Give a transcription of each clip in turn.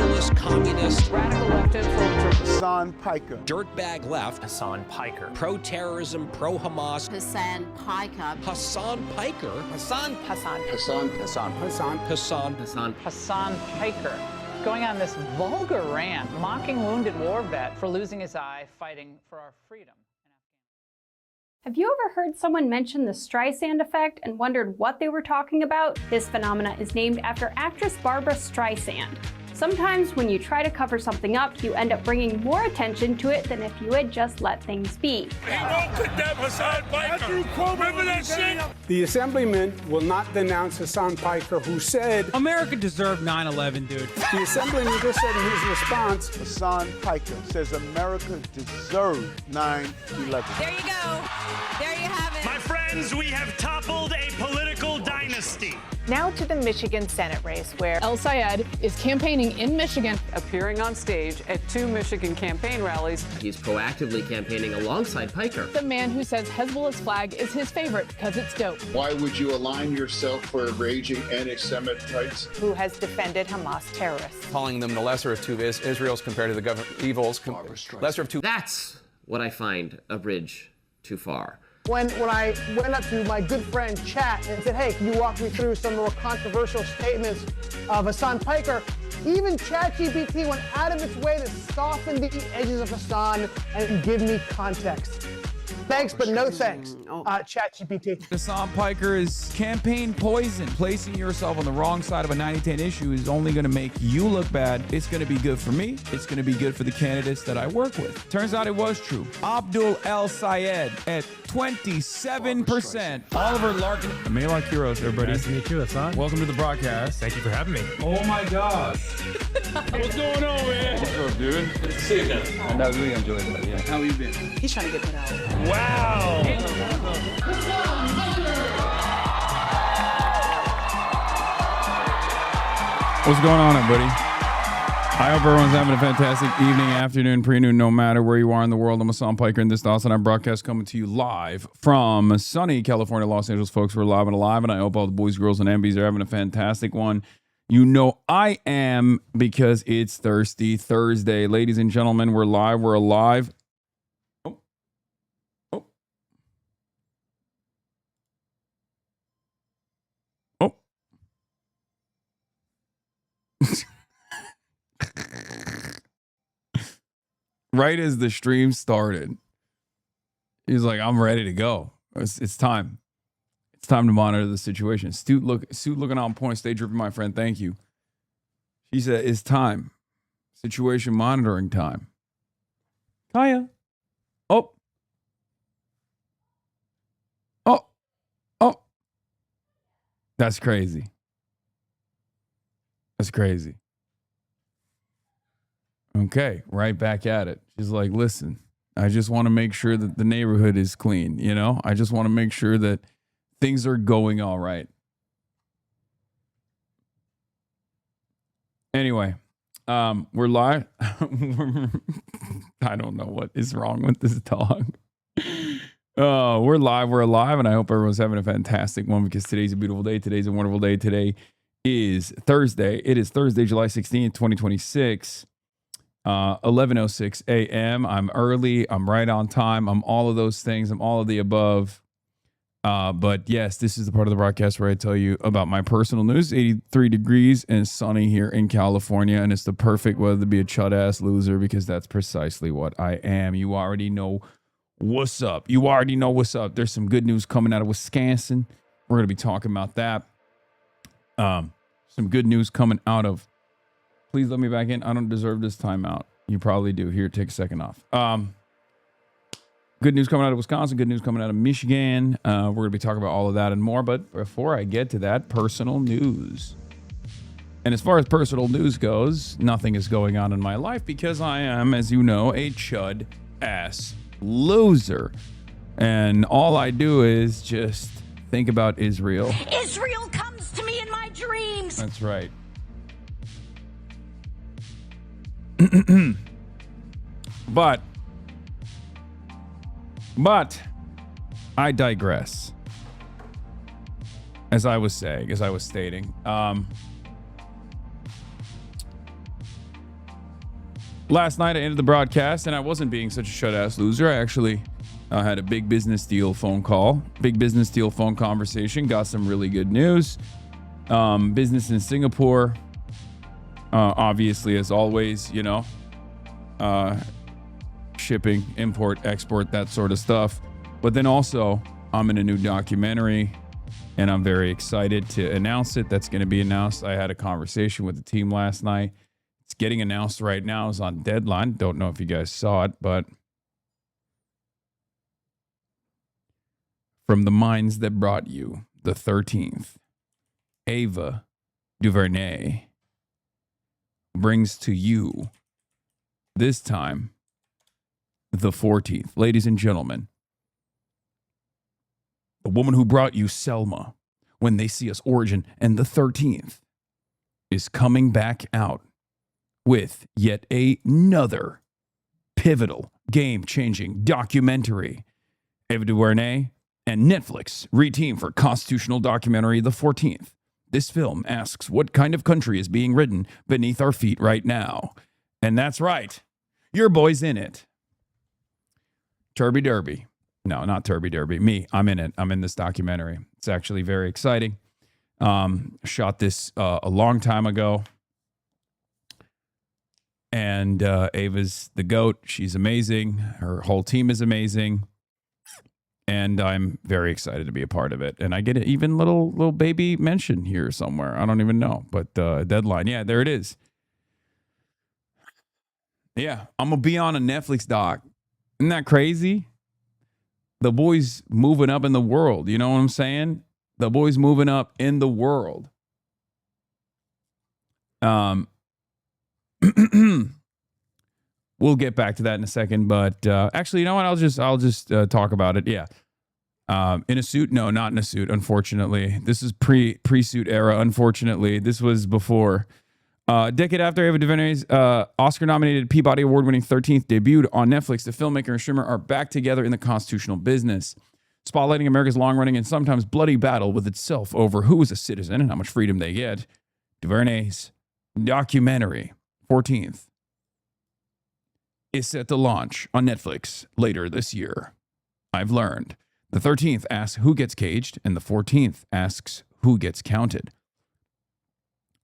socialist, communist, radical leftist, Hasan Piker. dirtbag left, Hasan Piker. pro-terrorism, pro-Hamas, Hasan Piker. Hasan Piker, Hassan Piker, going on this vulgar rant, mocking wounded war vet for losing his eye fighting for our freedom. Have you ever heard someone mention the Streisand effect and wondered what they were talking about? This phenomena is named after actress Barbara Streisand. Sometimes when you try to cover something up, you end up bringing more attention to it than if you had just let things be. The assemblyman will not denounce Hasan Piker, who said, America deserved 9/11, dude. the assemblyman just said in his response, Hasan Piker says America deserved 9/11. There you go. There you have it. My friends, we have toppled a political dynasty. Now to the Michigan Senate race, where El Sayed is campaigning in Michigan, Appearing on stage at 2 Michigan campaign rallies. He's proactively campaigning alongside Piker. the man who says Hezbollah's flag is his favorite because it's dope. Why would you align yourself for raging anti-Semites? who has defended Hamas terrorists. Calling them the lesser of two Israels compared to the evils. Lesser of two. That's what I find a bridge too far. When I went up to my good friend Chat and said, hey, can you walk me through some more controversial statements of Hasan Piker, even ChatGPT went out of its way to soften the edges of Hasan and give me context. Thanks, but no thanks, ChatGPT. Hasan Piker is campaign poison. Placing yourself on the wrong side of a 90-10 issue is only going to make you look bad. It's going to be good for me. It's going to be good for the candidates that I work with. Turns out it was true. Abdul El Sayed at 27%. Oliver Larkin. Amelak Kuros, everybody. Nice to meet you, Hasan. Welcome to the broadcast. Thank you for having me. Oh my gosh. What's going on, man? What's up, dude? Good to see you again. And I really enjoyed that, yeah. How you been? He's trying to get that out. Wow. What's going on, everybody? I hope everyone's having a fantastic evening, afternoon, pre-noon, no matter where you are in the world. I'm Hasan Piker, and this is our broadcast coming to you live from sunny California, Los Angeles. Folks, we're live and alive, and I hope all the boys, girls, and MBs are having a fantastic one. You know I am, because it's Thirsty Thursday. Ladies and gentlemen, we're live, we're alive. Right as the stream started, he's like, I'm ready to go. It's time. It's time to monitor the situation. Suit looking on point. Stay dripping, my friend. Thank you. She said, it's time. Situation monitoring time. Kaya. Oh. That's crazy. That's crazy. Okay, right back at it. She's like, listen, I just want to make sure that the neighborhood is clean, you know? I just want to make sure that things are going all right. Anyway, we're live. I don't know what is wrong with this dog. We're live, we're alive, and I hope everyone's having a fantastic one, because today's a beautiful day. Today's a wonderful day. Today is Thursday. It is Thursday, July 16th, 2026. 11:06 a.m. I'm early. I'm right on time. I'm all of those things. I'm all of the above. But yes, this is the part of the broadcast where I tell you about my personal news. 83 degrees and sunny here in California, and it's the perfect weather to be a chud-ass loser, because that's precisely what I am. You already know what's up. You already know what's up. There's some good news coming out of Wisconsin. We're going to be talking about that. Some good news coming out of... Please let me back in. I don't deserve this timeout. You probably do. Here, take a second off. Good news coming out of Wisconsin. Good news coming out of Michigan. We're going to be talking about all of that and more. But before I get to that, personal news. And as far as personal news goes, nothing is going on in my life, because I am, as you know, a chud-ass loser. And all I do is just think about Israel. Israel comes to me in my dreams. That's right. But I digress. As I was stating, last night I ended the broadcast and I wasn't being such a shut-ass loser. I actually had a big business deal phone call, big business deal phone conversation, got some really good news. Business in Singapore, obviously, as always, you know, shipping, import, export, that sort of stuff. But then also, I'm in a new documentary and I'm very excited to announce it. That's going to be announced. I had a conversation with the team last night. It's getting announced right now. It's on deadline. Don't know if you guys saw it, but from the minds that brought you the 13th, Ava DuVernay brings to you this time the 14th. Ladies and gentlemen, the woman who brought you Selma, When They See Us Origin, and the 13th is coming back out with yet another pivotal, game-changing documentary. Ava DuVernay and Netflix reteam for constitutional documentary The 14th. This film asks what kind of country is being written beneath our feet right now. And that's right. Your boy's in it. Turby Derby. No, not Turby Derby. Me. I'm in it. I'm in this documentary. It's actually very exciting. Shot this a long time ago. And Ava's the GOAT. She's amazing. Her whole team is amazing. And I'm very excited to be a part of it. And I get an even little baby mention here somewhere. I don't even know. But deadline. Yeah, there it is. Yeah, I'm going to be on a Netflix doc. Isn't that crazy? The boy's moving up in the world. You know what I'm saying? The boy's moving up in the world. We'll get back to that in a second, but actually, you know what? I'll just talk about it. Yeah. In a suit? No, not in a suit, unfortunately. This is pre-suit era, unfortunately. This was before. A decade after Ava DuVernay's Oscar-nominated Peabody Award-winning 13th debuted on Netflix, the filmmaker and streamer are back together in the constitutional business, spotlighting America's long-running and sometimes bloody battle with itself over who is a citizen and how much freedom they get. DuVernay's documentary, 14th, is set to launch on Netflix later this year. I've learned. The 13th asks who gets caged, and the 14th asks who gets counted.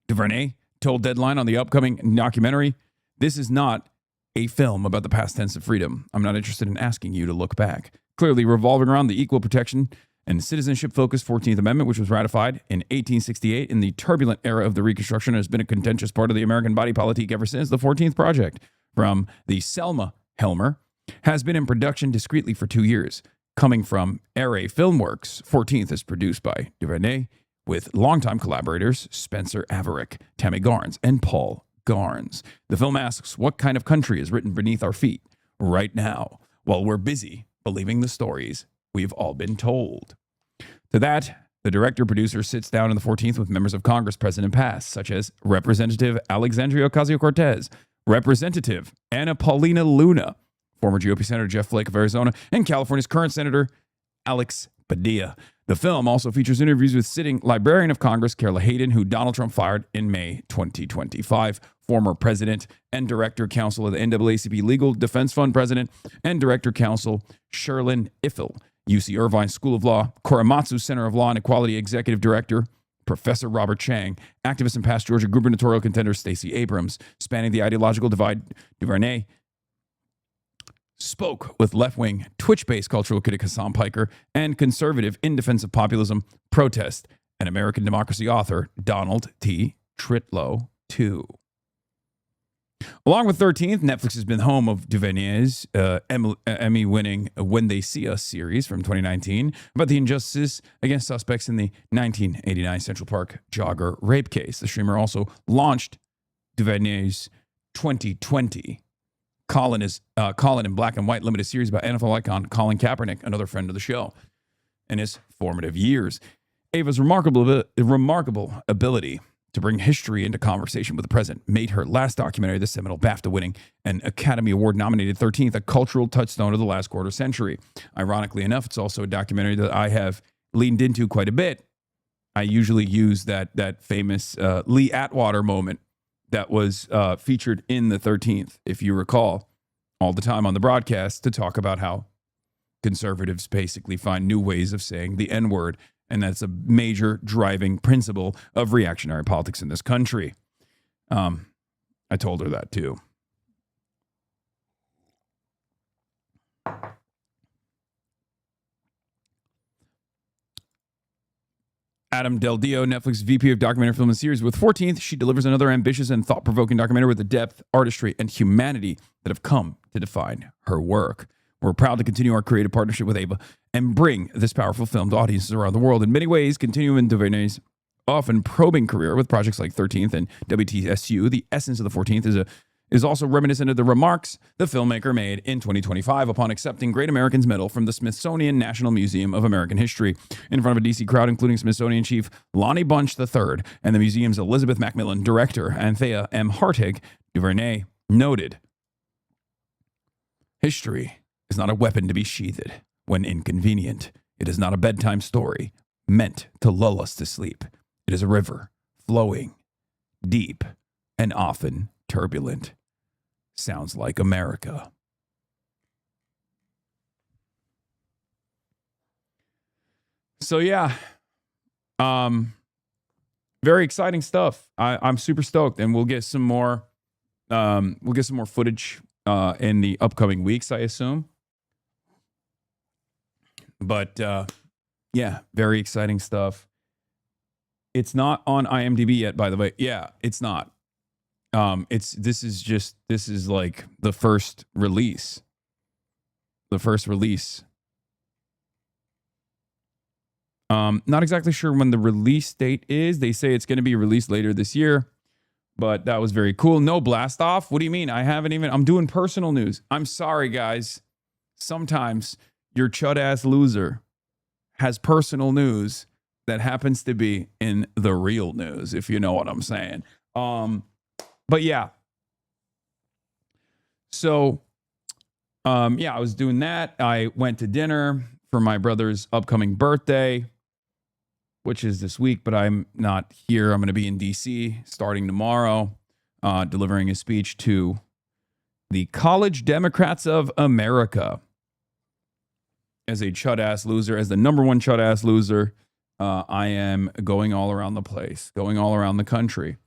DuVernay told Deadline on the upcoming documentary, "This is not a film about the past tense of freedom. I'm not interested in asking you to look back." Clearly revolving around the equal protection and citizenship-focused 14th Amendment, which was ratified in 1868 in the turbulent era of the Reconstruction, has been a contentious part of the American body politic ever since. The 14th Project, from the Selma Helmer, has been in production discreetly for 2 years. Coming from RABB Filmworks, 14th is produced by DuVernay with longtime collaborators Spencer Averick, Tammy Garnes, and Paul Garnes. The film asks what kind of country is written beneath our feet right now while we're busy believing the stories we've all been told. To that, the director-producer sits down in the 14th with members of Congress present and past, such as Representative Alexandria Ocasio-Cortez, Representative Anna Paulina Luna, former GOP Senator Jeff Flake of Arizona, and California's current Senator Alex Padilla. The film also features interviews with sitting Librarian of Congress Carla Hayden, who Donald Trump fired in May 2025, former President and Director Counsel of the NAACP Legal Defense Fund President and Director Counsel Sherlyn Iffel, UC Irvine School of Law, Korematsu Center of Law and Equality Executive Director Professor Robert Chang, activist and past Georgia gubernatorial contender Stacey Abrams. Spanning the ideological divide, DuVernay spoke with left-wing, Twitch-based cultural critic Hasan Piker and conservative in defense of populism, protest, and American democracy author Donald T. Tritlow, too. Along with 13th, Netflix has been home of DuVernay's Emmy-winning When They See Us series from 2019 about the injustice against suspects in the 1989 Central Park jogger rape case. The streamer also launched DuVernay's 2020 Colin in Black and White limited series about NFL icon Colin Kaepernick, another friend of the show, in his formative years. Ava's remarkable ability to bring history into conversation with the present made her last documentary, the seminal BAFTA-winning and Academy Award-nominated 13th, a cultural touchstone of the last quarter century. Ironically enough, it's also a documentary that I have leaned into quite a bit. I usually use that famous Lee Atwater moment that was featured in the 13th, if you recall, all the time on the broadcast to talk about how conservatives basically find new ways of saying the N-word, and that's a major driving principle of reactionary politics in this country. I told her that too. Adam Del Dio, Netflix VP of Documentary Film and Series. With 14th, she delivers another ambitious and thought-provoking documentary with the depth, artistry, and humanity that have come to define her work. We're proud to continue our creative partnership with Ava and bring this powerful film to audiences around the world. In many ways, continuing DuVernay's often probing career with projects like 13th and WTSU, the essence of the 14th is also reminiscent of the remarks the filmmaker made in 2025 upon accepting Great American's Medal from the Smithsonian National Museum of American History in front of a DC crowd, including Smithsonian Chief Lonnie Bunch III and the museum's Elizabeth Macmillan director, Anthea M. Hartig. DuVernay noted, "History is not a weapon to be sheathed when inconvenient. It is not a bedtime story meant to lull us to sleep. It is a river, flowing, deep, and often turbulent. Sounds like America." So yeah, very exciting stuff. I'm super stoked, and we'll get some more. We'll get some more footage in the upcoming weeks, I assume. But yeah, very exciting stuff. It's not on IMDb yet, by the way. Yeah, it's not. This is like the first release. The first release. Not exactly sure when the release date is. They say it's going to be released later this year, but that was very cool. No blast off. What do you mean? I'm doing personal news. I'm sorry, guys. Sometimes your chud ass loser has personal news that happens to be in the real news, if you know what I'm saying. But yeah. So, yeah, I was doing that. I went to dinner for my brother's upcoming birthday, which is this week, but I'm not here. I'm going to be in DC starting tomorrow, delivering a speech to the College Democrats of America. As a chud-ass loser, as the number one chud-ass loser, I am going all around the place, going all around the country.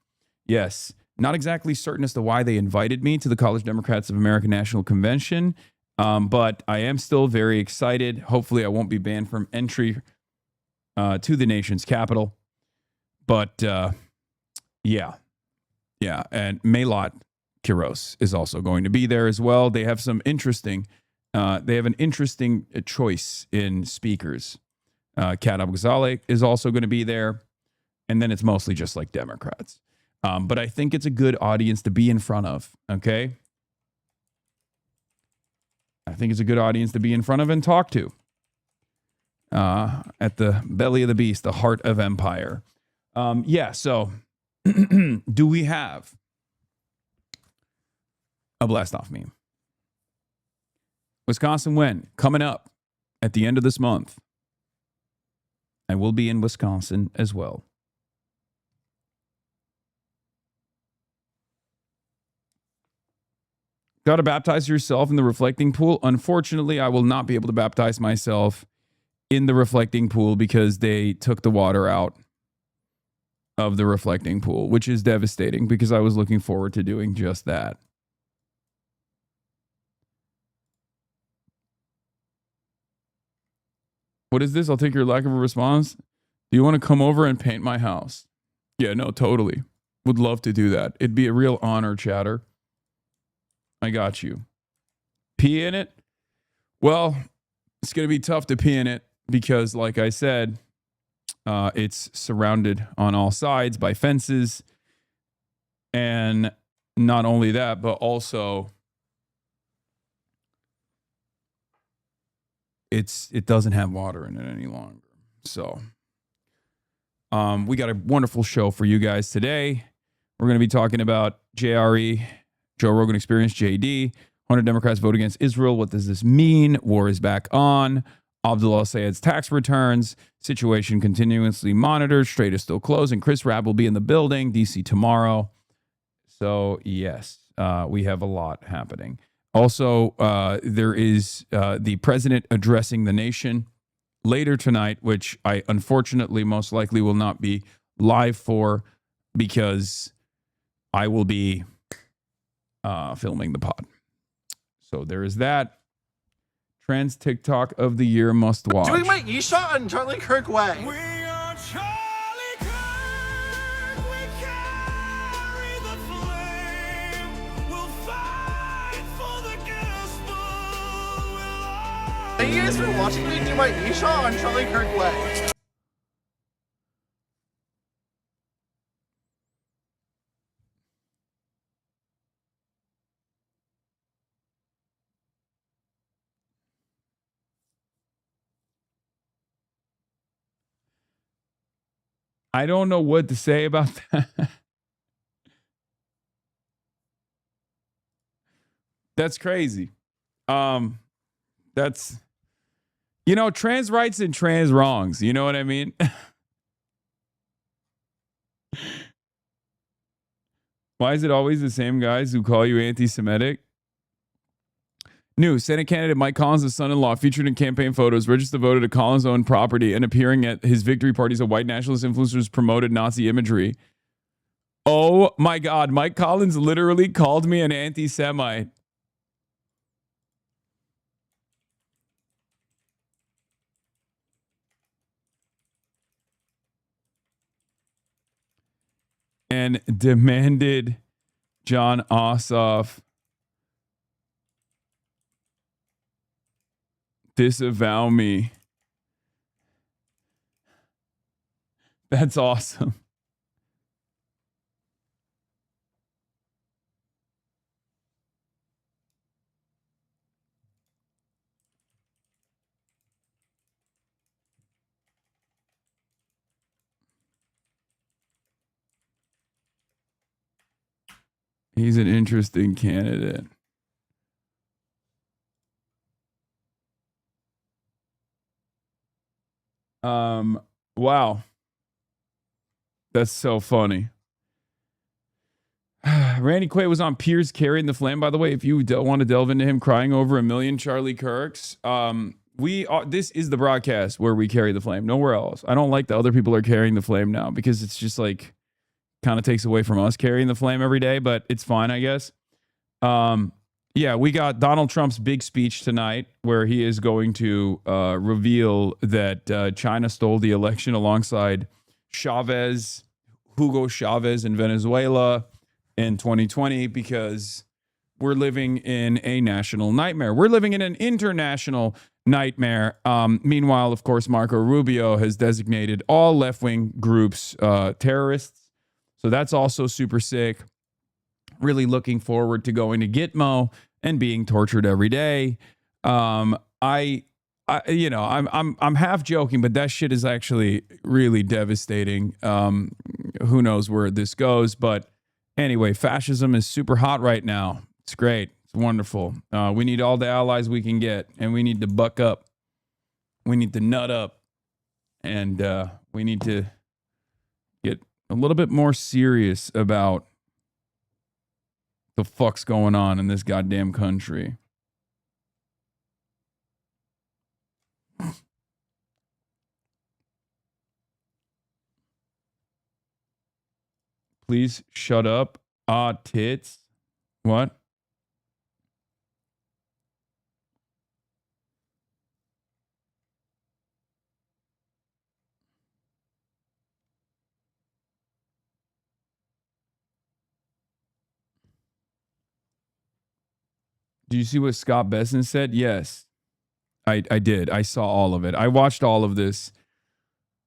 Yes, not exactly certain as to why they invited me to the College Democrats of America National Convention, but I am still very excited. Hopefully I won't be banned from entry to the nation's capital. But yeah. And Maylot Quiros is also going to be there as well. They have some interesting, choice in speakers. Kat Abghazaleh is also going to be there. And then it's mostly just like Democrats. But I think it's a good audience to be in front of, okay? I think it's a good audience to be in front of and talk to. At the belly of the beast, the heart of empire. Yeah, so do we have a blast off meme? Wisconsin when? Coming up at the end of this month. I will be in Wisconsin as well. Got to baptize yourself in the reflecting pool? Unfortunately, I will not be able to baptize myself in the reflecting pool because they took the water out of the reflecting pool, which is devastating because I was looking forward to doing just that. What is this? I'll take your lack of a response. Do you want to come over and paint my house? Yeah, no, totally. Would love to do that. It'd be a real honor, chatter. I got you. Pee in it? Well, it's going to be tough to pee in it because, like I said, it's surrounded on all sides by fences. And not only that, but also it doesn't have water in it any longer. So we got a wonderful show for you guys today. We're going to be talking about JRE, Joe Rogan Experience, JD. 100 Democrats vote against Israel. What does this mean? War is back on. Abdullah Sayed's tax returns. Situation continuously monitored. Strait is still closed. And Chris RABB will be in the building. DC tomorrow. So yes, we have a lot happening. Also, there is the president addressing the nation later tonight, which I unfortunately most likely will not be live for because I will be filming the pod. So there is that. Trans TikTok of the year must watch. Doing my E-shot on Charlie Kirk way. We are Charlie Kirk. We carry the flame. We'll fight for the gospel. Thank you guys for watching me do my E-shot on Charlie Kirk way. I don't know what to say about that. That's crazy. That's, you know, trans rights and trans wrongs. You know what I mean? Why is it always the same guys who call you anti-Semitic? New Senate candidate Mike Collins' son-in-law featured in campaign photos, registered to vote at Collins' own property and appearing at his victory parties of white nationalist influencers promoted Nazi imagery. Oh my God, Mike Collins literally called me an anti-Semite. And demanded John Ossoff disavow me. That's awesome. He's an interesting candidate. Wow. That's so funny. Randy Quaid was on Piers carrying the flame, by the way. If you want to delve into him crying over 1 million Charlie Kirks, this is the broadcast where we carry the flame. Nowhere else. I don't like that other people are carrying the flame now because it's just like kind of takes away from us carrying the flame every day, but it's fine, I guess. Yeah, we got Donald Trump's big speech tonight where he is going to reveal that China stole the election alongside Hugo Chavez in Venezuela in 2020 because we're living in a national nightmare. We're living in an international nightmare. Meanwhile, of course, Marco Rubio has designated all left-wing groups terrorists. So that's also super sick. Really looking forward to going to Gitmo and being tortured every day. I'm half joking, but that shit is actually really devastating. Who knows where this goes? But anyway, fascism is super hot right now. It's great. It's wonderful. We need all the allies we can get, and we need to buck up. We need to nut up, and we need to get a little bit more serious about the fuck's going on in this goddamn country. Please shut up. Tits. What? Did you see what Scott Besson said? Yes, I did. I saw all of it. I watched all of this.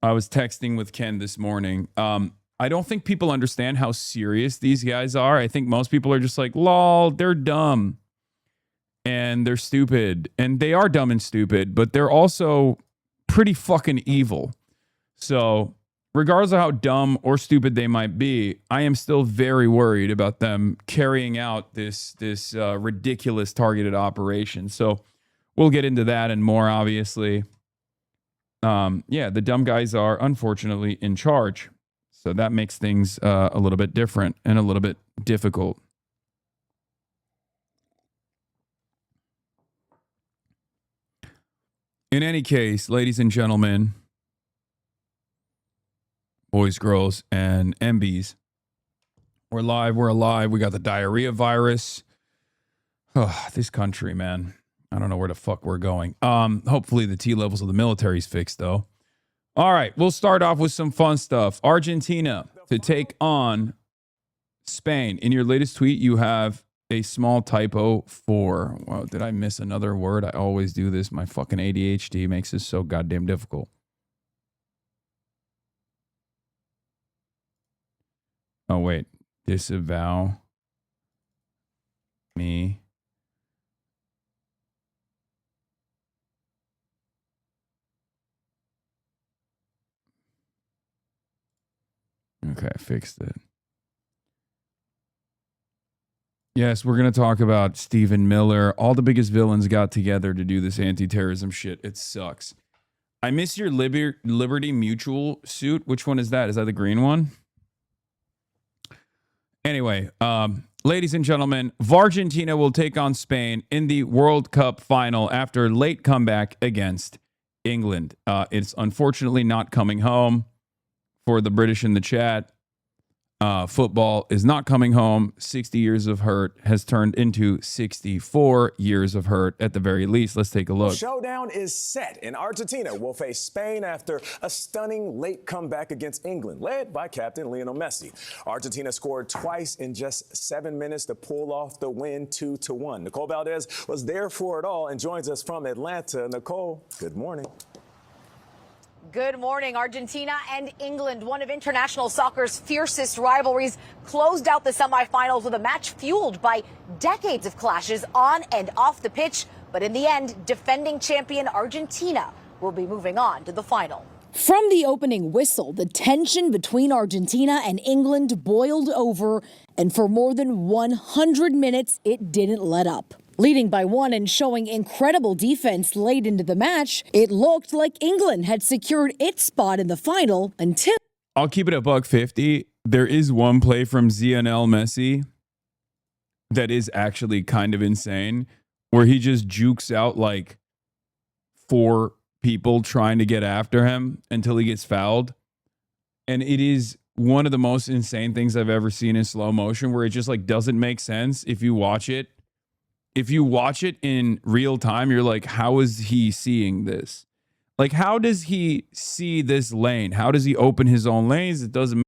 I was texting with Ken this morning. I don't think people understand how serious these guys are. I think most people are just like, lol, they're dumb and they're stupid. And they are dumb and stupid, but they're also pretty fucking evil. So regardless of how dumb or stupid they might be, I am still very worried about them carrying out this ridiculous targeted operation. So we'll get into that and more, obviously. Yeah, the dumb guys are unfortunately in charge. So that makes things a little bit different and a little bit difficult. In any case, ladies and gentlemen, boys, girls, and MBs, we're live. We're alive. We got the diarrhea virus. Oh, this country, man. I don't know where the fuck we're going. Hopefully the T levels of the military's fixed, though. All right, we'll start off with some fun stuff. Argentina to take on Spain. In your latest tweet, you have a small typo for, wow, did I miss another word? I always do this. My fucking ADHD makes this so goddamn difficult. Oh, wait. Disavow me. Okay, I fixed it. Yes, we're going to talk about Stephen Miller. All the biggest villains got together to do this anti-terrorism shit. It sucks. I miss your Liberty Mutual suit. Which one is that? Is that the green one? Anyway, ladies and gentlemen, Argentina will take on Spain in the World Cup final after late comeback against England. It's unfortunately not coming home for the British in the chat. Football is not coming home. 60 years of hurt has turned into 64 years of hurt at the very least. Let's take a look. Showdown is set, and Argentina will face Spain after a stunning late comeback against England, led by Captain Lionel Messi. Argentina scored twice in just 7 minutes to pull off the win 2-1. Nicole Valdez was there for it all and joins us from Atlanta. Nicole, good morning. Good morning. Argentina and England, one of international soccer's fiercest rivalries, closed out the semifinals with a match fueled by decades of clashes on and off the pitch. But in the end, defending champion Argentina will be moving on to the final. From the opening whistle, the tension between Argentina and England boiled over, and for more than 100 minutes, it didn't let up. Leading by one and showing incredible defense late into the match, it looked like England had secured its spot in the final until... I'll keep it at $150. There is one play from Lionel Messi that is actually kind of insane, where he just jukes out like 4 people trying to get after him until he gets fouled. And it is one of the most insane things I've ever seen in slow motion, where it just like doesn't make sense if you watch it. If you watch it in real time, you're like, how is he seeing this? Like, how does he see this lane? How does he open his own lanes? It doesn't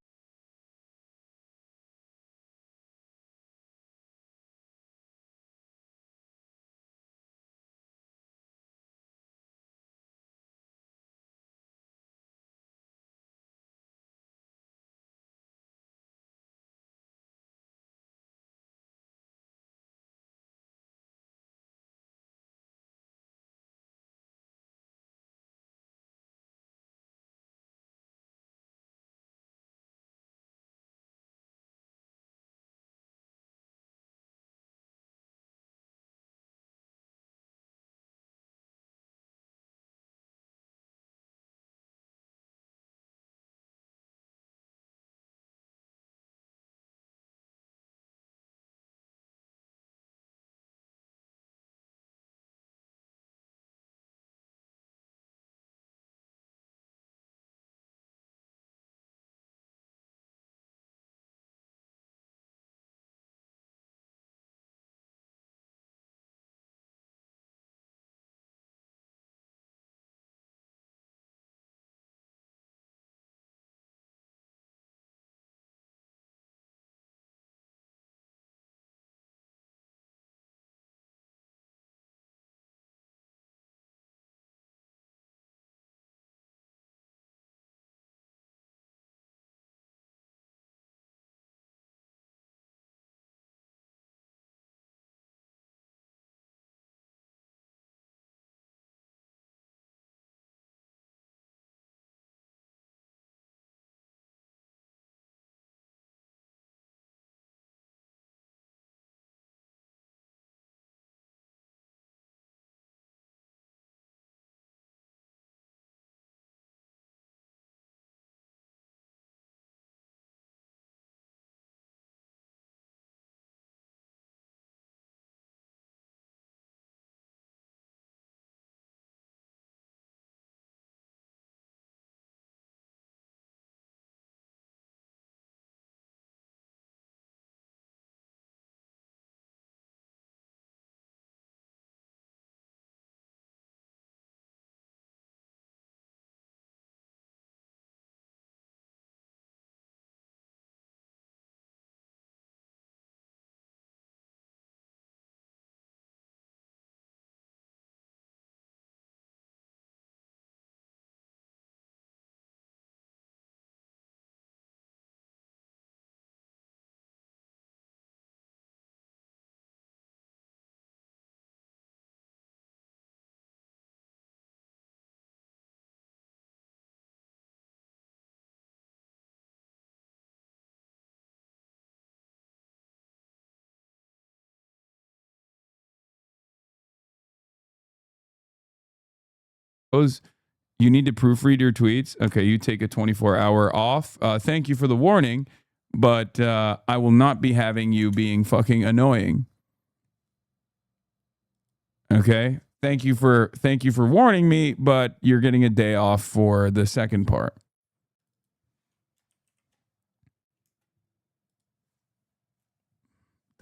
You need to proofread your tweets. Okay, you take a 24-hour off. Thank you for the warning, but I will not be having you being fucking annoying. Okay? Thank you for warning me, but you're getting a day off for the second part.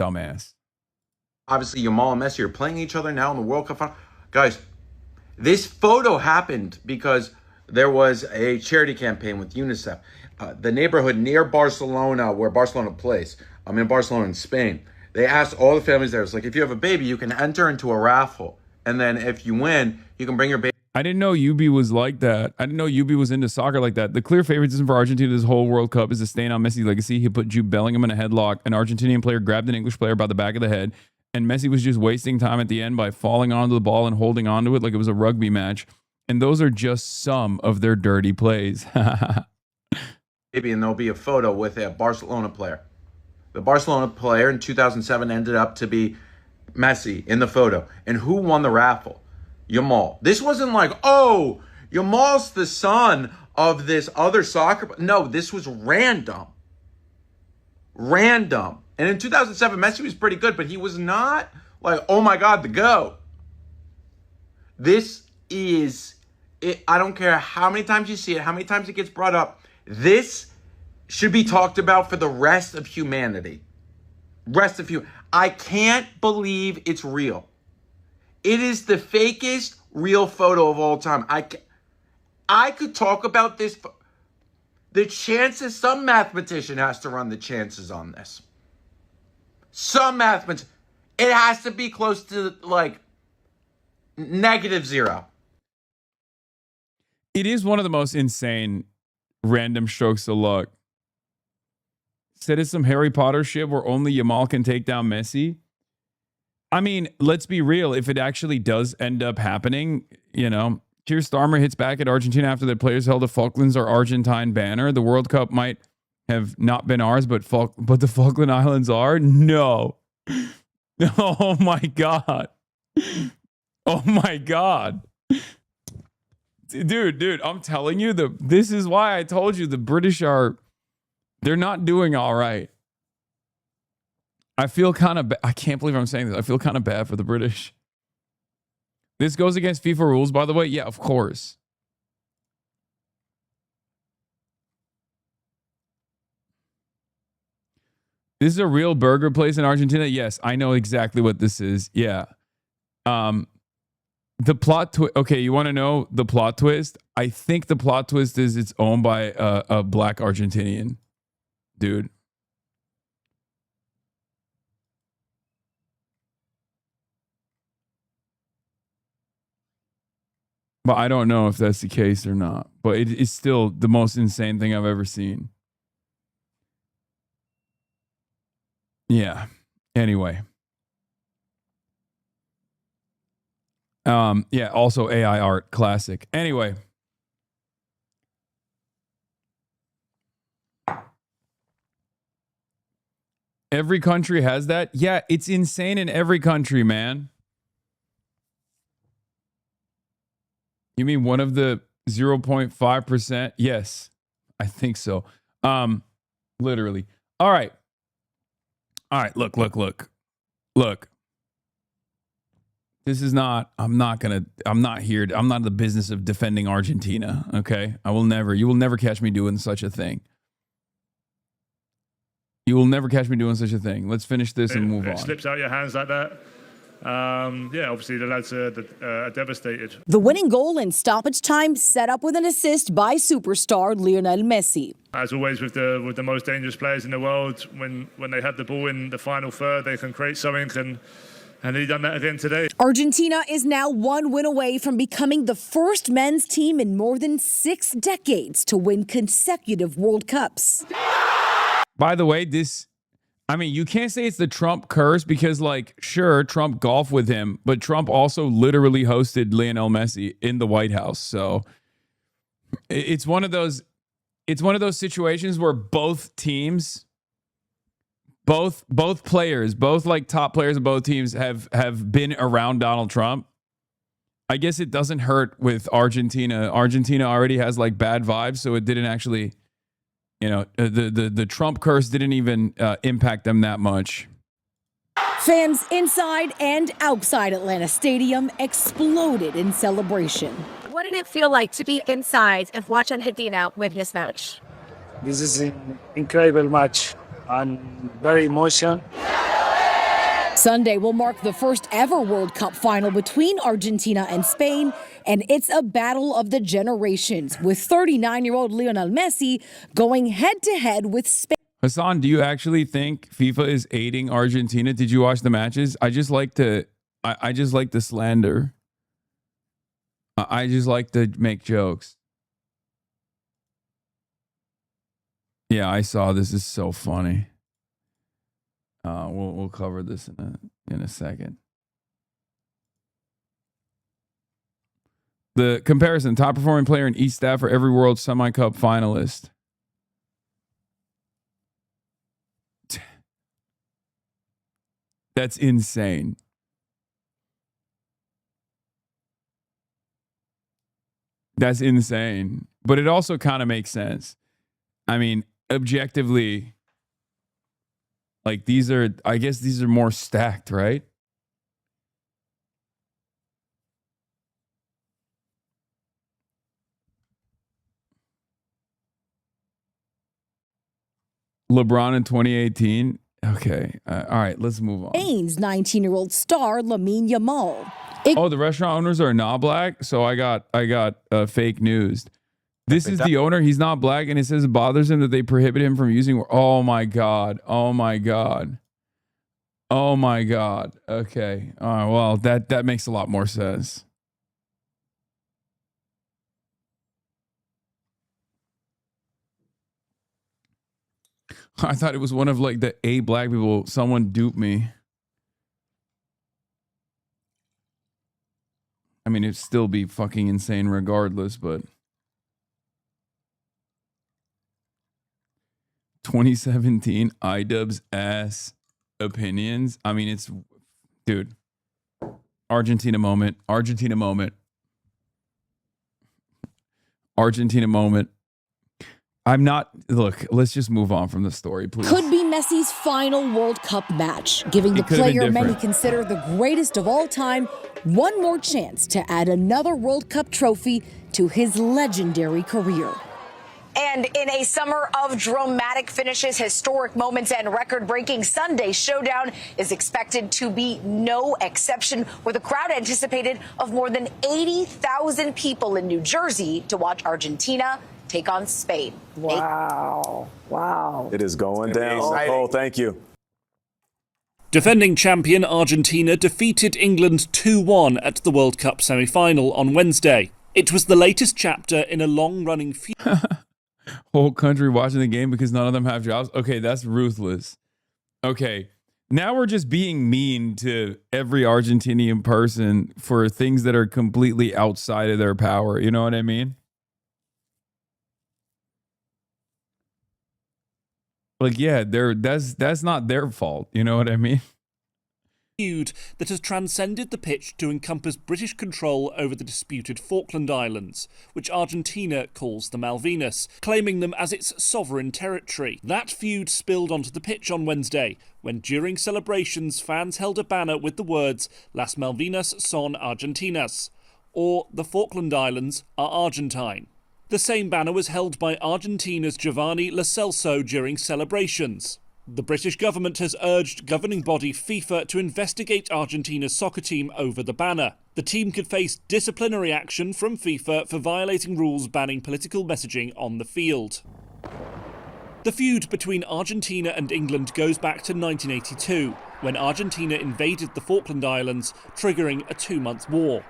Dumbass. Obviously, Yamal and Messi are playing each other now in the World Cup final. Guys, this photo happened because there was a charity campaign with UNICEF. The neighborhood near Barcelona, where Barcelona plays, I'm in Barcelona in Spain. They asked all the families there, it's like, if you have a baby, you can enter into a raffle. And then if you win, you can bring your baby. I didn't know Yubi was like that. I didn't know Yubi was into soccer like that. The clear favoritism for Argentina this whole World Cup is a stain on Messi's legacy. He put Jude Bellingham in a headlock. An Argentinian player grabbed an English player by the back of the head. And Messi was just wasting time at the end by falling onto the ball and holding onto it like it was a rugby match. And those are just some of their dirty plays. Baby, and there'll be a photo with a Barcelona player. The Barcelona player in 2007 ended up to be Messi in the photo. And who won the raffle? Yamal. This wasn't like, oh, Yamal's the son of this other soccer. No, this was random. Random. And in 2007, Messi was pretty good, but he was not like, oh my God, the GOAT. This is, I don't care how many times you see it, how many times it gets brought up. This should be talked about for the rest of humanity. I can't believe it's real. It is the fakest real photo of all time. I could talk about this. The chances, some mathematician has to run the chances on this. Some mathematician. It has to be close to like -0. It is one of the most insane random strokes of luck. Said it's some Harry Potter shit where only Yamal can take down Messi. I mean, let's be real. If it actually does end up happening, you know, Keir Starmer hits back at Argentina after the players held the Falklands or Argentine banner. The World Cup might have not been ours, but the Falkland Islands are? No. Oh my God. Oh my God. Dude, I'm telling you, this is why I told you the British they're not doing all right. I feel kind of, I can't believe I'm saying this. I feel kind of bad for the British. This goes against FIFA rules, by the way. Yeah, of course. This is a real burger place in Argentina. Yes, I know exactly what this is. Yeah. The plot twist. Okay, you want to know the plot twist? I think the plot twist is it's owned by a black Argentinian dude. But I don't know if that's the case or not. But it is still the most insane thing I've ever seen. Yeah. Anyway. Yeah, also AI art, classic. Anyway. Every country has that? Yeah, it's insane in every country, man. You mean one of the 0.5%? Yes, I think so. Literally. All right. Look. This is not, I'm not in the business of defending Argentina. Okay. You will never catch me doing such a thing. Let's finish this and move on. It slips out your hands like that. Yeah, obviously the lads are devastated. The winning goal in stoppage time set up with an assist by superstar Lionel Messi. As always with the most dangerous players in the world, when they have the ball in the final third, they can create something, and he done that again today. Argentina is now one win away from becoming the first men's team in more than 6 decades to win consecutive World Cups. By the way, you can't say it's the Trump curse because, like, sure, Trump golfed with him, but Trump also literally hosted Lionel Messi in the White House. So it's one of those situations where both teams, both players, both like top players of both teams have been around Donald Trump. I guess it doesn't hurt with Argentina. Argentina already has like bad vibes, so it didn't actually, you know, the Trump curse didn't even impact them that much. Fans inside and outside Atlanta Stadium exploded in celebration. What did it feel like to be inside and watch Argentina win this match? This is an incredible match and very emotional. Sunday will mark the first ever World Cup final between Argentina and Spain, and it's a battle of the generations, with 39-year-old Lionel Messi going head-to-head with Spain. Hasan, do you actually think FIFA is aiding Argentina? Did you watch the matches? I just like to slander. I just like to make jokes. Yeah, I saw this. Is so funny. We'll cover this in a second. The comparison: top performing player in each staff for every World Semi-Cup finalist. That's insane. That's insane. But it also kind of makes sense. I mean, objectively, like I guess these are more stacked, right? LeBron in 2018. Okay. All right, let's move on. Spain's 19-year-old star Lamine Yamal. Oh, the restaurant owners are not black? So I got fake news. This is the owner. He's not black, and it says it bothers him that they prohibit him from using. Oh my god. Oh my god. Oh my god. Okay. All right. Well, that makes a lot more sense. I thought it was one of like the 8 black people. Someone duped me. I mean, it'd still be fucking insane regardless, but 2017 iDubbbz ass opinions. I mean, it's, dude, Argentina moment. Argentina moment. Argentina moment. I'm not, look, let's just move on from the story, please. Could be Messi's final World Cup match, giving the player many consider the greatest of all time one more chance to add another World Cup trophy to his legendary career. And in a summer of dramatic finishes, historic moments, and record-breaking Sunday showdown is expected to be no exception, with a crowd anticipated of more than 80,000 people in New Jersey to watch Argentina take on Spain. Wow. Wow. It is going down. Oh, thank you. Defending champion Argentina defeated England 2-1 at the World Cup semi-final on Wednesday. It was the latest chapter in a long-running feud. Whole country watching the game because none of them have jobs. Okay, that's ruthless. Okay, now we're just being mean to every Argentinian person for things that are completely outside of their power. You know what I mean? Like, yeah, that's not their fault. You know what I mean? Feud that has transcended the pitch to encompass British control over the disputed Falkland Islands, which Argentina calls the Malvinas, claiming them as its sovereign territory. That feud spilled onto the pitch on Wednesday, when during celebrations fans held a banner with the words "Las Malvinas son Argentinas," or "The Falkland Islands are Argentine." The same banner was held by Argentina's Giovanni Lo Celso during celebrations. The British government has urged governing body FIFA to investigate Argentina's soccer team over the banner. The team could face disciplinary action from FIFA for violating rules banning political messaging on the field. The feud between Argentina and England goes back to 1982, when Argentina invaded the Falkland Islands, triggering a 2-month war.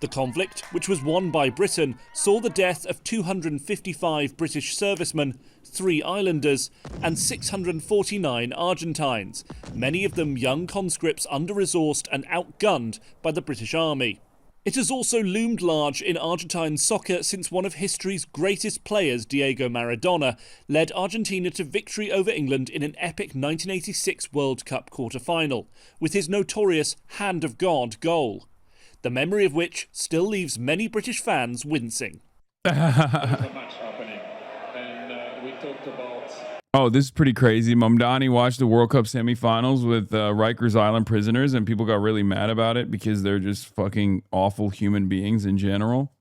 The conflict, which was won by Britain, saw the death of 255 British servicemen, 3 islanders, and 649 Argentines, many of them young conscripts under-resourced and outgunned by the British Army. It has also loomed large in Argentine soccer since one of history's greatest players, Diego Maradona, led Argentina to victory over England in an epic 1986 World Cup quarter-final, with his notorious Hand of God goal. the memory of which still leaves many British fans wincing. Oh, this is pretty crazy. Mamdani watched the World Cup semifinals with Rikers Island prisoners, and people got really mad about it because they're just fucking awful human beings in general.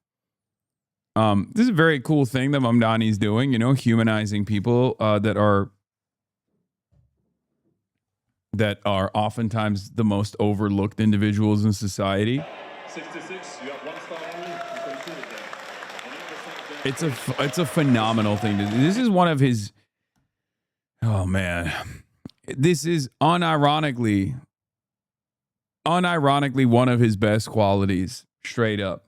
This is a very cool thing that Mamdani's doing, you know, humanizing people that are oftentimes the most overlooked individuals in society. 66, you have 1 star only. You can see it there. It's a phenomenal thing to do. This is one of his. Oh man, this is unironically one of his best qualities. Straight up.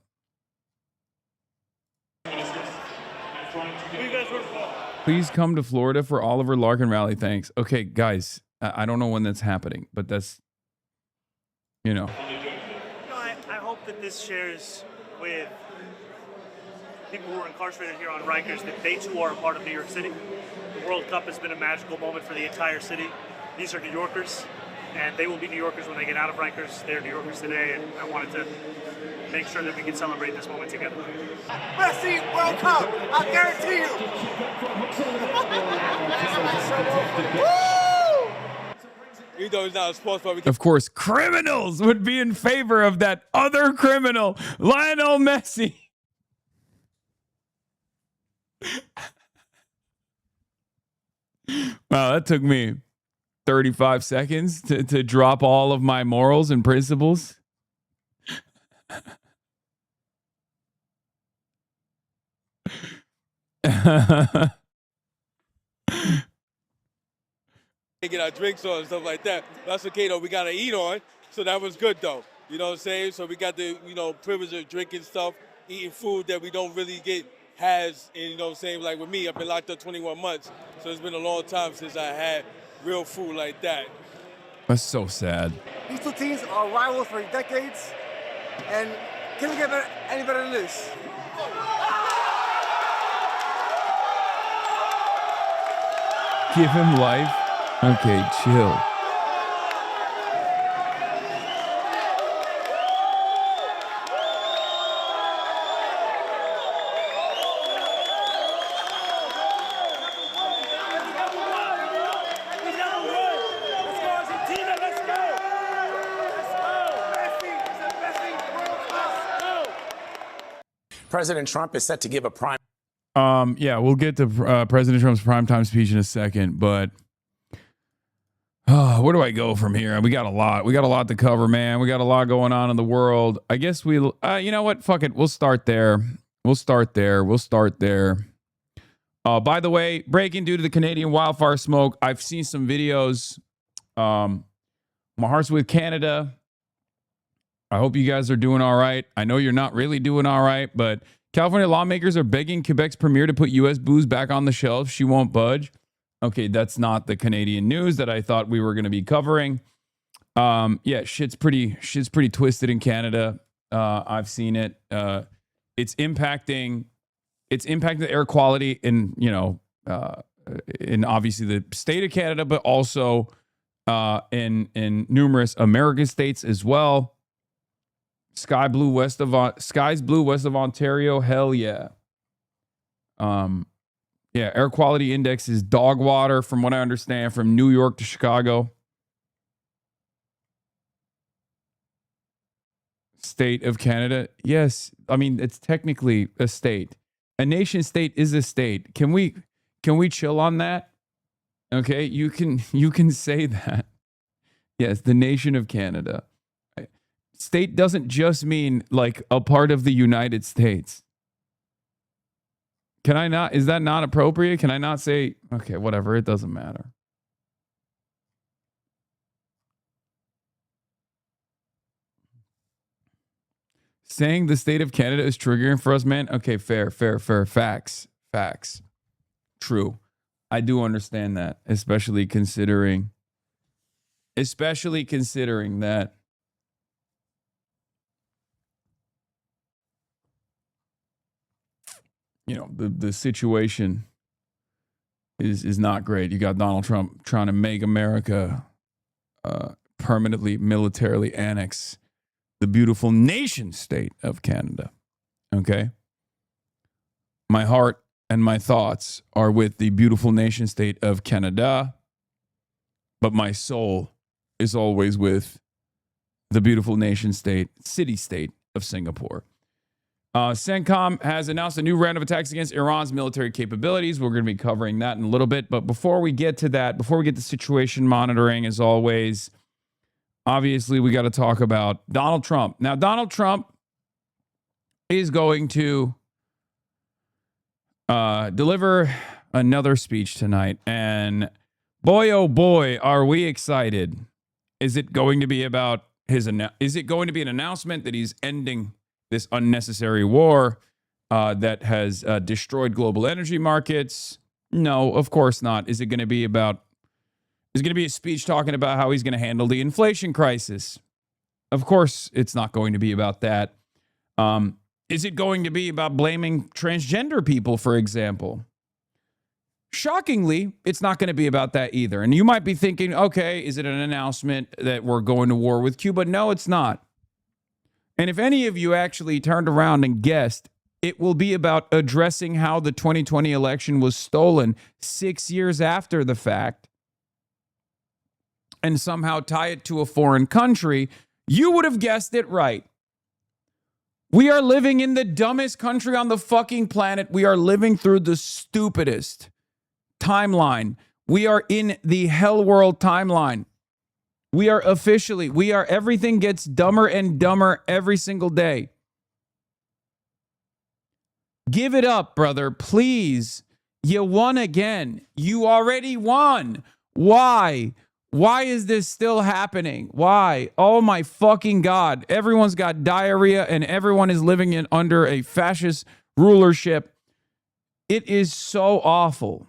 Please come to Florida for Oliver Larkin rally. Thanks. Okay, guys, I don't know when that's happening, but that's, you know. I hope that this shares with people who are incarcerated here on Rikers that they too are a part of New York City. The World Cup has been a magical moment for the entire city. These are New Yorkers, and they will be New Yorkers when they get out of Rikers. They're New Yorkers today, and I wanted to make sure that we can celebrate this moment together. Messi, World Cup, I guarantee you. You know he's not a sports, but Of course, criminals would be in favor of that other criminal, Lionel Messi. Wow, that took me 35 seconds to drop all of my morals and principles. get our drinks on and stuff like that. That's okay though. We got to eat on, so that was good though. You know what I'm saying? So we got the privilege of drinking stuff, eating food that we don't really get and you know what I'm saying? Like with me, I've been locked up 21 months, so it's been a long time since I had real food like that. That's so sad. These two teams are rivals for decades, and can we get any better than this? Give him life. Okay, chill. President Trump is set to give a prime. Yeah, we'll get to President Trump's primetime speech in a second, but where do I go from here? We got a lot. We got a lot to cover, man. We got a lot going on in the world. I guess you know what? Fuck it. We'll start there. By the way, breaking due to the Canadian wildfire smoke. I've seen some videos. My heart's with Canada. I hope you guys are doing all right. I know you're not really doing all right, but California lawmakers are begging Quebec's premier to put U.S. booze back on the shelves. She won't budge. Okay, that's not the Canadian news that I thought we were going to be covering. Yeah, shit's pretty twisted in Canada. I've seen it. It's impacting the air quality in in obviously the state of Canada, but also in numerous American states as well. Skies blue west of Ontario. Hell yeah. Yeah, air quality index is dog water from what I understand, from New York to Chicago. State of Canada. Yes, I mean it's technically a state. A nation state is a state. Can we chill on that? Okay, you can say that. Yes, the nation of Canada. State doesn't just mean like a part of the United States. Can I not? Is that not appropriate? Can I not say, okay, whatever, it doesn't matter. Saying the state of Canada is triggering for us, man. Okay, fair. Facts. True. I do understand that, especially considering that the situation is not great. You got Donald Trump trying to make America permanently militarily annex the beautiful nation state of Canada. Okay? My heart and my thoughts are with the beautiful nation state of Canada, but my soul is always with the beautiful nation state, city-state of Singapore. CENTCOM has announced a new round of attacks against Iran's military capabilities. We're going to be covering that in a little bit. But before we get to that, before we get to situation monitoring, as always, obviously we got to talk about Donald Trump. Now, Donald Trump is going to deliver another speech tonight. And boy, oh boy, are we excited. Is it going to be about is it going to be an announcement that he's ending this unnecessary war that has destroyed global energy markets? No, of course not. Is it going to be a speech talking about how he's going to handle the inflation crisis? Of course, it's not going to be about that. Is it going to be about blaming transgender people, for example? Shockingly, it's not going to be about that either. And you might be thinking, okay, is it an announcement that we're going to war with Cuba? No, it's not. And if any of you actually turned around and guessed, it will be about addressing how the 2020 election was stolen 6 years after the fact and somehow tie it to a foreign country, you would have guessed it right. We are living in the dumbest country on the fucking planet. We are living through the stupidest timeline. We are in the hell world timeline. Everything gets dumber and dumber every single day. Give it up, brother, please. You won again. You already won. Why? Why is this still happening? Why? Oh my fucking God. Everyone's got diarrhea and everyone is living under a fascist rulership. It is so awful.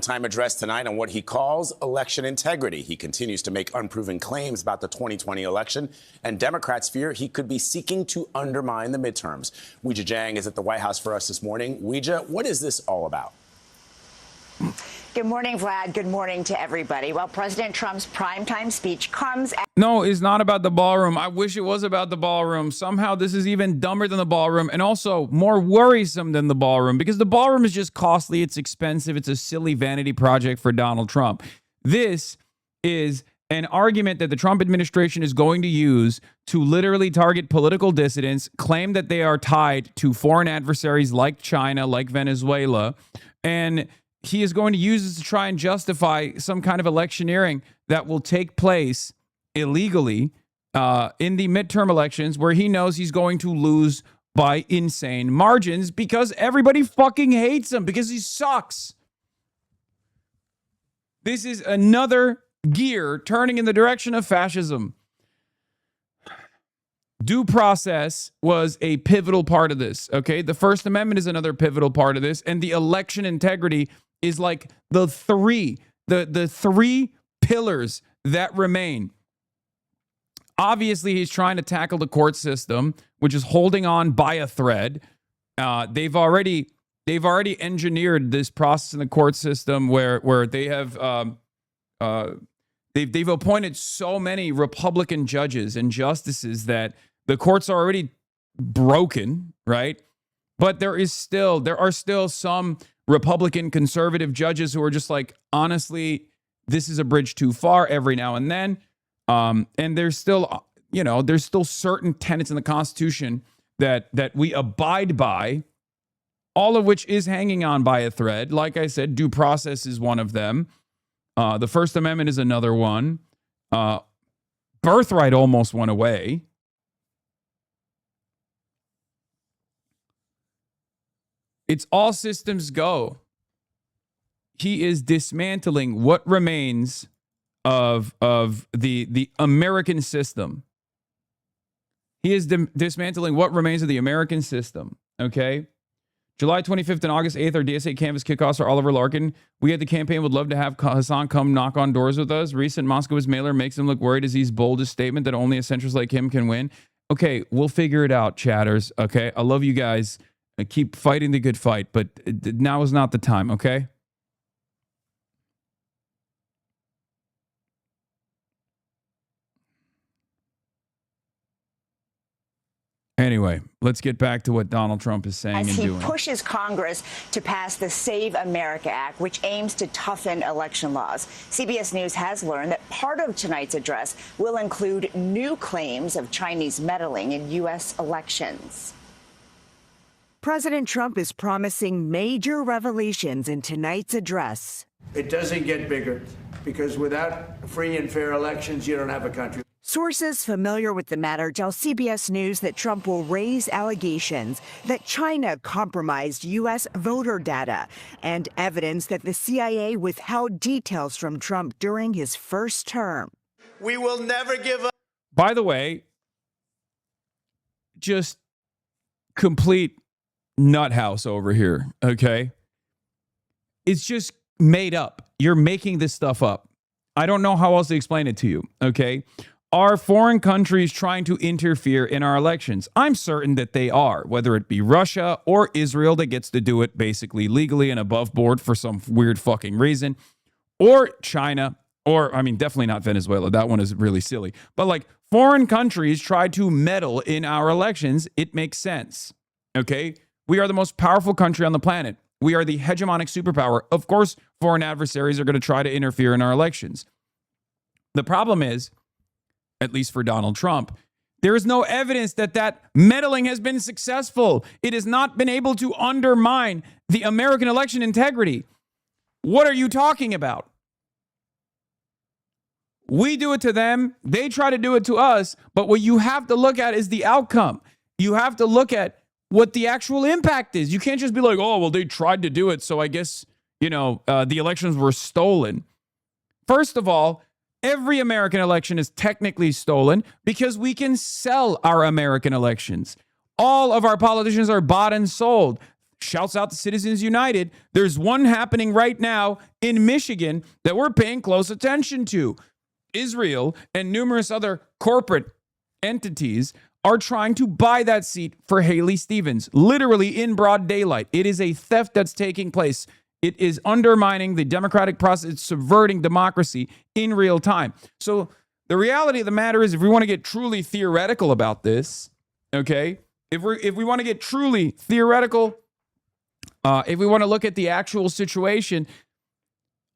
Time address tonight on what he calls election integrity. He continues to make unproven claims about the 2020 election, and Democrats fear he could be seeking to undermine the midterms. Weijia Jiang is at the White House for us this morning. Weijia, what is this all about? Good morning, Vlad. Good morning to everybody. Well, President Trump's primetime speech comes at No, it's not about the ballroom. I wish it was about the ballroom. Somehow this is even dumber than the ballroom and also more worrisome than the ballroom because the ballroom is just costly. It's expensive. It's a silly vanity project for Donald Trump. This is an argument that the Trump administration is going to use to literally target political dissidents, claim that they are tied to foreign adversaries like China, like Venezuela, and he is going to use this to try and justify some kind of electioneering that will take place illegally in the midterm elections where he knows he's going to lose by insane margins because everybody fucking hates him because he sucks. This is another gear turning in the direction of fascism. Due process was a pivotal part of this, okay? The First Amendment is another pivotal part of this, and the election integrity is like the three pillars that remain. Obviously, he's trying to tackle the court system, which is holding on by a thread. They've already engineered this process in the court system where they have they've appointed so many Republican judges and justices that the courts are already broken, right? But there are still some Republican conservative judges who are just like, honestly, this is a bridge too far every now and then. And there's still certain tenets in the Constitution that we abide by, all of which is hanging on by a thread. Like I said, due process is one of them. The First Amendment is another one. Birthright almost went away. It's all systems go. He is dismantling what remains of the American system. He is dismantling what remains of the American system, okay? July 25th and August 8th are DSA Canvas kickoffs for Oliver Larkin. We at the campaign would love to have Hasan come knock on doors with us. Recent Moscow's mailer makes him look worried as he's boldest statement that only a centrist like him can win. Okay, we'll figure it out, chatters, okay? I love you guys. Keep fighting the good fight, but now is not the time, okay? Anyway, let's get back to what Donald Trump is saying as and he doing. pushes Congress to pass the Save America Act, which aims to toughen election laws. CBS News has learned that part of tonight's address will include new claims of Chinese meddling in U.S. elections. President Trump is promising major revelations in tonight's address. It doesn't get bigger because without free and fair elections, you don't have a country. Sources familiar with the matter tell CBS News that Trump will raise allegations that China compromised U.S. voter data and evidence that the CIA withheld details from Trump during his first term. We will never give up. By the way, just complete nut house over here, okay? It's just made up. You're making this stuff up. I don't know how else to explain it to you, okay? Are foreign countries trying to interfere in our elections? I'm certain that they are, whether it be Russia or Israel that gets to do it basically legally and above board for some weird fucking reason, or China, or, I mean, definitely not Venezuela. That one is really silly. But like foreign countries try to meddle in our elections, it makes sense, okay? We are the most powerful country on the planet. We are the hegemonic superpower. Of course, foreign adversaries are going to try to interfere in our elections. The problem is, at least for Donald Trump, there is no evidence that that meddling has been successful. It has not been able to undermine the American election integrity. What are you talking about? We do it to them. They try to do it to us. But what you have to look at is the outcome. You have to look at what the actual impact is. You can't just be like, oh, well, they tried to do it, so I guess, the elections were stolen. First of all, every American election is technically stolen because we can sell our American elections. All of our politicians are bought and sold. Shouts out to Citizens United. There's one happening right now in Michigan that we're paying close attention to. Israel and numerous other corporate entities are trying to buy that seat for Haley Stevens, literally in broad daylight. It is a theft that's taking place. It is undermining the democratic process. It's subverting democracy in real time. So the reality of the matter is, if we want to get truly theoretical about this, okay, if we want to get truly theoretical, if we want to look at the actual situation,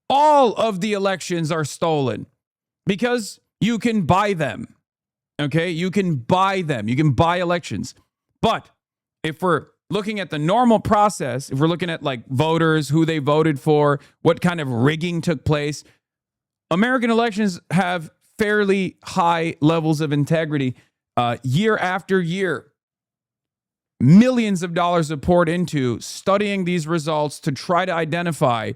all of the elections are stolen because you can buy them. Okay, you can buy them. You can buy elections. But if we're looking at the normal process, if we're looking at like voters, who they voted for, what kind of rigging took place, American elections have fairly high levels of integrity year after year. Millions of dollars are poured into studying these results to try to identify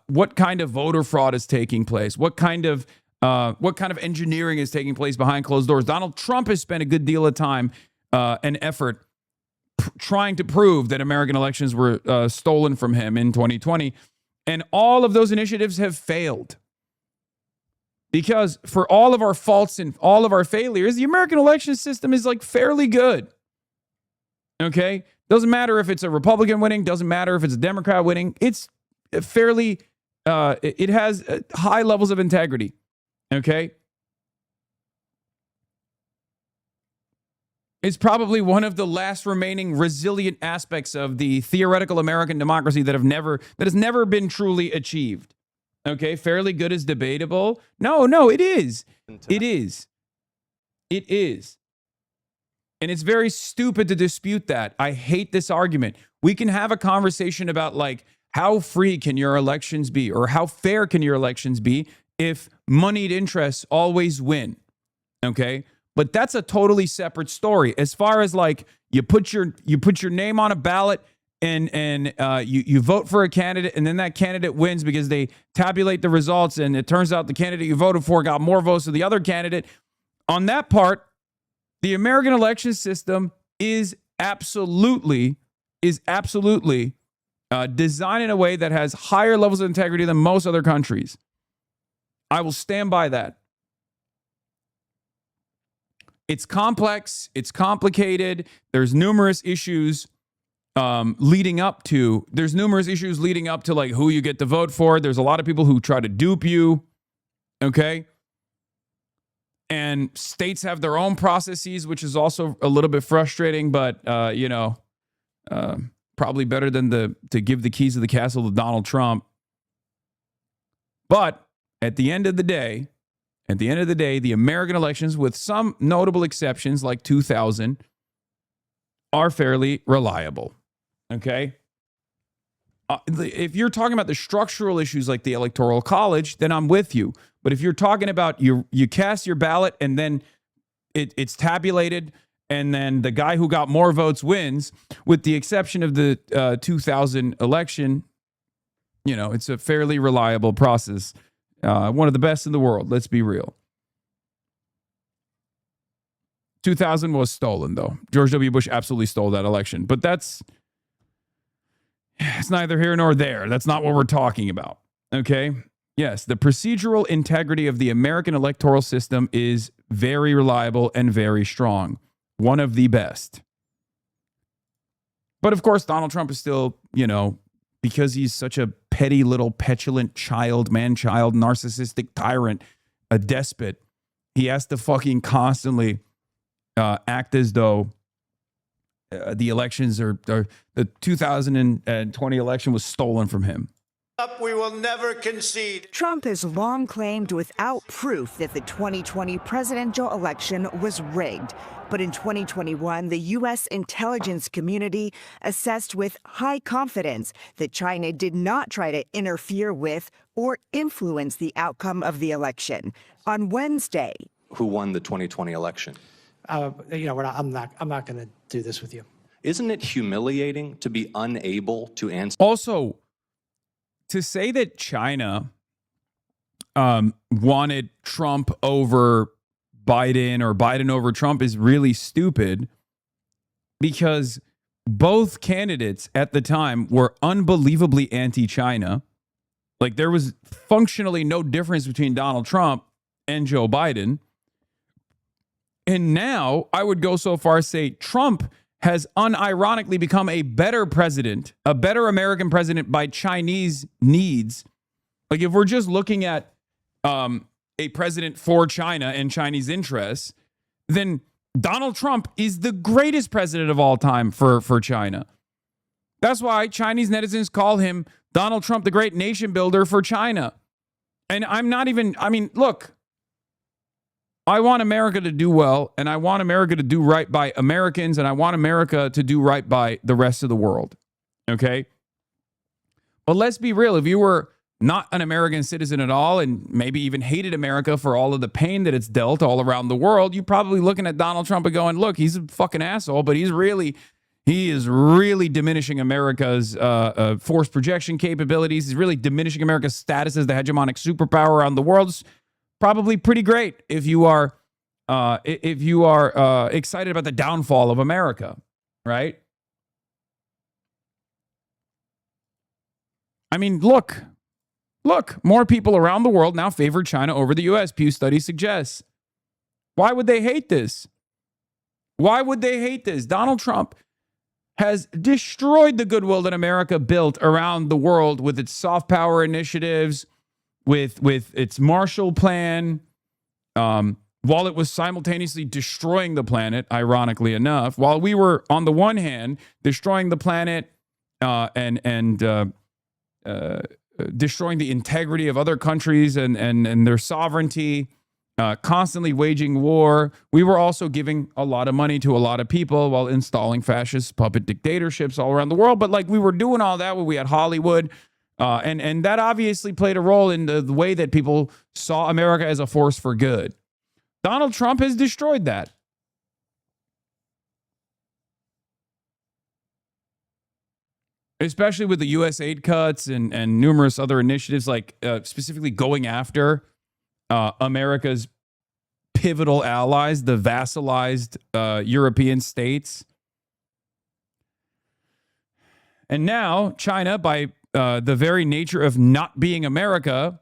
what kind of voter fraud is taking place, what kind of engineering is taking place behind closed doors. Donald Trump has spent a good deal of time and effort trying to prove that American elections were stolen from him in 2020. And all of those initiatives have failed. Because for all of our faults and all of our failures, the American election system is like fairly good. Okay? Doesn't matter if it's a Republican winning, doesn't matter if it's a Democrat winning. It's fairly, it has high levels of integrity. Okay? It's probably one of the last remaining resilient aspects of the theoretical American democracy that has never been truly achieved. Okay, fairly good is debatable. No, it is. It is. It is. And it's very stupid to dispute that. I hate this argument. We can have a conversation about like how free can your elections be or how fair can your elections be if moneyed interests always win. Okay? But that's a totally separate story. As far as like you put your name on a ballot and you vote for a candidate and then that candidate wins because they tabulate the results and it turns out the candidate you voted for got more votes than the other candidate. On that part, the American election system is absolutely designed in a way that has higher levels of integrity than most other countries. I will stand by that. It's complex. It's complicated. There's numerous issues leading up to like who you get to vote for. There's a lot of people who try to dupe you. Okay. And states have their own processes, which is also a little bit frustrating, but, probably better than to give the keys of the castle to Donald Trump. But at the end of the day, the American elections, with some notable exceptions like 2000, are fairly reliable. Okay? If you're talking about the structural issues like the Electoral College, then I'm with you. But if you're talking about you cast your ballot and then it's tabulated and then the guy who got more votes wins, with the exception of the 2000 election, it's a fairly reliable process. One of the best in the world, let's be real. 2000 was stolen, though. George W. Bush absolutely stole that election. But it's neither here nor there. That's not what we're talking about. Okay? Yes, the procedural integrity of the American electoral system is very reliable and very strong. One of the best. But of course, Donald Trump is still, because he's such a petty little petulant man-child, narcissistic tyrant, a despot, he has to fucking constantly act as though the elections or the 2020 election was stolen from him. We will never concede. Trump has long claimed without proof that the 2020 presidential election was rigged. But in 2021, the U.S. intelligence community assessed with high confidence that China did not try to interfere with or influence the outcome of the election. On Wednesday, who won the 2020 election? I'm not going to do this with you. Isn't it humiliating to be unable to answer? Also, to say that China wanted Trump over Biden or Biden over Trump is really stupid, because both candidates at the time were unbelievably anti-China. Like, there was functionally no difference between Donald Trump and Joe Biden. And now I would go so far as say Trump has unironically become a better president, a better American president by Chinese needs. Like, if we're just looking at a president for China and Chinese interests, then Donald Trump is the greatest president of all time for China. That's why Chinese netizens call him Donald Trump, the great nation builder for China. And look, I want America to do well, and I want America to do right by Americans, and I want America to do right by the rest of the world. Okay? But let's be real. If you were not an American citizen at all, and maybe even hated America for all of the pain that it's dealt all around the world, you're probably looking at Donald Trump and going, look, he's a fucking asshole, but he is really diminishing America's force projection capabilities. He's really diminishing America's status as the hegemonic superpower around the world. It's probably pretty great if you are excited about the downfall of America, right? I mean, look, more people around the world now favor China over the U.S., Pew study suggests. Why would they hate this? Donald Trump has destroyed the goodwill that America built around the world with its soft power initiatives, with its Marshall Plan, while it was simultaneously destroying the planet, ironically enough, while we were, on the one hand, destroying the planet and destroying the integrity of other countries and their sovereignty, constantly waging war. We were also giving a lot of money to a lot of people while installing fascist puppet dictatorships all around the world. But like, we were doing all that when we had Hollywood, and that obviously played a role in the way that people saw America as a force for good. Donald Trump has destroyed that. Especially with the U.S. aid cuts and numerous other initiatives, like specifically going after America's pivotal allies, the vassalized European states. And now China, by the very nature of not being America,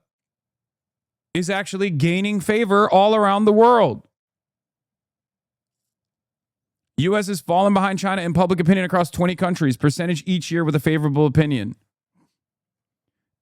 is actually gaining favor all around the world. U.S. has fallen behind China in public opinion across 20 countries, percentage each year with a favorable opinion.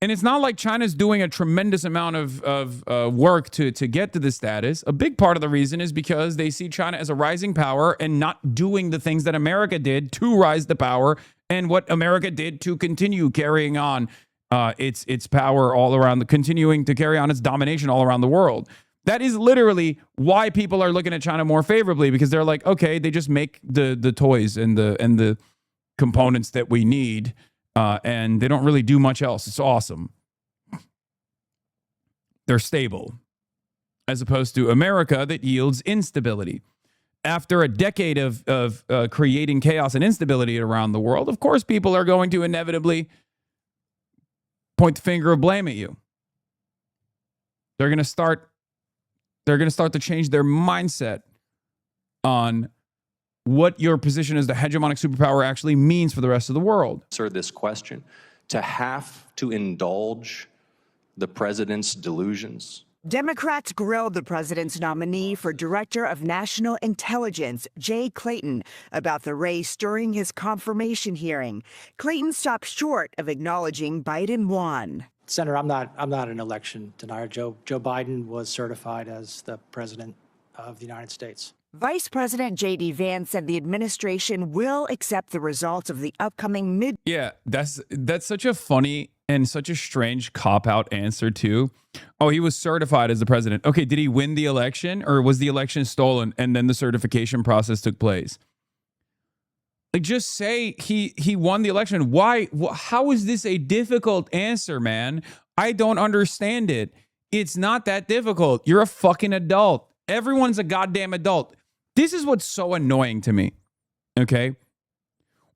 And it's not like China's doing a tremendous amount of work to get to this status. A big part of the reason is because they see China as a rising power and not doing the things that America did to rise to power and what America did to continue carrying on its power all around, continuing to carry on its domination all around the world. That is literally why people are looking at China more favorably, because they're like, okay, they just make the toys and the components that we need. And they don't really do much else. It's awesome. They're stable, as opposed to America that yields instability. After a decade of creating chaos and instability around the world, of course, people are going to inevitably point the finger of blame at you. They're going to start to change their mindset on what your position as the hegemonic superpower actually means for the rest of the world. Answer this question. To have to indulge the president's delusions. Democrats grilled the president's nominee for Director of National Intelligence, Jay Clayton, about the race during his confirmation hearing. Clayton stopped short of acknowledging Biden won. Senator, I'm not an election denier. Joe Biden was certified as the president of the United States. Vice President J.D. Vance said the administration will accept the results of the upcoming mid. Yeah, that's such a funny and such a strange cop-out answer too. Oh, he was certified as the president. Okay, did he win the election, or was the election stolen and then the certification process took place? Like, just say he won the election. Why? How is this a difficult answer, man? I don't understand it. It's not that difficult. You're a fucking adult. Everyone's a goddamn adult. This is what's so annoying to me, okay?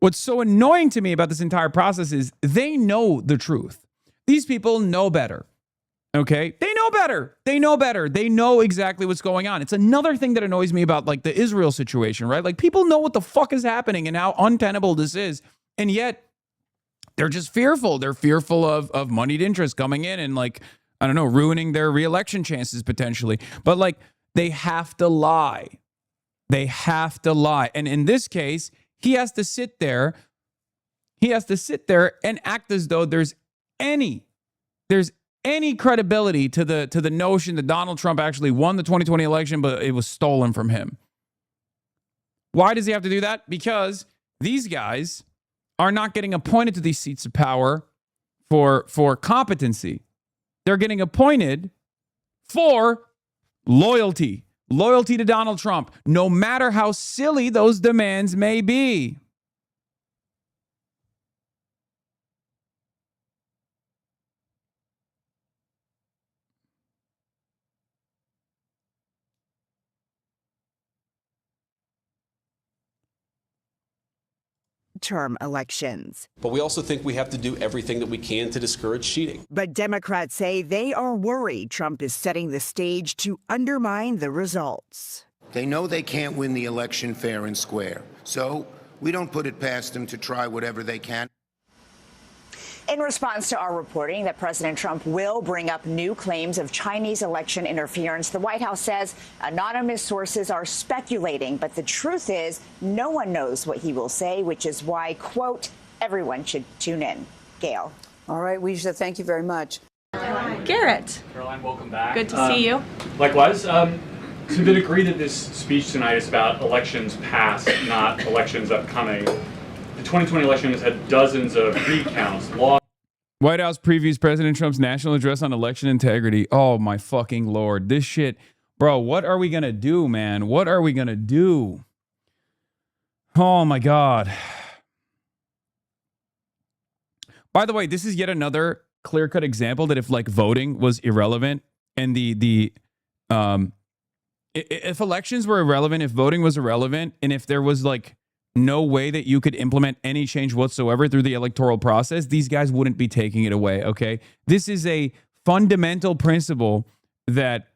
What's so annoying to me about this entire process is they know the truth. These people know better, okay? They know better. They know better. They know exactly what's going on. It's another thing that annoys me about, like, the Israel situation, right? Like, people know what the fuck is happening and how untenable this is, and yet they're just fearful. They're fearful of moneyed interest coming in and, like, I don't know, ruining their reelection chances potentially. But, like, they have to lie. They have to lie. And in this case, he has to sit there. He has to sit there and act as though there's any credibility to the notion that Donald Trump actually won the 2020 election, but it was stolen from him. Why does he have to do that? Because these guys are not getting appointed to these seats of power for competency. They're getting appointed for loyalty to Donald Trump, no matter how silly those demands may be. Term elections. But we also think we have to do everything that we can to discourage cheating. But Democrats say they are worried Trump is setting the stage to undermine the results. They know they can't win the election fair and square. So we don't put it past them to try whatever they can. In response to our reporting that President Trump will bring up new claims of Chinese election interference, the White House says anonymous sources are speculating, but the truth is no one knows what he will say, which is why, quote, everyone should tune in. Gail. All right, Weijia, thank you very much. Garrett. Caroline, welcome back. Good to see you. Likewise. To the degree that this speech tonight is about elections past, not elections upcoming, the 2020 election has had dozens of recounts. White House previews President Trump's national address on election integrity. Oh, my fucking Lord. This shit. Bro, what are we going to do, man? What are we going to do? Oh, my God. By the way, this is yet another clear-cut example that if, like, voting was irrelevant and if elections were irrelevant, if voting was irrelevant, and if there was, like, no way that you could implement any change whatsoever through the electoral process, these guys wouldn't be taking it away, okay? This is a fundamental principle that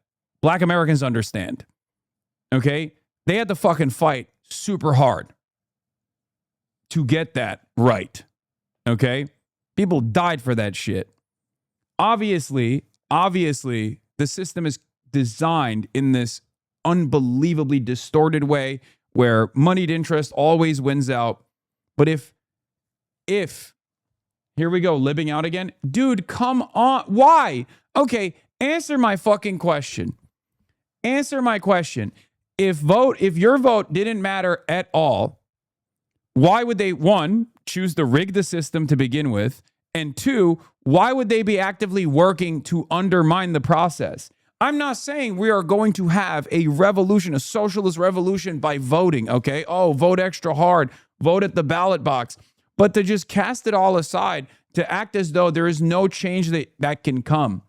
Black Americans understand, okay? They had to fucking fight super hard to get that right, okay? People died for that shit. Obviously, the system is designed in this unbelievably distorted way where moneyed interest always wins out. But if Here we go, libbing out again. Dude, come on. Why? Okay, answer my fucking question. Answer my question. If your vote didn't matter at all, why would they, one, choose to rig the system to begin with? And two, why would they be actively working to undermine the process? I'm not saying we are going to have a revolution, a socialist revolution by voting, okay? Oh, vote extra hard, vote at the ballot box. But to just cast it all aside, to act as though there is no change that can come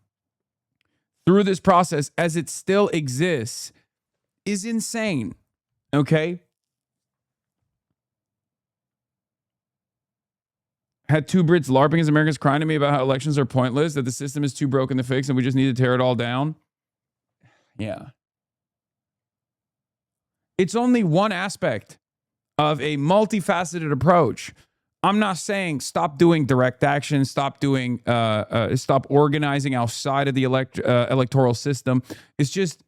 through this process as it still exists is insane, okay? Had two Brits LARPing as Americans crying to me about how elections are pointless, that the system is too broken to fix and we just need to tear it all down. Yeah. It's only one aspect of a multifaceted approach. I'm not saying stop doing direct action, stop organizing outside of the electoral system. It's just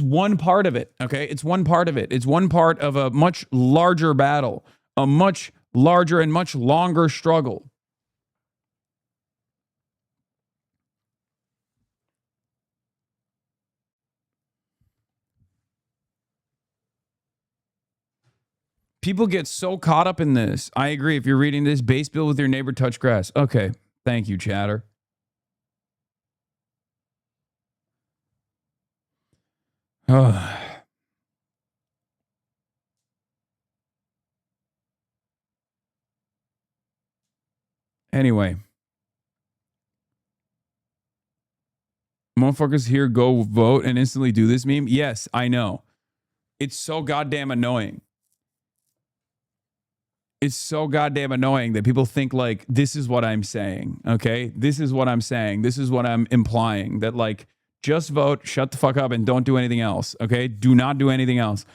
one part of it, okay? It's one part of it. It's one part of a much larger battle, a much larger and much longer struggle. People get so caught up in this. I agree. If you're reading this, base bill with your neighbor touch grass. Okay. Thank you, chatter. Anyway. Motherfuckers here go vote and instantly do this meme. Yes, I know. It's so goddamn annoying. It's so goddamn annoying that people think like, this is what I'm saying, okay? This is what I'm saying. This is what I'm implying. That like, just vote, shut the fuck up, and don't do anything else, okay? Do not do anything else.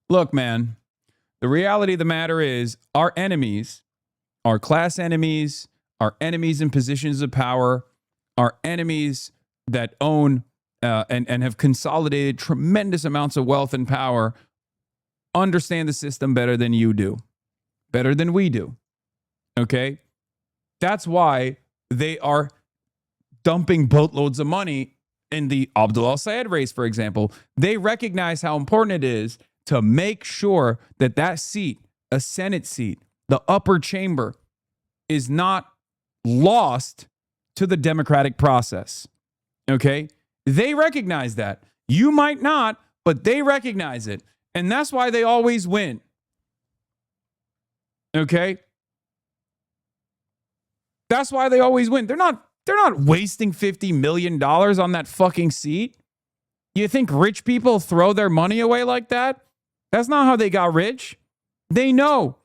Look, man, the reality of the matter is our enemies, our class enemies, our enemies in positions of power, our enemies that own and have consolidated tremendous amounts of wealth and power, understand the system better than you do, better than we do, okay? That's why they are dumping boatloads of money in the Abdul al-Sayed race, for example. They recognize how important it is to make sure that that seat, a Senate seat, the upper chamber, is not lost to the democratic process, okay? They recognize that. You might not, but they recognize it. And that's why they always win. Okay? That's why they always win. They're not wasting $50 million on that fucking seat. You think rich people throw their money away like that? That's not how they got rich. They know.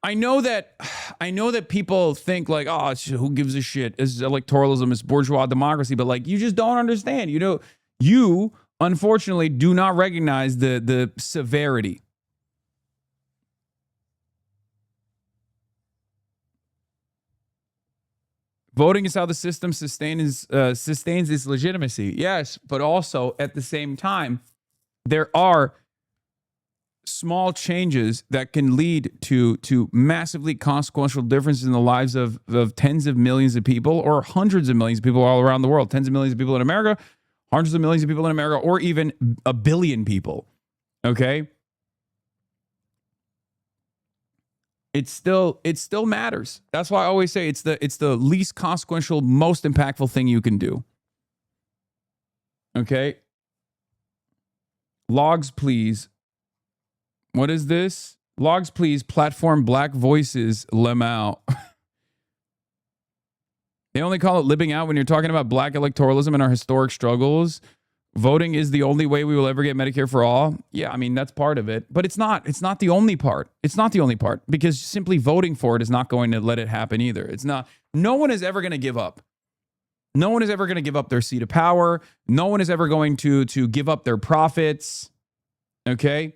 I know that people think like, oh, who gives a shit? This is electoralism, it's bourgeois democracy, but like, you just don't understand. You unfortunately do not recognize the severity. Voting is how the system sustains its legitimacy. Yes, but also at the same time, there are small changes that can lead to massively consequential differences in the lives of tens of millions of people or hundreds of millions of people all around the world. Tens of millions of people in America, hundreds of millions of people in America, or even a billion people. Okay? It still matters. That's why I always say it's the least consequential, most impactful thing you can do. Okay? Logs, please. What is this? Logs, please. Platform Black Voices, Lemao. They only call it libbing out when you're talking about black electoralism and our historic struggles. Voting is the only way we will ever get Medicare for all. Yeah, I mean, that's part of it. But it's not the only part. It's not the only part. Because simply voting for it is not going to let it happen either. It's not. No one is ever going to give up. No one is ever going to give up their seat of power. No one is ever going to give up their profits. Okay?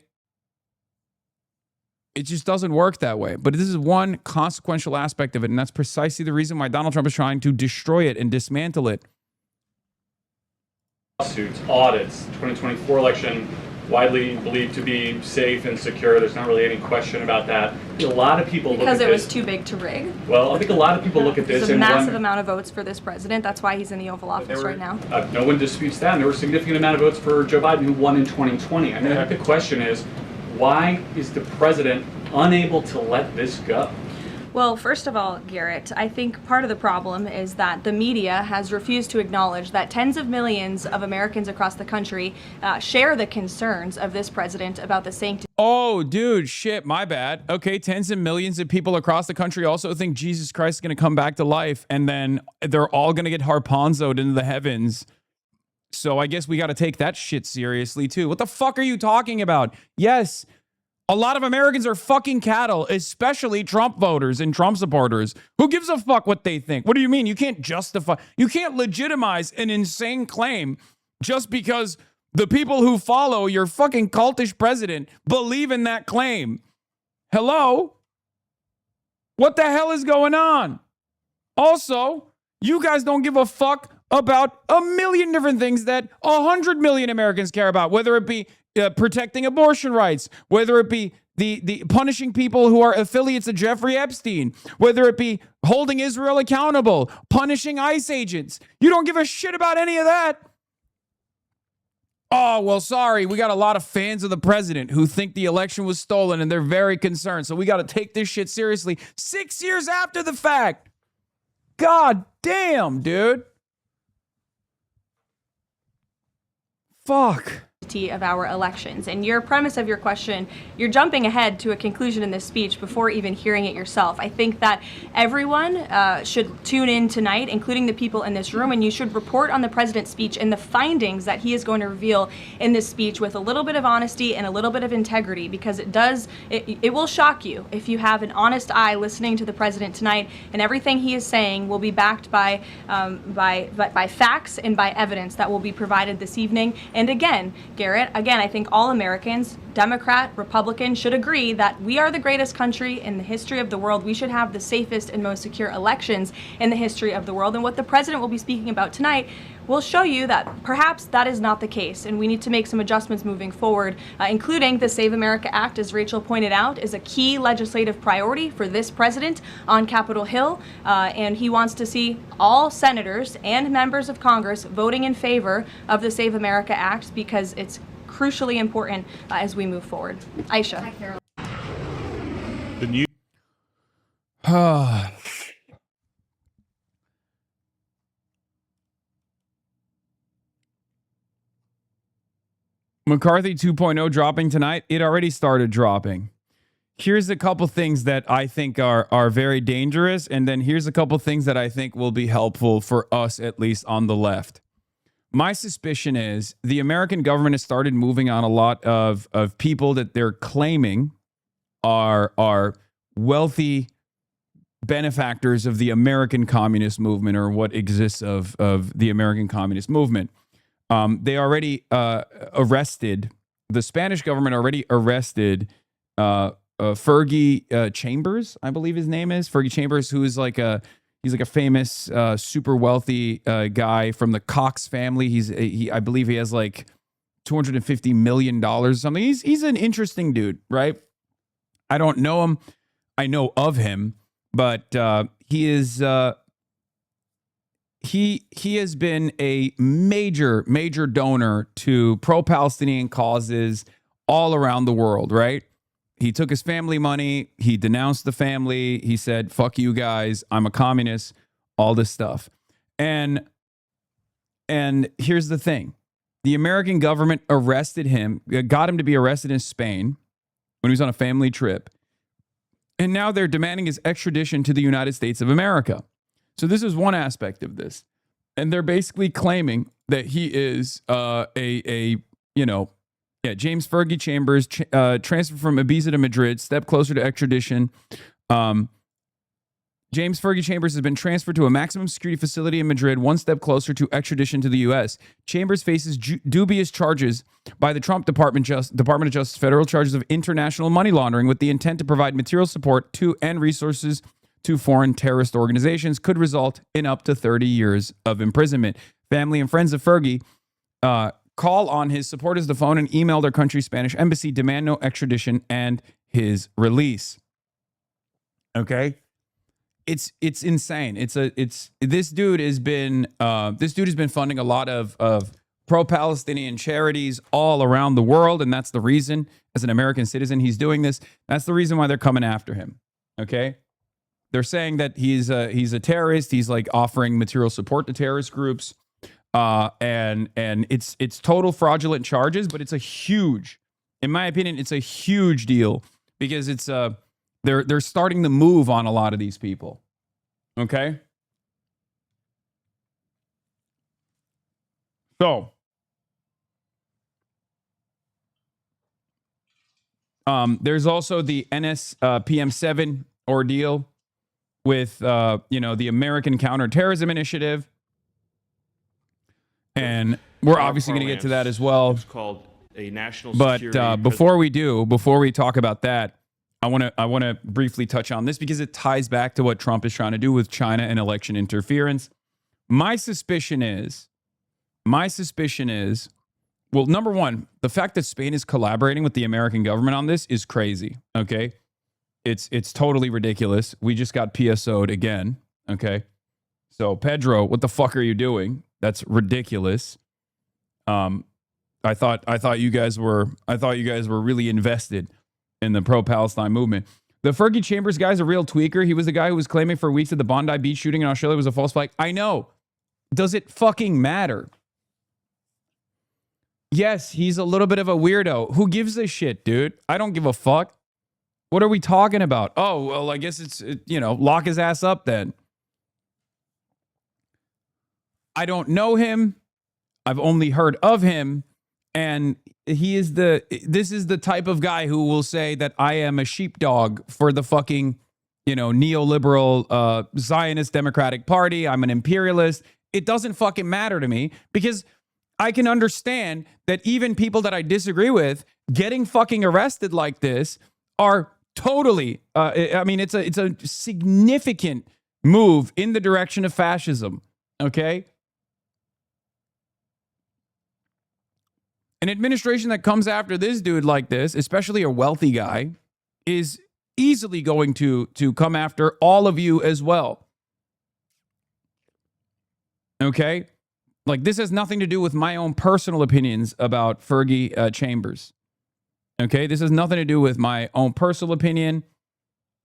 It just doesn't work that way. But this is one consequential aspect of it, and that's precisely the reason why Donald Trump is trying to destroy it and dismantle it. lawsuits, audits, 2024 election widely believed to be safe and secure. There's not really any question about that. A lot of people Because look it at was this. too big to rig. Well, I think a lot of people look at this There's a and massive wonder, amount of votes for this president. That's why he's in the Oval Office right now. no one disputes that. And there were a significant amount of votes for Joe Biden, who won in 2020. I think the question is, why is the president unable to let this go? Well, first of all, Garrett, I think part of the problem is that the media has refused to acknowledge that tens of millions of Americans across the country share the concerns of this president about the sanctity. Oh, dude, shit, my bad. Okay, tens of millions of people across the country also think Jesus Christ is going to come back to life, and then they're all going to get harponzoed into the heavens. So I guess we got to take that shit seriously, too. What the fuck are you talking about? Yes, a lot of Americans are fucking cattle, especially Trump voters and Trump supporters. Who gives a fuck what they think? What do you mean? You can't you can't legitimize an insane claim just because the people who follow your fucking cultish president believe in that claim. Hello? What the hell is going on? Also, you guys don't give a fuck about a million different things that 100 million Americans care about, whether it be protecting abortion rights, whether it be the punishing people who are affiliates of Jeffrey Epstein, whether it be holding Israel accountable, punishing ICE agents. You don't give a shit about any of that. Oh, well, sorry. We got a lot of fans of the president who think the election was stolen and they're very concerned. So we got to take this shit seriously 6 years after the fact. God damn, dude. Fuck. Of our elections. And your premise of your question, you're jumping ahead to a conclusion in this speech before even hearing it yourself. I think that everyone should tune in tonight, including the people in this room, and you should report on the president's speech and the findings that he is going to reveal in this speech with a little bit of honesty and a little bit of integrity, because it will shock you if you have an honest eye listening to the president tonight, and everything he is saying will be backed by facts and by evidence that will be provided this evening. And again, Garrett, I think all Americans, Democrat, Republican, should agree that we are the greatest country in the history of the world. We should have the safest and most secure elections in the history of the world. And what the president will be speaking about tonight will show you that perhaps that is not the case. And we need to make some adjustments moving forward, including the Save America Act, as Rachel pointed out, is a key legislative priority for this president on Capitol Hill. And he wants to see all senators and members of Congress voting in favor of the Save America Act, because it's crucially important as we move forward. Aisha. The new McCarthy 2.0 dropping tonight. It already started dropping. Here's a couple things that I think are very dangerous, and then here's a couple things that I think will be helpful for us, at least on the left. My suspicion is the American government has started moving on a lot of people that they're claiming are wealthy benefactors of the American communist movement, or what exists of the American communist movement. They already arrested, the Spanish government already arrested Fergie Chambers, I believe his name is. Fergie Chambers, who is he's like a famous, super wealthy guy from the Cox family. I believe he has like $250 million or something. He's an interesting dude, right? I don't know him. I know of him, but he is he has been a major donor to pro-Palestinian causes all around the world, right? He took his family money. He denounced the family. He said, fuck you guys. I'm a communist, all this stuff. And here's the thing. The American government arrested him, got him to be arrested in Spain when he was on a family trip. And now they're demanding his extradition to the United States of America. So this is one aspect of this. And they're basically claiming that he is James Fergie Chambers, transferred from Ibiza to Madrid, step closer to extradition. James Fergie Chambers has been transferred to a maximum security facility in Madrid, one step closer to extradition to the U.S. Chambers faces dubious charges by the Trump Department of Justice, federal charges of international money laundering with the intent to provide material support to and resources to foreign terrorist organizations, could result in up to 30 years of imprisonment. Family and friends of Fergie call on his supporters to phone and email their country's Spanish embassy, demand no extradition and his release. Okay, it's insane. This dude has been funding a lot of pro-Palestinian charities all around the world, and that's the reason, as an American citizen, he's doing this. That's the reason why they're coming after him. Okay, they're saying that he's a terrorist. He's like offering material support to terrorist groups, and it's total fraudulent charges. But it's a huge, in my opinion, it's a huge deal because it's they're starting to move on a lot of these people. Okay, so. There's also the NSPM7 ordeal with, the American Counterterrorism Initiative. And we're obviously going to get to that as well. It's called a national security. But before we talk about that, I want to briefly touch on this because it ties back to what Trump is trying to do with China and election interference. My suspicion is, well, number one, the fact that Spain is collaborating with the American government on this is crazy, okay? It's totally ridiculous. We just got PSO'd again, okay? So, Pedro, what the fuck are you doing? That's ridiculous. I thought you guys were really invested in the pro-Palestine movement. The Fergie Chambers guy's a real tweaker. He was the guy who was claiming for weeks that the Bondi Beach shooting in Australia was a false flag. I know. Does it fucking matter? Yes, he's a little bit of a weirdo. Who gives a shit, dude? I don't give a fuck. What are we talking about? Oh, well, I guess lock his ass up then. I don't know him. I've only heard of him. And this is the type of guy who will say that I am a sheepdog for the fucking, neoliberal Zionist Democratic Party. I'm an imperialist. It doesn't fucking matter to me because I can understand that even people that I disagree with getting fucking arrested like this are totally, it's a significant move in the direction of fascism, okay? An administration that comes after this dude like this, especially a wealthy guy, is easily going to come after all of you as well. Okay? Like, this has nothing to do with my own personal opinions about Fergie Chambers. Okay? This has nothing to do with my own personal opinion.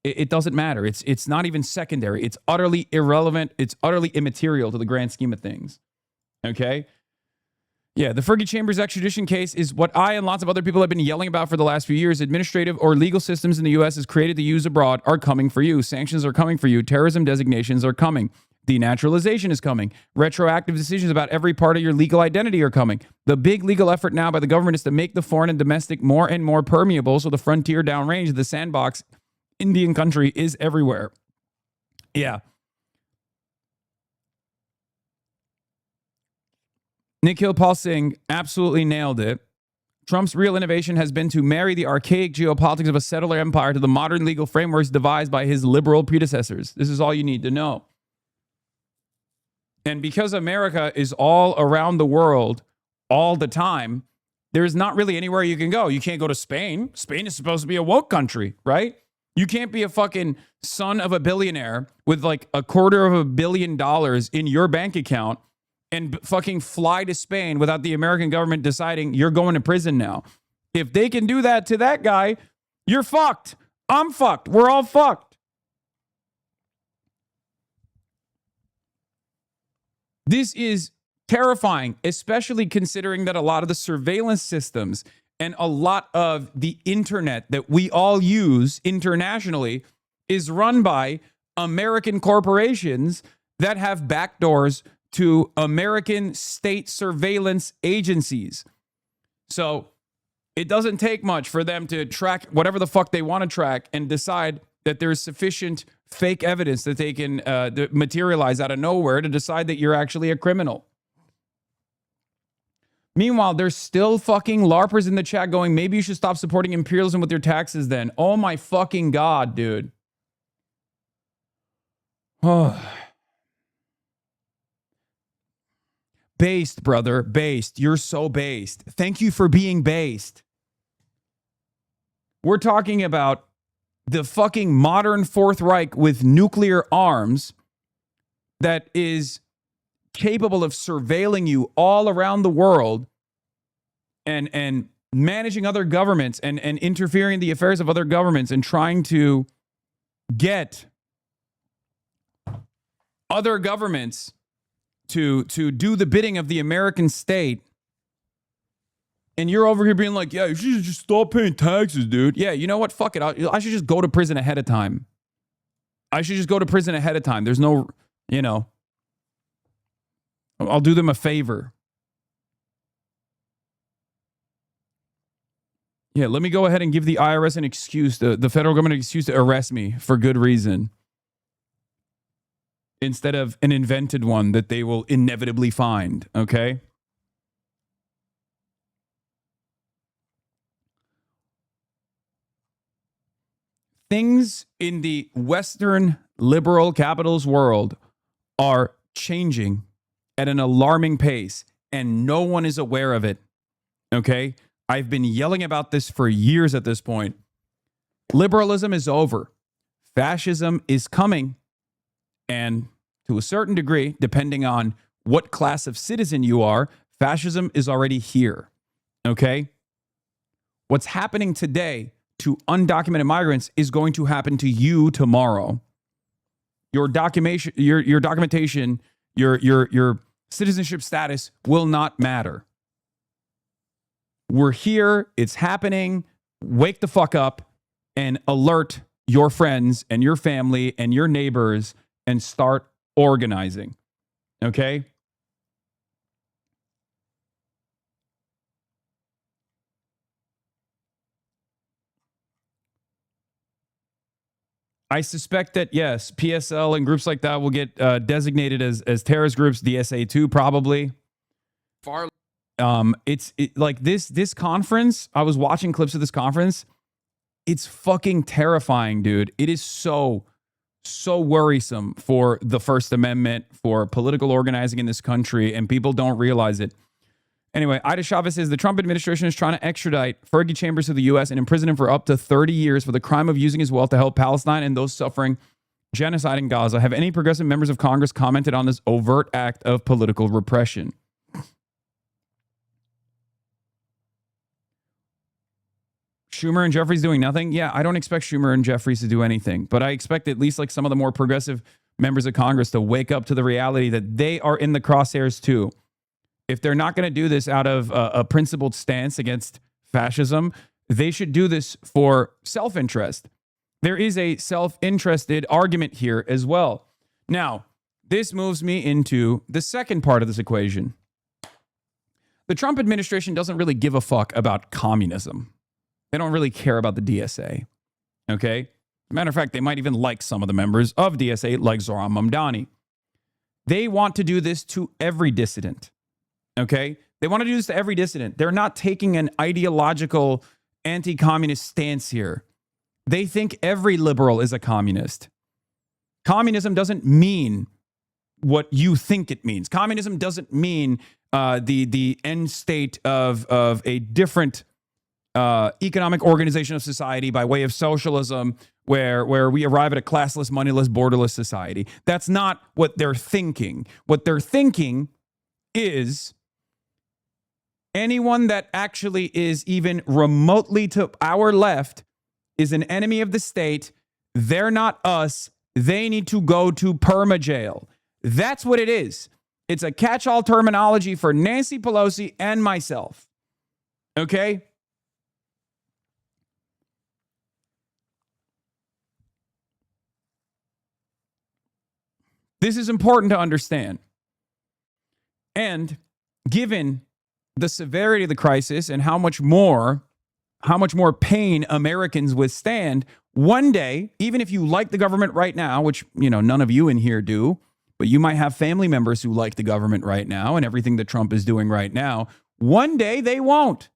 It doesn't matter. It's not even secondary. It's utterly irrelevant. It's utterly immaterial to the grand scheme of things. Okay? Yeah, the Fergie Chambers extradition case is what I and lots of other people have been yelling about for the last few years. Administrative or legal systems in the U.S. is created to use abroad are coming for you. Sanctions are coming for you. Terrorism designations are coming. Denaturalization is coming. Retroactive decisions about every part of your legal identity are coming. The big legal effort now by the government is to make the foreign and domestic more and more permeable so the frontier downrange of the sandbox Indian country is everywhere. Yeah. Nikhil Paul Singh absolutely nailed it. Trump's real innovation has been to marry the archaic geopolitics of a settler empire to the modern legal frameworks devised by his liberal predecessors. This is all you need to know. And because America is all around the world all the time, there's not really anywhere you can go. You can't go to Spain. Spain is supposed to be a woke country, right? You can't be a fucking son of a billionaire with like $250 million in your bank account and fucking fly to Spain without the American government deciding you're going to prison now. If they can do that to that guy, you're fucked. I'm fucked. We're all fucked. This is terrifying, especially considering that a lot of the surveillance systems and a lot of the internet that we all use internationally is run by American corporations that have backdoors to American state surveillance agencies. So it doesn't take much for them to track whatever the fuck they want to track and decide that there's sufficient fake evidence that they can materialize out of nowhere to decide that you're actually a criminal. Meanwhile, there's still fucking LARPers in the chat going, maybe you should stop supporting imperialism with your taxes then. Oh my fucking God, dude. Based, brother. Based. You're so based. Thank you for being based. We're talking about the fucking modern Fourth Reich with nuclear arms that is capable of surveilling you all around the world and managing other governments and interfering in the affairs of other governments and trying to get other governments to do the bidding of the American state. And you're over here being like, yeah, you should just stop paying taxes, dude. Yeah, you know what? Fuck it. I should just go to prison ahead of time. There's no, I'll do them a favor. Yeah, let me go ahead and give the IRS an excuse, the federal government an excuse to arrest me for good reason, instead of an invented one that they will inevitably find, okay? Things in the Western liberal capitalist world are changing at an alarming pace, and no one is aware of it, okay? I've been yelling about this for years at this point. Liberalism is over. Fascism is coming. And to a certain degree, depending on what class of citizen you are, fascism is already here. Okay? What's happening today to undocumented migrants is going to happen to you tomorrow. Your documentation, your citizenship status will not matter. We're here. It's happening. Wake the fuck up and alert your friends and your family and your neighbors and start organizing. Okay? I suspect that, yes, PSL and groups like that will get designated as terrorist groups, DSA 2 probably. It's like this conference, I was watching clips of this conference. It's fucking terrifying, dude. It is so worrisome for the First Amendment, for political organizing in this country, and people don't realize it. Anyway, Ida Chavez says the Trump administration is trying to extradite Fergie Chambers to the U.S. and imprison him for up to 30 years for the crime of using his wealth to help Palestine and those suffering genocide in Gaza. Have any progressive members of Congress commented on this overt act of political repression? Schumer and Jeffries doing nothing? Yeah, I don't expect Schumer and Jeffries to do anything, but I expect at least like some of the more progressive members of Congress to wake up to the reality that they are in the crosshairs too. If they're not going to do this out of a principled stance against fascism, they should do this for self-interest. There is a self-interested argument here as well. Now, this moves me into the second part of this equation. The Trump administration doesn't really give a fuck about communism. They don't really care about the DSA, okay? As a matter of fact, they might even like some of the members of DSA, like Zohran Mamdani. They want to do this to every dissident, okay? They want to do this to every dissident. They're not taking an ideological anti-communist stance here. They think every liberal is a communist. Communism doesn't mean what you think it means. Communism doesn't mean the end state of a different economic organization of society by way of socialism, where we arrive at a classless, moneyless, borderless society. That's not what they're thinking. What they're thinking is anyone that actually is even remotely to our left is an enemy of the state. They're not us. They need to go to perma-jail. That's what it is. It's a catch-all terminology for Nancy Pelosi and myself. Okay? This is important to understand. And given the severity of the crisis and how much more pain Americans withstand, one day, even if you like the government right now, which, none of you in here do, but you might have family members who like the government right now and everything that Trump is doing right now, one day they won't.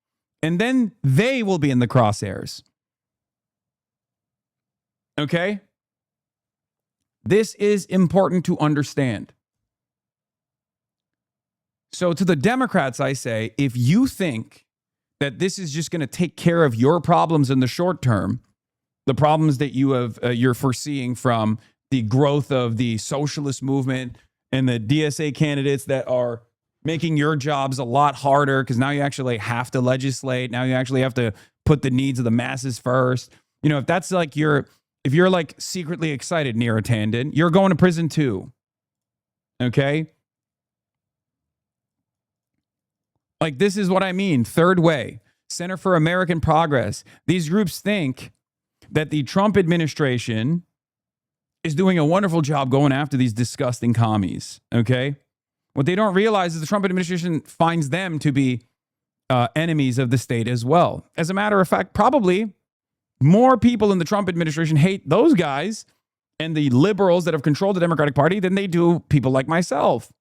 And then they will be in the crosshairs. Okay? This is important to understand. So to the Democrats, I say, if you think that this is just going to take care of your problems in the short term, the problems that you're foreseeing from the growth of the socialist movement and the DSA candidates that are making your jobs a lot harder because now you actually have to legislate. Now you actually have to put the needs of the masses first. You know, if that's like if you're like secretly excited, Neera Tanden, you're going to prison too. Okay? Like, this is what I mean. Third Way, Center for American Progress. These groups think that the Trump administration is doing a wonderful job going after these disgusting commies. Okay? What they don't realize is the Trump administration finds them to be enemies of the state as well. As a matter of fact, probably more people in the Trump administration hate those guys and the liberals that have controlled the Democratic Party than they do people like myself.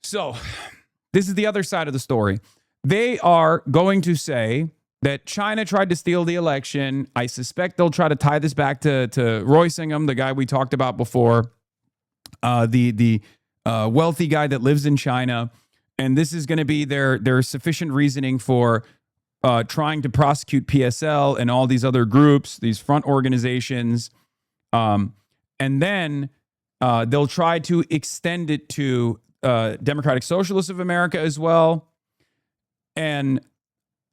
So this is the other side of the story. They are going to say that China tried to steal the election. I suspect they'll try to tie this back to Roy Singham, the guy we talked about before, the wealthy guy that lives in China. And this is going to be their sufficient reasoning for trying to prosecute PSL and all these other groups, these front organizations. And then they'll try to extend it to Democratic Socialists of America as well. And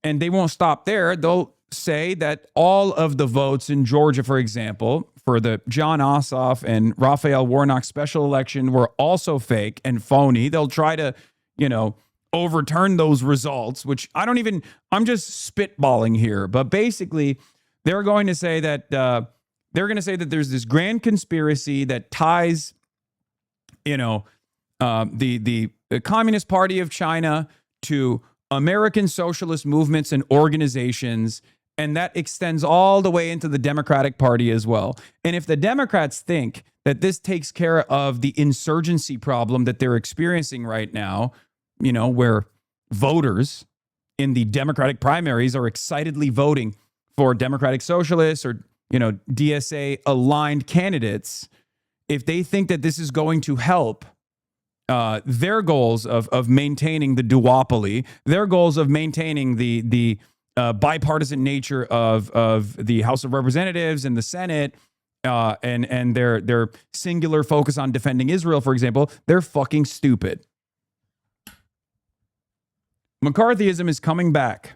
they won't stop there. They'll say that all of the votes in Georgia, for example, for the John Ossoff and Raphael Warnock special election were also fake and phony. They'll try to, overturn those results, which I'm just spitballing here. But basically, they're going to say that there's this grand conspiracy that ties, the Communist Party of China to American socialist movements and organizations, and that extends all the way into the Democratic Party as well. And if the Democrats think that this takes care of the insurgency problem that they're experiencing right now, where voters in the Democratic primaries are excitedly voting for Democratic Socialists or, DSA aligned candidates, if they think that this is going to help their goals of maintaining the duopoly, their goals of maintaining the bipartisan nature of the House of Representatives and the Senate, and their singular focus on defending Israel, for example, they're fucking stupid. McCarthyism is coming back.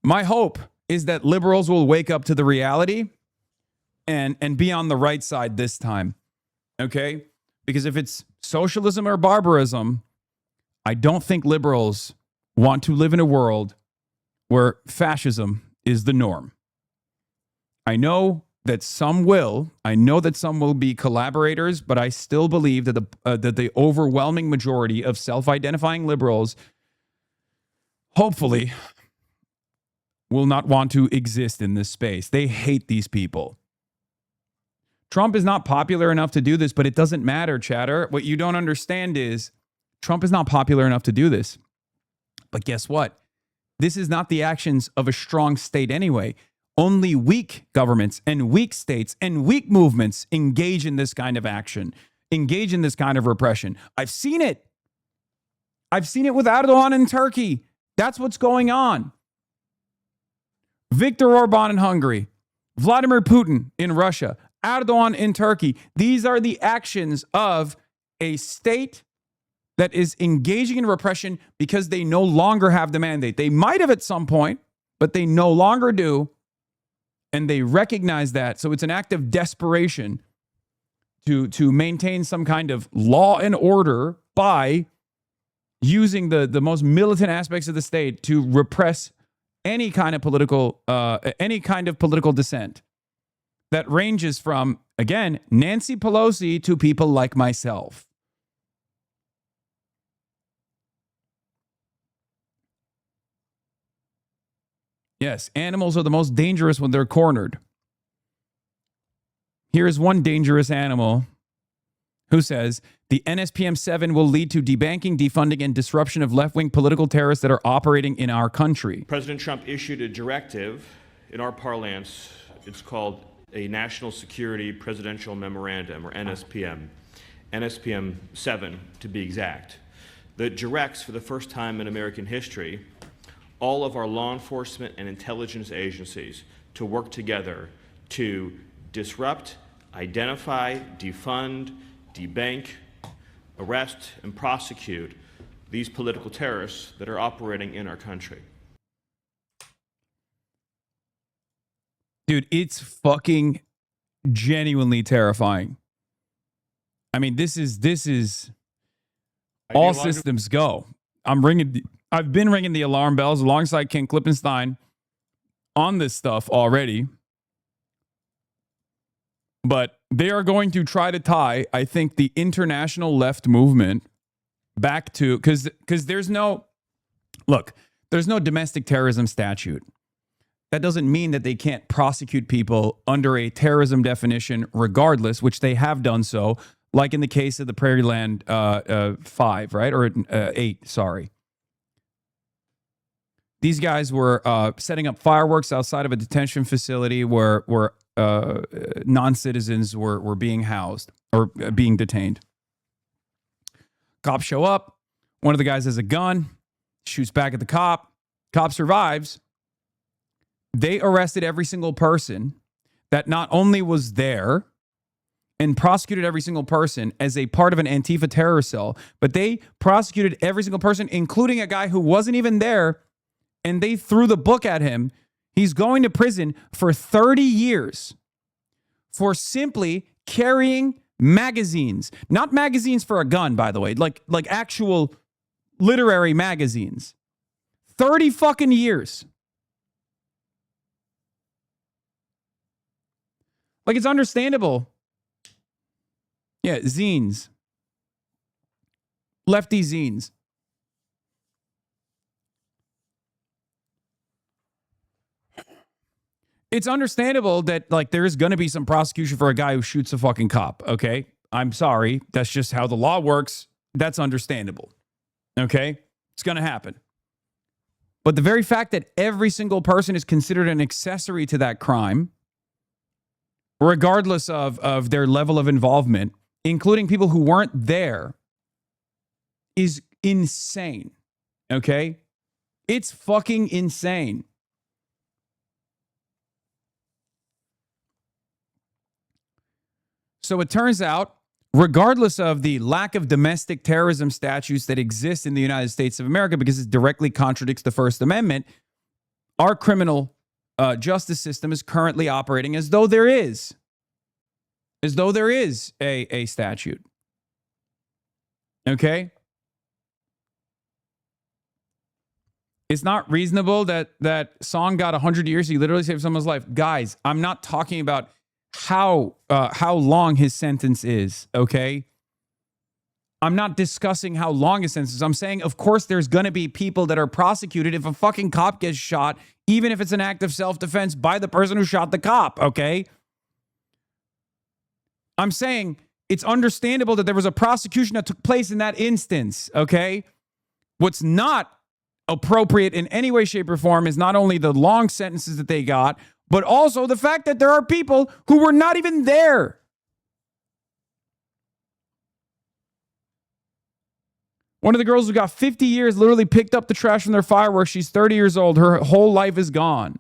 My hope is that liberals will wake up to the reality and be on the right side this time. Okay? Because if it's socialism or barbarism, I don't think liberals want to live in a world where fascism is the norm. I know that some will. I know that some will be collaborators, but I still believe that the overwhelming majority of self-identifying liberals, hopefully, will not want to exist in this space. They hate these people. Trump is not popular enough to do this, but it doesn't matter, chatter. What you don't understand is Trump is not popular enough to do this. But guess what? This is not the actions of a strong state anyway. Only weak governments and weak states and weak movements engage in this kind of action, engage in this kind of repression. I've seen it. I've seen it with Erdogan in Turkey. That's what's going on. Viktor Orban in Hungary, Vladimir Putin in Russia, Erdogan in Turkey. These are the actions of a state that is engaging in repression because they no longer have the mandate. They might have at some point, but they no longer do. And they recognize that. So it's an act of desperation to maintain some kind of law and order by using the most militant aspects of the state to repress any kind of political dissent. That ranges from, again, Nancy Pelosi to people like myself. Yes, animals are the most dangerous when they're cornered. Here's one dangerous animal who says, the NSPM-7 will lead to debanking, defunding, and disruption of left-wing political terrorists that are operating in our country. President Trump issued a directive in our parlance. It's called a National Security Presidential Memorandum, or NSPM, NSPM 7 to be exact, that directs, for the first time in American history, all of our law enforcement and intelligence agencies to work together to disrupt, identify, defund, debank, arrest, and prosecute these political terrorists that are operating in our country. Dude, it's fucking genuinely terrifying. I mean, this is all systems go. I've been ringing the alarm bells alongside Ken Klippenstein on this stuff already. But they are going to try to tie, I think, the international left movement back to, because there's no domestic terrorism statute. That doesn't mean that they can't prosecute people under a terrorism definition regardless, which they have done so, like in the case of the Prairieland 5, right? Or 8, sorry. These guys were setting up fireworks outside of a detention facility where non-citizens were being housed or being detained. Cops show up. One of the guys has a gun, shoots back at the cop. Cop survives. They arrested every single person that not only was there and prosecuted every single person as a part of an Antifa terror cell, but they prosecuted every single person, including a guy who wasn't even there, and they threw the book at him. He's going to prison for 30 years for simply carrying magazines. Not magazines for a gun, by the way, like actual literary magazines. 30 fucking years. Like, it's understandable. Yeah, zines. Lefty zines. It's understandable that, like, there's going to be some prosecution for a guy who shoots a fucking cop, okay? I'm sorry. That's just how the law works. That's understandable, okay? It's going to happen. But the very fact that every single person is considered an accessory to that crime, regardless of their level of involvement, including people who weren't there, is insane, okay? It's fucking insane. So it turns out, regardless of the lack of domestic terrorism statutes that exist in the United States of America, because it directly contradicts the First Amendment, our criminal justice system is currently operating as though there is a statute. Okay? It's not reasonable that Song got 100 years. He literally saved someone's life. Guys, I'm not talking about how long his sentence is, okay? I'm not discussing how long his sentence is. I'm saying, of course, there's going to be people that are prosecuted if a fucking cop gets shot, even if it's an act of self-defense by the person who shot the cop, okay? I'm saying it's understandable that there was a prosecution that took place in that instance, okay? What's not appropriate in any way, shape, or form is not only the long sentences that they got, but also the fact that there are people who were not even there. One of the girls who got 50 years literally picked up the trash from their fireworks. She's 30 years old. Her whole life is gone.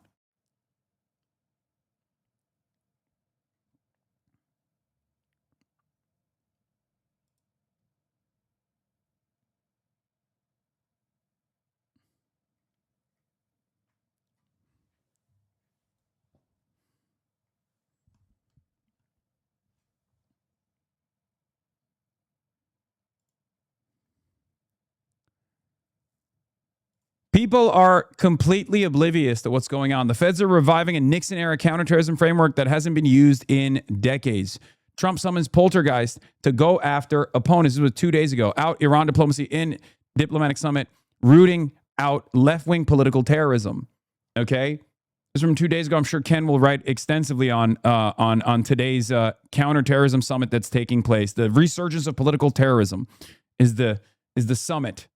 People are completely oblivious to what's going on. The feds are reviving a Nixon-era counterterrorism framework that hasn't been used in decades. Trump summons poltergeist to go after opponents. This was 2 days ago. Out Iran diplomacy in diplomatic summit, rooting out left-wing political terrorism. Okay? This is from 2 days ago. I'm sure Ken will write extensively on today's counterterrorism summit that's taking place. The resurgence of political terrorism is the summit.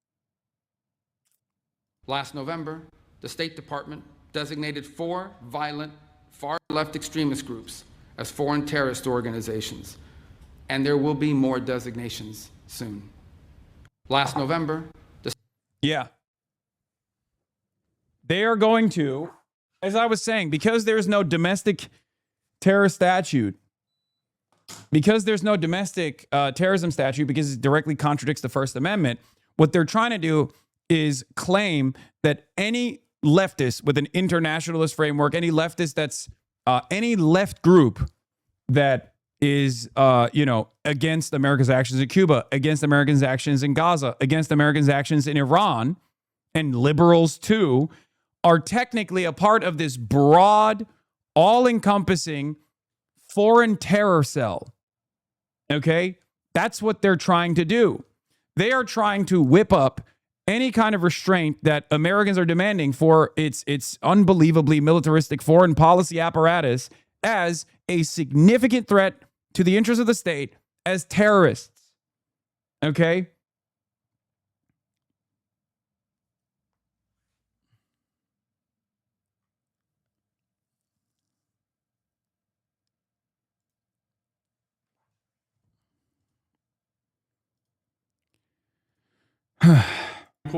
Last November, the State Department designated 4 violent far-left extremist groups as foreign terrorist organizations, and there will be more designations soon. Last November, Yeah. They are going to, as I was saying, because there's no domestic terror statute, because there's no domestic terrorism statute, because it directly contradicts the First Amendment, what they're trying to do is claim that any leftist with an internationalist framework, any leftist that's any left group that is, against America's actions in Cuba, against Americans' actions in Gaza, against Americans' actions in Iran, and liberals too, are technically a part of this broad, all-encompassing foreign terror cell. Okay? That's what they're trying to do. They are trying to whip up any kind of restraint that Americans are demanding for its unbelievably militaristic foreign policy apparatus as a significant threat to the interests of the state as terrorists. Okay?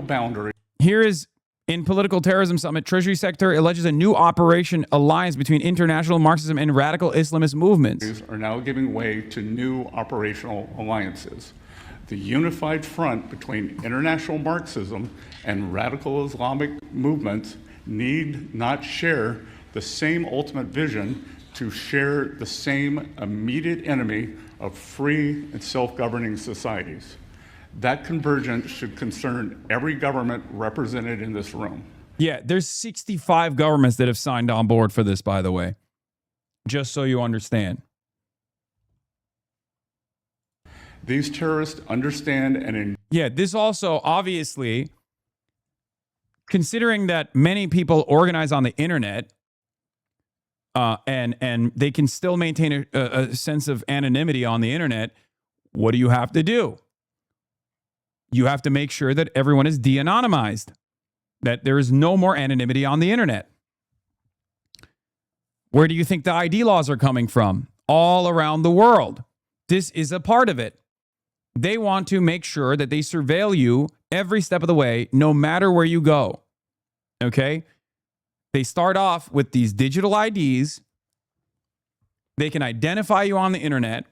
boundary. Here is in Political Terrorism Summit, Treasury Secretary alleges a new operation alliance between international Marxism and radical Islamist movements. Are now giving way to new operational alliances. The unified front between international Marxism and radical Islamic movements need not share the same ultimate vision to share the same immediate enemy of free and self-governing societies. That convergence should concern every government represented in this room. Yeah, there's 65 governments that have signed on board for this, by the way, just so you understand. These terrorists understand and yeah, this also obviously, considering that many people organize on the internet, and they can still maintain a sense of anonymity on the internet, what do you have to do? You have to make sure that everyone is de-anonymized, that there is no more anonymity on the internet. Where do you think the ID laws are coming from? All around the world. This is a part of it. They want to make sure that they surveil you every step of the way, no matter where you go. Okay? They start off with these digital IDs. They can identify you on the internet,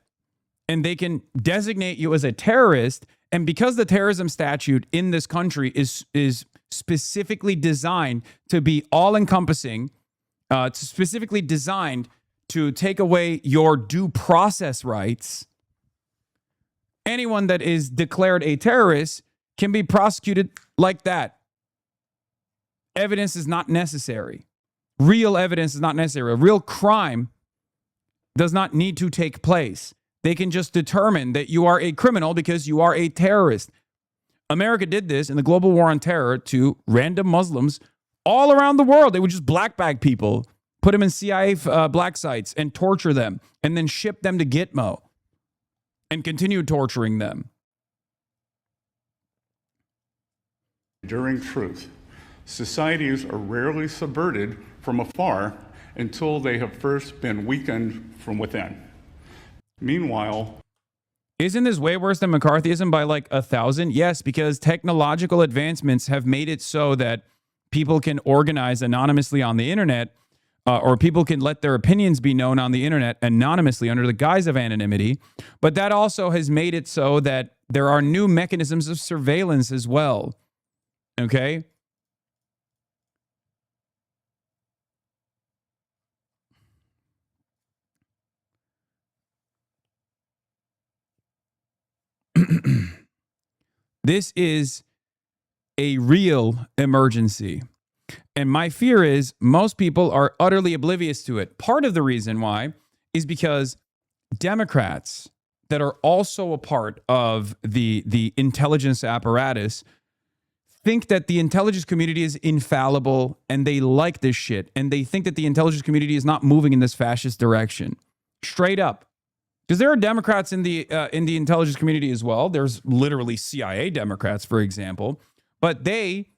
and they can designate you as a terrorist. And because the terrorism statute in this country is specifically designed to be all-encompassing, it's specifically designed to take away your due process rights, anyone that is declared a terrorist can be prosecuted like that. Evidence is not necessary. Real evidence is not necessary. A real crime does not need to take place. They can just determine that you are a criminal because you are a terrorist. America did this in the global war on terror to random Muslims all around the world. They would just black bag people, put them in CIA black sites and torture them, and then ship them to Gitmo and continue torturing them. enduring truth. Societies are rarely subverted from afar until they have first been weakened from within. Meanwhile, isn't this way worse than McCarthyism by like 1,000? Yes, because technological advancements have made it so that people can organize anonymously on the internet, or people can let their opinions be known on the internet anonymously under the guise of anonymity. But that also has made it so that there are new mechanisms of surveillance as well. Okay? This is a real emergency. And my fear is most people are utterly oblivious to it. Part of the reason why is because Democrats that are also a part of the intelligence apparatus think that the intelligence community is infallible, and they like this shit. And they think that the intelligence community is not moving in this fascist direction. Straight up. Because there are Democrats in the intelligence community as well. There's literally CIA Democrats, for example. But they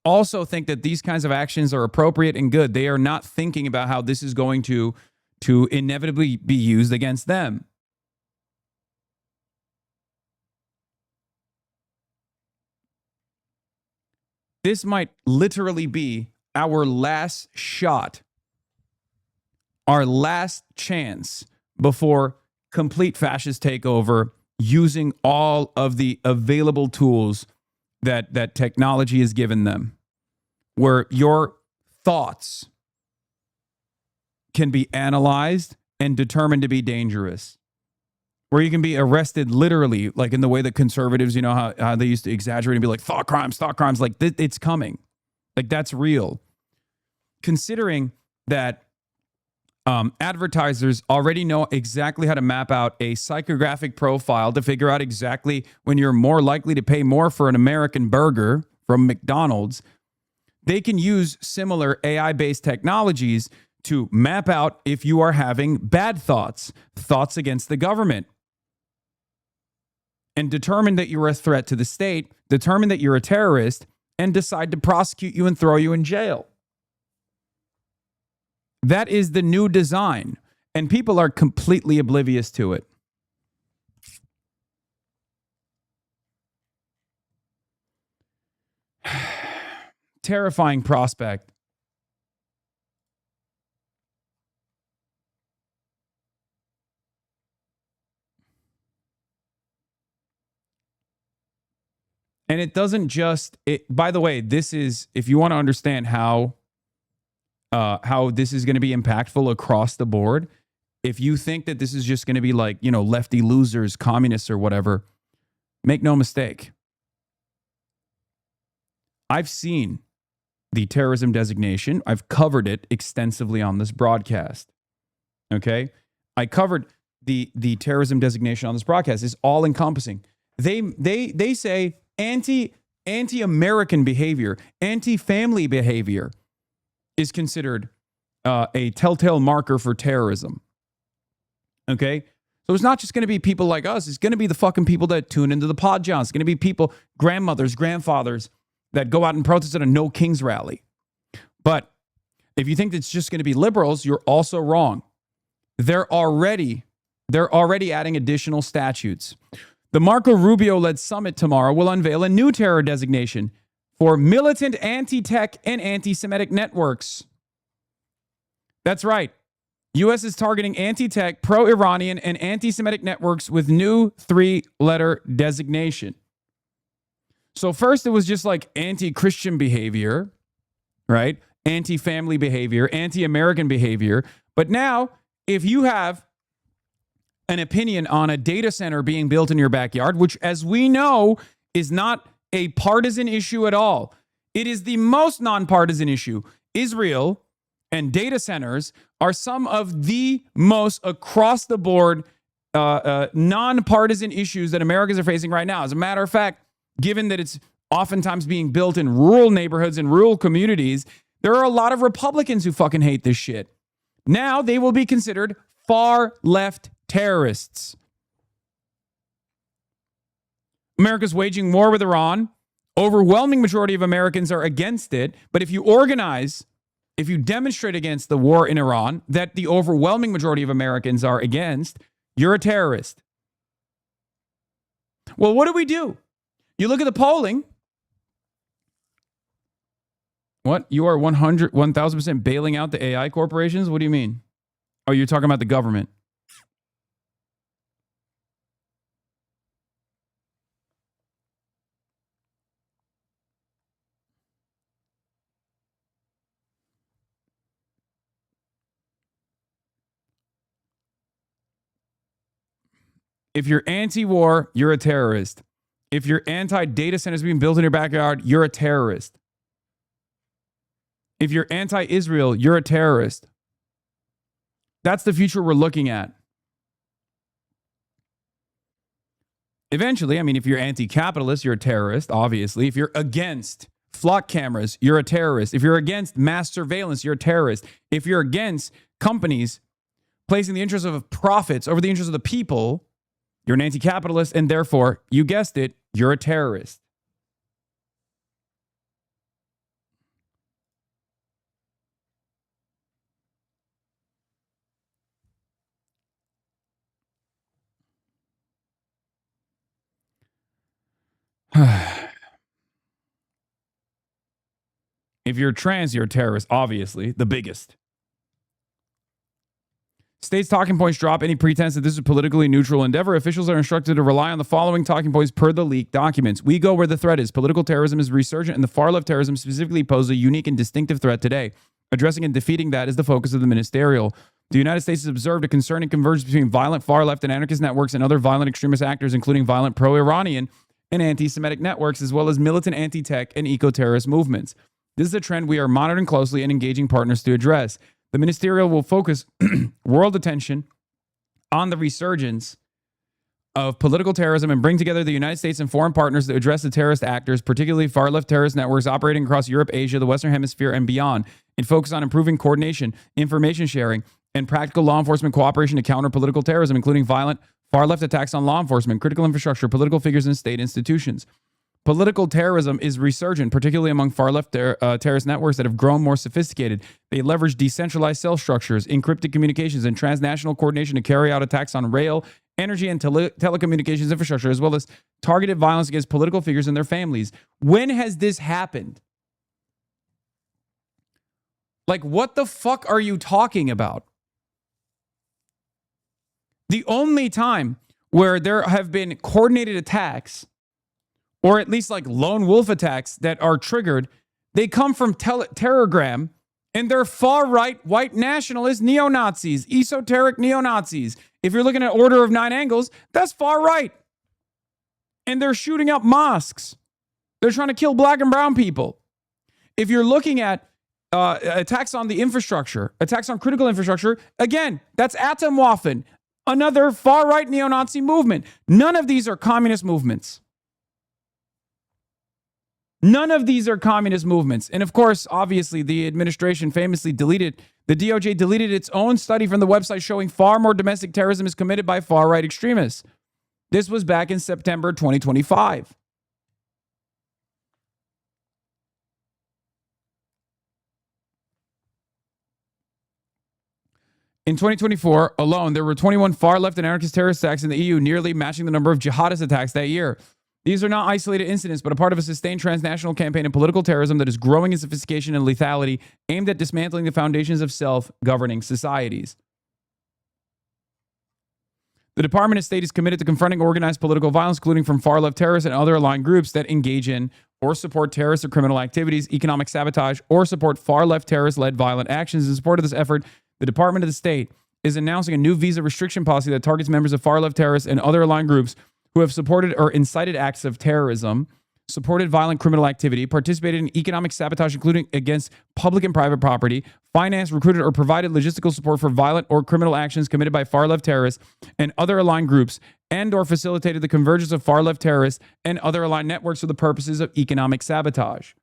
also think that these kinds of actions are appropriate and good. They are not thinking about how this is going to to inevitably be used against them. This might literally be our last shot, our last chance before complete fascist takeover, using all of the available tools that technology has given them, where your thoughts can be analyzed and determined to be dangerous, where you can be arrested literally, like in the way that conservatives, you know, how they used to exaggerate and be like, thought crimes, like it's coming. Like that's real. Considering that advertisers already know exactly how to map out a psychographic profile to figure out exactly when you're more likely to pay more for an American burger from McDonald's, they can use similar AI-based technologies to map out if you are having bad thoughts against the government, and determine that you're a threat to the state, determine that you're a terrorist, and decide to prosecute you and throw you in jail. That is the new design, and people are completely oblivious to it. Terrifying prospect. And it doesn't just, by the way, this is, if you want to understand how this is going to be impactful across the board, if you think that this is just going to be like, you know, lefty losers, communists or whatever, make no mistake. I've seen the terrorism designation. I've covered it extensively on this broadcast. Okay? I covered the terrorism designation on this broadcast. It's all encompassing. They say anti-American behavior, anti-family behavior is considered a telltale marker for terrorism. Okay? So it's not just going to be people like us. It's going to be the fucking people that tune into the pod Johns. It's going to be people, grandmothers, grandfathers that go out and protest at a No Kings rally. But if you think it's just going to be liberals, you're also wrong. They're already adding additional statutes. The Marco Rubio-led summit tomorrow will unveil a new terror designation for militant anti-tech and anti-Semitic networks. That's right. U.S. is targeting anti-tech, pro-Iranian, and anti-Semitic networks with new 3-letter designation. So first it was just like anti-Christian behavior, right? Anti-family behavior, anti-American behavior. But now, if you have an opinion on a data center being built in your backyard, which, as we know, is not a partisan issue at all. It is the most nonpartisan issue. Israel and data centers are some of the most across the board nonpartisan issues that Americans are facing right now. As a matter of fact, given that it's oftentimes being built in rural neighborhoods and rural communities, there are a lot of Republicans who fucking hate this shit. Now they will be considered far left terrorists. America's waging war with Iran. Overwhelming majority of Americans are against it. But if you organize, if you demonstrate against the war in Iran that the overwhelming majority of Americans are against, you're a terrorist. Well, what do? You look at the polling. What? You are 1,000% bailing out the AI corporations? What do you mean? Oh, you're talking about the government. If you're anti-war, you're a terrorist. If you're anti-data centers being built in your backyard, you're a terrorist. If you're anti-Israel, you're a terrorist. That's the future we're looking at. Eventually, I mean, if you're anti-capitalist, you're a terrorist, obviously. If you're against flock cameras, you're a terrorist. If you're against mass surveillance, you're a terrorist. If you're against companies placing the interests of profits over the interests of the people, you're an anti-capitalist, and therefore, you guessed it, you're a terrorist. If you're trans, you're a terrorist, obviously, the biggest. States' talking points drop any pretense that this is a politically neutral endeavor. Officials are instructed to rely on the following talking points per the leaked documents. We go where the threat is. Political terrorism is resurgent, and the far-left terrorism specifically poses a unique and distinctive threat today. Addressing and defeating that is the focus of the ministerial. The United States has observed a concerning convergence between violent far-left and anarchist networks and other violent extremist actors, including violent pro-Iranian and anti-Semitic networks, as well as militant anti-tech and eco-terrorist movements. This is a trend we are monitoring closely and engaging partners to address. The ministerial will focus world attention on the resurgence of political terrorism and bring together the United States and foreign partners to address the terrorist actors, particularly far-left terrorist networks operating across Europe, Asia, the Western Hemisphere, and beyond, and focus on improving coordination, information sharing, and practical law enforcement cooperation to counter political terrorism, including violent far-left attacks on law enforcement, critical infrastructure, political figures, and state institutions. Political terrorism is resurgent, particularly among far-left terrorist networks that have grown more sophisticated. They leverage decentralized cell structures, encrypted communications, and transnational coordination to carry out attacks on rail, energy, and telecommunications infrastructure, as well as targeted violence against political figures and their families. When has this happened? Like, what the fuck are you talking about? The only time where there have been coordinated attacks, or at least like lone wolf attacks that are triggered, they come from Terrorgram, and they're far-right white nationalist neo-Nazis, esoteric neo-Nazis. If you're looking at Order of Nine Angles, that's far-right. And they're shooting up mosques. They're trying to kill black and brown people. If you're looking at attacks on the infrastructure, attacks on critical infrastructure, again, that's Atomwaffen, another far-right neo-Nazi movement. None of these are communist movements. None of these are communist movements. And of course, obviously, the administration famously the DOJ deleted its own study from the website showing far more domestic terrorism is committed by far-right extremists. This was back in September 2025. In 2024 alone, there were 21 far-left and anarchist terrorist attacks in the EU, nearly matching the number of jihadist attacks that year. These are not isolated incidents, but a part of a sustained transnational campaign of political terrorism that is growing in sophistication and lethality, aimed at dismantling the foundations of self-governing societies. The Department of State is committed to confronting organized political violence, including from far-left terrorists and other aligned groups that engage in or support terrorist or criminal activities, economic sabotage, or support far-left terrorist-led violent actions. In support of this effort, the Department of the State is announcing a new visa restriction policy that targets members of far-left terrorists and other aligned groups who have supported or incited acts of terrorism, supported violent criminal activity, participated in economic sabotage, including against public and private property, financed, recruited, or provided logistical support for violent or criminal actions committed by far-left terrorists and other aligned groups, and or facilitated the convergence of far-left terrorists and other aligned networks for the purposes of economic sabotage.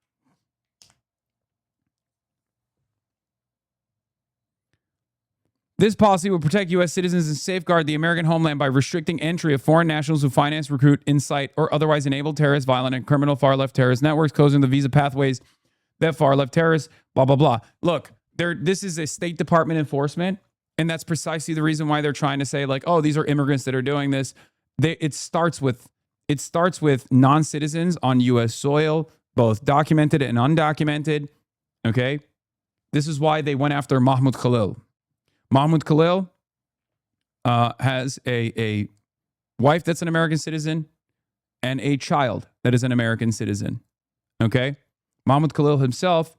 This policy will protect U.S. citizens and safeguard the American homeland by restricting entry of foreign nationals who finance, recruit, incite, or otherwise enable terrorist, violent, and criminal far-left terrorist networks, closing the visa pathways that far-left terrorists, blah, blah, blah. Look, this is a State Department enforcement, and that's precisely the reason why they're trying to say, like, oh, these are immigrants that are doing this. It starts with non-citizens on U.S. soil, both documented and undocumented, okay? This is why they went after Mahmoud Khalil. Mahmoud Khalil has a wife that's an American citizen and a child that is an American citizen. Okay? Mahmoud Khalil himself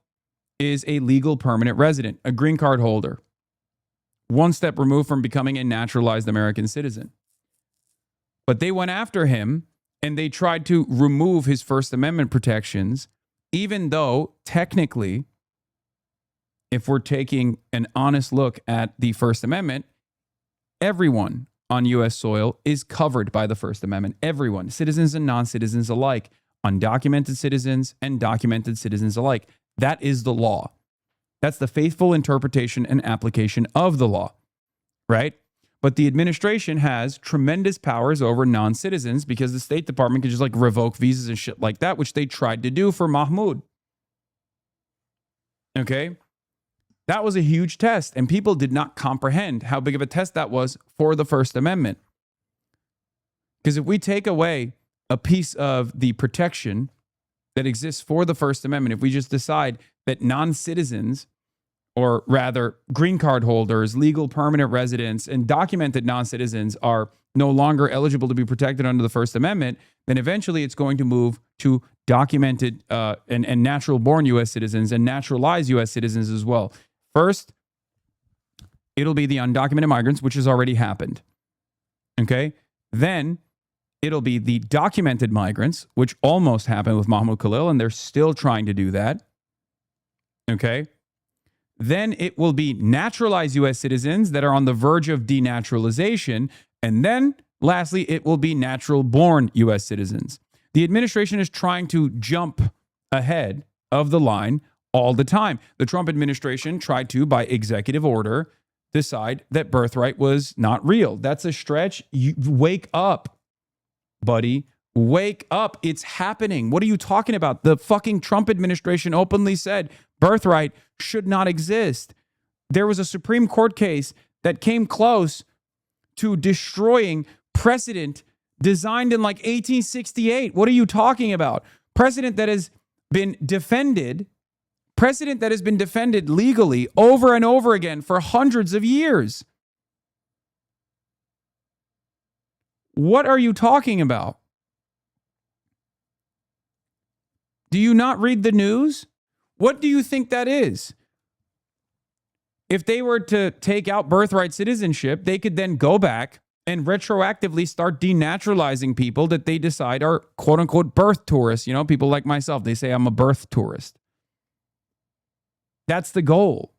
is a legal permanent resident, a green card holder, one step removed from becoming a naturalized American citizen. But they went after him and they tried to remove his First Amendment protections, even though technically, if we're taking an honest look at the First Amendment, everyone on U.S. soil is covered by the First Amendment. Everyone, citizens and non-citizens alike, undocumented citizens and documented citizens alike. That is the law. That's the faithful interpretation and application of the law, right? But the administration has tremendous powers over non-citizens because the State Department can just like revoke visas and shit like that, which they tried to do for Mahmoud. Okay? That was a huge test, and people did not comprehend how big of a test that was for the First Amendment. Because if we take away a piece of the protection that exists for the First Amendment, if we just decide that non-citizens, or rather green card holders, legal permanent residents, and documented non-citizens are no longer eligible to be protected under the First Amendment, then eventually it's going to move to documented and natural-born U.S. citizens and naturalized U.S. citizens as well. First, it'll be the undocumented migrants, which has already happened. Okay? Then it'll be the documented migrants, which almost happened with Mahmoud Khalil, and they're still trying to do that. Okay? Then it will be naturalized U.S. citizens that are on the verge of denaturalization. And then, lastly, it will be natural-born U.S. citizens. The administration is trying to jump ahead of the line all the time. The Trump administration tried to, by executive order, decide that birthright was not real. That's a stretch. You wake up, buddy. Wake up. It's happening. What are you talking about? The fucking Trump administration openly said birthright should not exist. There was a Supreme Court case that came close to destroying precedent designed in like 1868. What are you talking about? Precedent that has been defended legally over and over again for hundreds of years. What are you talking about? Do you not read the news? What do you think that is? If they were to take out birthright citizenship, they could then go back and retroactively start denaturalizing people that they decide are quote unquote birth tourists. You know, people like myself, they say I'm a birth tourist. That's the goal.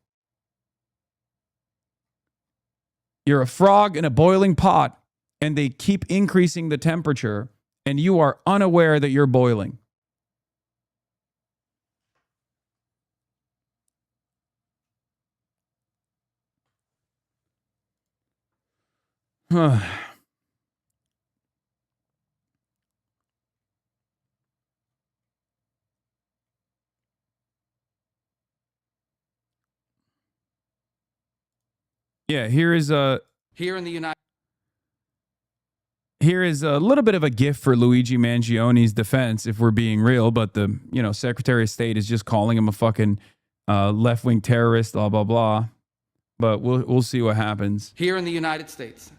You're a frog in a boiling pot and they keep increasing the temperature and you are unaware that you're boiling. Yeah, here is a little bit of a gift for Luigi Mangioni's defense, if we're being real. But the Secretary of State is just calling him a fucking left-wing terrorist, blah blah blah. But we'll see what happens. Here in the United States,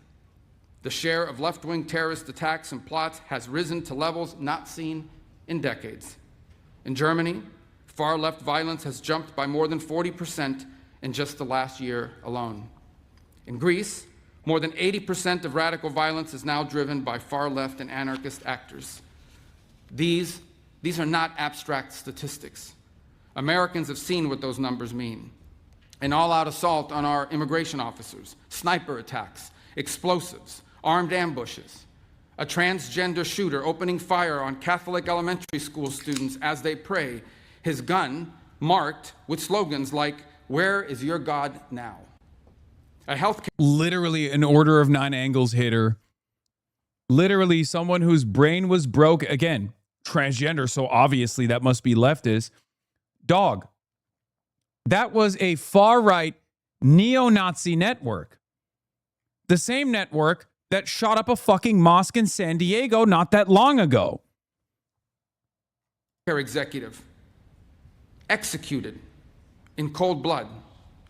the share of left-wing terrorist attacks and plots has risen to levels not seen in decades. In Germany, far-left violence has jumped by more than 40% in just the last year alone. In Greece, more than 80% of radical violence is now driven by far-left and anarchist actors. These are not abstract statistics. Americans have seen what those numbers mean. An all-out assault on our immigration officers, sniper attacks, explosives, armed ambushes, a transgender shooter opening fire on Catholic elementary school students as they pray, his gun marked with slogans like, "Where is your God now?" A healthcare... Literally an Order of Nine Angles hitter. Literally someone whose brain was broke. Again, transgender, so obviously that must be leftist. Dog. That was a far-right neo-Nazi network. The same network that shot up a fucking mosque in San Diego not that long ago. Executive executed in cold blood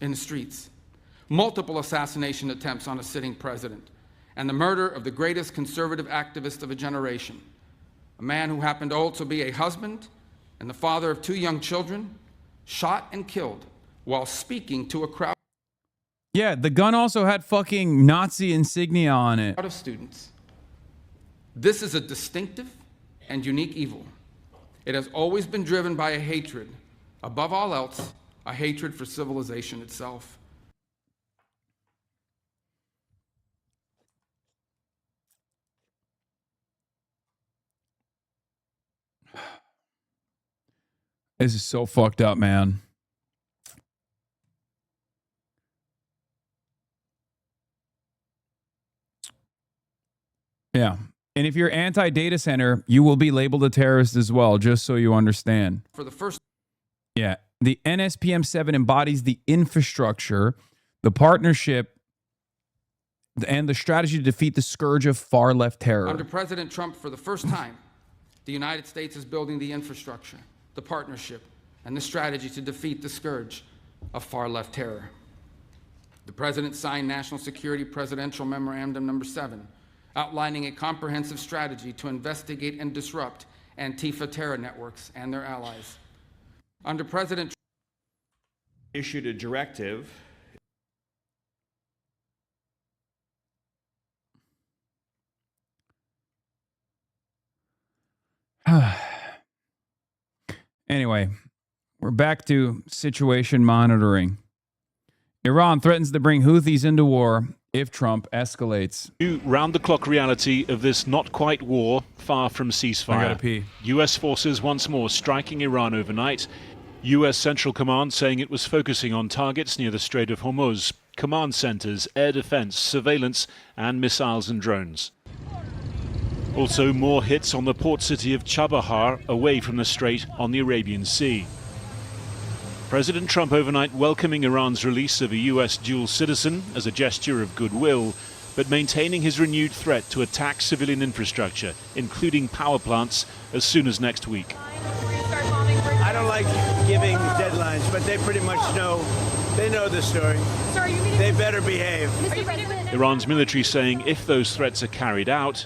in the streets. Multiple assassination attempts on a sitting president, and the murder of the greatest conservative activist of a generation, a man who happened to also be a husband and the father of 2 young children, shot and killed while speaking to a crowd. Yeah, the gun also had fucking Nazi insignia on it. Of students. This is a distinctive and unique evil. It has always been driven by a hatred, above all else, a hatred for civilization itself. This is so fucked up, man. Yeah. And if you're anti-data center, you will be labeled a terrorist as well, just so you understand. For the first... Yeah. The NSPM-7 embodies the infrastructure, the partnership, and the strategy to defeat the scourge of far-left terror. Under President Trump, for the first time, the United States is building the infrastructure, the partnership, and the strategy to defeat the scourge of far-left terror. The President signed National Security Presidential Memorandum Number 7, outlining a comprehensive strategy to investigate and disrupt Antifa terror networks and their allies. Under President Trump, issued a directive Anyway, we're back to situation monitoring. Iran threatens to bring Houthis into war if Trump escalates. Round-the-clock reality of this not-quite war, far from ceasefire. I gotta pee. U.S. forces once more striking Iran overnight. U.S. Central Command saying it was focusing on targets near the Strait of Hormuz, command centers, air defense, surveillance, and missiles and drones. Also, more hits on the port city of Chabahar, away from the strait on the Arabian Sea. President Trump overnight welcoming Iran's release of a U.S. dual citizen as a gesture of goodwill, but maintaining his renewed threat to attack civilian infrastructure, including power plants, as soon as next week. I don't like giving deadlines, but they pretty much know. They know the story. They better behave. Iran's military saying if those threats are carried out,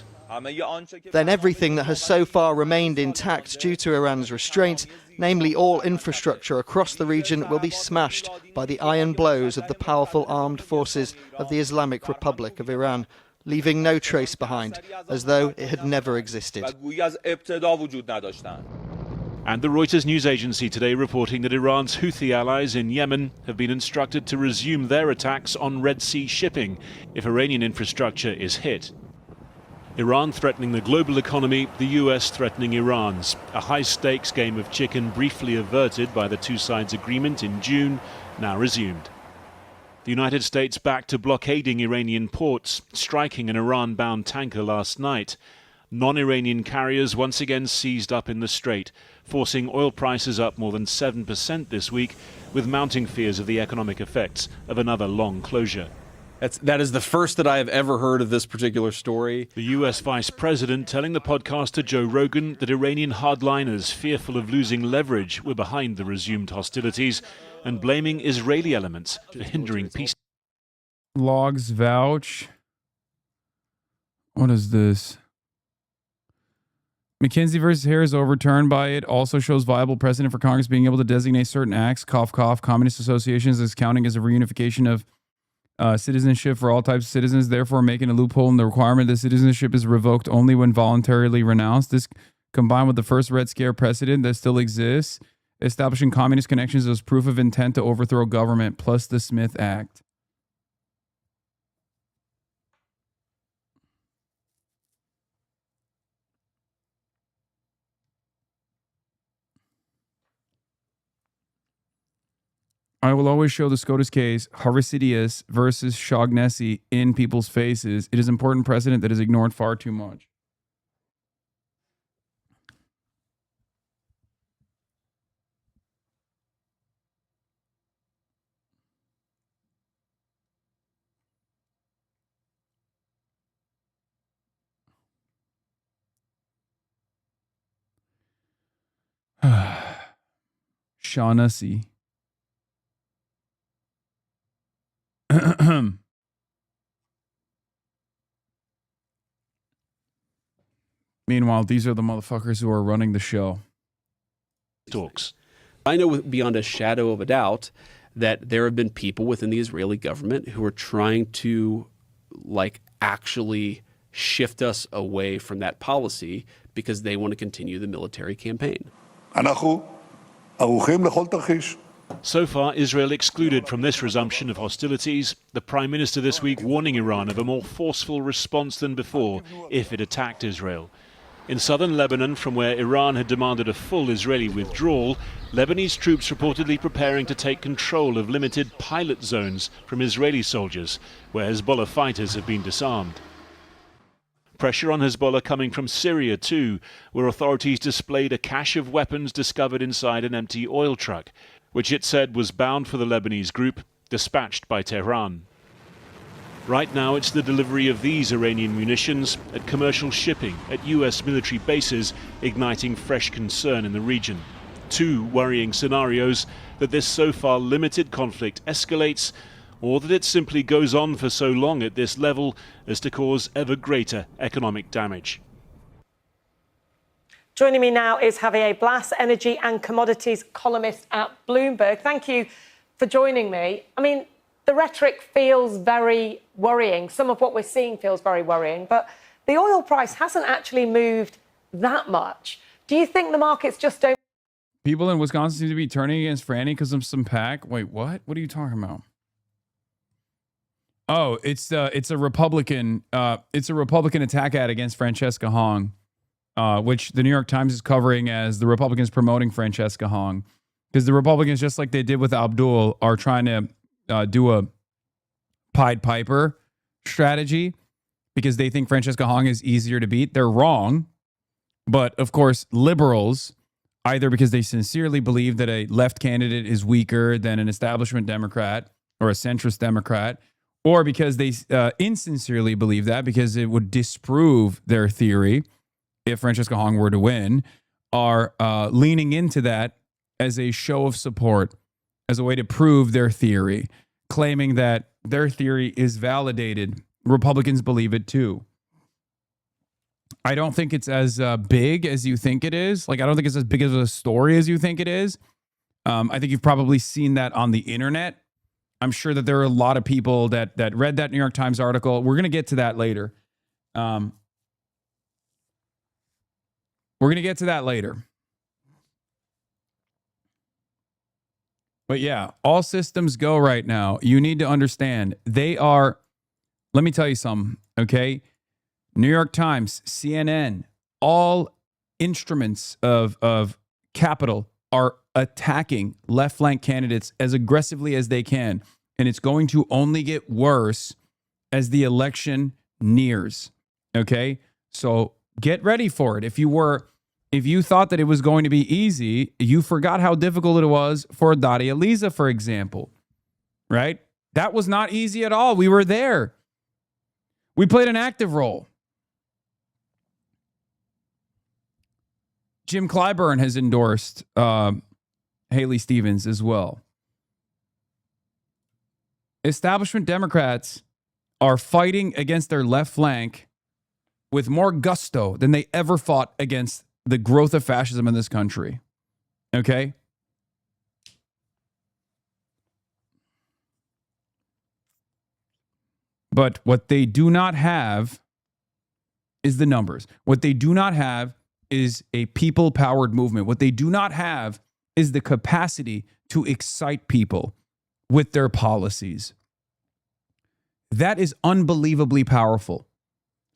then everything that has so far remained intact due to Iran's restraint, namely all infrastructure across the region, will be smashed by the iron blows of the powerful armed forces of the Islamic Republic of Iran, leaving no trace behind, as though it had never existed. and the Reuters news agency today reporting that Iran's Houthi allies in Yemen have been instructed to resume their attacks on Red Sea shipping if Iranian infrastructure is hit. Iran threatening the global economy, the US threatening Iran's. A high-stakes game of chicken briefly averted by the two sides' agreement in June, now resumed. The United States back to blockading Iranian ports, striking an Iran-bound tanker last night. Non-Iranian carriers once again seized up in the strait, forcing oil prices up more than 7% this week, with mounting fears of the economic effects of another long closure. That is the first that I have ever heard of this particular story. The U.S. Vice President telling the podcaster Joe Rogan that Iranian hardliners, fearful of losing leverage, were behind the resumed hostilities, and blaming Israeli elements for hindering peace. Logs vouch. What is this? McKinsey versus Harris overturned by it also shows viable precedent for Congress being able to designate certain acts, cough, cough, communist associations as counting as a reunification of citizenship for all types of citizens, therefore making a loophole in the requirement that citizenship is revoked only when voluntarily renounced. This, combined with the first Red Scare precedent that still exists, establishing communist connections as proof of intent to overthrow government, plus the Smith Act. I will always show the SCOTUS case, Harvisidius versus Shaughnessy, in people's faces. It is important precedent that is ignored far too much. Shaughnessy. Meanwhile, these are the motherfuckers who are running the show. Talks. I know beyond a shadow of a doubt that there have been people within the Israeli government who are trying to, actually shift us away from that policy because they want to continue the military campaign. So far, Israel excluded from this resumption of hostilities, the Prime Minister this week warning Iran of a more forceful response than before if it attacked Israel. In southern Lebanon, from where Iran had demanded a full Israeli withdrawal, Lebanese troops reportedly preparing to take control of limited pilot zones from Israeli soldiers, where Hezbollah fighters have been disarmed. Pressure on Hezbollah coming from Syria too, where authorities displayed a cache of weapons discovered inside an empty oil truck, which it said was bound for the Lebanese group, dispatched by Tehran. Right now, it's the delivery of these Iranian munitions at commercial shipping at US military bases, igniting fresh concern in the region. two worrying scenarios: that this so far limited conflict escalates, or that it simply goes on for so long at this level as to cause ever greater economic damage. Joining me now is Javier Blas, energy and commodities columnist at Bloomberg. Thank you for joining me. I mean, the rhetoric feels very worrying. Some of what we're seeing feels very worrying, but the oil price hasn't actually moved that much. Do you think the markets just don't? People in Wisconsin seem to be turning against Franny because of some PAC. Wait, what? What are you talking about? Oh, it's a Republican attack ad against Francesca Hong, which the New York Times is covering as the Republicans promoting Francesca Hong, because the Republicans, just like they did with Abdul, are trying to do a Pied Piper strategy because they think Francesca Hong is easier to beat. They're wrong. But of course, liberals, either because they sincerely believe that a left candidate is weaker than an establishment Democrat or a centrist Democrat, or because they insincerely believe that because it would disprove their theory if Francesca Hong were to win, are leaning into that as a show of support, as a way to prove their theory, claiming that their theory is validated. Republicans believe it too. I don't think it's as big as you think it is. Like, I don't think it's as big of a story as you think it is. I think you've probably seen that on the internet. I'm sure that there are a lot of people that read that New York Times article. We're going to get to that later. We're going to get to that later. But yeah, all systems go right now. You need to understand they are, let me tell you something, okay? New York Times, CNN, all instruments of capital are attacking left flank candidates as aggressively as they can. And it's going to only get worse as the election nears. Okay? So get ready for it. If you thought that it was going to be easy, you forgot how difficult it was for Daria Lisa, for example. Right? That was not easy at all. We were there. We played an active role. Jim Clyburn has endorsed Haley Stevens as well. Establishment Democrats are fighting against their left flank with more gusto than they ever fought against the growth of fascism in this country. Okay? But what they do not have is the numbers. What they do not have is a people-powered movement. What they do not have is the capacity to excite people with their policies. That is unbelievably powerful.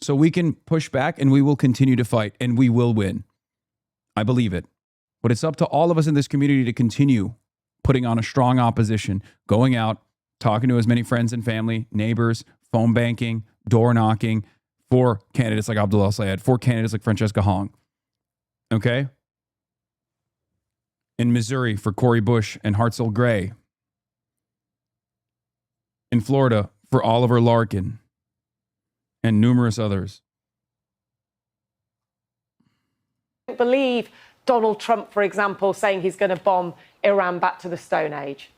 So we can push back and we will continue to fight and we will win. I believe it. But it's up to all of us in this community to continue putting on a strong opposition, going out, talking to as many friends and family, neighbors, phone banking, door knocking for candidates like Abdul El-Sayed, for candidates like Francesca Hong. Okay? In Missouri for Cori Bush and Hartzell Gray. In Florida for Oliver Larkin and numerous others. I believe Donald Trump, for example, saying he's going to bomb Iran back to the Stone Age.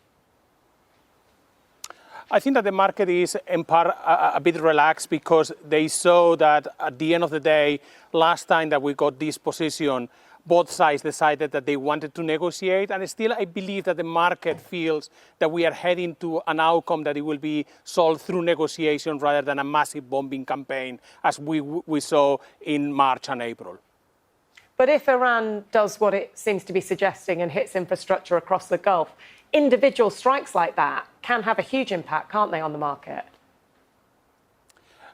I think that the market is in part a bit relaxed because they saw that at the end of the day, last time that we got this position, both sides decided that they wanted to negotiate. And still, I believe that the market feels that we are heading to an outcome that it will be solved through negotiation rather than a massive bombing campaign as we saw in March and April. But if Iran does what it seems to be suggesting and hits infrastructure across the Gulf, individual strikes like that can have a huge impact, can't they, on the market?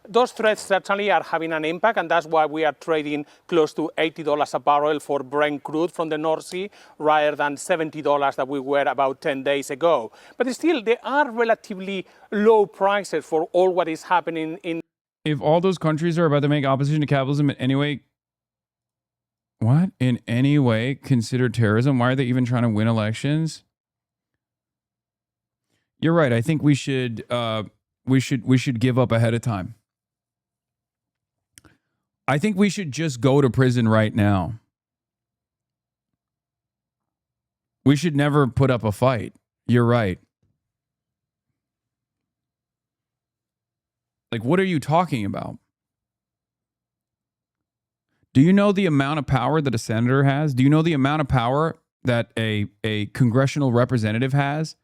Those threats certainly are having an impact, and that's why we are trading close to $80 a barrel for Brent crude from the North Sea, rather than $70 that we were about 10 days ago. But still, there are relatively low prices for all what is happening in... If all those countries are about to make opposition to capitalism in any way, what? In any way consider terrorism? Why are they even trying to win elections? You're right. I think we should give up ahead of time. I think we should just go to prison right now. We should never put up a fight. You're right. Like, what are you talking about? Do you know the amount of power that a senator has? Do you know the amount of power that a congressional representative has?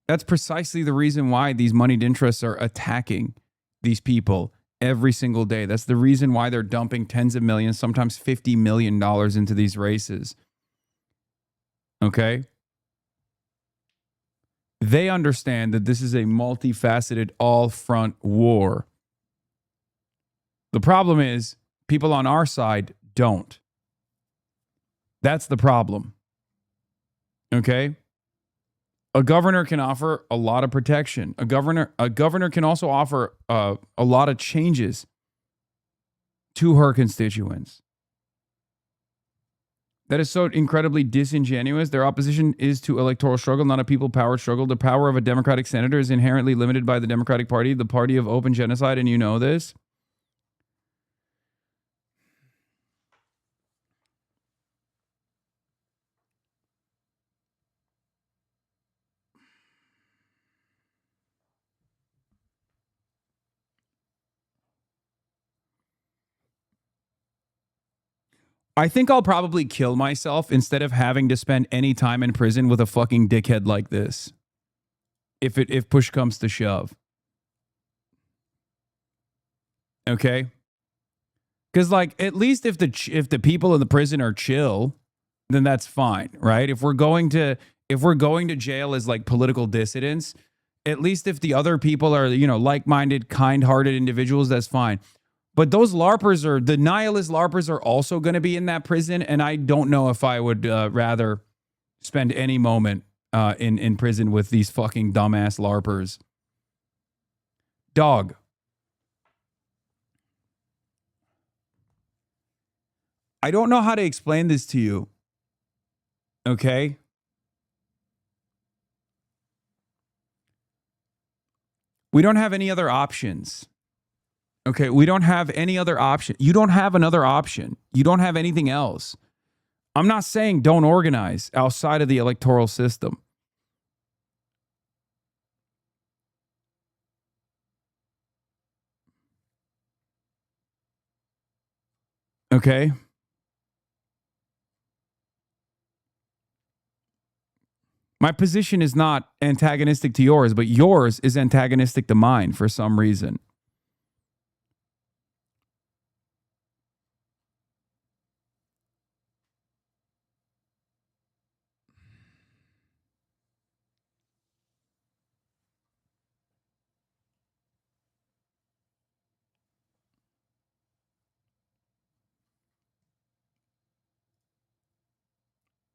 That's precisely the reason why these moneyed interests are attacking these people every single day. That's the reason why they're dumping tens of millions, sometimes $50 million into these races. Okay? They understand that this is a multifaceted, all-front war. The problem is people on our side don't. That's the problem. Okay? A governor can offer a lot of protection. A governor can also offer a lot of changes to her constituents. That is so incredibly disingenuous. Their opposition is to electoral struggle, not a people power struggle. The power of a Democratic senator is inherently limited by the Democratic Party, the party of open genocide, and you know this. I think I'll probably kill myself instead of having to spend any time in prison with a fucking dickhead like this. If push comes to shove. Okay? Because like at least if the people in the prison are chill, then that's fine, right? If we're going to jail as like political dissidents, at least if the other people are, you know, like-minded, kind-hearted individuals, that's fine. But those LARPers the nihilist LARPers are also going to be in that prison, and I don't know if I would rather spend any moment in prison with these fucking dumbass LARPers. Dog. I don't know how to explain this to you. Okay? We don't have any other options. Okay, we don't have any other option. You don't have another option. You don't have anything else. I'm not saying don't organize outside of the electoral system. Okay? My position is not antagonistic to yours, but yours is antagonistic to mine for some reason.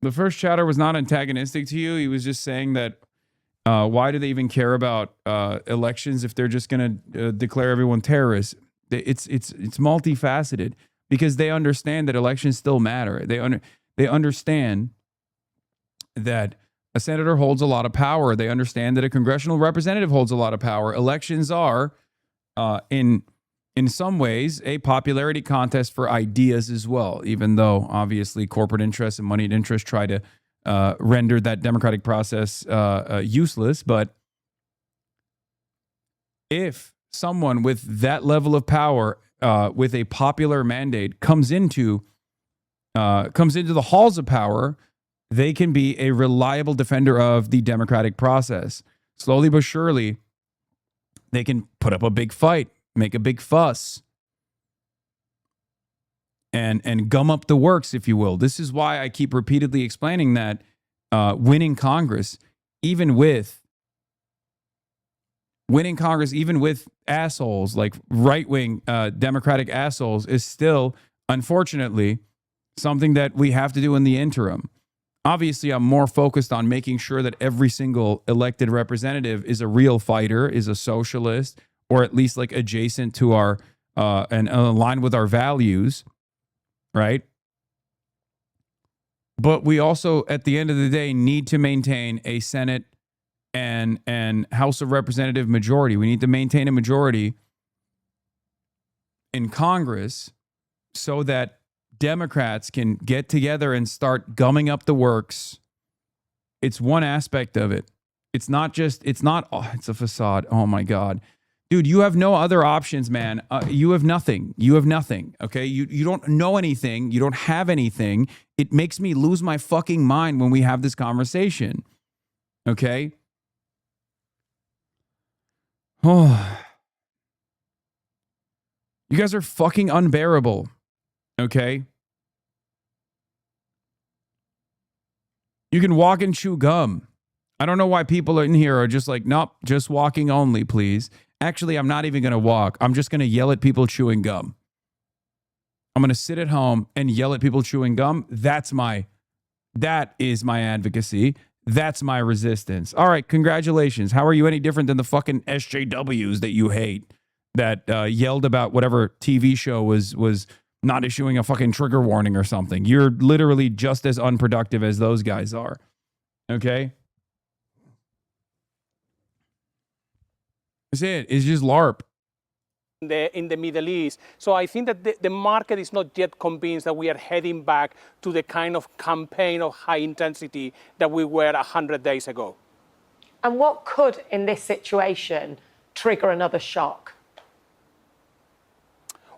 The first chatter was not antagonistic to you. He was just saying that why do they even care about elections if they're just going to declare everyone terrorists? It's multifaceted because they understand that elections still matter. They understand that a senator holds a lot of power. They understand that a congressional representative holds a lot of power. Elections are in some ways, a popularity contest for ideas as well, even though obviously corporate interests and moneyed interests try to render that democratic process useless. But if someone with that level of power, with a popular mandate, comes into the halls of power, they can be a reliable defender of the democratic process. Slowly but surely, they can put up a big fight, make a big fuss, and gum up the works, if you will. This is why I keep repeatedly explaining that winning Congress, even with assholes, like right-wing Democratic assholes, is still, unfortunately, something that we have to do in the interim. Obviously, I'm more focused on making sure that every single elected representative is a real fighter, is a socialist, or at least like adjacent to our and aligned with our values, right? But we also, at the end of the day, need to maintain a Senate and House of Representative majority. We need to maintain a majority in Congress so that Democrats can get together and start gumming up the works It's one aspect of it. It's not, oh, it's a facade. Oh my God. Dude, you have no other options, man. You have nothing. You have nothing. Okay. You don't know anything. You don't have anything. It makes me lose my fucking mind when we have this conversation. Okay. Oh, you guys are fucking unbearable. Okay. You can walk and chew gum. I don't know why people in here are just like, nope, just walking only, please. Actually, I'm not even going to walk. I'm just going to yell at people chewing gum. I'm going to sit at home and yell at people chewing gum. That is my advocacy. That's my resistance. All right, congratulations. How are you any different than the fucking SJWs that you hate that yelled about whatever TV show was not issuing a fucking trigger warning or something? You're literally just as unproductive as those guys are. Okay? That's it. It's just LARP. In the Middle East. So I think that the market is not yet convinced that we are heading back to the kind of campaign of high intensity that we were 100 days ago. And what could, in this situation, trigger another shock?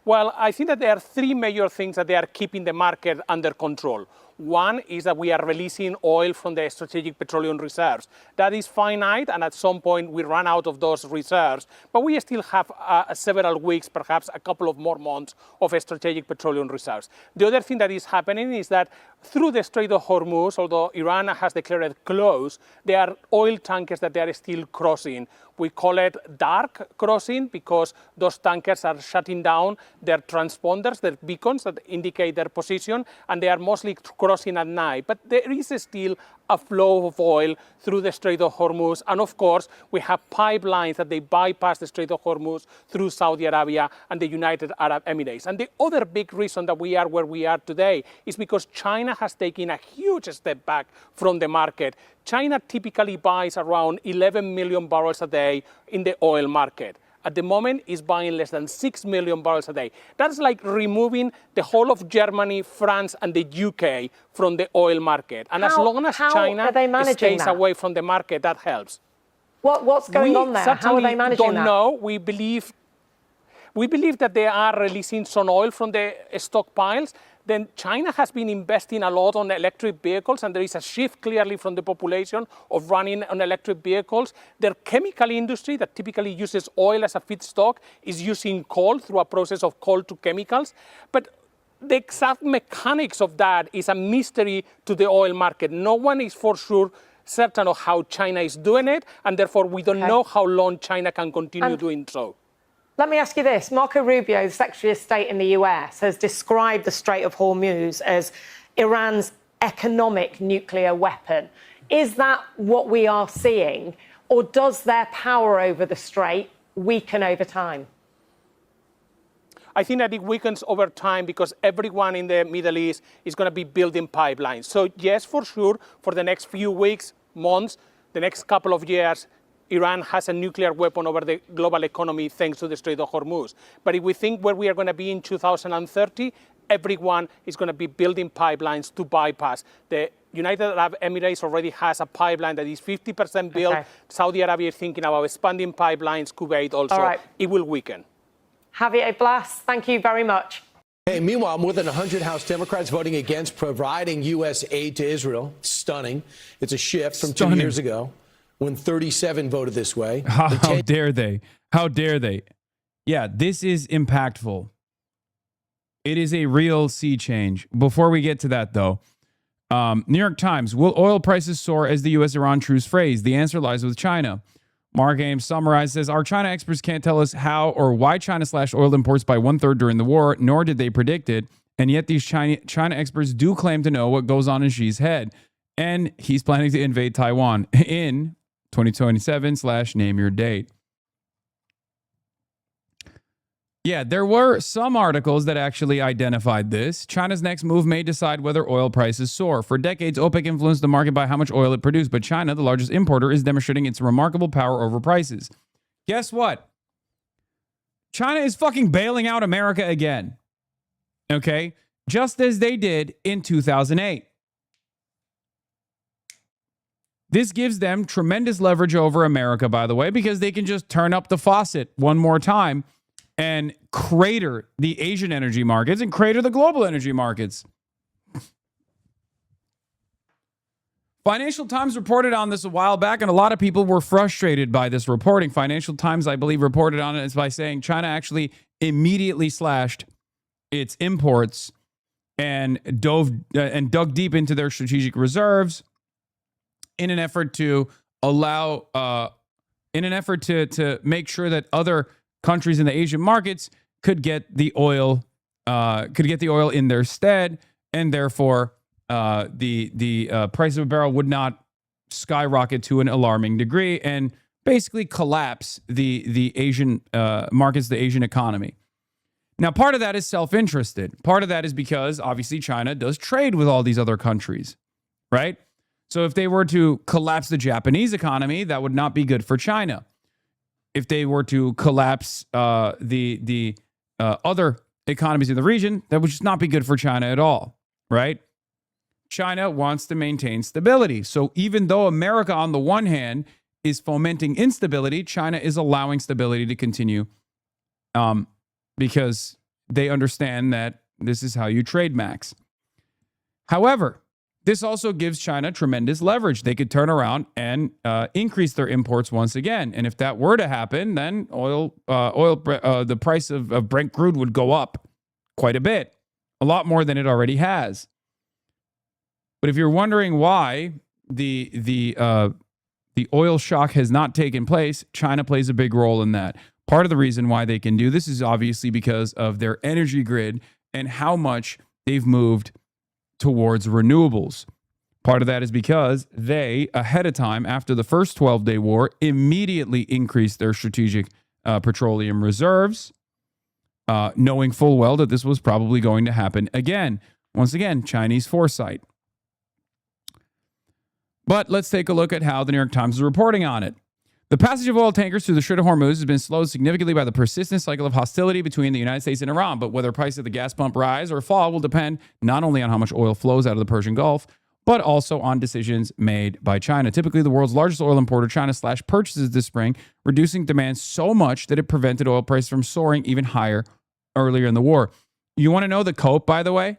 Well, I think that there are three major things that they are keeping the market under control. One is that we are releasing oil from the strategic petroleum reserves. That is finite, and at some point we run out of those reserves. But we still have several weeks, perhaps a couple of more months of strategic petroleum reserves. The other thing that is happening is that through the Strait of Hormuz, although Iran has declared it closed, there are oil tankers that they are still crossing. We call it dark crossing because those tankers are shutting down their transponders, their beacons that indicate their position, and they are mostly crossing at night. But there is still a flow of oil through the Strait of Hormuz. And of course, we have pipelines that they bypass the Strait of Hormuz through Saudi Arabia and the United Arab Emirates. And the other big reason that we are where we are today is because China has taken a huge step back from the market. China typically buys around 11 million barrels a day in the oil market. At the moment, is buying less than 6 million barrels a day. That's like removing the whole of Germany, France, and the UK from the oil market. And as long as China stays away from the market, that helps. What's going on there? How are they managing that? We don't know. We believe that they are releasing some oil from the stockpiles. Then China has been investing a lot on electric vehicles, and there is a shift clearly from the population of running on electric vehicles. Their chemical industry that typically uses oil as a feedstock is using coal through a process of coal to chemicals. But the exact mechanics of that is a mystery to the oil market. No one is for sure certain of how China is doing it, and therefore we don't know how long China can continue doing so. Let me ask you this. Marco Rubio, the Secretary of State in the US, has described the Strait of Hormuz as Iran's economic nuclear weapon. Is that what we are seeing, or does their power over the Strait weaken over time? I think that it weakens over time because everyone in the Middle East is going to be building pipelines. So yes, for sure, for the next few weeks, months, the next couple of years, Iran has a nuclear weapon over the global economy thanks to the Strait of Hormuz. But if we think where we are going to be in 2030, everyone is going to be building pipelines to bypass. The United Arab Emirates already has a pipeline that is 50% built. Okay. Saudi Arabia is thinking about expanding pipelines. Kuwait also. All right. It will weaken. Javier Blas, thank you very much. Hey, meanwhile, more than 100 House Democrats voting against providing U.S. aid to Israel. Stunning. It's a shift from 2 years ago, when 37 voted this way. How dare they? How dare they? Yeah, this is impactful. It is a real sea change. Before we get to that, though, New York Times, will oil prices soar as the U.S.-Iran truce phrase? The answer lies with China. Mark Ames summarized, says, our China experts can't tell us how or why China slashed oil imports by 1/3 during the war, nor did they predict it. And yet these China experts do claim to know what goes on in Xi's head. And he's planning to invade Taiwan in 2027/name your date. Yeah, there were some articles that actually identified this. China's next move may decide whether oil prices soar. For decades, OPEC influenced the market by how much oil it produced, but China, the largest importer, is demonstrating its remarkable power over prices. Guess what? China is fucking bailing out America again. Okay? Just as they did in 2008. This gives them tremendous leverage over America, by the way, because they can just turn up the faucet one more time and crater the Asian energy markets and crater the global energy markets. Financial Times reported on this a while back, and a lot of people were frustrated by this reporting. Financial Times, I believe, reported on it by saying China actually immediately slashed its imports and dug deep into their strategic reserves in an effort to make sure that other countries in the Asian markets could get the oil in their stead, and therefore the price of a barrel would not skyrocket to an alarming degree and basically collapse the Asian markets, the Asian economy. Now, part of that is self-interested. Part of that is because obviously China does trade with all these other countries, right? So if they were to collapse the Japanese economy, that would not be good for China. If they were to collapse the other economies in the region, that would just not be good for China at all, right? China wants to maintain stability. So even though America, on the one hand, is fomenting instability, China is allowing stability to continue because they understand that this is how you trade, Max. However, this also gives China tremendous leverage. They could turn around and increase their imports once again. And if that were to happen, then the price of Brent crude would go up quite a bit, a lot more than it already has. But if you're wondering why the oil shock has not taken place, China plays a big role in that. Part of the reason why they can do this is obviously because of their energy grid and how much they've moved towards renewables. Part of that is because they, ahead of time, after the first 12-day war, immediately increased their strategic petroleum reserves, knowing full well that this was probably going to happen again. Once again, Chinese foresight. But let's take a look at how the New York Times is reporting on it. The passage of oil tankers through the Strait of Hormuz has been slowed significantly by the persistent cycle of hostility between the United States and Iran. But whether prices at the gas pump rise or fall will depend not only on how much oil flows out of the Persian Gulf, but also on decisions made by China. Typically, the world's largest oil importer, China slashed purchases this spring, reducing demand so much that it prevented oil prices from soaring even higher earlier in the war. You want to know the cope, by the way?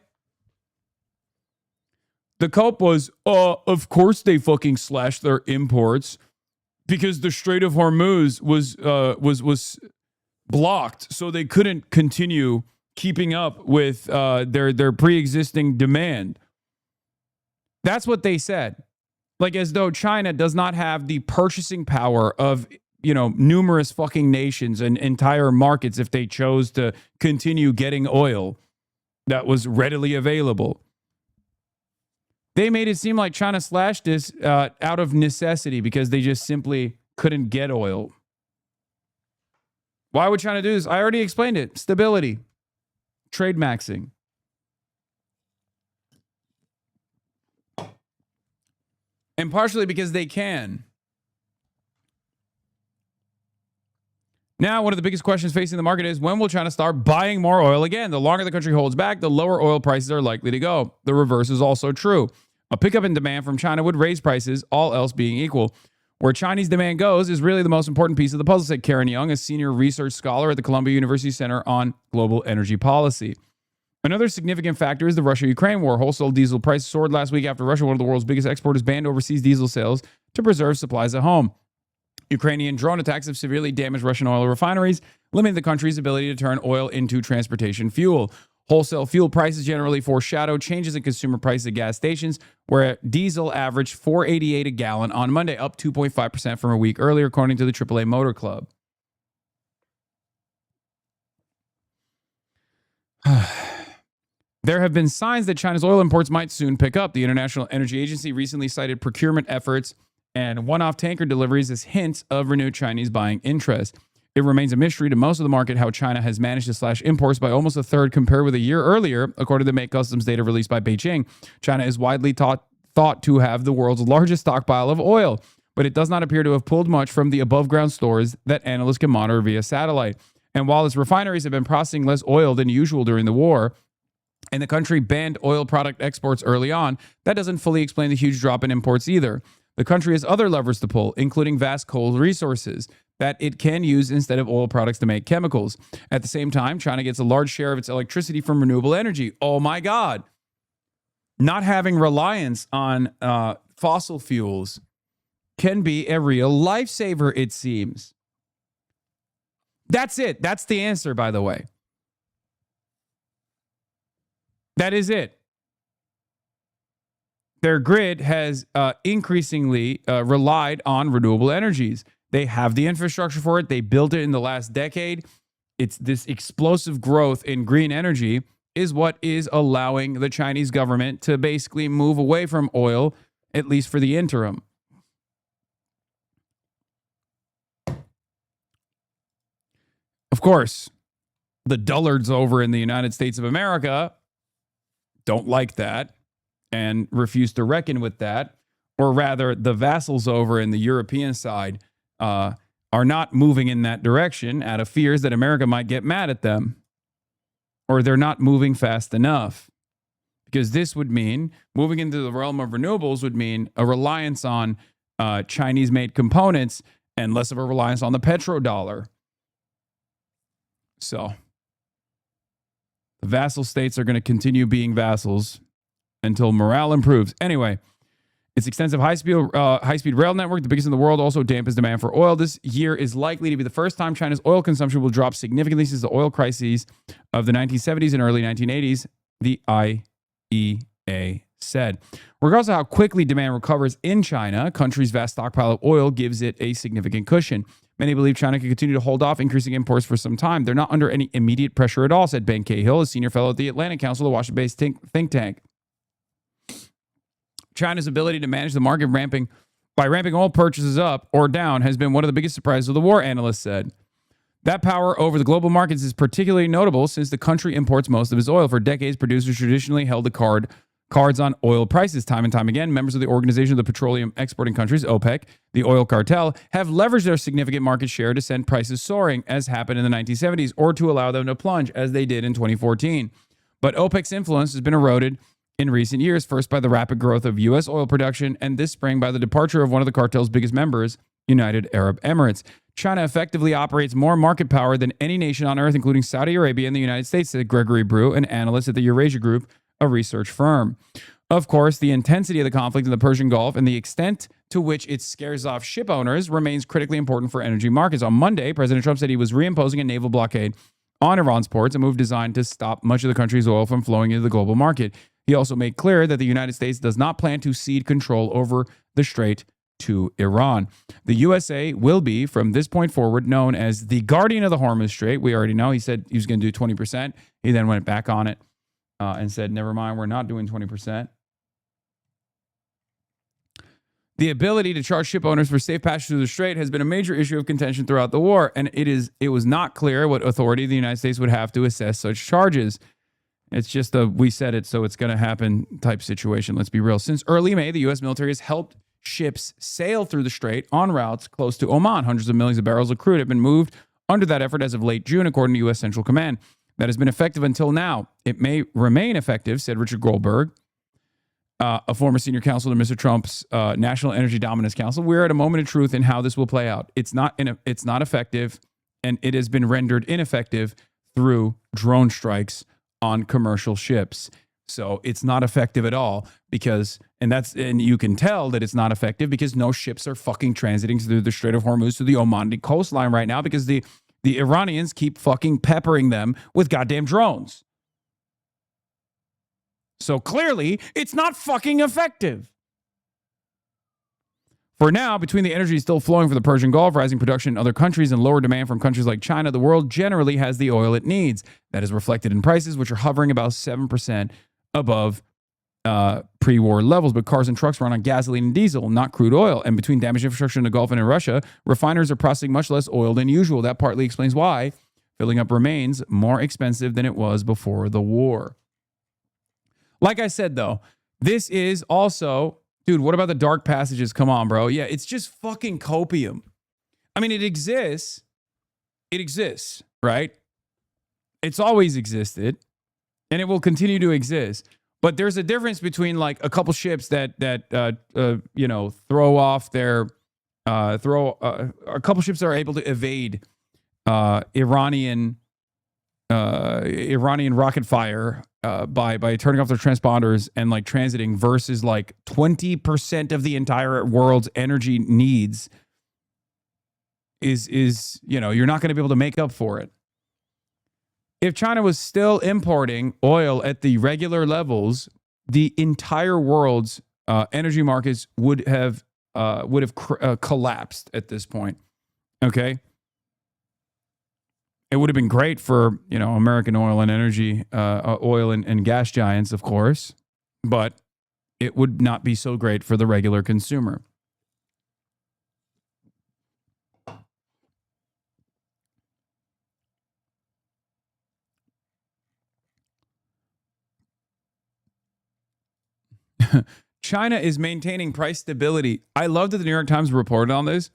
The cope was, of course they fucking slashed their imports because the Strait of Hormuz was blocked, so they couldn't continue keeping up with their pre-existing demand. That's what they said. Like as though China does not have the purchasing power of, numerous fucking nations and entire markets if they chose to continue getting oil that was readily available. They made it seem like China slashed this out of necessity because they just simply couldn't get oil. Why would China do this? I already explained it. Stability. Trade maxing. And partially because they can. Now, one of the biggest questions facing the market is, when will China start buying more oil again? The longer the country holds back, the lower oil prices are likely to go. The reverse is also true. A pickup in demand from China would raise prices, all else being equal. Where Chinese demand goes is really the most important piece of the puzzle, said Karen Young, a senior research scholar at the Columbia University Center on Global Energy Policy. Another significant factor is the Russia-Ukraine war. Wholesale diesel prices soared last week after Russia, one of the world's biggest exporters, banned overseas diesel sales to preserve supplies at home. Ukrainian drone attacks have severely damaged Russian oil refineries, limiting the country's ability to turn oil into transportation fuel. Wholesale fuel prices generally foreshadow changes in consumer prices at gas stations, where diesel averaged $4.88 a gallon on Monday, up 2.5% from a week earlier, according to the AAA Motor Club. There have been signs that China's oil imports might soon pick up. The International Energy Agency recently cited procurement efforts and one-off tanker deliveries as hints of renewed Chinese buying interest. It remains a mystery to most of the market how China has managed to slash imports by almost a third compared with a year earlier, according to Make Customs data released by Beijing. China is widely thought to have the world's largest stockpile of oil, but it does not appear to have pulled much from the above-ground stores that analysts can monitor via satellite. And while its refineries have been processing less oil than usual during the war, and the country banned oil product exports early on, that doesn't fully explain the huge drop in imports either. The country has other levers to pull, including vast coal resources that it can use instead of oil products to make chemicals. At the same time, China gets a large share of its electricity from renewable energy. Oh my God. Not having reliance on fossil fuels can be a real lifesaver, it seems. That's it. That's the answer, by the way. That is it. Their grid has increasingly relied on renewable energies. They have the infrastructure for it. They built it in the last decade. It's this explosive growth in green energy is what is allowing the Chinese government to basically move away from oil, at least for the interim. Of course, the dullards over in the United States of America don't like that and refuse to reckon with that. Or rather, the vassals over in the European side are not moving in that direction out of fears that America might get mad at them. Or they're not moving fast enough. Because this would mean, moving into the realm of renewables would mean a reliance on Chinese-made components and less of a reliance on the petrodollar. So, the vassal states are going to continue being vassals until morale improves. Anyway, its extensive high-speed rail network, the biggest in the world, also dampens demand for oil. This year is likely to be the first time China's oil consumption will drop significantly since the oil crises of the 1970s and early 1980s, the IEA said. Regardless of how quickly demand recovers in China, country's vast stockpile of oil gives it a significant cushion. Many believe China can continue to hold off increasing imports for some time. They're not under any immediate pressure at all, said Ben Cahill, a senior fellow at the Atlantic Council, a Washington-based think tank. China's ability to manage the market by ramping oil purchases up or down has been one of the biggest surprises of the war, analysts said. That power over the global markets is particularly notable since the country imports most of its oil. For decades, producers traditionally held the cards on oil prices. Time and time again, members of the Organization of the Petroleum Exporting Countries, OPEC, the oil cartel, have leveraged their significant market share to send prices soaring, as happened in the 1970s, or to allow them to plunge, as they did in 2014. But OPEC's influence has been eroded in recent years, first by the rapid growth of U.S. oil production, and this spring by the departure of one of the cartel's biggest members, United Arab Emirates. China effectively operates more market power than any nation on earth, including Saudi Arabia and the United States, said Gregory Brew, an analyst at the Eurasia Group, a research firm. Of course, the intensity of the conflict in the Persian Gulf and the extent to which it scares off ship owners remains critically important for energy markets. On Monday, President Trump said he was reimposing a naval blockade on Iran's ports, a move designed to stop much of the country's oil from flowing into the global market. He also made clear that the United States does not plan to cede control over the Strait to Iran. The USA will be, from this point forward, known as the guardian of the Hormuz Strait. We already know. He said he was going to do 20%. He then went back on it and said, never mind, we're not doing 20%. The ability to charge ship owners for safe passage through the Strait has been a major issue of contention throughout the war, and it was not clear what authority the United States would have to assess such charges. It's just a we said it, so it's going to happen type situation. Let's be real. Since early May, the U.S. military has helped ships sail through the Strait on routes close to Oman. Hundreds of millions of barrels of crude have been moved under that effort as of late June, according to U.S. Central Command. That has been effective until now. It may remain effective, said Richard Goldberg, a former senior counsel to Mr. Trump's National Energy Dominance Council. We're at a moment of truth in how this will play out. It's not effective, and it has been rendered ineffective through drone strikes on commercial ships. So it's not effective at all and you can tell that it's not effective because no ships are fucking transiting through the Strait of Hormuz to the Omani coastline right now because the Iranians keep fucking peppering them with goddamn drones. So clearly, it's not fucking effective. For now, between the energy still flowing from the Persian Gulf, rising production in other countries, and lower demand from countries like China, the world generally has the oil it needs. That is reflected in prices, which are hovering about 7% above pre-war levels. But cars and trucks run on gasoline and diesel, not crude oil. And between damaged infrastructure in the Gulf and in Russia, refiners are processing much less oil than usual. That partly explains why filling up remains more expensive than it was before the war. Like I said, though, this is also... Dude, what about the dark passages? Come on, bro. Yeah, it's just fucking copium. I mean, it exists. It exists, right? It's always existed, and it will continue to exist. But there's a difference between like a couple ships that throw off their a couple ships that are able to evade Iranian rocket fire by turning off their transponders and like transiting versus like 20% of the entire world's energy needs is you're not going to be able to make up for it. If China was still importing oil at the regular levels, the entire world's energy markets would have collapsed at this point. Okay. It would have been great for, American oil and energy, oil and gas giants, of course, but it would not be so great for the regular consumer. China is maintaining price stability. I love that the New York Times reported on this.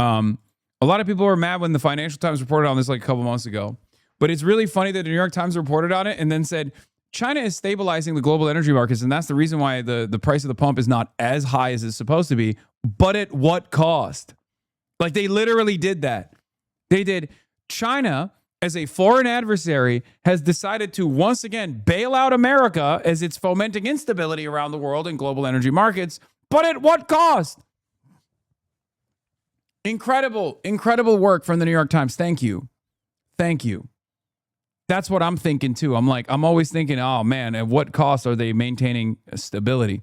A lot of people were mad when the Financial Times reported on this like a couple months ago. But it's really funny that the New York Times reported on it and then said, China is stabilizing the global energy markets, and that's the reason why the price of the pump is not as high as it's supposed to be. But at what cost? Like, they literally did that. They did. China, as a foreign adversary, has decided to once again bail out America as it's fomenting instability around the world in global energy markets. But at what cost? Incredible work from the New York Times. Thank you. That's what I'm thinking too. I'm always thinking, oh man, at what cost are they maintaining stability?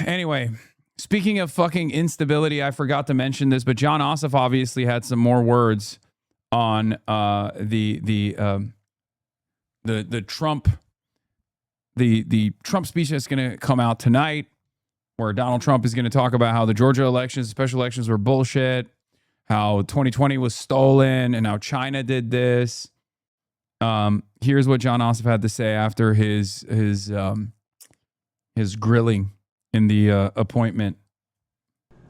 Anyway, speaking of fucking instability, I forgot to mention this, but John Ossoff obviously had some more words on the Trump speech that's going to come out tonight, where Donald Trump is going to talk about how the Georgia elections, special elections, were bullshit, how 2020 was stolen, and how China did this. Here's what John Ossoff had to say after his grilling in the appointment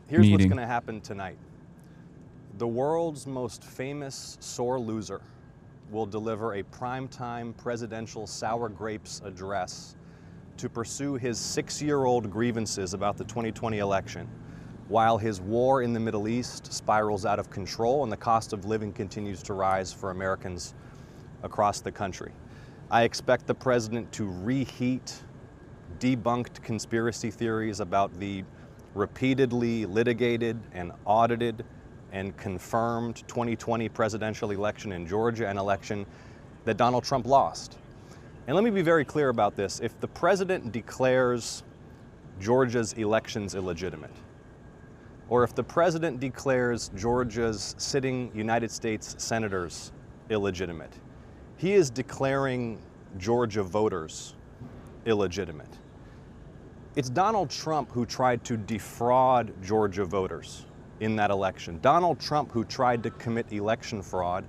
Here's meeting. What's going to happen tonight. The world's most famous sore loser will deliver a primetime presidential sour grapes address to pursue his 6-year-old grievances about the 2020 election, while his war in the Middle East spirals out of control and the cost of living continues to rise for Americans across the country. I expect the president to reheat debunked conspiracy theories about the repeatedly litigated and audited and confirmed 2020 presidential election in Georgia, an election that Donald Trump lost. And let me be very clear about this. If the president declares Georgia's elections illegitimate, or if the president declares Georgia's sitting United States senators illegitimate, he is declaring Georgia voters illegitimate. It's Donald Trump who tried to defraud Georgia voters in that election. Donald Trump who tried to commit election fraud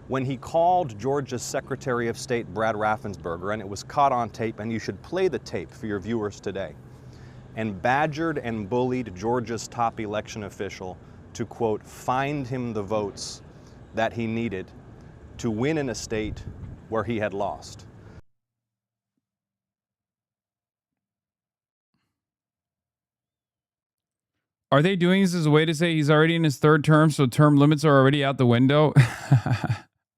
when he called Georgia's Secretary of State, Brad Raffensperger, and it was caught on tape, and you should play the tape for your viewers today, and badgered and bullied Georgia's top election official to, quote, find him the votes that he needed to win in a state where he had lost. Are they doing this as a way to say he's already in his third term, so term limits are already out the window?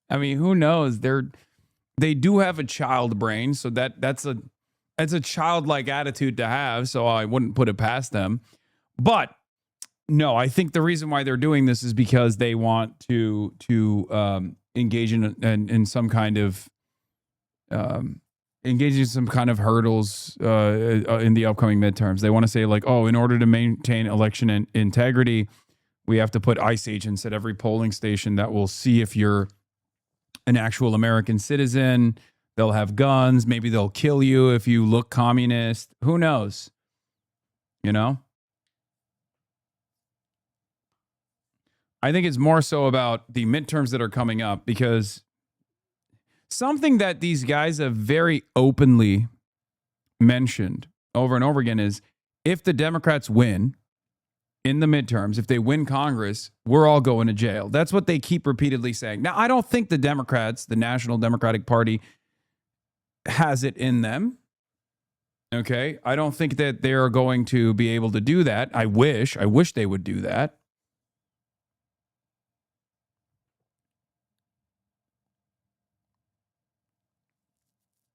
I mean, who knows? They do have a child brain, so that's a childlike attitude to have, so I wouldn't put it past them. But no, I think the reason why they're doing this is because they want to engage in some kind of hurdles in the upcoming midterms. They want to say like, oh, in order to maintain election integrity, we have to put ICE agents at every polling station that will see if you're an actual American citizen. They'll have guns. Maybe they'll kill you if you look communist. Who knows? You know? I think it's more so about the midterms that are coming up, because something that these guys have very openly mentioned over and over again is, if the Democrats win in the midterms, if they win Congress, we're all going to jail. That's what they keep repeatedly saying. Now, I don't think the Democrats, the National Democratic Party, has it in them. Okay. I don't think that they're going to be able to do that. I wish they would do that.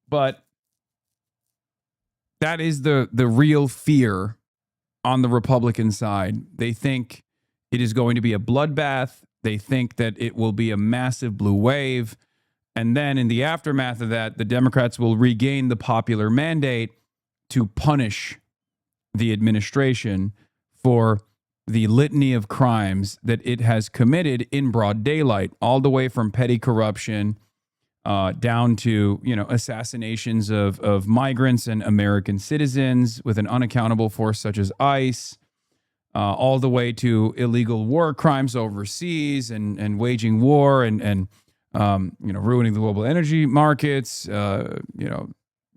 But that is the real fear on the Republican side. They think it is going to be a bloodbath. They think that it will be a massive blue wave. And then in the aftermath of that, the Democrats will regain the popular mandate to punish the administration for the litany of crimes that it has committed in broad daylight, all the way from petty corruption down to, assassinations of migrants and American citizens with an unaccountable force such as ICE, all the way to illegal war crimes overseas and waging war and ruining the global energy markets,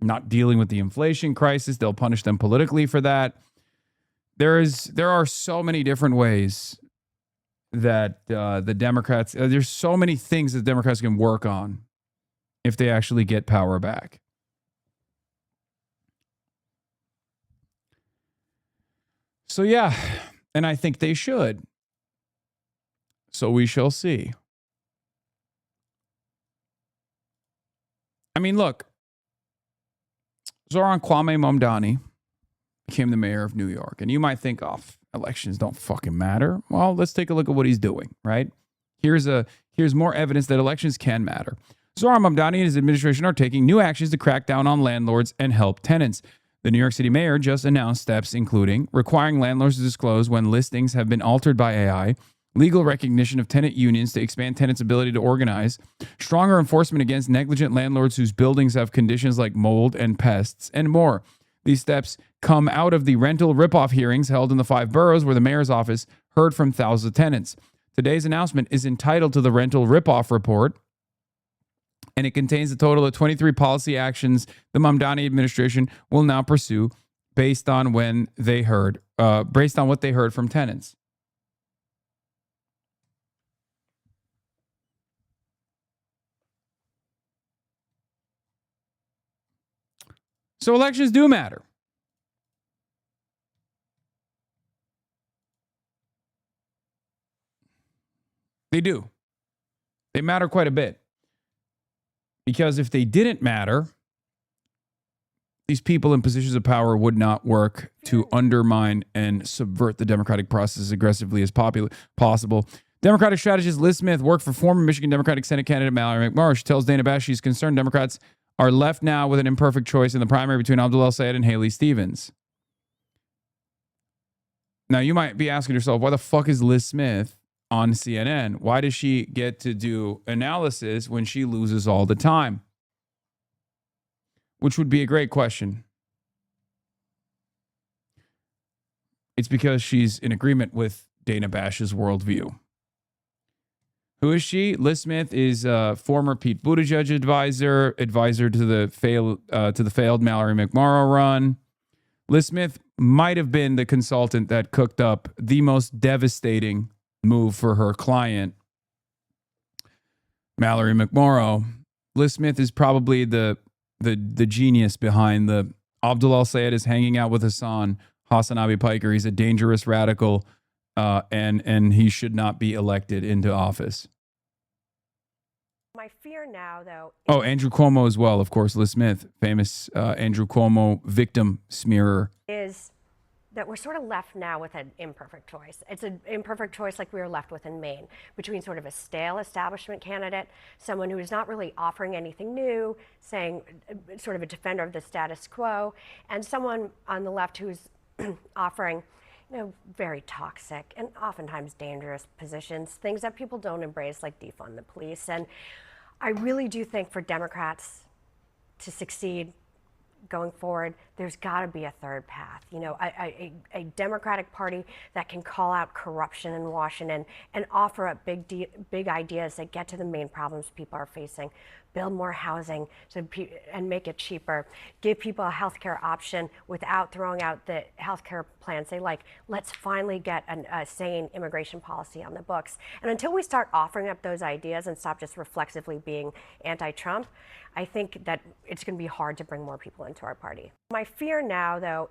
not dealing with the inflation crisis. They'll punish them politically for that. There are so many different ways that the Democrats, there's so many things that Democrats can work on if they actually get power back. So yeah, and I think they should. So we shall see. I mean, look, Zoran Kwame Mamdani became the mayor of New York. And you might think, elections don't fucking matter. Well, let's take a look at what he's doing, right? Here's more evidence that elections can matter. Zoran Mamdani and his administration are taking new actions to crack down on landlords and help tenants. The New York City mayor just announced steps including requiring landlords to disclose when listings have been altered by AI, legal recognition of tenant unions to expand tenants' ability to organize, stronger enforcement against negligent landlords whose buildings have conditions like mold and pests, and more. These steps come out of the rental ripoff hearings held in the 5 boroughs where the mayor's office heard from thousands of tenants. Today's announcement is entitled to the Rental Ripoff Report, and it contains a total of 23 policy actions the Mamdani administration will now pursue based on what they heard from tenants. So elections do matter. They do. They matter quite a bit. Because if they didn't matter, these people in positions of power would not work to undermine and subvert the democratic process as aggressively as possible. Democratic strategist Liz Smith worked for former Michigan Democratic Senate candidate Mallory McMorrow. She tells Dana Bash she's concerned Democrats are left now with an imperfect choice in the primary between Abdul El-Sayed and Haley Stevens. Now, you might be asking yourself, why the fuck is Liz Smith on CNN? Why does she get to do analysis when she loses all the time? Which would be a great question. It's because she's in agreement with Dana Bash's worldview. Who is she? Liz Smith is a former Pete Buttigieg advisor to the failed Mallory McMorrow run. Liz Smith might have been the consultant that cooked up the most devastating move for her client, Mallory McMorrow. Liz Smith is probably the genius behind the Abdul El-Sayed is hanging out with HasanAbi Piker. He's a dangerous radical, and he should not be elected into office. My fear now, though. Oh, Andrew Cuomo as well, of course. Liz Smith, famous Andrew Cuomo victim smearer. Is that we're sort of left now with an imperfect choice. It's an imperfect choice like we were left with in Maine, between sort of a stale establishment candidate, someone who is not really offering anything new, saying sort of a defender of the status quo, and someone on the left who's offering very toxic and oftentimes dangerous positions, things that people don't embrace, like defund the police. And I really do think for Democrats to succeed going forward, there's got to be a third path. A Democratic Party that can call out corruption in Washington and offer up big ideas that get to the main problems people are facing. Build more housing and make it cheaper. Give people a healthcare option without throwing out the healthcare plans they like. Let's finally get a sane immigration policy on the books. And until we start offering up those ideas and stop just reflexively being anti-Trump, I think that it's going to be hard to bring more people into our party. My fear now, though,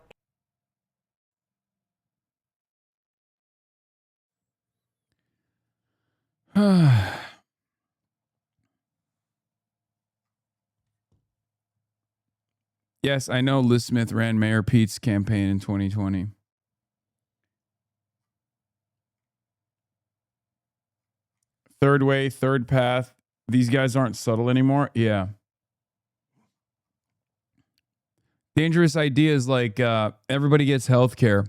Yes, I know Liz Smith ran Mayor Pete's campaign in 2020. Third way, third path. These guys aren't subtle anymore. Yeah. Dangerous ideas like everybody gets health care.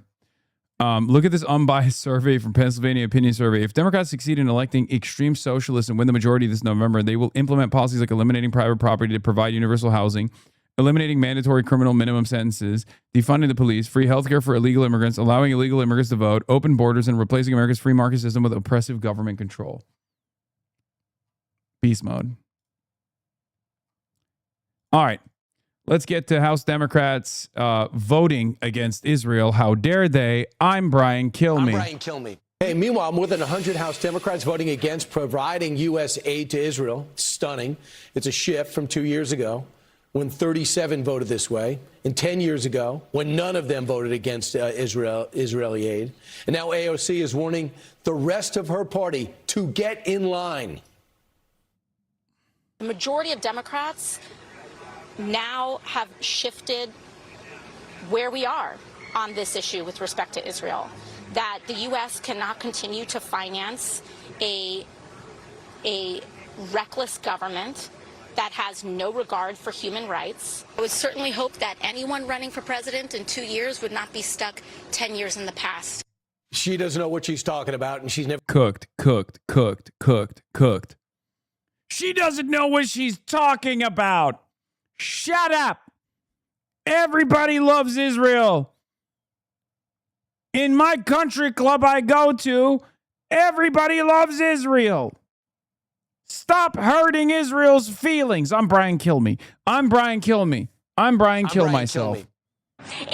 Look at this unbiased survey from Pennsylvania Opinion Survey. If Democrats succeed in electing extreme socialists and win the majority this November, they will implement policies like eliminating private property to provide universal housing, eliminating mandatory criminal minimum sentences, defunding the police, free healthcare for illegal immigrants, allowing illegal immigrants to vote, open borders, and replacing America's free market system with oppressive government control. Beast mode. All right. Let's get to House Democrats voting against Israel. How dare they? I'm Brian Kilmeade. I'm Brian Kilmeade. Hey, meanwhile, more than 100 House Democrats voting against providing U.S. aid to Israel. Stunning. It's a shift from 2 years ago when 37 voted this way, and 10 years ago when none of them voted against Israeli aid. And now AOC is warning the rest of her party to get in line. The majority of Democrats now have shifted where we are on this issue with respect to Israel, that the U.S. cannot continue to finance a reckless government that has no regard for human rights. I would certainly hope that anyone running for president in 2 years would not be stuck 10 years in the past. She doesn't know what she's talking about, and she's never cooked. She doesn't know what she's talking about. Shut up. Everybody loves Israel. In my country club I go to, everybody loves Israel. Stop hurting Israel's feelings. I'm Brian Kilmeade. I'm Brian Kill myself.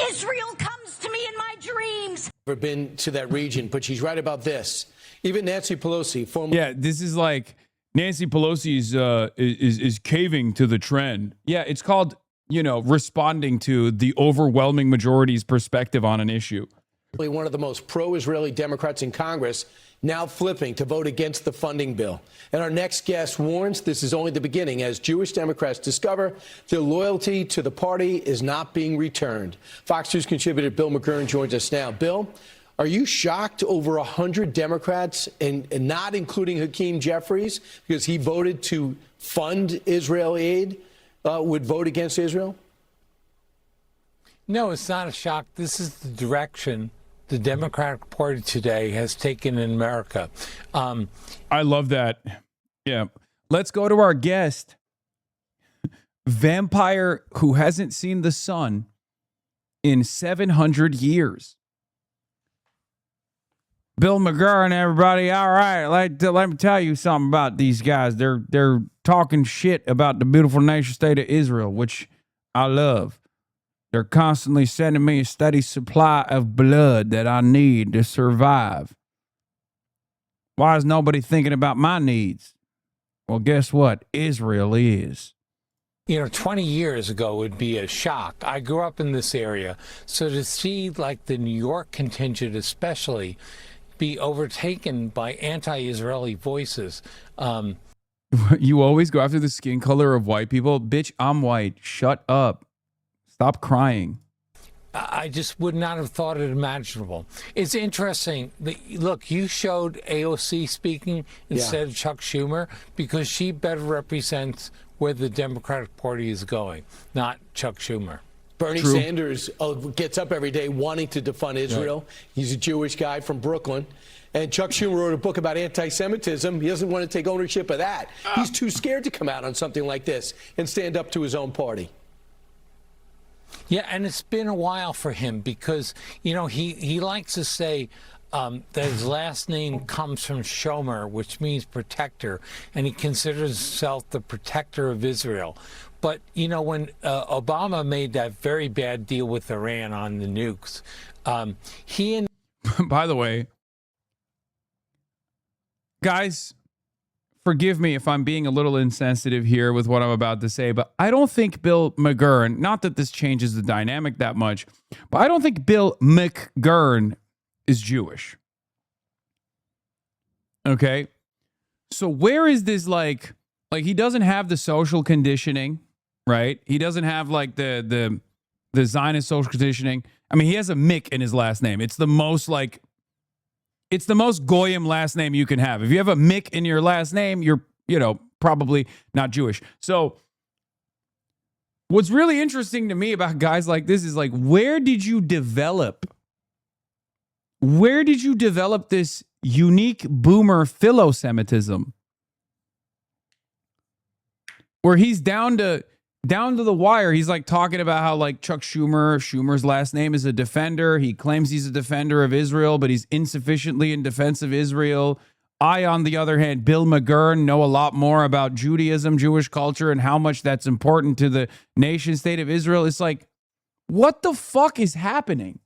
Israel comes to me in my dreams. Never been to that region, but she's right about this. Even Nancy Pelosi, former... Yeah, this is like Nancy Pelosi is caving to the trend. Yeah, it's called, responding to the overwhelming majority's perspective on an issue. One of the most pro-Israeli Democrats in Congress, now flipping to vote against the funding bill. And our next guest warns this is only the beginning as Jewish Democrats discover their loyalty to the party is not being returned. Fox News contributor Bill McGurn joins us now. Bill, are you shocked over 100 Democrats, and not including Hakeem Jeffries, because he voted to fund Israel aid, would vote against Israel? No, it's not a shock. This is the direction the Democratic Party today has taken in America. I love that. Yeah. Let's go to our guest, vampire who hasn't seen the sun in 700 years. Bill McGurn, everybody. All right, let me tell you something about these guys. They're talking shit about the beautiful nation state of Israel, which I love. They're constantly sending me a steady supply of blood that I need to survive. Why is nobody thinking about my needs? Well, guess what? Israel is. 20 years ago would be a shock. I grew up in this area, so to see like the New York contingent especially be overtaken by anti-Israeli voices. You always go after the skin color of white people. Bitch, I'm white. Shut up. Stop crying. I just would not have thought it imaginable. It's interesting. Look, you showed AOC speaking instead of Chuck Schumer because she better represents where the Democratic Party is going, not Chuck Schumer. Bernie Sanders gets up every day wanting to defund Israel. Right. He's a Jewish guy from Brooklyn. And Chuck Schumer wrote a book about anti-Semitism. He doesn't want to take ownership of that. He's too scared to come out on something like this and stand up to his own party. Yeah, and it's been a while for him because, he likes to say that his last name comes from Shomer, which means protector, and he considers himself the protector of Israel. But, when Obama made that very bad deal with Iran on the nukes, he and... By the way, guys, forgive me if I'm being a little insensitive here with what I'm about to say, but I don't think Bill McGurn, not that this changes the dynamic that much, but I don't think Bill McGurn is Jewish. Okay? So where is this like he doesn't have the social conditioning, right? He doesn't have like the Zionist social conditioning. I mean, he has a Mick in his last name. It's the most goyim last name you can have. If you have a Mick in your last name, you're, probably not Jewish. So what's really interesting to me about guys like this is like, where did you develop this unique boomer philo-Semitism? Where he's down to the wire. He's like talking about how like Chuck Schumer's last name is a defender. He claims he's a defender of Israel, but he's insufficiently in defense of Israel. I, on the other hand, Bill McGurn, know a lot more about Judaism, Jewish culture, and how much that's important to the nation state of Israel. It's like, what the fuck is happening?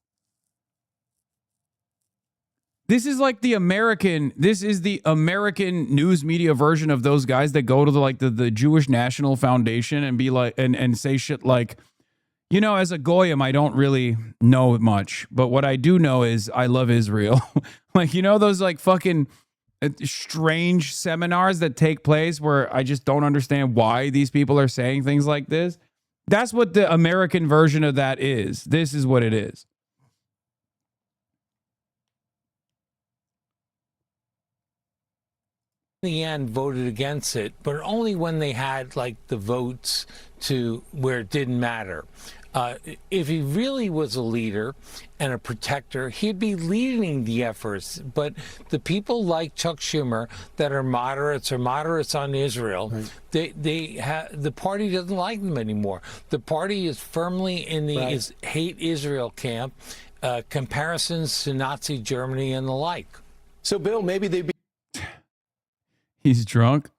This is the American news media version of those guys that go to the Jewish National Foundation and be like, and say shit like, as a goyim, I don't really know much, but what I do know is I love Israel. Those fucking strange seminars that take place where I just don't understand why these people are saying things like this. That's what the American version of that is. This is what it is. In the end, voted against it, but only when they had the votes to where it didn't matter. If he really was a leader and a protector, he'd be leading the efforts. But the people like Chuck Schumer that are moderates or moderates on Israel, right. The party doesn't like them anymore. The party is firmly in the hate Israel camp, comparisons to Nazi Germany and the like. So, Bill, maybe they'd be. He's drunk.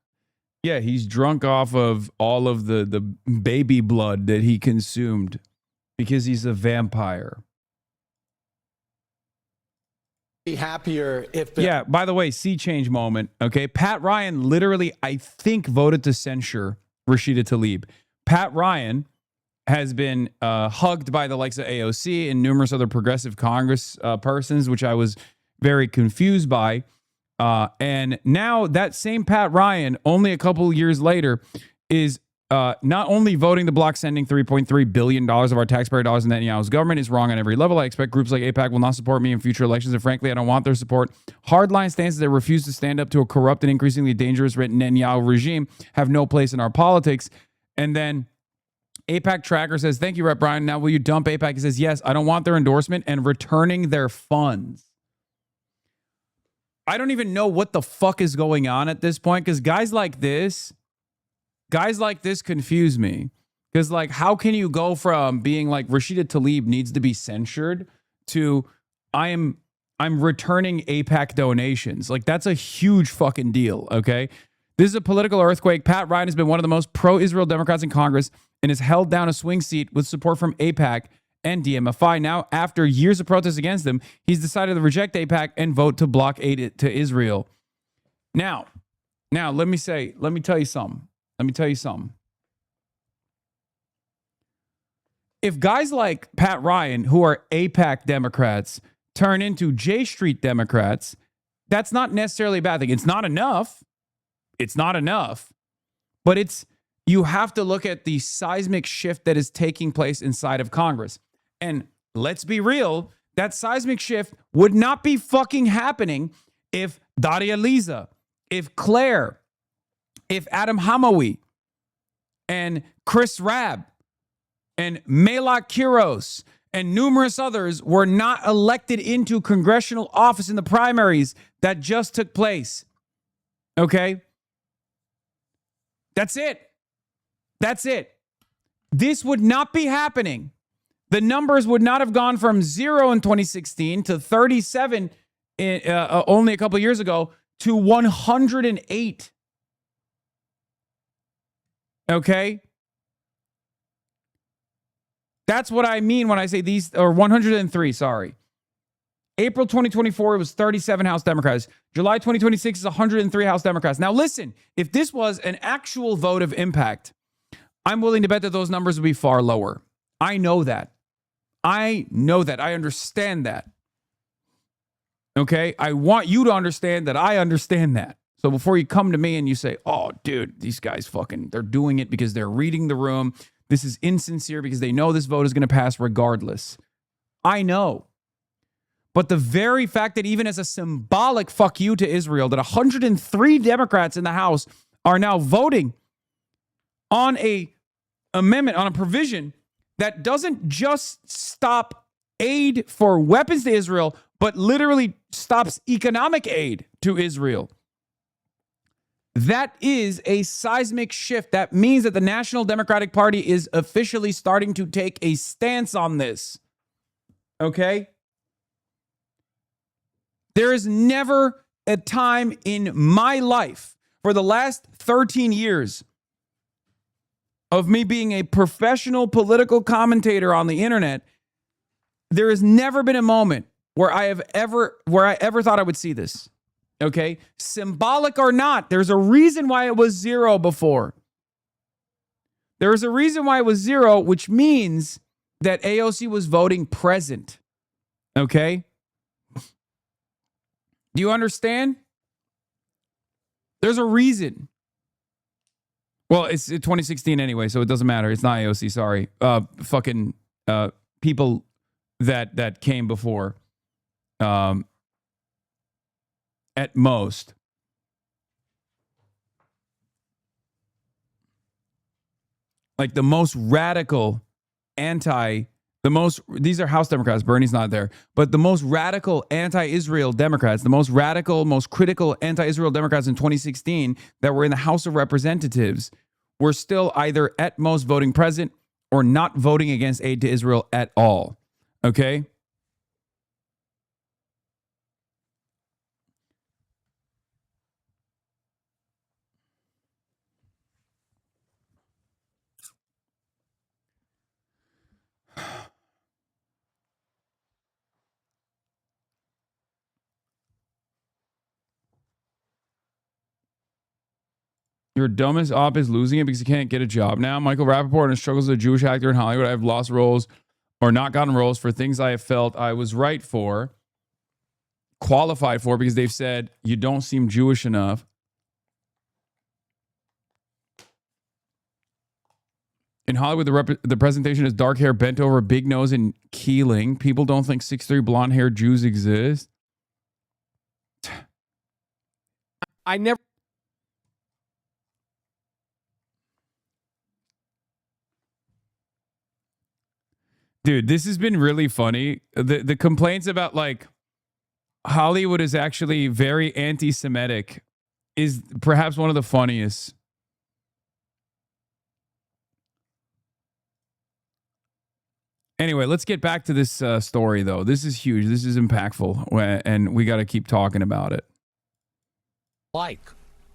Yeah, he's drunk off of all of the baby blood that he consumed because he's a vampire. Be happier if. Yeah, by the way, sea change moment. Okay, Pat Ryan literally, I think, voted to censure Rashida Tlaib. Pat Ryan has been hugged by the likes of AOC and numerous other progressive Congress persons, which I was very confused by. And now that same Pat Ryan, only a couple years later, is not only voting to block sending $3.3 billion of our taxpayer dollars in Netanyahu's government is wrong on every level. I expect groups like AIPAC will not support me in future elections, and frankly, I don't want their support. Hardline stances that refuse to stand up to a corrupt and increasingly dangerous Netanyahu regime have no place in our politics. And then AIPAC Tracker says, thank you, Rep. Brian. Now, will you dump AIPAC? He says, yes, I don't want their endorsement and returning their funds. I don't even know what the fuck is going on at this point, because guys like this confuse me. Because how can you go from being like Rashida Tlaib needs to be censured to I'm returning AIPAC donations? That's a huge fucking deal. Okay, this is a political earthquake. Pat Ryan has been one of the most pro-Israel Democrats in Congress and has held down a swing seat with support from AIPAC and DMFI. Now, after years of protests against them, he's decided to reject AIPAC and vote to block aid to Israel. Now, let me tell you something. If guys like Pat Ryan, who are AIPAC Democrats, turn into J Street Democrats, that's not necessarily a bad thing. It's not enough. But you have to look at the seismic shift that is taking place inside of Congress. And let's be real, that seismic shift would not be fucking happening if Daria Liza, if Claire, if Adam Hamawi, and Chris Rabb, and Melach Kiros, and numerous others were not elected into congressional office in the primaries that just took place. Okay? That's it. This would not be happening. The numbers would not have gone from 0 in 2016 to 37 only a couple years ago to 108. Okay? That's what I mean when I say these, or 103, sorry. April 2024, it was 37 House Democrats. July 2026 is 103 House Democrats. Now listen, if this was an actual vote of impact, I'm willing to bet that those numbers would be far lower. I know that. I know that. I understand that. Okay? I want you to understand that I understand that. So before you come to me and you say, oh, dude, these guys they're doing it because they're reading the room. This is insincere because they know this vote is going to pass regardless. I know. But the very fact that even as a symbolic fuck you to Israel, that 103 Democrats in the House are now voting on a amendment, on a provision that doesn't just stop aid for weapons to Israel, but literally stops economic aid to Israel. That is a seismic shift. That means that the National Democratic Party is officially starting to take a stance on this. Okay? There is never a time in my life for the last 13 years of me being a professional political commentator on the internet, there has never been a moment where I ever thought I would see this. Okay? Symbolic or not, there's a reason why it was 0 before. There is a reason why it was 0, which means that AOC was voting present. Okay? Do you understand? There's a reason. Well, it's 2016 anyway, so it doesn't matter. It's not AOC, sorry. People that came before. At most. Like the most radical these are House Democrats, Bernie's not there, but the most radical anti-Israel Democrats, the most radical, most critical anti-Israel Democrats in 2016 that were in the House of Representatives were still either at most voting present or not voting against aid to Israel at all. Okay? Your dumbest op is losing it because he can't get a job now. Michael Rappaport and struggles as a Jewish actor in Hollywood. I have lost roles or not gotten roles for things I have felt I was right for, qualified for, because they've said you don't seem Jewish enough. In Hollywood, the presentation is dark hair, bent over, big nose, and keeling. People don't think 6'3" blonde-haired Jews exist. I never... Dude, this has been really funny. The complaints about like Hollywood is actually very anti-Semitic is perhaps one of the funniest. Anyway, let's get back to this story, though. This is huge. This is impactful, and we got to keep talking about it.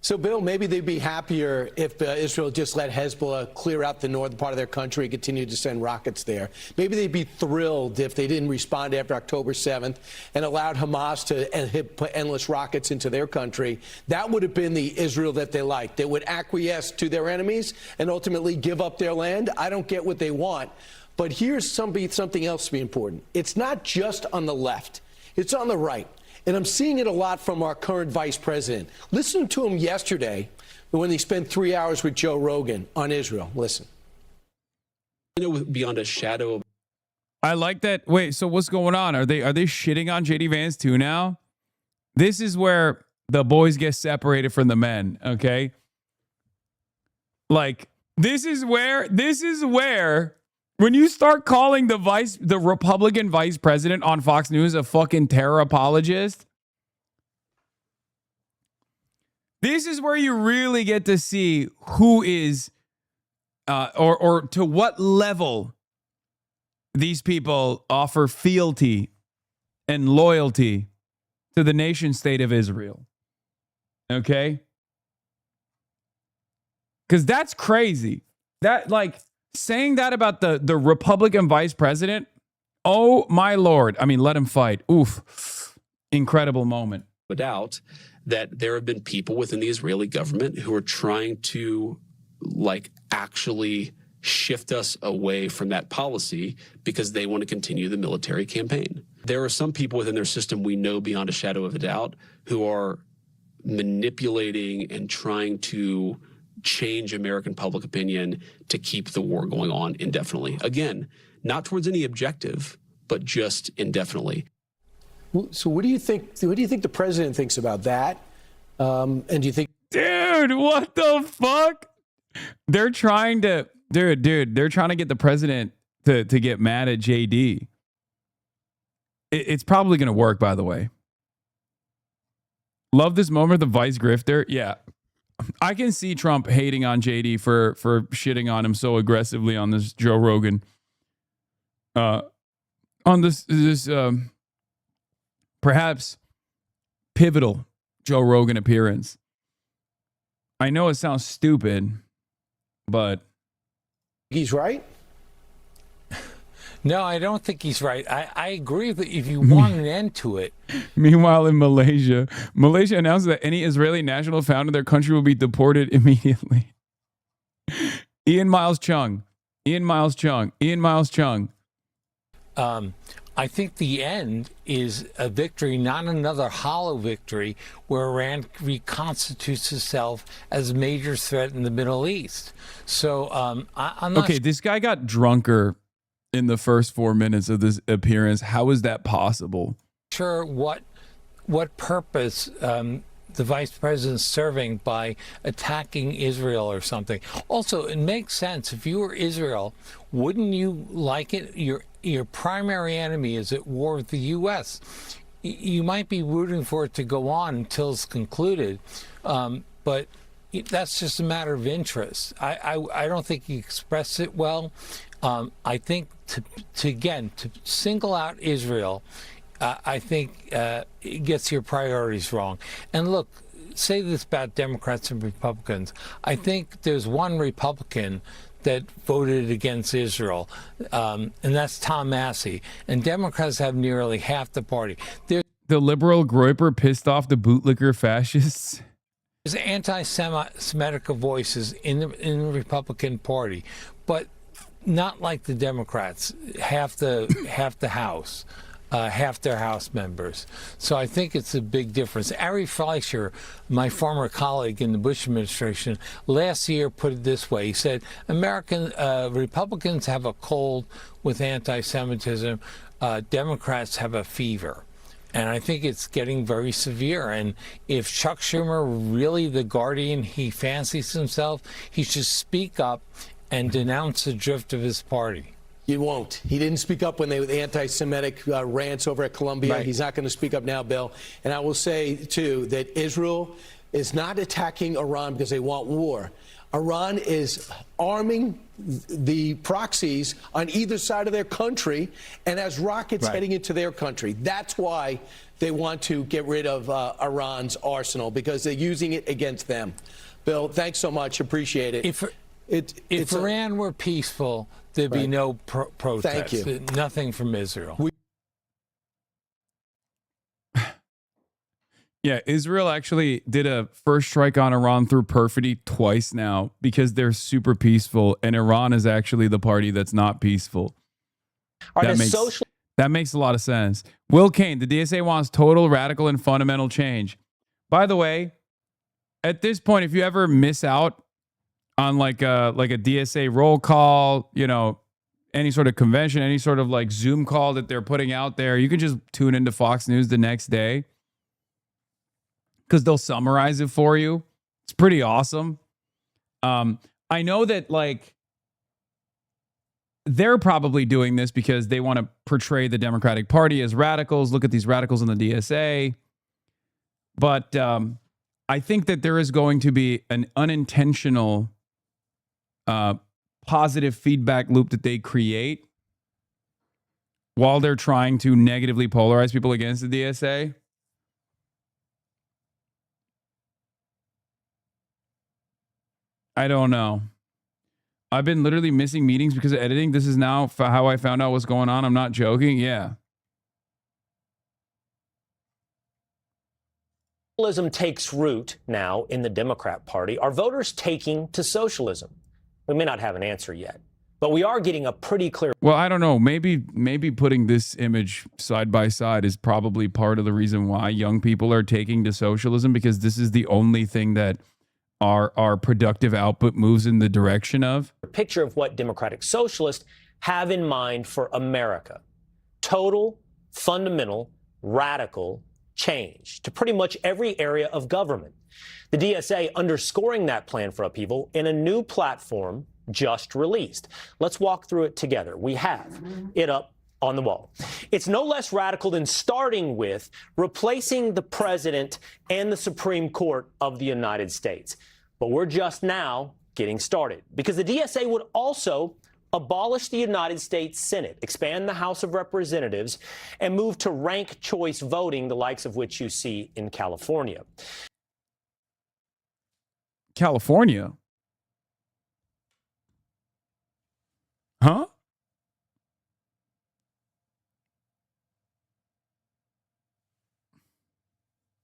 So, Bill, maybe they'd be happier if Israel just let Hezbollah clear out the northern part of their country and continue to send rockets there. Maybe they'd be thrilled if they didn't respond after October 7th and allowed Hamas to put endless rockets into their country. That would have been the Israel that they liked. They would acquiesce to their enemies and ultimately give up their land. I don't get what they want. But here's something else to be important. It's not just on the left. It's on the right. And I'm seeing it a lot from our current vice president. Listen to him yesterday when he spent 3 hours with Joe Rogan on Israel. Listen. I know beyond a shadow of... I like that. Wait, so what's going on? Are they shitting on JD Vance too now? This is where the boys get separated from the men, okay? Like, this is where when you start calling the Republican vice president on Fox News a fucking terror apologist, this is where you really get to see who is, or to what level these people offer fealty and loyalty to the nation state of Israel. Okay? Because that's crazy. That, like... Saying that about the Republican vice president, oh my Lord. I mean, let him fight. Oof. incredible moment. No doubt that there have been people within the Israeli government who are trying to actually shift us away from that policy because they want to continue the military campaign. There are some people within their system we know beyond a shadow of a doubt who are manipulating and trying to change American public opinion to keep the war going on indefinitely. Again, not towards any objective, but just indefinitely. So what do you think? What do you think the president thinks about that? And do you think, dude, what the fuck? They're trying to, dude, they're trying to get the president to get mad at JD. It's probably going to work, by the way. Love this moment, the vice grifter. Yeah. I can see Trump hating on JD for shitting on him so aggressively on this Joe Rogan. On this perhaps pivotal Joe Rogan appearance. I know it sounds stupid, but he's right? No, I don't think he's right. I agree that if you want an end to it. Meanwhile, in Malaysia announced that any Israeli national found in their country will be deported immediately. Ian Miles Chung. I think the end is a victory, not another hollow victory where Iran reconstitutes itself as a major threat in the Middle East. So I'm not okay, this guy got drunker in the first 4 minutes of this appearance. How is that possible? sure what purpose the vice president's serving by attacking Israel or something. Also, it makes sense. If you were Israel, wouldn't you like it? Your primary enemy is at war with the U.S. You might be rooting for it to go on until it's concluded, but that's just a matter of interest. I don't think he expressed it well. I think to single out Israel, I think it gets your priorities wrong. And look, say this about Democrats and Republicans. I think there's one Republican that voted against Israel, and that's Tom Massey. And Democrats have nearly half the party. The liberal Groyper pissed off the bootlicker fascists. There's anti-Semitic voices in the Republican Party, but not like the Democrats. Half the House. Half their House members. So I think it's a big difference. Ari Fleischer, my former colleague in the Bush administration, last year put it this way. He said, American Republicans have a cold with anti-Semitism. Democrats have a fever. And I think it's getting very severe. And if Chuck Schumer really the guardian he fancies himself, he should speak up and denounce the drift of his party. He won't. He didn't speak up when they were the anti-Semitic rants over at Columbia. Right. He's not going to speak up now, Bill. And I will say, too, that Israel is not attacking Iran because they want war. Iran is arming the proxies on either side of their country and has rockets heading into their country. That's why they want to get rid of Iran's arsenal, because they're using it against them. Bill, thanks so much. Appreciate it. If Iran were peaceful, there'd be no protests. Thank you. Nothing from Israel. Yeah, Israel actually did a first strike on Iran through perfidy twice now because they're super peaceful, and Iran is actually the party that's not peaceful. That makes a lot of sense. Will Kane, the DSA wants total, radical, and fundamental change. By the way, at this point, if you ever miss out on like a DSA roll call, you know, any sort of convention, any sort of like Zoom call that they're putting out there, you can just tune into Fox News the next day because they'll summarize it for you. It's pretty awesome. I know that like they're probably doing this because they want to portray the Democratic Party as radicals. Look at these radicals in the DSA. But I think that there is going to be an unintentional positive feedback loop that they create while they're trying to negatively polarize people against the DSA. I don't know. I've been literally missing meetings because of editing. This is now how I found out what's going on. I'm not joking. Yeah. Socialism takes root now in the Democrat Party. Are voters taking to socialism? We may not have an answer yet, but we are getting a pretty clear. Well, I don't know. Maybe putting this image side by side is probably part of the reason why young people are taking to socialism, because this is the only thing that our productive output moves in the direction of. Picture of what democratic socialists have in mind for America. Total, fundamental, radical change to pretty much every area of government. The DSA underscoring that plan for upheaval in a new platform just released. Let's walk through it together. We have it up on the wall. It's no less radical than starting with replacing the president and the Supreme Court of the United States. But we're just now getting started, because the DSA would also abolish the United States Senate, expand the House of Representatives, and move to rank choice voting, the likes of which you see in California. California? Huh?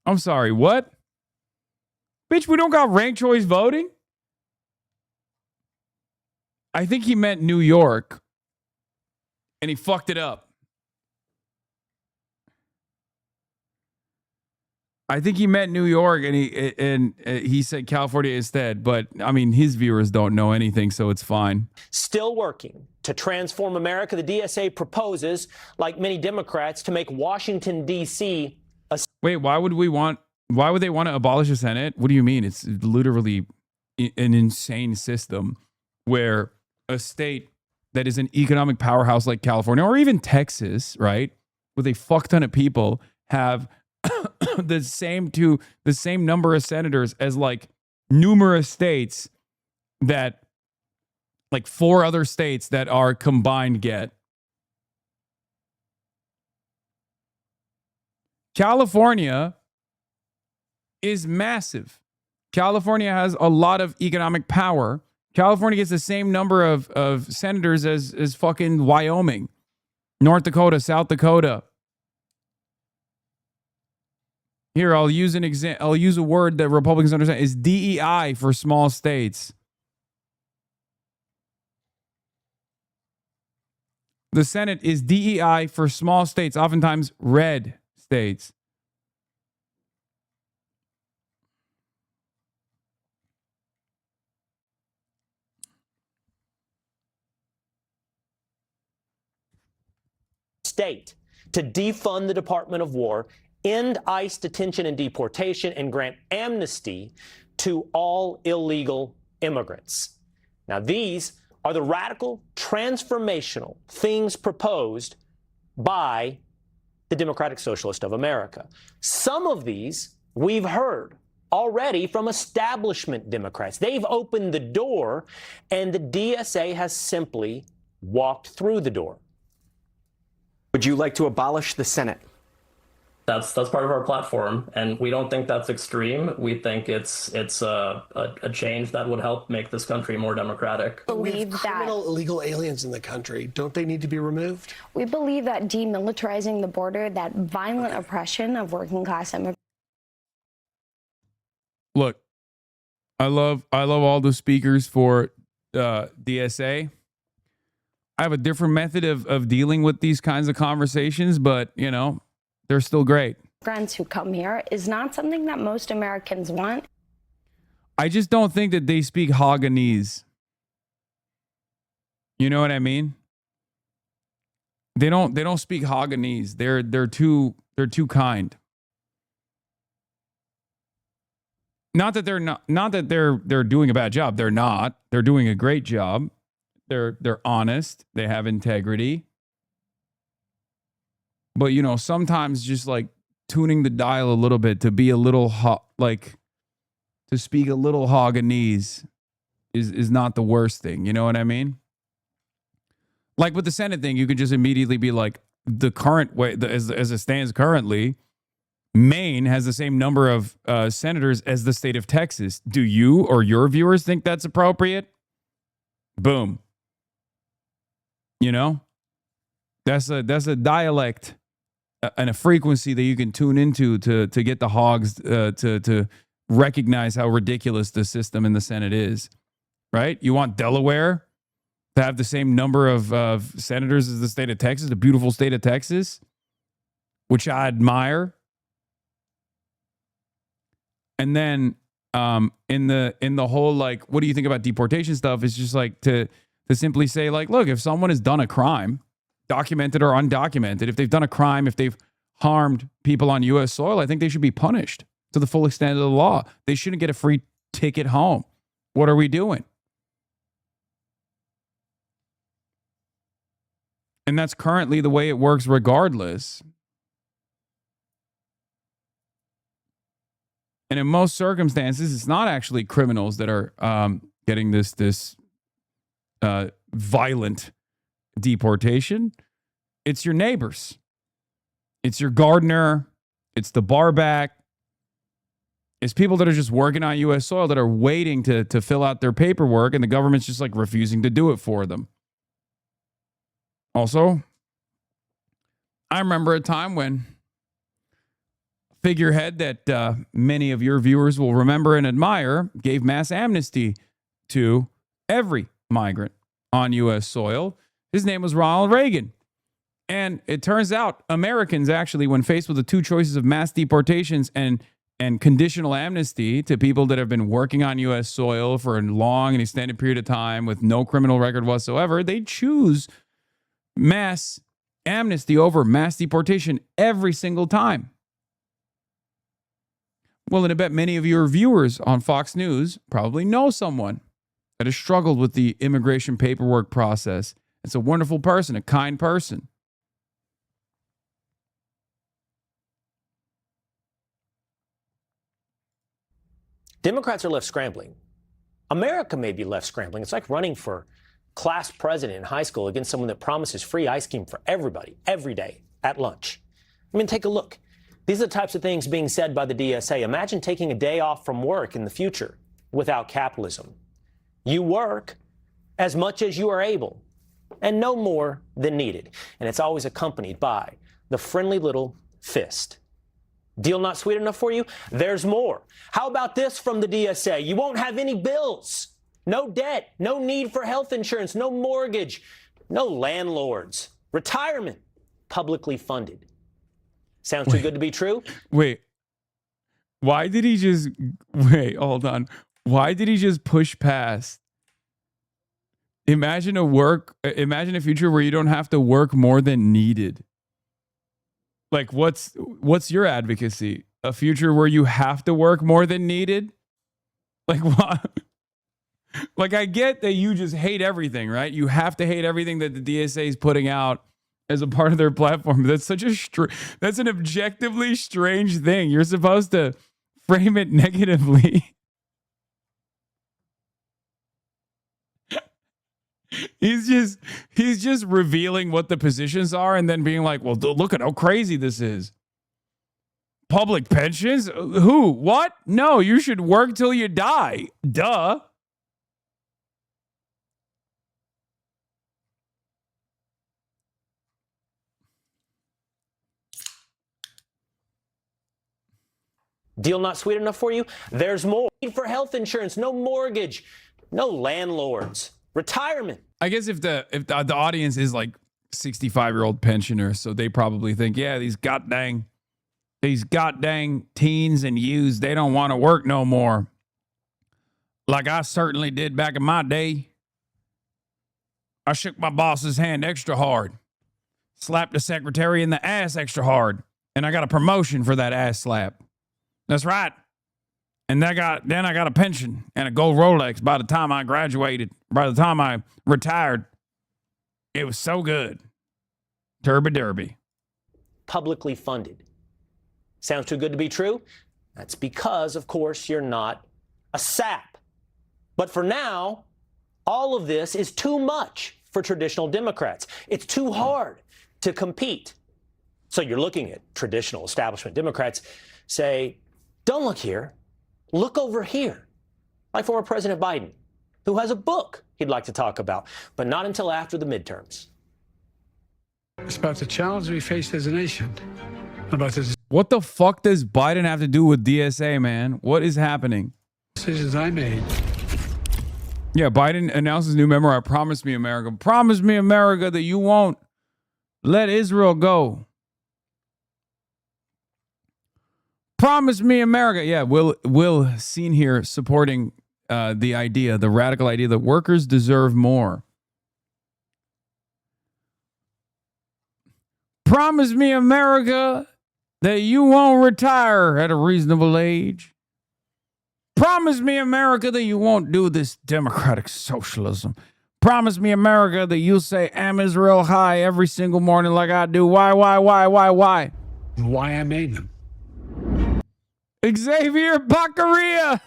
I'm sorry, what? Bitch, we don't got ranked choice voting? I think he meant New York, and he fucked it up. I think he meant New York, and he said California instead. But I mean, his viewers don't know anything, so it's fine. Still working to transform America, the DSA proposes, like many Democrats, to make Washington, D.C. a... Wait, why would they want to abolish the Senate? What do you mean? It's literally an insane system where a state that is an economic powerhouse like California or even Texas, right, with a fuck ton of people, have the same number of senators as like numerous states that like 4 other states that are combined get. California is massive. California has a lot of economic power. California gets the same number of senators as fucking Wyoming, North Dakota, South Dakota. Here, I'll use a word that Republicans understand is DEI for small states. The Senate is DEI for small states, oftentimes red states. State to defund the Department of War, end ICE detention and deportation, and grant amnesty to all illegal immigrants. Now, these are the radical, transformational things proposed by the Democratic Socialist of America. Some of these we've heard already from establishment Democrats. They've opened the door, and the DSA has simply walked through the door. Would you like to abolish the Senate? That's part of our platform, and we don't think that's extreme. We think it's a change that would help make this country more democratic. We have criminal illegal aliens in the country. Don't they need to be removed? We believe that demilitarizing the border, that violent oppression of working class immigrants. Look, I love all the speakers for DSA. I have a different method of dealing with these kinds of conversations, but you know, they're still great. Immigrants who come here is not something that most Americans want. I just don't think that they speak Haganese. You know what I mean? They don't speak Haganese. They're too kind. Not that they're doing a bad job. They're not. They're doing a great job. They're honest. They have integrity. But you know, sometimes just like tuning the dial a little bit to be a little to speak a little Haganese is not the worst thing. You know what I mean? Like with the Senate thing, you could just immediately be like, the current way as it stands currently, Maine has the same number of senators as the state of Texas. Do you or your viewers think that's appropriate? Boom. You know, that's a dialect and a frequency that you can tune into to get the hogs to recognize how ridiculous the system in the Senate is, right? You want Delaware to have the same number of senators as the state of Texas, the beautiful state of Texas, which I admire. And then in the whole, like, what do you think about deportation stuff? It's just like to simply say, like, look, if someone has done a crime, documented or undocumented, if they've done a crime, if they've harmed people on U.S. soil, I think they should be punished to the full extent of the law. They shouldn't get a free ticket home. What are we doing? And that's currently the way it works regardless. And in most circumstances, it's not actually criminals that are getting this violent deportation. It's your neighbors. It's your gardener. It's the barback. It's people that are just working on U.S. soil that are waiting to fill out their paperwork, and the government's just like refusing to do it for them. Also, I remember a time when figurehead that many of your viewers will remember and admire gave mass amnesty to every migrant on U.S. soil. His name was Ronald Reagan. And it turns out Americans actually, when faced with the two choices of mass deportations and conditional amnesty to people that have been working on U.S. soil for a long and extended period of time with no criminal record whatsoever, they choose mass amnesty over mass deportation every single time. Well, and I bet many of your viewers on Fox News probably know someone that has struggled with the immigration paperwork process. It's a wonderful person, a kind person. Democrats are left scrambling. America may be left scrambling. It's like running for class president in high school against someone that promises free ice cream for everybody, every day, at lunch. I mean, take a look. These are the types of things being said by the DSA. Imagine taking a day off from work in the future without capitalism. You work as much as you are able, and no more than needed. And it's always accompanied by the friendly little fist. Deal not sweet enough for you? There's more. How about this from the DSA? You won't have any bills, no debt, no need for health insurance, no mortgage, no landlords, retirement, publicly funded. Sounds too good to be true? Wait, why did he just, hold on. Why did he just push past? Imagine a future where you don't have to work more than needed. Like, what's your advocacy? A future where you have to work more than needed? Like, what? Like, I get that you just hate everything, right? You have to hate everything that the DSA is putting out as a part of their platform. That's such that's an objectively strange thing. You're supposed to frame it negatively. He's just revealing what the positions are and then being like, well, look at how crazy this is. Public pensions? Who? What? No, you should work till you die. Duh. Deal not sweet enough for you? There's more. Need for health insurance, no mortgage, no landlords, retirement. I guess if the audience is like 65-year-old pensioners, so they probably think, yeah, these goddamn teens and youths, they don't want to work no more. Like I certainly did back in my day. I shook my boss's hand extra hard, slapped the secretary in the ass extra hard, and I got a promotion for that ass slap. That's right. And then I got a pension and a gold Rolex by the time I graduated. By the time I retired, it was so good. Turby derby. Publicly funded. Sounds too good to be true? That's because, of course, you're not a sap. But for now, all of this is too much for traditional Democrats. It's too hard to compete. So you're looking at traditional establishment Democrats say, don't look here. Look over here, like former President Biden, who has a book he'd like to talk about, but not until after the midterms. It's about the challenge we face as a nation. About the What the fuck does Biden have to do with DSA, man? What is happening? decisions I made. Yeah, Biden announces new memoir, Promise Me America. Promise me, America, that you won't let Israel go. Promise me, America. Yeah, Will seen here supporting the idea, the radical idea that workers deserve more. Promise me, America, that you won't retire at a reasonable age. Promise me, America, that you won't do this democratic socialism. Promise me, America, that you'll say, "Am Israel High" every single morning like I do. Why? Why I made them. Xavier Baccaria.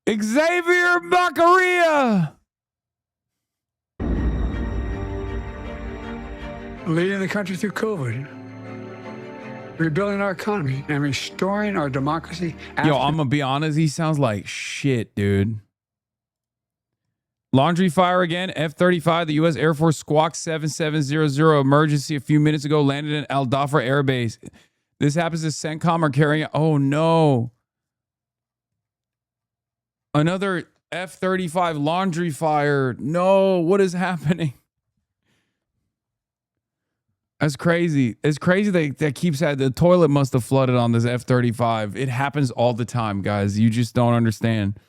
Xavier Baccaria. Leading the country through COVID, rebuilding our economy, and restoring our democracy. Yo, I'm gonna be honest, he sounds like shit, dude. Laundry fire again. F-35, the U.S. Air Force Squawk 7700 emergency a few minutes ago landed in Al Dhafra Air Base. This happens to CENTCOM are carrying. Oh no! Another F-35 laundry fire. No, what is happening? That's crazy. It's crazy that keeps that the toilet must have flooded on this F-35. It happens all the time, guys. You just don't understand.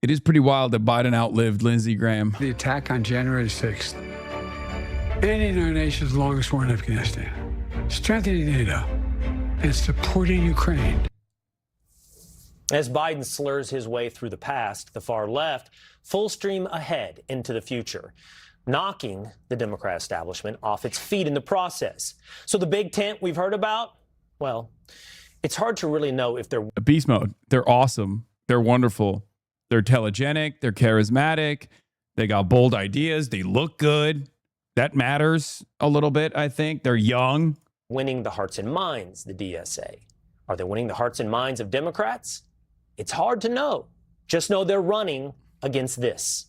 It is pretty wild that Biden outlived Lindsey Graham. The attack on January 6th, ending our nation's longest war in Afghanistan, strengthening NATO, and supporting Ukraine. As Biden slurs his way through the past, the far left full stream ahead into the future, knocking the Democrat establishment off its feet in the process. So the big tent we've heard about, well, it's hard to really know if they're beast mode. They're awesome. They're wonderful. They're telegenic. They're charismatic. They got bold ideas. They look good. That matters a little bit, I think. They're young. winning the hearts and minds, the DSA. Are they winning the hearts and minds of Democrats? It's hard to know. Just know they're running against this.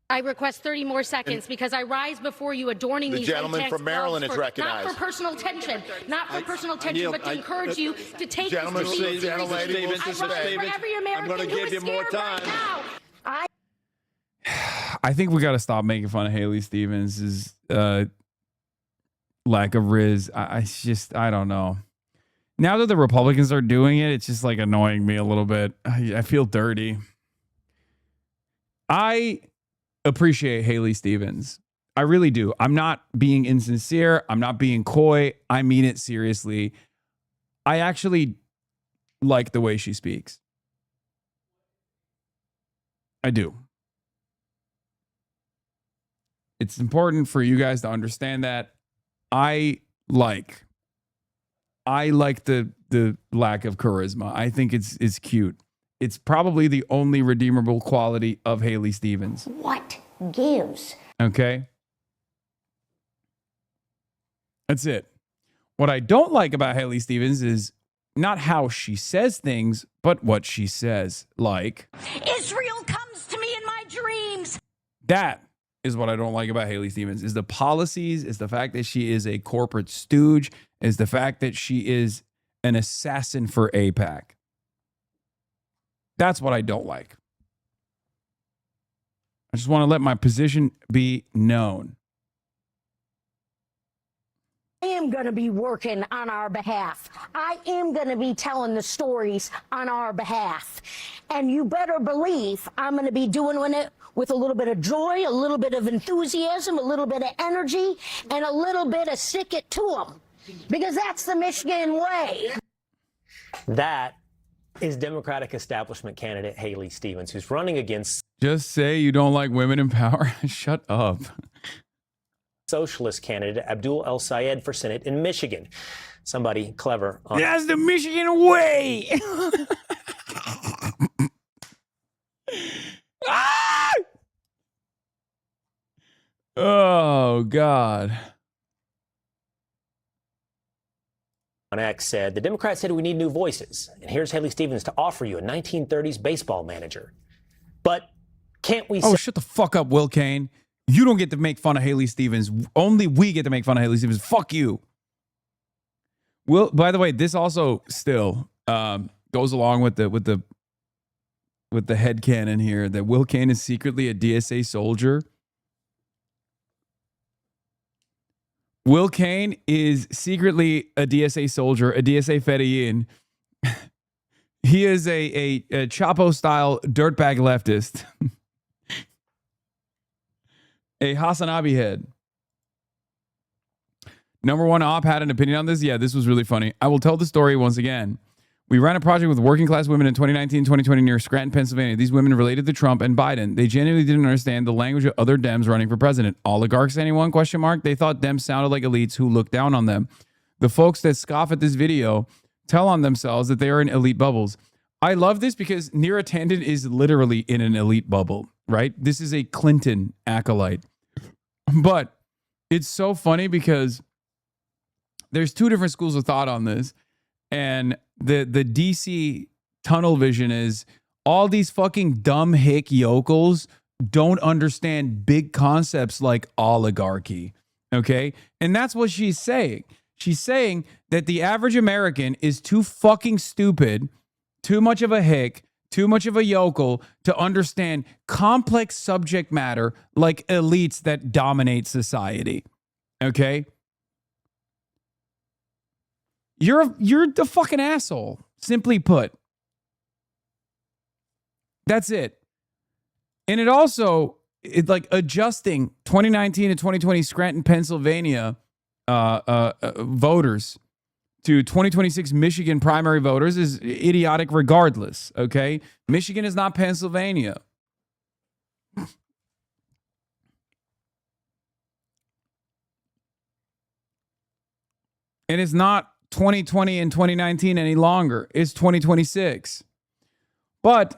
I request 30 more seconds because I rise before you adorning The these gentleman latex from Maryland gloves is recognized. Not for personal tension, but to encourage you to take Gentleman, this debate gentleman, seriously. Stevens, I rise for every American I'm going to who give is you more scared time. right now. I think we got to stop making fun of Haley Stevens' lack of riz. I don't know. Now that the Republicans are doing it, it's just like annoying me a little bit. I feel dirty. I appreciate Haley Stevens. I really do. I'm not being insincere. I'm not being coy. I mean it seriously. I actually like the way she speaks. I do. It's important for you guys to understand that I like the lack of charisma. I think it's cute. It's probably the only redeemable quality of Haley Stevens. What gives? Okay? That's it. What I don't like about Haley Stevens is not how she says things, but what she says. Like, Israel comes to me in my dreams. that is what I don't like about Haley Stevens, is the policies, is the fact that she is a corporate stooge, is the fact that she is an assassin for AIPAC. That's what I don't like. I just want to let my position be known. I am going to be working on our behalf. I am going to be telling the stories on our behalf. And you better believe I'm going to be doing it with a little bit of joy, a little bit of enthusiasm, a little bit of energy, and a little bit of stick it to them. Because that's the Michigan way. That is Democratic establishment candidate Haley Stevens, who's running against Just say you don't like women in power. Shut up. socialist candidate Abdul El Sayed for Senate in Michigan. Somebody clever. That's the Michigan way. Ah! Oh, God. on X said, the Democrats said we need new voices. And here's Haley Stevens to offer you a 1930s baseball manager. But can't we... Oh, shut the fuck up, Will Kane. You don't get to make fun of Haley Stevens. Only we get to make fun of Haley Stevens. Fuck you. Will, by the way, this also still goes along with the headcanon here that Will Kane is secretly a DSA soldier. Will Kane is secretly a DSA soldier, a DSA Fedayeen. He is a Chapo-style dirtbag leftist. A HasanAbi head. Number one op had an opinion on this. Yeah, this was really funny. I will tell the story once again. We ran a project with working class women in 2019, 2020 near Scranton, Pennsylvania. These women related to Trump and Biden. They genuinely didn't understand the language of other Dems running for president. Oligarchs, anyone? Question mark. They thought Dems sounded like elites who looked down on them. The folks that scoff at this video tell on themselves that they are in elite bubbles. I love this because Neera Tanden is literally in an elite bubble, right? This is a Clinton acolyte. But it's so funny because there's two different schools of thought on this. And the DC tunnel vision is all these fucking dumb hick yokels don't understand big concepts like oligarchy. Okay. And that's what she's saying. She's saying that the average American is too fucking stupid, too much of a hick, too much of a yokel to understand complex subject matter like elites that dominate society. Okay. You're the fucking asshole, simply put. That's it. And it also, it's like adjusting 2019 and 2020 Scranton, Pennsylvania voters to 2026 Michigan primary voters is idiotic regardless, okay? Michigan is not Pennsylvania. And it's not 2020 and 2019 any longer. It's 2026. But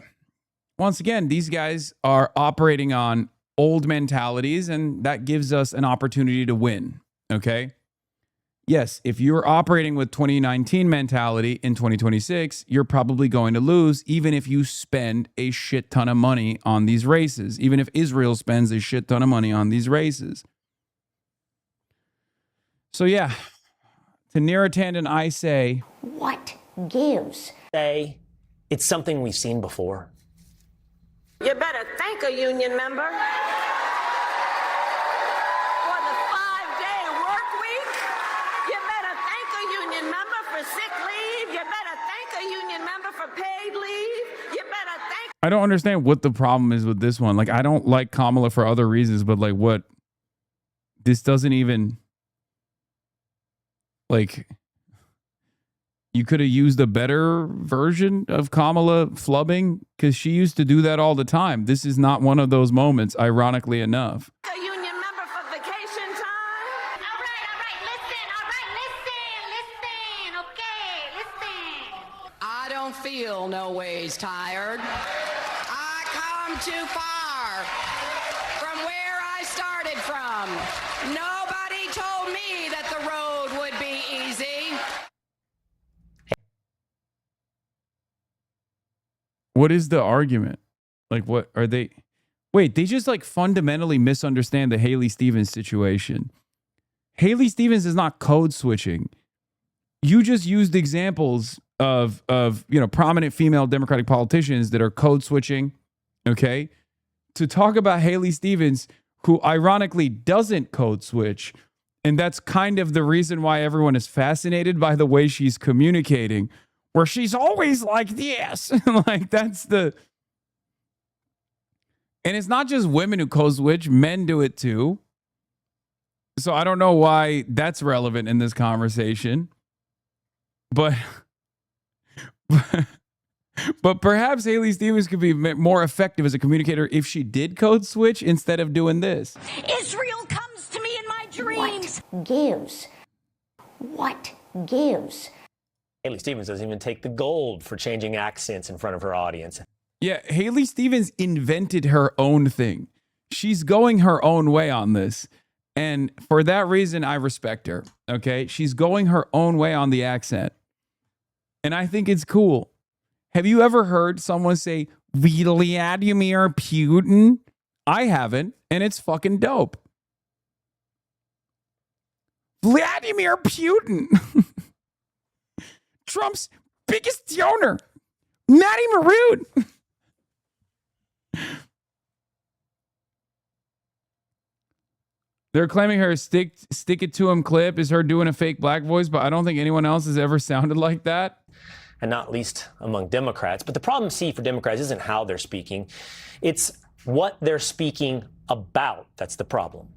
once again, these guys are operating on old mentalities, and that gives us an opportunity to win. Okay? Yes, if you're operating with 2019 mentality in 2026, you're probably going to lose, even if you spend a shit ton of money on these races, even if Israel spends a shit ton of money on these races. So yeah, to Neera Tanden, I say, what gives? Say, it's something we've seen before. You better thank a union member for the 5-day work week. You better thank a union member for sick leave. You better thank a union member for paid leave. You better thank... I don't understand what the problem is with this one. Like, I don't like Kamala for other reasons, but like what? This doesn't even... Like, you could have used a better version of Kamala flubbing because she used to do that all the time. This is not one of those moments, ironically enough. a union member for vacation time. All right, listen, okay, listen. I don't feel no ways tired. I come too far from where I started from. Nobody told me that the road would be easy. What is the argument? Like, what are they? Wait, they just like fundamentally misunderstand the Haley Stevens situation. Haley Stevens is not code switching. You just used examples of prominent female Democratic politicians that are code switching, okay? To talk about Haley Stevens, who ironically doesn't code switch. And that's kind of the reason why everyone is fascinated by the way she's communicating, where she's always like this. Like, that's the... And it's not just women who code switch, men do it too. So I don't know why that's relevant in this conversation. But perhaps Haley Stevens could be more effective as a communicator if she did code switch instead of doing this. Israel comes to me in my dreams. What gives? What gives? Haley Stevens doesn't even take the gold for changing accents in front of her audience. Yeah, Haley Stevens invented her own thing. She's going her own way on this. And for that reason, I respect her. Okay. She's going her own way on the accent. And I think it's cool. Have you ever heard someone say Vladimir Putin? I haven't. And it's fucking dope. Vladimir Putin. Trump's biggest donor. Matty Maroon. They're claiming her stick it to him clip is her doing a fake black voice, but I don't think anyone else has ever sounded like that. And not least among Democrats. But the problem, for Democrats isn't how they're speaking. It's what they're speaking about. That's the problem.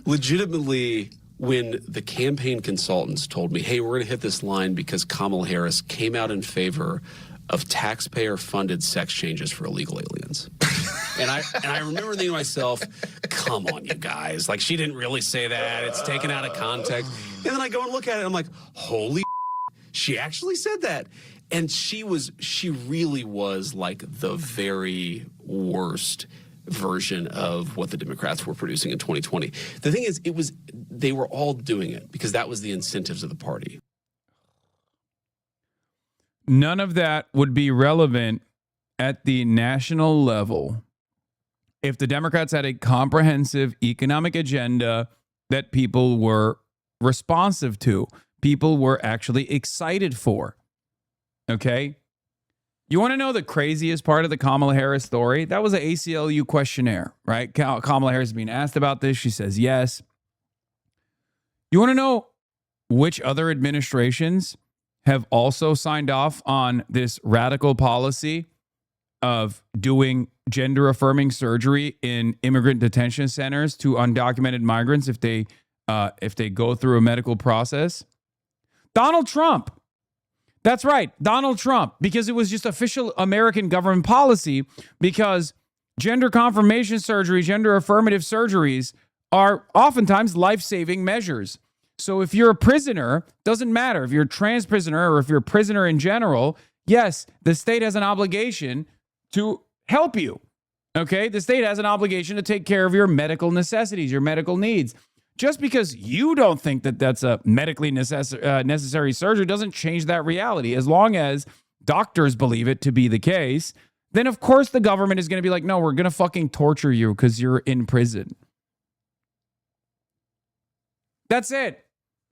Legitimately, when the campaign consultants told me, hey, we're going to hit this line because Kamala Harris came out in favor of taxpayer-funded sex changes for illegal aliens. And I remember thinking to myself, come on, you guys. Like, she didn't really say that. It's taken out of context. And then I go and look at it, and I'm like, holy she actually said that. And she really was like the very worst version of what the Democrats were producing in 2020. The thing is, they were all doing it because that was the incentives of the party. None of that would be relevant at the national level if the Democrats had a comprehensive economic agenda that people were responsive to, people were actually excited for. Okay? You want to know the craziest part of the Kamala Harris story? That was an ACLU questionnaire, right? Kamala Harris is being asked about this. She says yes. You want to know which other administrations have also signed off on this radical policy of doing gender-affirming surgery in immigrant detention centers to undocumented migrants if they go through a medical process? Donald Trump. That's right, Donald Trump, because it was just official American government policy, because gender confirmation surgery, gender affirmative surgeries are oftentimes life-saving measures. So if you're a prisoner, doesn't matter if you're a trans prisoner or if you're a prisoner in general, yes, the state has an obligation to help you. Okay? The state has an obligation to take care of your medical necessities, your medical needs. Just because you don't think that that's a medically necessary surgery doesn't change that reality. As long as doctors believe it to be the case, then of course the government is going to be like, no, we're going to fucking torture you because you're in prison. That's it.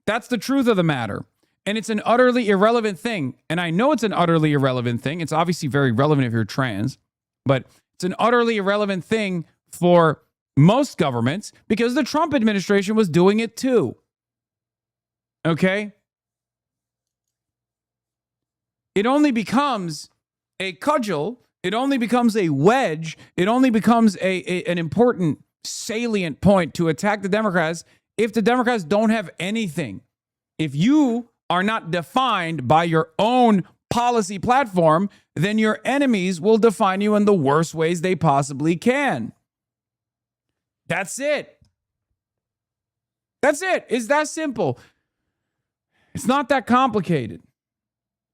That's the truth of the matter. And it's an utterly irrelevant thing. And I know it's an utterly irrelevant thing. It's obviously very relevant if you're trans, but it's an utterly irrelevant thing for most governments because the Trump administration was doing it too. Okay? It only becomes a cudgel. It only becomes a wedge. It only becomes an important salient point to attack the Democrats if the Democrats don't have anything. If you are not defined by your own policy platform, then your enemies will define you in the worst ways they possibly can. That's it. That's it. It's that simple. It's not that complicated.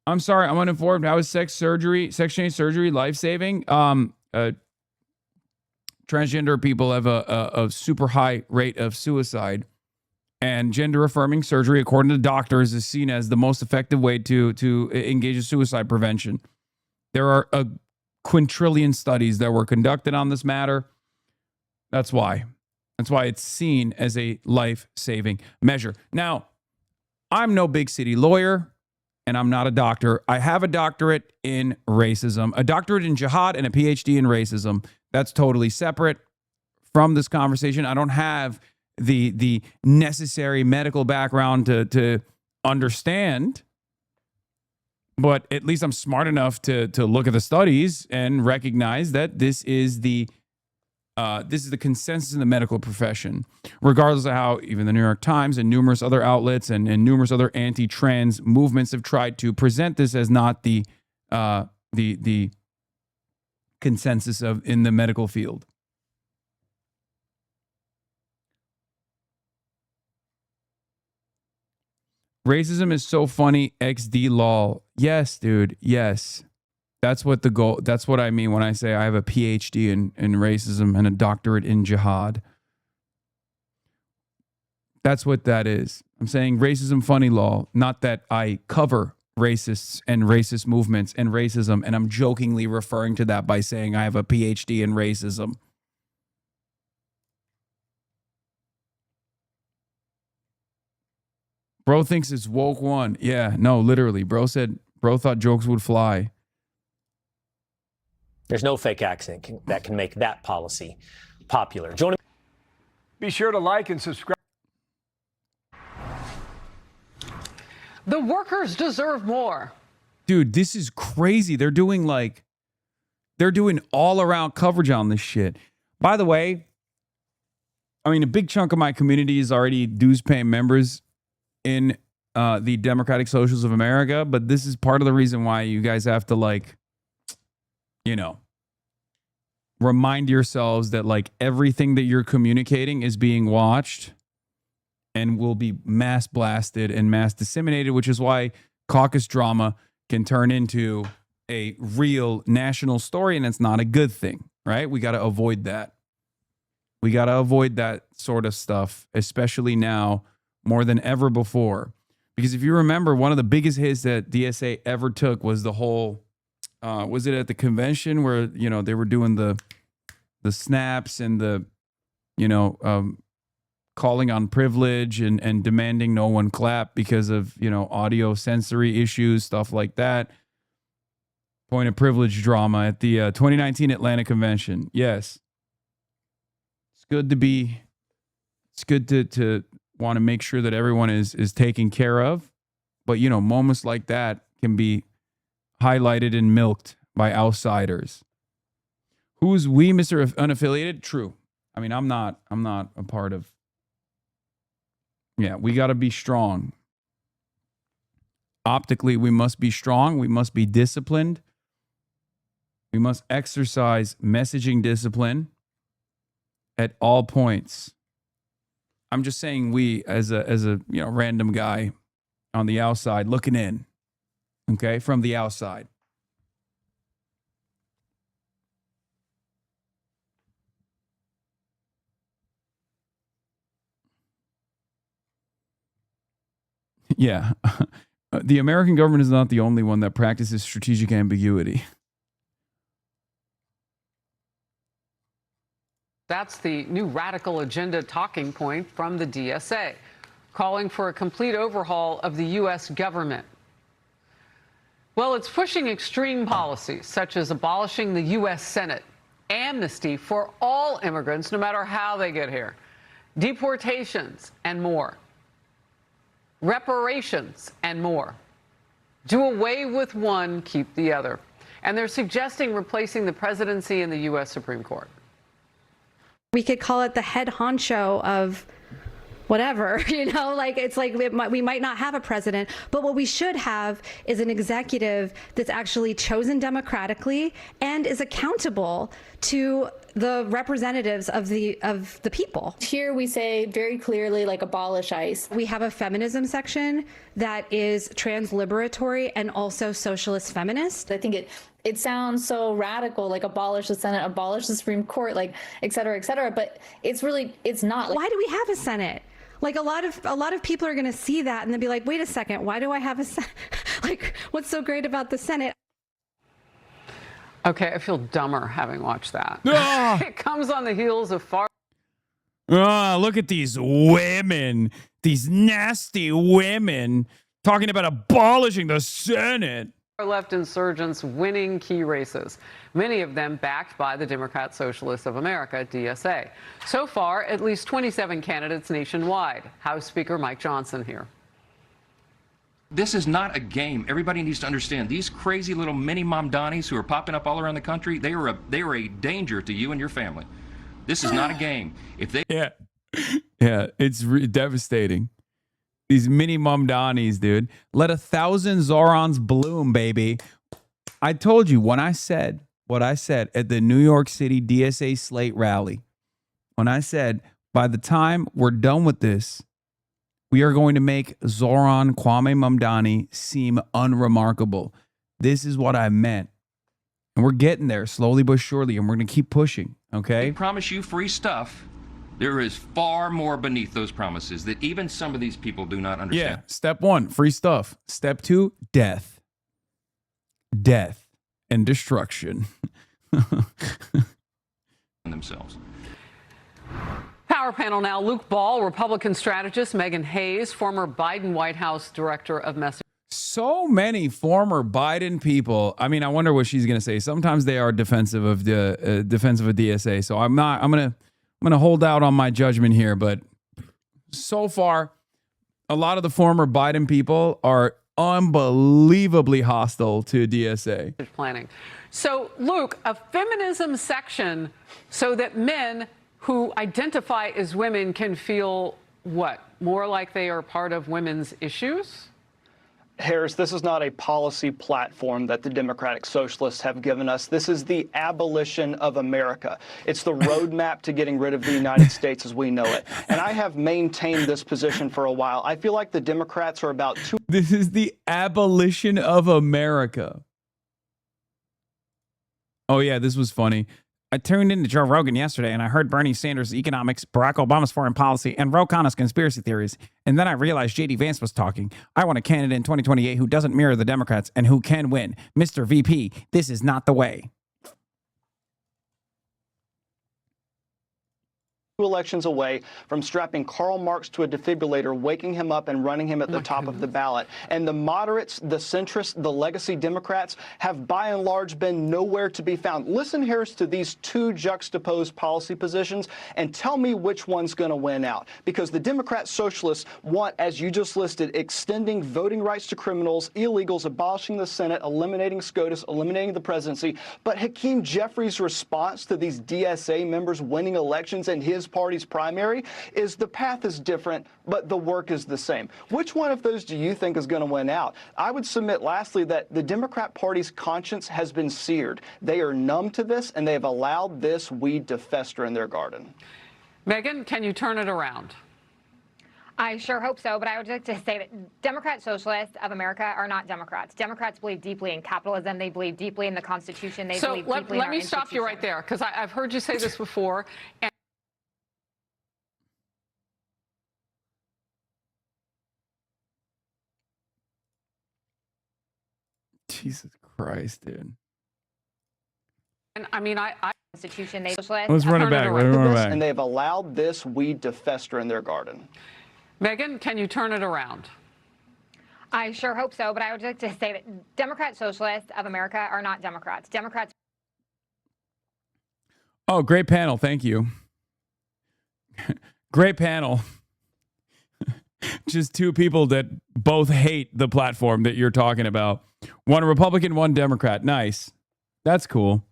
I'm sorry, I'm uninformed. How is sex change surgery life-saving? Transgender people have a super high rate of suicide. And gender-affirming surgery, according to doctors, is seen as the most effective way to engage in suicide prevention. There are a quintillion studies that were conducted on this matter. That's why. That's why it's seen as a life-saving measure. Now, I'm no big city lawyer, and I'm not a doctor. I have a doctorate in racism, a doctorate in jihad, and a PhD in racism. That's totally separate from this conversation. I don't have the necessary medical background to understand, but at least I'm smart enough to look at the studies and recognize that this is the consensus in the medical profession, regardless of how even the New York Times and numerous other outlets and numerous other anti-trans movements have tried to present this as not the consensus in the medical field. Racism is so funny. XD lol. Yes, dude. Yes. That's what the goal. That's what I mean when I say I have a PhD in racism and a doctorate in jihad. That's what that is. I'm saying racism funny law, not that I cover racists and racist movements and racism, and I'm jokingly referring to that by saying I have a PhD in racism. Bro thinks it's woke one. Yeah, no, literally. Bro thought jokes would fly. There's no fake accent that can make that policy popular. Joining. Be sure to like and subscribe. The workers deserve more. Dude, this is crazy. They're doing all around coverage on this shit. By the way, I mean, a big chunk of my community is already dues paying members in the Democratic Socialists of America, but this is part of the reason why you guys have to remind yourselves that everything that you're communicating is being watched and will be mass blasted and mass disseminated, which is why caucus drama can turn into a real national story, and it's not a good thing, right? We got to avoid that. We got to avoid that sort of stuff, especially now more than ever before. Because if you remember, one of the biggest hits that DSA ever took was the whole, was it at the convention where, they were doing the snaps and the, calling on privilege and demanding no one clap because of, audio sensory issues, stuff like that. Point of privilege drama at the 2019 Atlanta convention. Yes. It's good to want to make sure that everyone is taken care of. But, moments like that can be highlighted and milked by outsiders. Who's we, Mr. Unaffiliated? True. I mean, I'm not a part of. Yeah, we got to be strong. Optically, we must be strong. We must be disciplined. We must exercise messaging discipline at all points. I'm just saying we as a random guy on the outside looking in. Okay, from the outside. Yeah. The American government is not the only one that practices strategic ambiguity. That's the new radical agenda talking point from the DSA, calling for a complete overhaul of the U.S. government. Well, it's pushing extreme policies such as abolishing the U.S. Senate, amnesty for all immigrants, no matter how they get here, deportations and more, reparations and more. Do away with one, keep the other. And they're suggesting replacing the presidency and the U.S. Supreme Court. We could call it the head honcho of whatever, we might not have a president, but what we should have is an executive that's actually chosen democratically and is accountable to the representatives of the people. Here we say very clearly, abolish ICE. We have a feminism section that is trans-liberatory and also socialist feminist. I think it sounds so radical, abolish the Senate, abolish the Supreme Court, et cetera, but it's not. Why do we have a Senate? A lot of people are going to see that and they'll be like, wait a second, why do I have a Senate? What's so great about the Senate? Okay, I feel dumber having watched that. It comes on the heels of far. Look at these women, these nasty women talking about abolishing the Senate. Left insurgents winning key races, many of them backed by the Democrat Socialists of America, DSA. So far, at least 27 candidates nationwide. House Speaker Mike Johnson here. This is not a game. Everybody needs to understand these crazy little mini Mamdanis who are popping up all around the country. They are a danger to you and your family. This is not a game. If they it's devastating. These mini Mamdanis, dude. Let 1,000 Zorons bloom, baby. I told you when I said what I said at the New York City DSA Slate rally, when I said by the time we're done with this, we are going to make Zoran Kwame Mamdani seem unremarkable. This is what I meant. And we're getting there slowly but surely, and we're going to keep pushing, okay? promise you free stuff, There is far more beneath those promises that even some of these people do not understand. Yeah. Step 1, free stuff. Step 2, death. Death and destruction. Themselves. Power panel now. Luke Ball, Republican strategist. Megan Hayes, former Biden White House director of messaging. So many former Biden people. I mean, I wonder what she's going to say. Sometimes they are defensive of the DSA. So I'm gonna hold out on my judgment here. But so far, a lot of the former Biden people are unbelievably hostile to DSA. Planning. So, Luke, a feminism section so that men who identify as women can feel what? More like they are part of women's issues? Harris, this is not a policy platform that the Democratic Socialists have given us. This is the abolition of America. It's the roadmap to getting rid of the United States as we know it. And I have maintained this position for a while. I feel like the Democrats are about too... This is the abolition of America. Oh, yeah, this was funny. I tuned into Joe Rogan yesterday and I heard Bernie Sanders' economics, Barack Obama's foreign policy, and Ro Khanna's conspiracy theories. And then I realized JD Vance was talking. I want a candidate in 2028 who doesn't mirror the Democrats and who can win. Mr. VP, this is not the way. elections away from strapping Karl Marx to a defibrillator, waking him up and running him at the top of the ballot. And the moderates, the centrists, the legacy Democrats have by and large been nowhere to be found. Listen, Harris, to these two juxtaposed policy positions and tell me which one's going to win out. Because the Democrat socialists want, as you just listed, extending voting rights to criminals, illegals, abolishing the Senate, eliminating SCOTUS, eliminating the presidency. But Hakeem Jeffries' response to these DSA members winning elections and his party's primary is the path is different, but the work is the same. Which one of those do you think is going to win out? I would submit, lastly, that the Democrat Party's conscience has been seared. They are numb to this, and they have allowed this weed to fester in their garden. Megan, can you turn it around? I sure hope so, but I would like to say that Democrat socialists of America are not Democrats. Democrats believe deeply in capitalism. They believe deeply in the Constitution. They believe deeply in our let me stop you right there, because I've heard you say this before. And Jesus Christ, dude. And I mean, Constitution. Let's run it back. And they've allowed this weed to fester in their garden. Megan, can you turn it around? I sure hope so, but I would like to say that Democrat socialists of America are not Democrats. Democrats. Oh, great panel. Thank you. Great panel. Just two people that both hate the platform that you're talking about. One Republican, one Democrat. Nice. That's cool.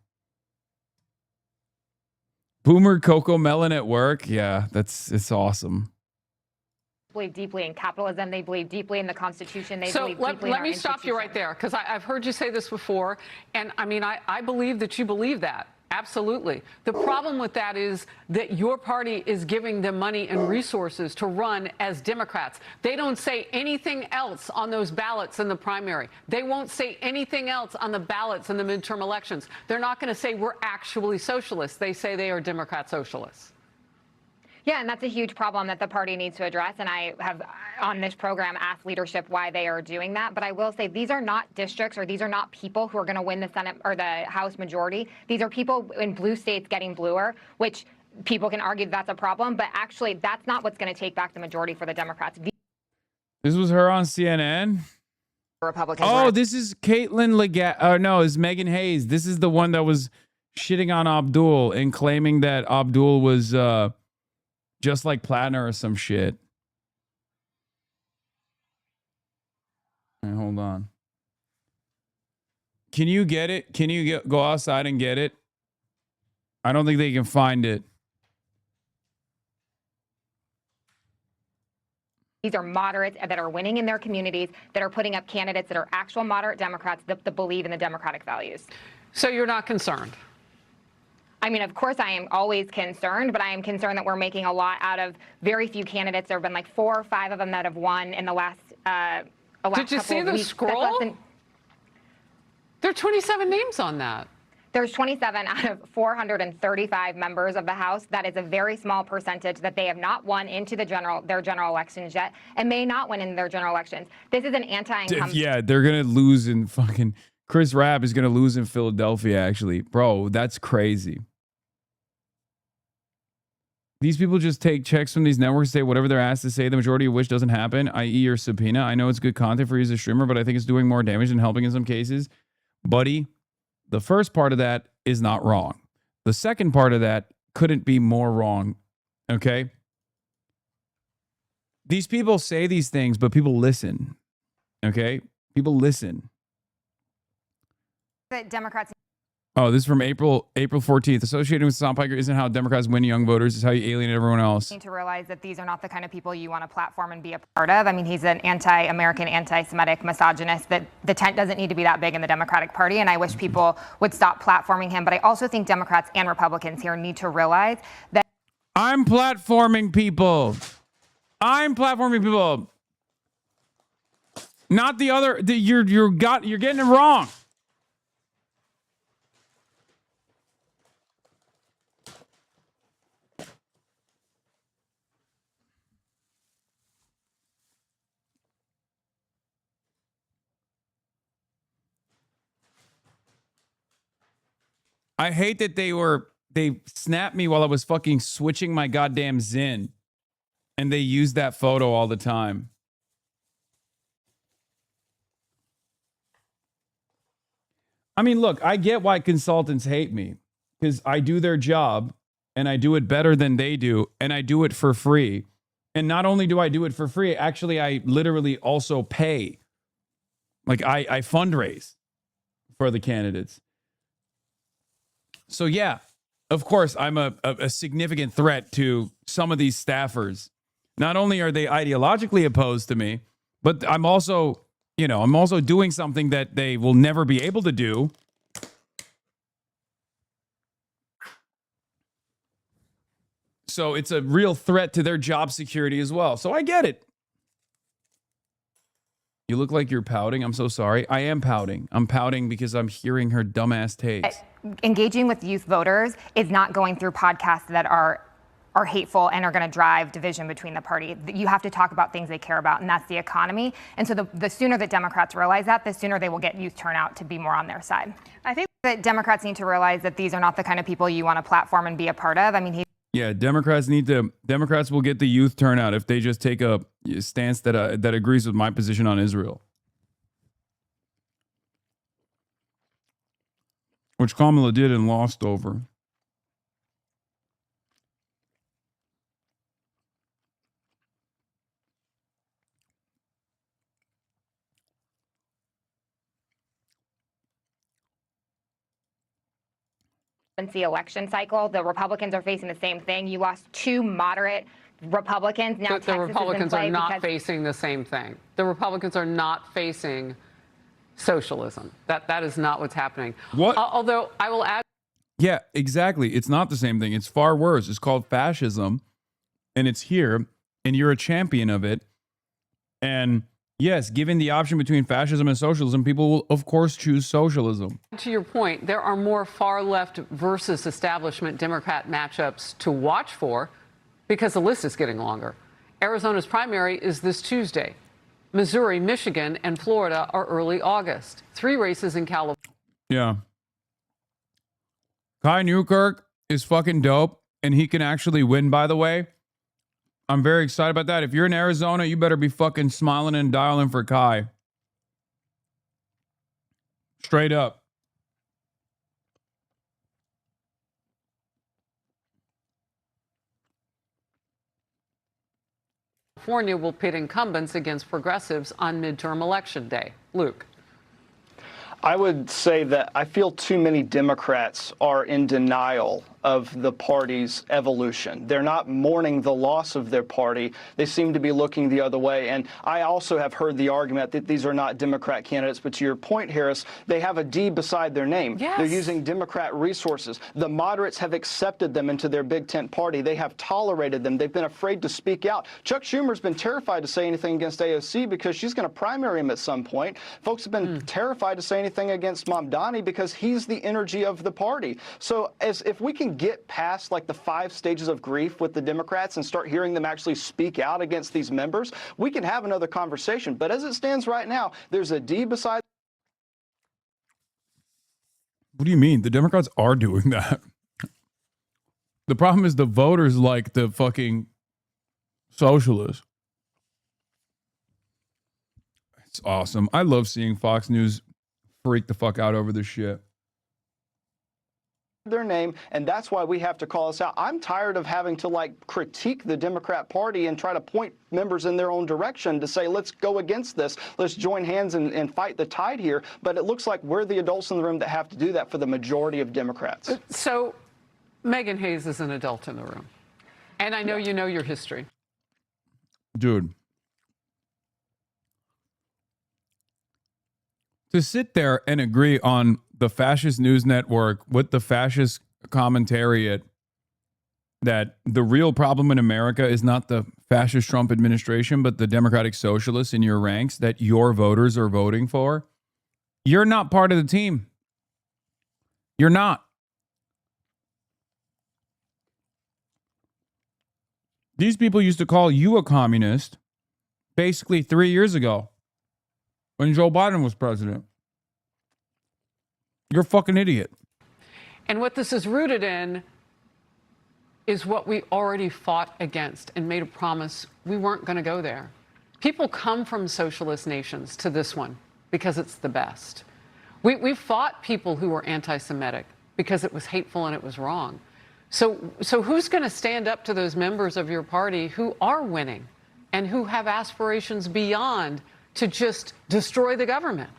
Boomer Coco Melon at work. Yeah, it's awesome. Believe deeply in capitalism. They believe deeply in the Constitution. They believe deeply in let our me stop you right there, because I've heard you say this before, and I mean, I believe that you believe that. Absolutely. The problem with that is that your party is giving them money and resources to run as Democrats. They don't say anything else on those ballots in the primary. They won't say anything else on the ballots in the midterm elections. They're not going to say we're actually socialists. They say they are Democrat socialists. Yeah, and that's a huge problem that the party needs to address. And I have, on this program, asked leadership why they are doing that. But I will say these are not districts, or these are not people who are going to win the Senate or the House majority. These are people in blue states getting bluer, which people can argue that's a problem. But actually, that's not what's going to take back the majority for the Democrats. This was her on CNN. Republicans. Oh, this is Caitlin Leggett. Oh, no, it's Megan Hayes. This is the one that was shitting on Abdul and claiming that Abdul was just like Plattner or some shit. All right, hold on. Can you get it? Can you go outside and get it? I don't think they can find it. These are moderates that are winning in their communities, that are putting up candidates that are actual moderate Democrats that believe in the democratic values. So you're not concerned? I mean, of course, I am always concerned, but I am concerned that we're making a lot out of very few candidates. There have been like 4 or 5 of them that have won in the last Did you see the scroll? There are 27 names on that. There's 27 out of 435 members of the House. That is a very small percentage that they have not won into their general elections yet, and may not win in their general elections. This is an anti-incumbent. Yeah, they're gonna lose in fucking. Chris RABB is gonna lose in Philadelphia. Actually, bro, that's crazy. These people just take checks from these networks, say whatever they're asked to say, the majority of which doesn't happen, i.e. your subpoena. I know it's good content for you as a streamer, but I think it's doing more damage than helping in some cases. Buddy, the first part of that is not wrong. The second part of that couldn't be more wrong, okay? These people say these things, but people listen, okay? People listen. The Democrats. Oh, this is from April 14th. Associated with Tom Piker isn't how Democrats win young voters. It's how you alienate everyone else. Need to realize that these are not the kind of people you want to platform and be a part of. I mean, he's an anti-American, anti-Semitic misogynist. That the tent doesn't need to be that big in the Democratic Party, and I wish people would stop platforming him. But I also think Democrats and Republicans here need to realize that I'm platforming people. I'm platforming people. Not the other. You're getting it wrong. I hate that they snapped me while I was fucking switching my goddamn Zin. And they use that photo all the time. I mean, look, I get why consultants hate me. Because I do their job and I do it better than they do. And I do it for free. And not only do I do it for free, actually, I literally also pay. Like I fundraise for the candidates. So yeah, of course, I'm a significant threat to some of these staffers. Not only are they ideologically opposed to me, but I'm also doing something that they will never be able to do. So it's a real threat to their job security as well. So I get it. You look like you're pouting. I'm so sorry. I am pouting. I'm pouting because I'm hearing her dumbass takes. engaging with youth voters is not going through podcasts that are hateful and are going to drive division between the party. You have to talk about things they care about, and that's the economy. And so the sooner that Democrats realize that, the sooner they will get youth turnout to be more on their side. I think that Democrats need to realize that these are not the kind of people you want to platform and be a part of. I mean, yeah, Democrats will get the youth turnout if they just take a stance that agrees with my position on Israel. Which Kamala did and lost over. The election cycle, the Republicans are facing the same thing. You lost two moderate Republicans. Now the Republicans are not facing the same thing. The Republicans are not facing socialism. That is not what's happening. What? Although I will add. Yeah, exactly. It's not the same thing. It's far worse. It's called fascism, and it's here, and you're a champion of it. And yes, given the option between fascism and socialism, people will, of course, choose socialism. To your point, there are more far-left versus establishment Democrat matchups to watch for because the list is getting longer. Arizona's primary is this Tuesday. Missouri, Michigan, and Florida are early August. 3 races in California. Yeah. Kai Newkirk is fucking dope, and he can actually win, by the way. I'm very excited about that. If you're in Arizona, you better be fucking smiling and dialing for Kai. Straight up. California will pit incumbents against progressives on midterm election day. Luke. I would say that I feel too many Democrats are in denial of the party's evolution. They're not mourning the loss of their party. They seem to be looking the other way. And I also have heard the argument that these are not Democrat candidates. But to your point, Harris, they have a D beside their name. Yes. They're using Democrat resources. The moderates have accepted them into their big tent party. They have tolerated them. They've been afraid to speak out. Chuck Schumer's been terrified to say anything against AOC because she's going to primary him at some point. Folks have been terrified to say anything against Mamdani because he's the energy of the party. So if we can get past like the 5 stages of grief with the Democrats and start hearing them actually speak out against these members, we can have another conversation. But as it stands right now, there's a D beside. What do you mean? The Democrats are doing that. The problem is the voters like the fucking socialists. It's awesome. I love seeing Fox News freak the fuck out over this shit. Their name, and that's why we have to call us out. I'm tired of having to like critique the Democrat Party and try to point members in their own direction to say, let's go against this. Let's join hands and fight the tide here. But it looks like we're the adults in the room that have to do that for the majority of Democrats. So Megan Hayes is an adult in the room. And I know you know your history. Dude. To sit there and agree on the fascist news network with the fascist commentariat that the real problem in America is not the fascist Trump administration, but the Democratic Socialists in your ranks that your voters are voting for, you're not part of the team. You're not. These people used to call you a communist basically 3 years ago when Joe Biden was president. You're a fucking idiot. And what this is rooted in is what we already fought against and made a promise we weren't going to go there. People come from socialist nations to this one because it's the best. We fought people who were anti-Semitic because it was hateful and it was wrong. So who's going to stand up to those members of your party who are winning and who have aspirations beyond to just destroy the government?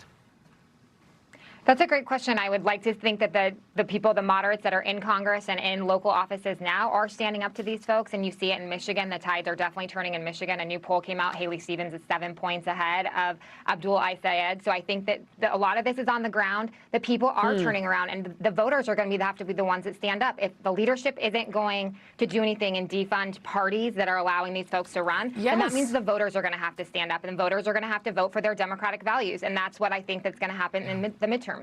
That's a great question. I would like to think that the people, the moderates that are in Congress and in local offices now are standing up to these folks. And you see it in Michigan. The tides are definitely turning in Michigan. A new poll came out. Haley Stevens is 7 points ahead of Abdul Ayed. So I think that a lot of this is on the ground. The people are turning around, and the voters are going to have to be the ones that stand up. If the leadership isn't going to do anything and defund parties that are allowing these folks to run, then that means the voters are going to have to stand up, and voters are going to have to vote for their democratic values. And that's what I think that's going to happen in the midterms.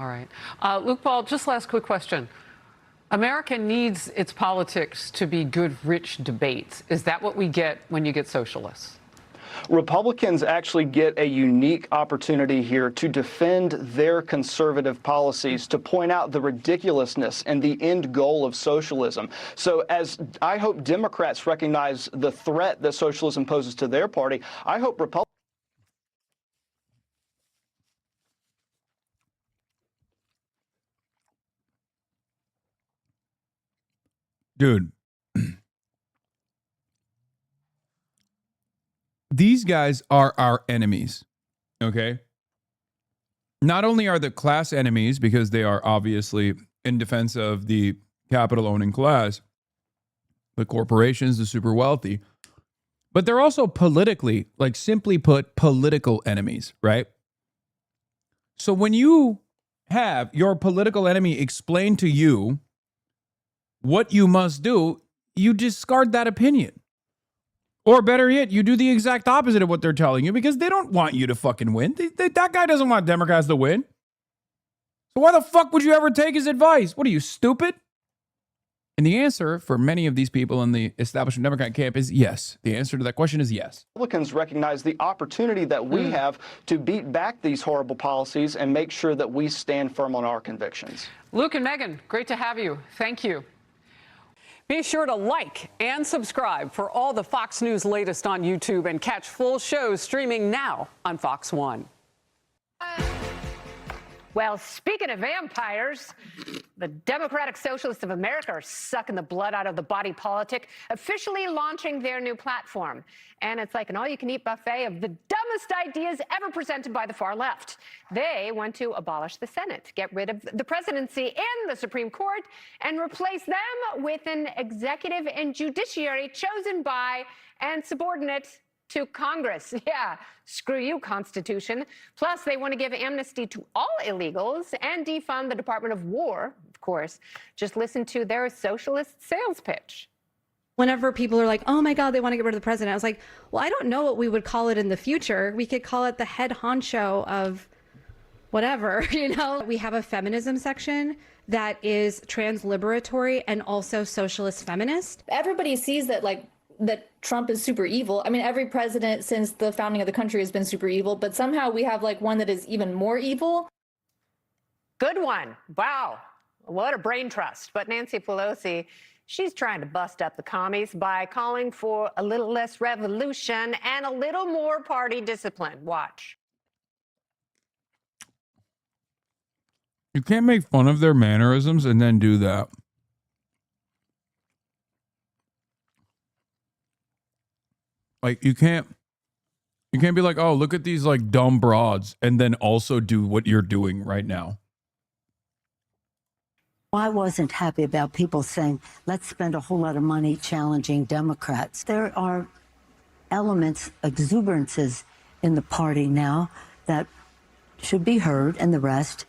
All right. Luke Paul, just last quick question. America needs its politics to be good, rich debates. Is that what we get when you get socialists? Republicans actually get a unique opportunity here to defend their conservative policies, to point out the ridiculousness and the end goal of socialism. So as I hope Democrats recognize the threat that socialism poses to their party, I hope Republicans. Dude, these guys are our enemies, okay? Not only are the class enemies because they are obviously in defense of the capital-owning class, the corporations, the super wealthy, but they're also politically, like simply put, political enemies, right? So when you have your political enemy explain to you what you must do, you discard that opinion. Or better yet, you do the exact opposite of what they're telling you because they don't want you to fucking win. That guy doesn't want Democrats to win. So why the fuck would you ever take his advice? What are you, stupid? And the answer for many of these people in the establishment Democrat camp is yes. The answer to that question is yes. Republicans recognize the opportunity that we have to beat back these horrible policies and make sure that we stand firm on our convictions. Luke and Megan, great to have you. Thank you. Be sure to like and subscribe for all the Fox News latest on YouTube and catch full shows streaming now on Fox 1. Well, speaking of vampires, The Democratic Socialists of America are sucking the blood out of the body politic, officially launching their new platform. And it's like an all-you-can-eat buffet of the dumbest ideas ever presented by the far left. They want to abolish the Senate, get rid of the presidency and the Supreme Court, and replace them with an executive and judiciary chosen by and subordinate to Congress. Yeah, screw you, Constitution. Plus, they want to give amnesty to all illegals and defund the Department of War, of course. Just listen to their socialist sales pitch. Whenever people are like, oh my God, they want to get rid of the president, I was like, well, I don't know what we would call it in the future. We could call it the head honcho of whatever, you know? We have a feminism section that is trans liberatory and also socialist feminist. Everybody sees that, like, that Trump is super evil. I mean, every president since the founding of the country has been super evil, but somehow we have like one that is even more evil. Good one. Wow. What a brain trust. But Nancy Pelosi, she's trying to bust up the commies by calling for a little less revolution and a little more party discipline. Watch. You can't make fun of their mannerisms and then do that. Like, you can't be like, oh, look at these like dumb broads and then also do what you're doing right now. I wasn't happy about people saying, let's spend a whole lot of money challenging Democrats. There are elements, exuberances in the party now that should be heard and the rest.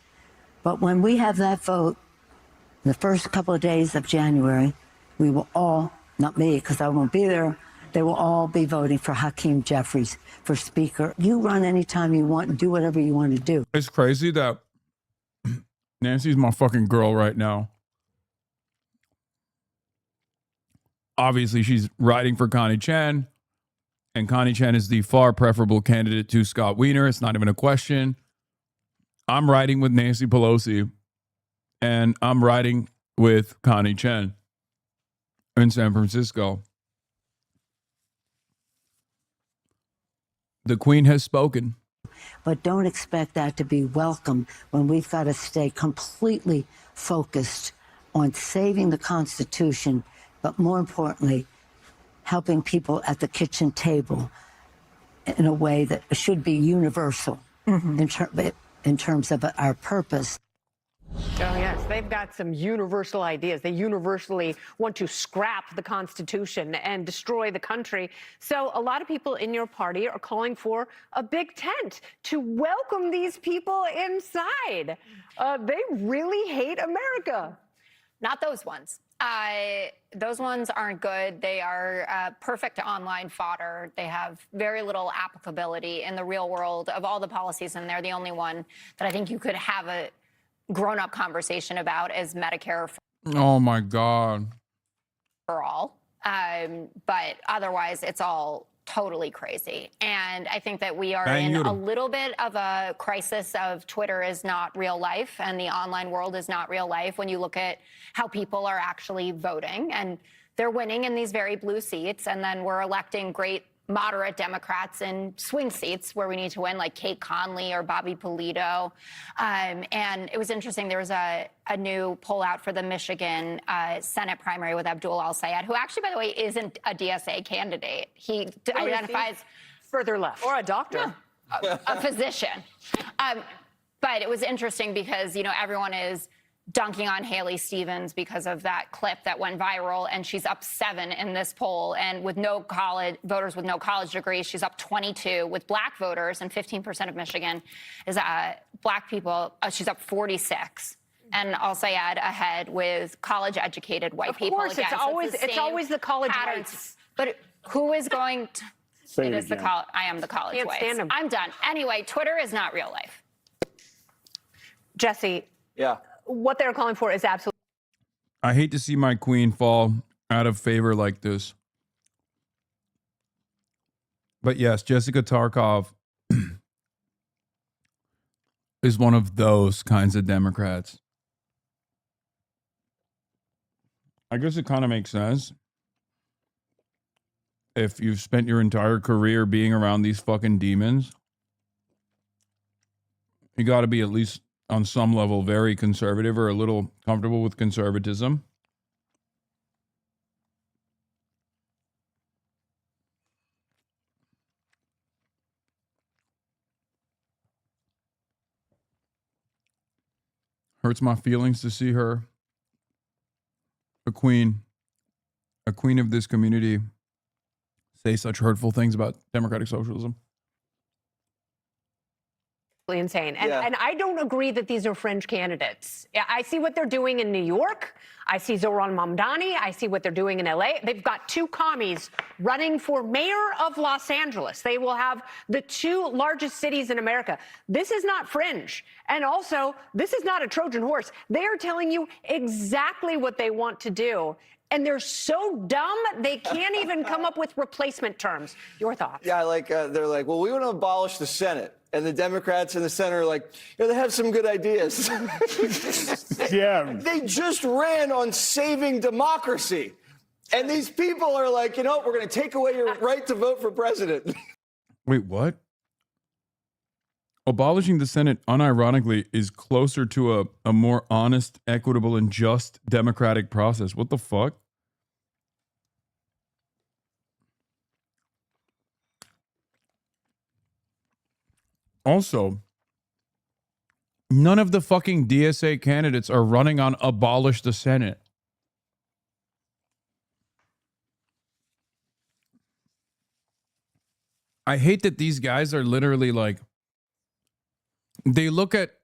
But when we have that vote, the first couple of days of January, we will all, not me, because I won't be there, they will all be voting for Hakeem Jeffries for Speaker. You run anytime you want and do whatever you want to do. It's crazy that Nancy's my fucking girl right now. Obviously, she's riding for Connie Chen, and Connie Chen is the far preferable candidate to Scott Wiener. It's not even a question. I'm riding with Nancy Pelosi, and I'm riding with Connie Chen in San Francisco. The Queen has spoken. But don't expect that to be welcome when we've got to stay completely focused on saving the Constitution, but more importantly, helping people at the kitchen table in a way that should be universal in terms of our purpose. Oh, yes, they've got some universal ideas. They universally want to scrap the Constitution and destroy the country. So a lot of people in your party are calling for a big tent to welcome these people inside. They really hate America. Not those ones. Those ones aren't good. They are perfect online fodder. They have very little applicability in the real world. Of all the policies in there, the only one that I think you could have a grown-up conversation about is Medicare Oh my God. for all. But otherwise, it's all totally crazy. And I think that we are in a little bit of a crisis of Twitter is not real life and the online world is not real life when you look at how people are actually voting. And they're winning in these very blue seats. And then we're electing great moderate Democrats in swing seats where we need to win, like Kate Conley or Bobby Polito. And it was interesting. There was a new poll out for the Michigan Senate primary with Abdul Al-Sayed, who actually, by the way, isn't a DSA candidate. He identifies further left. Or a doctor. No, a physician. But it was interesting because, you know, everyone is dunking on Haley Stevens because of that clip that went viral, and she's up 7 in this poll. And with no college voters with no college degrees, she's up 22. With black voters, and 15% of Michigan is black people, she's up 46. And Al-Sayed ahead with college-educated white people. Of course, again. it's always the college whites. But who is going to? Say it it is the again. college. I am the college Can't whites. stand 'em. I'm done. Anyway, Twitter is not real life. Jesse. Yeah. What they're calling for is absolutely. I hate to see my queen fall out of favor like this. But yes, Jessica Tarkov is one of those kinds of Democrats. I guess it kind of makes sense. If you've spent your entire career being around these fucking demons, you got to be at least on some level very conservative or a little comfortable with conservatism. Hurts my feelings to see her, a queen of this community, say such hurtful things about democratic socialism. Insane. And I don't agree that these are fringe candidates. I see what they're doing in New York. I see Zohran Mamdani. I see what they're doing in LA. They've got two commies running for mayor of Los Angeles. They will have the two largest cities in America. This is not fringe. And also, this is not a Trojan horse. They are telling you exactly what they want to do. And they're so dumb, they can't even come up with replacement terms. Your thoughts? Yeah, they're like, well, we want to abolish the Senate. And the Democrats in the center are like, they have some good ideas. Yeah. They just ran on saving democracy. And these people are like, we're going to take away your right to vote for president. Wait, what? Abolishing the Senate, unironically, is closer to a more honest, equitable, and just democratic process. What the fuck? Also, none of the fucking DSA candidates are running on abolish the Senate. I hate that these guys are literally like, they look at,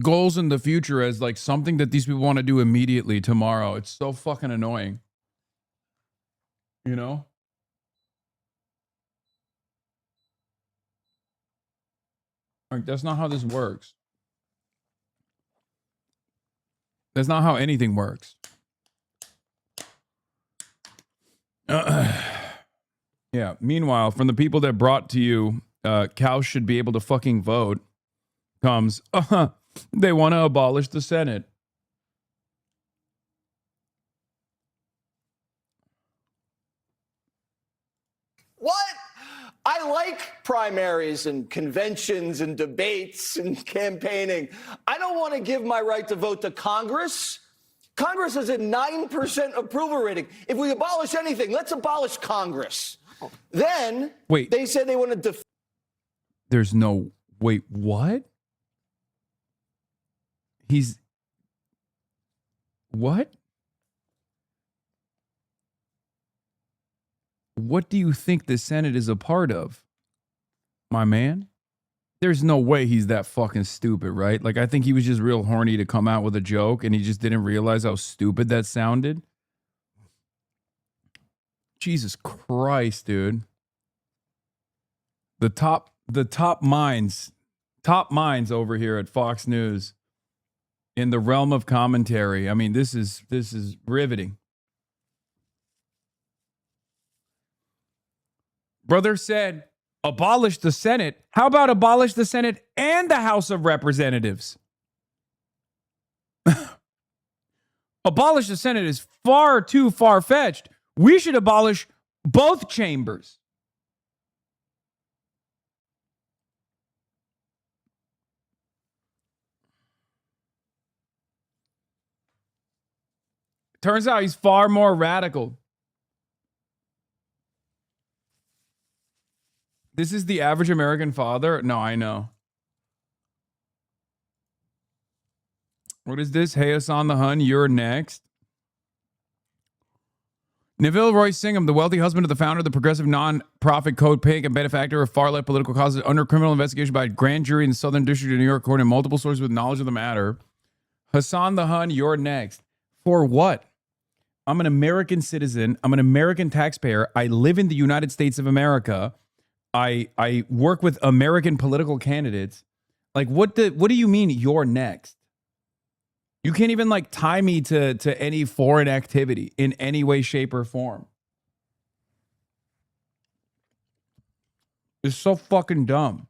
goals in the future as like something that these people want to do immediately tomorrow. It's so fucking annoying. Like, that's not how this works. That's not how anything works. Yeah. Meanwhile, from the people that brought to you, cows should be able to fucking vote, comes, they want to abolish the Senate. What? I like primaries and conventions and debates and campaigning. I don't want to give my right to vote to Congress. Congress has a 9% approval rating. If we abolish anything, let's abolish Congress. Then they said they want to There's no, wait, what? What? What do you think the Senate is a part of, my man? There's no way he's that fucking stupid, right? Like, I think he was just real horny to come out with a joke and he just didn't realize how stupid that sounded. Jesus Christ, dude. The top minds over here at Fox News in the realm of commentary. I mean, this is riveting. Brother said, abolish the Senate. How about abolish the Senate and the House of Representatives? Abolish the Senate is far too far-fetched. We should abolish both chambers. Turns out he's far more radical. This is the average American father? No, I know. What is this? Hey, Hasan the Hun, you're next. Neville Roy Singham, the wealthy husband of the founder of the progressive non-profit Code Pink and benefactor of far-left political causes, under criminal investigation by a grand jury in the Southern District of New York, according to multiple sources with knowledge of the matter. Hasan the Hun, you're next. For what? I'm an American citizen. I'm an American taxpayer. I live in the United States of America. I work with American political candidates. Like, what do you mean you're next? You can't even like tie me to any foreign activity in any way, shape, or form. It's so fucking dumb.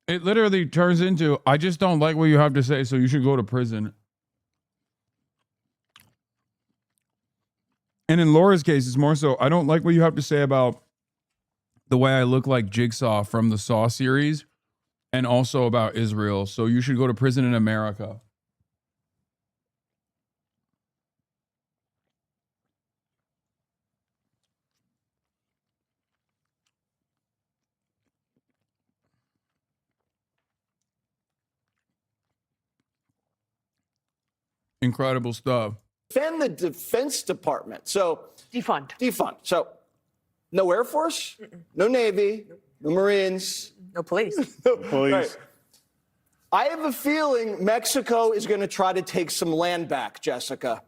It literally turns into, I just don't like what you have to say, so you should go to prison. And in Laura's case, it's more so, I don't like what you have to say about the way I look like Jigsaw from the Saw series and also about Israel. So you should go to prison in America. Incredible stuff. Defend the Defense Department. So defund. So no Air Force, no Navy, no Marines, no police. no police. Right. I have a feeling Mexico is going to try to take some land back, Jessica.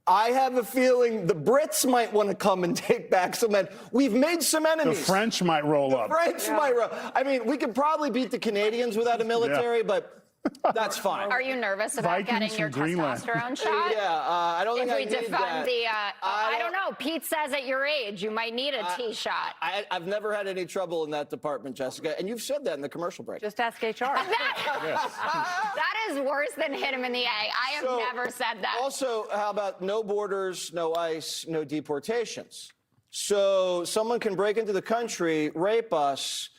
I have a feeling the Brits might want to come and take back some land. We've made some enemies. The French might roll up. French might roll. I mean, we could probably beat the Canadians without a military, but that's fine. Are you nervous about Vikings getting your from Greenland. testosterone shot? Yeah, I don't think if I we need defund that. the, I don't know. Pete says at your age you might need a T shot. I've never had any trouble in that department, Jessica, and you've said that in the commercial break. Just ask HR. That is worse than hit him in the A. I have never said that. Also, how about no borders, no ICE, no deportations? So someone can break into the country, rape us,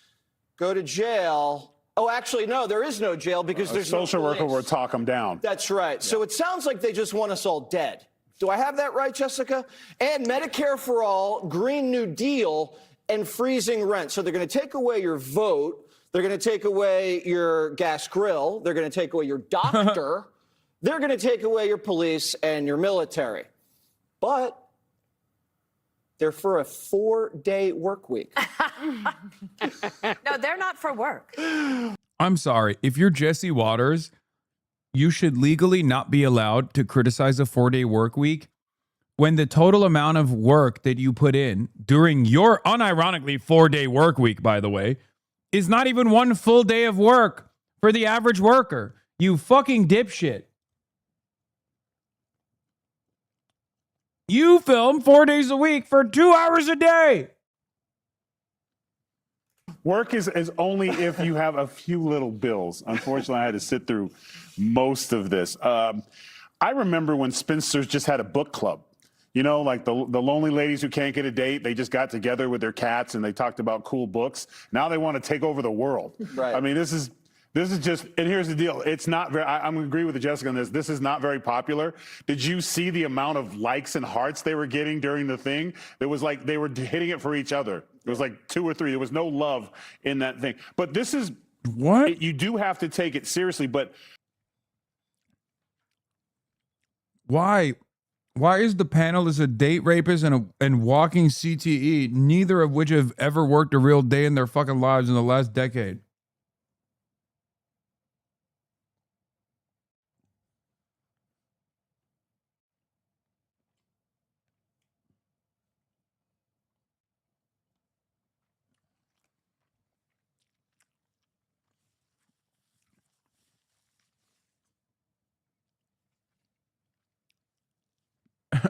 go to jail. Oh, actually, no, there is no jail because there's no social worker police. will talk them down. That's right. So it sounds like they just want us all dead. Do I have that right, Jessica? And Medicare for all, Green New Deal, and freezing rent. So they're going to take away your vote. They're going to take away your gas grill. They're going to take away your doctor. They're going to take away your police and your military. But they're for a 4-day work week. No, they're not for work. I'm sorry. If you're Jesse Waters, you should legally not be allowed to criticize a 4-day work week when the total amount of work that you put in during your unironically 4-day work week, by the way, is not even one full day of work for the average worker. You fucking dipshit. You film 4 days a week for 2 hours a day. Work is only if you have a few little bills. Unfortunately, I had to sit through most of this. I remember when spinsters just had a book club. You know, like the lonely ladies who can't get a date, they just got together with their cats and they talked about cool books. Now they want to take over the world. Right. I mean, this is just, and here's the deal. It's not very, I'm going to agree with Jessica on this. This is not very popular. Did you see the amount of likes and hearts they were getting during the thing? It was like they were hitting it for each other. It was like 2 or 3. There was no love in that thing. But this is, what? You do have to take it seriously, but. Why is the panelist a date rapist and walking CTE, neither of which have ever worked a real day in their fucking lives in the last decade?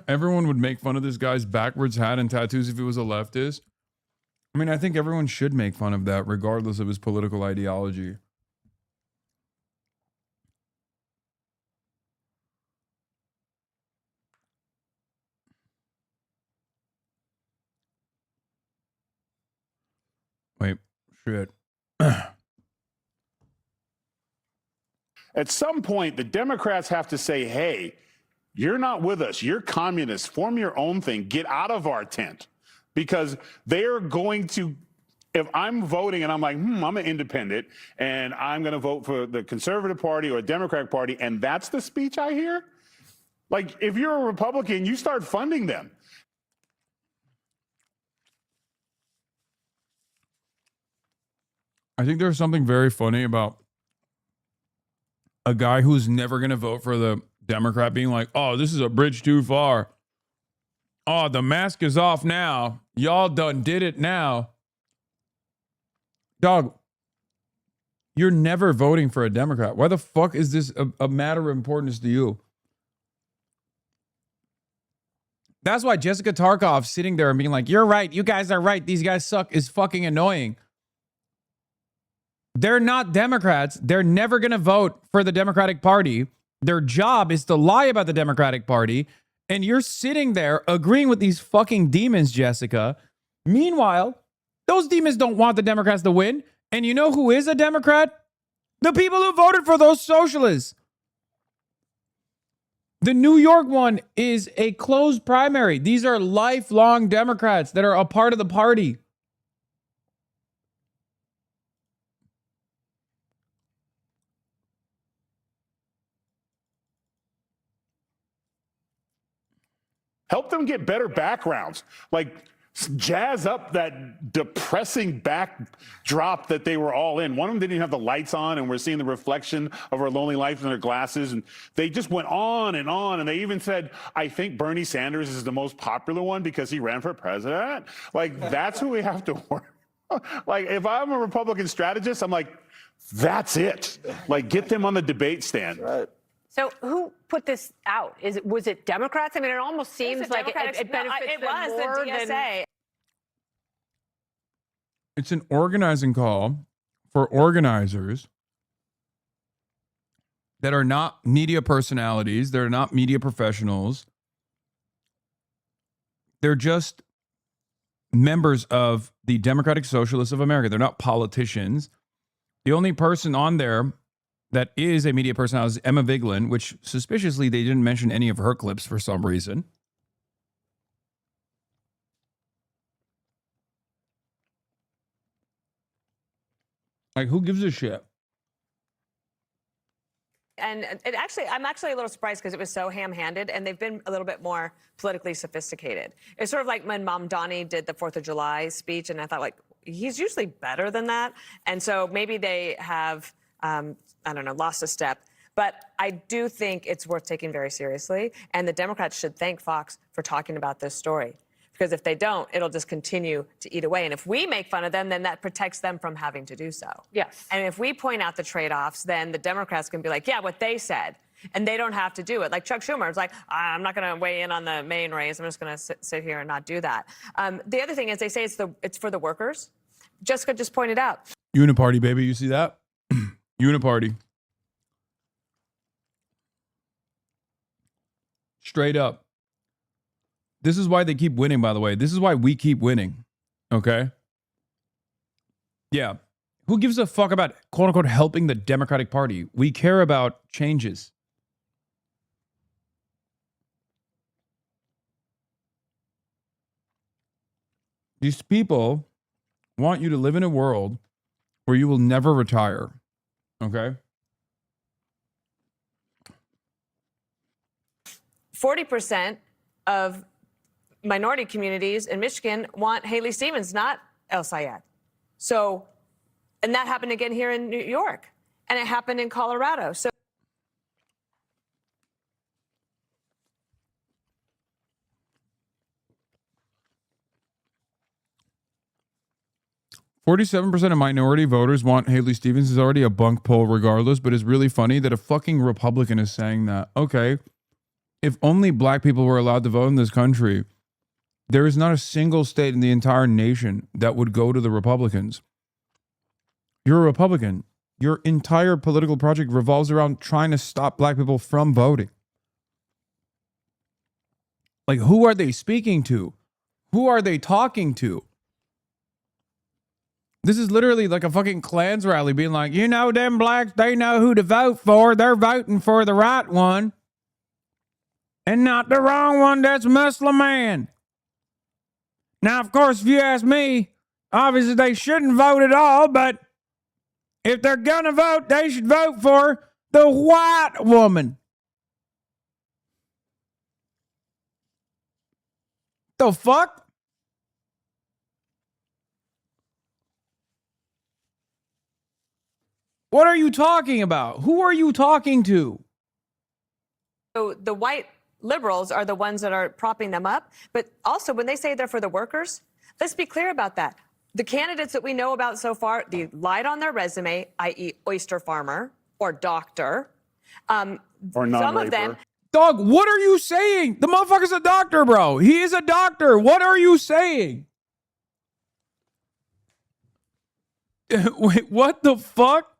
Everyone would make fun of this guy's backwards hat and tattoos if he was a leftist. I mean, I think everyone should make fun of that regardless of his political ideology. Wait, shit. At some point, the Democrats have to say, hey, you're not with us. You're communists. Form your own thing. Get out of our tent. Because they are going to, if I'm voting and I'm like, I'm an independent and I'm going to vote for the Conservative Party or Democratic Party, and that's the speech I hear? Like, if you're a Republican, you start funding them. I think there's something very funny about a guy who's never going to vote for the Democrat being like, oh, this is a bridge too far. Oh, the mask is off now. Y'all done did it now. Dog, you're never voting for a Democrat. Why the fuck is this a matter of importance to you? That's why Jessica Tarkov sitting there and being like, you're right. You guys are right. These guys suck is fucking annoying. They're not Democrats. They're never going to vote for the Democratic Party. Their job is to lie about the Democratic Party And you're sitting there agreeing with these fucking demons, Jessica. Meanwhile, those demons don't want the Democrats to win. And you know who is a Democrat? The people who voted for those socialists. The New York one is a closed primary. These are lifelong Democrats that are a part of the party. Help them get better backgrounds. Like, jazz up that depressing backdrop that they were all in. One of them didn't even have the lights on, and we're seeing the reflection of our lonely lives in their glasses. And they just went on. And they even said, I think Bernie Sanders is the most popular one because he ran for president. Like, that's who we have to work. Like, if I'm a Republican strategist, I'm like, that's it. Like, get them on the debate stand. Right. So who put this out? Was it Democrats? I mean, it almost seems like it benefits them more than... It's an organizing call for organizers that are not media personalities. They're not media professionals. They're just members of the Democratic Socialists of America. They're not politicians. The only person on there that is a media personality is Emma Vigeland, which suspiciously they didn't mention any of her clips for some reason. Like, who gives a shit? And I'm actually a little surprised because it was so ham-handed, and they've been a little bit more politically sophisticated. It's sort of like when Mamdani did the 4th of July speech, and I thought, like, he's usually better than that. And so maybe they have, I don't know, lost a step. But I do think it's worth taking very seriously, and the Democrats should thank Fox for talking about this story. Because if they don't, it'll just continue to eat away. And if we make fun of them, then that protects them from having to do so. Yes. And if we point out the trade-offs, then the Democrats can be like, yeah, what they said. And they don't have to do it. Like Chuck Schumer is like, I'm not going to weigh in on the main race. I'm just going to sit here and not do that. The other thing is they say it's for the workers. Jessica just pointed out. Uniparty, baby. You see that? Uniparty. Straight up. This is why they keep winning, by the way. This is why we keep winning. Okay? Yeah. Who gives a fuck about, quote unquote, helping the Democratic Party? We care about changes. These people want you to live in a world where you will never retire. Okay? 40% of minority communities in Michigan want Haley Stevens, not El Sayed. So, and that happened again here in New York, and it happened in Colorado. So. 47% of minority voters want Haley Stevens. Is already a bunk poll regardless, but it's really funny that a fucking Republican is saying that. Okay, if only black people were allowed to vote in this country, there is not a single state in the entire nation that would go to the Republicans. You're a Republican. Your entire political project revolves around trying to stop black people from voting. Like, who are they speaking to? Who are they talking to? This is literally like a fucking Klans rally being like, you know, them blacks, they know who to vote for. They're voting for the right one and not the wrong one. That's Muslim man. Now, of course, if you ask me, obviously they shouldn't vote at all, but if they're gonna vote, they should vote for the white woman. The fuck? What are you talking about? Who are you talking to? So the white liberals are the ones that are propping them up. But also, when they say they're for the workers, let's be clear about that. The candidates that we know about so far, they lied on their resume, i.e. oyster farmer or doctor. Or non-raper. Some of them. Dog, what are you saying? The motherfucker's a doctor, bro. He is a doctor. What are you saying? Wait, what the fuck?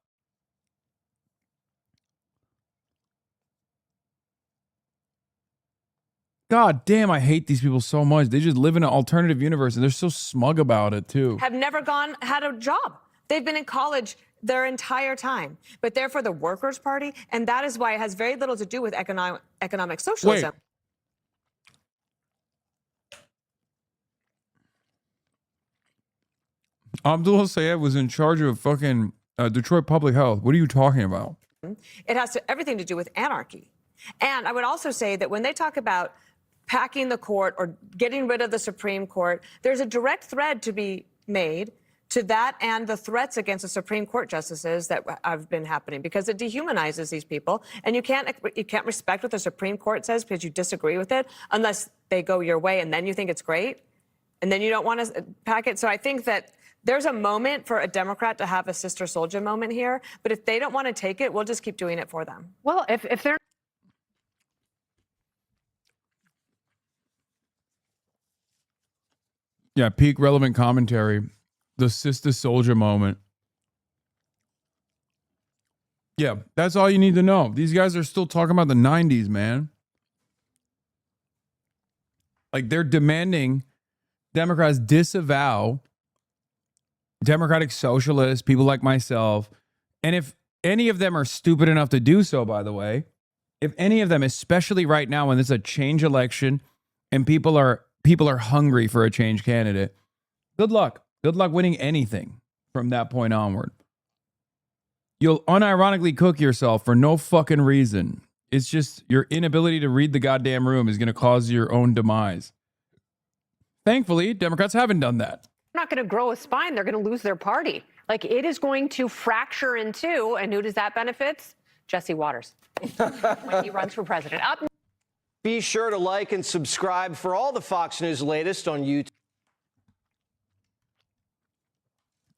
God damn, I hate these people so much. They just live in an alternative universe and they're so smug about it too. Have never had a job. They've been in college their entire time, but they're for the Workers' Party, and that is why it has very little to do with economic socialism. Wait. Abdullah Sayed was in charge of fucking Detroit Public Health. What are you talking about? It has everything to do with anarchy. And I would also say that when they talk about packing the court or getting rid of the Supreme Court, there's a direct thread to be made to that and the threats against the Supreme Court justices that have been happening, because it dehumanizes these people. And you can't respect what the Supreme Court says because you disagree with it unless they go your way and then you think it's great and then you don't want to pack it. So I think that there's a moment for a Democrat to have a Sister Soldier moment here, but if they don't want to take it, we'll just keep doing it for them. Well, if they're Yeah, peak relevant commentary. The Sister Soldier moment. Yeah, that's all you need to know. These guys are still talking about the 90s, man. Like, they're demanding Democrats disavow democratic socialists, people like myself. And if any of them are stupid enough to do so, by the way, if any of them, especially right now when this is a change election and people are hungry for a change candidate, good luck. Good luck winning anything from that point onward. You'll unironically cook yourself for no fucking reason. It's just your inability to read the goddamn room is going to cause your own demise. Thankfully, Democrats haven't done that. not going to grow a spine, they're going to lose their party. Like, it is going to fracture in two. And who does that benefit? Jesse Waters, when he runs for president. Be sure to like and subscribe for all the Fox News latest on YouTube.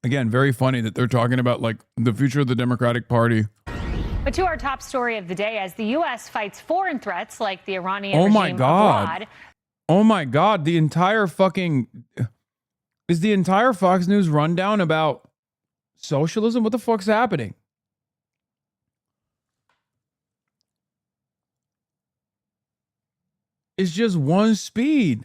Again, very funny that they're talking about like the future of the Democratic Party. But to our top story of the day, as the U.S. fights foreign threats like the Iranian Oh my regime God. abroad. Oh my God. The entire fucking... Is the entire Fox News rundown about socialism? What the fuck's happening? It's just one speed.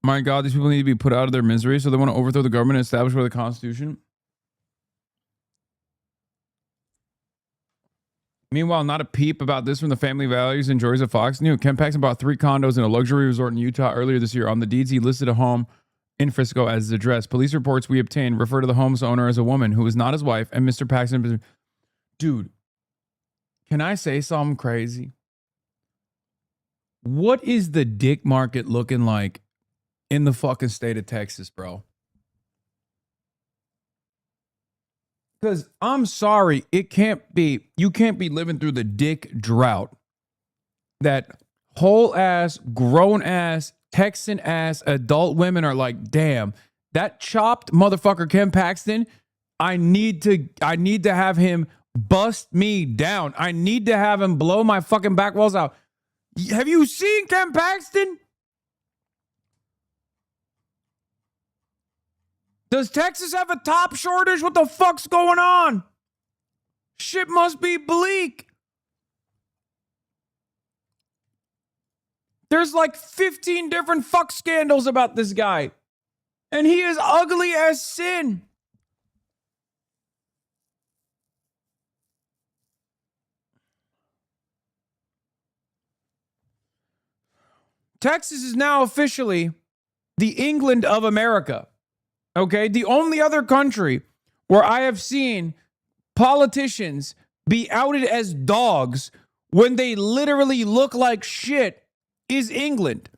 My God, these people need to be put out of their misery, so they want to overthrow the government established by the Constitution. Meanwhile, not a peep about this from the family values and joys of Fox News. Ken Paxton bought 3 condos in a luxury resort in Utah earlier this year. On the deeds, he listed a home in Frisco as his address. Police reports we obtained refer to the home's owner as a woman who was not his wife, and Mr. Paxton... Dude, can I say something crazy? What is the dick market looking like in the fucking state of Texas, bro? Because I'm sorry, it can't be, you can't be living through the dick drought that whole ass, grown ass, Texan ass adult women are like, damn, that chopped motherfucker Ken Paxton, I need to have him bust me down. I need to have him blow my fucking back walls out. Have you seen Ken Paxton? Does Texas have a top shortage? What the fuck's going on? Shit must be bleak. There's like 15 different fuck scandals about this guy. And he is ugly as sin. Texas is now officially the England of America. Okay, the only other country where I have seen politicians be outed as dogs when they literally look like shit is England.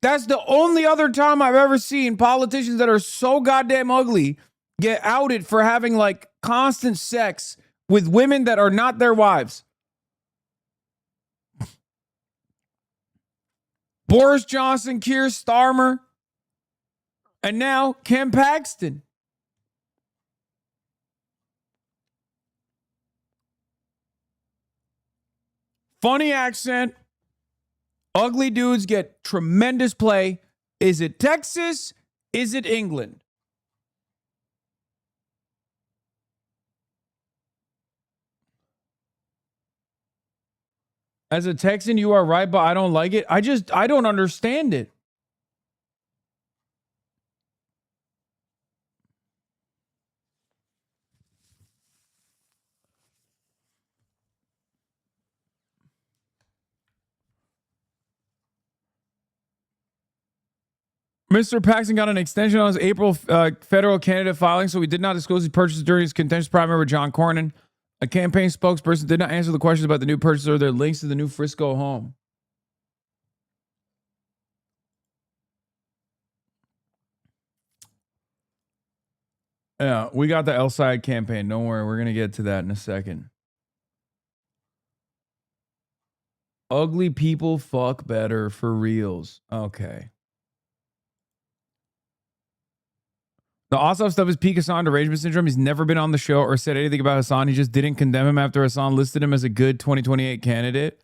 That's the only other time I've ever seen politicians that are so goddamn ugly get outed for having like constant sex with women that are not their wives. Boris Johnson, Keir Starmer, and now Ken Paxton. Funny accent. Ugly dudes get tremendous play. Is it Texas? Is it England? As a Texan, you are right, but I don't like it. I don't understand it. Mr. Paxton got an extension on his April federal candidate filing, so he did not disclose his purchases during his contentious primary with John Cornyn. A campaign spokesperson did not answer the questions about the new purchase or their links to the new Frisco home. Yeah, we got the L-Side campaign. Don't worry, we're going to get to that in a second. Ugly people fuck better for reals. Okay. The Ossoff stuff is peak Hasan derangement syndrome. He's never been on the show or said anything about Hasan. He just didn't condemn him after Hasan listed him as a good 2028 candidate.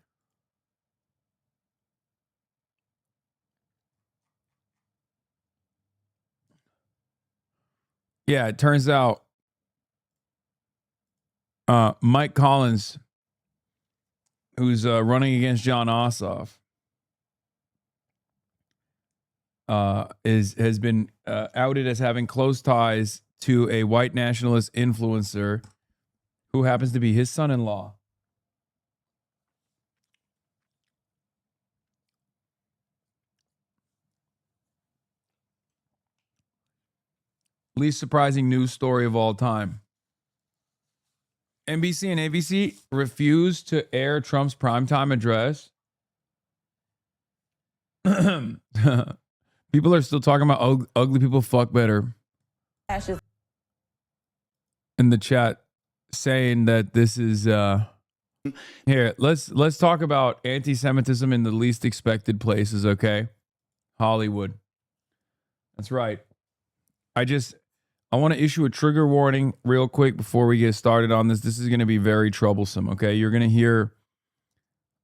Yeah, it turns out Mike Collins, who's running against John Ossoff, has been outed as having close ties to a white nationalist influencer who happens to be his son-in-law. Least surprising news story of all time. NBC and ABC refused to air Trump's primetime address. People are still talking about ugly people fuck better. In the chat saying that this is here, let's talk about anti-Semitism in the least expected places, okay? Hollywood. That's right. I want to issue a trigger warning real quick before we get started on this. This is going to be very troublesome, okay? You're going to hear,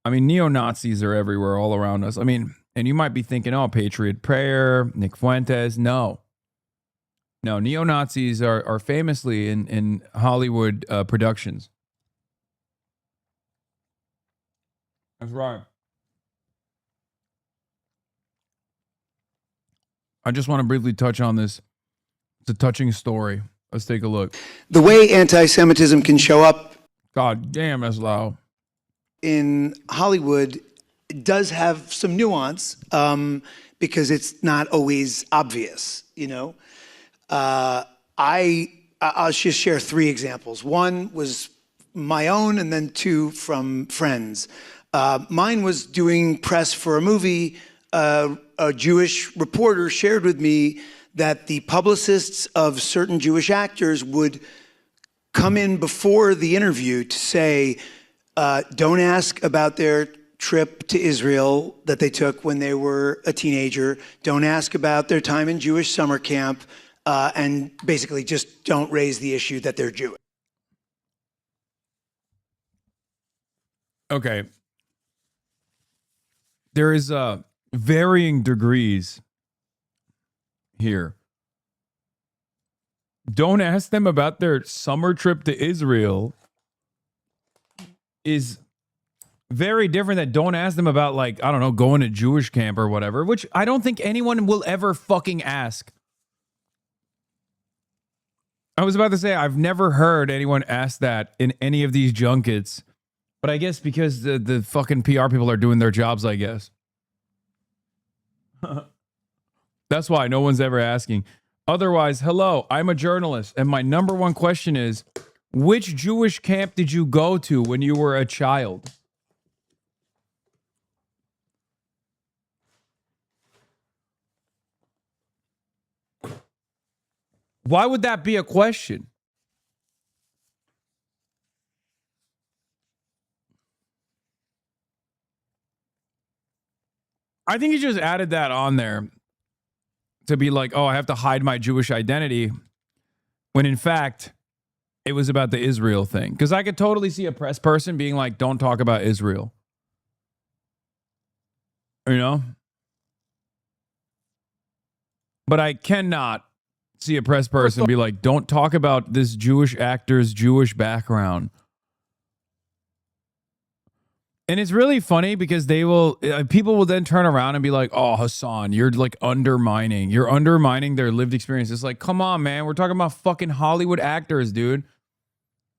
neo-Nazis are everywhere all around us. And you might be thinking, oh, Patriot Prayer, Nick Fuentes. No, neo-Nazis are famously in Hollywood productions. That's right. I just want to briefly touch on this. It's a touching story. Let's take a look. The way anti-Semitism can show up, God damn, that's loud, in Hollywood does have some nuance because it's not always obvious, you know. I'll just share 3 examples. One was my own and then 2 from friends. Mine was doing press for a movie. A Jewish reporter shared with me that the publicists of certain Jewish actors would come in before the interview to say, don't ask about their trip to Israel that they took when they were a teenager. Don't ask about their time in Jewish summer camp, and basically just don't raise the issue that they're Jewish. Okay. There is varying degrees here. Don't ask them about their summer trip to Israel is very different than don't ask them about, like, I don't know, going to Jewish camp or whatever, which I don't think anyone will ever fucking ask. I was about to say, I've never heard anyone ask that in any of these junkets, but I guess because the fucking PR people are doing their jobs, I guess. That's why no one's ever asking. Otherwise, hello, I'm a journalist, and my number one question is, which Jewish camp did you go to when you were a child? Why would that be a question? I think he just added that on there to be like, oh, I have to hide my Jewish identity, when in fact, it was about the Israel thing. Because I could totally see a press person being like, don't talk about Israel. You know? But I cannot see a press person be like, don't talk about this Jewish actor's Jewish background. And it's really funny because they will, people will then turn around and be like, oh, Hasan, you're like undermining their lived experience. It's like, come on, man. We're talking about fucking Hollywood actors, dude.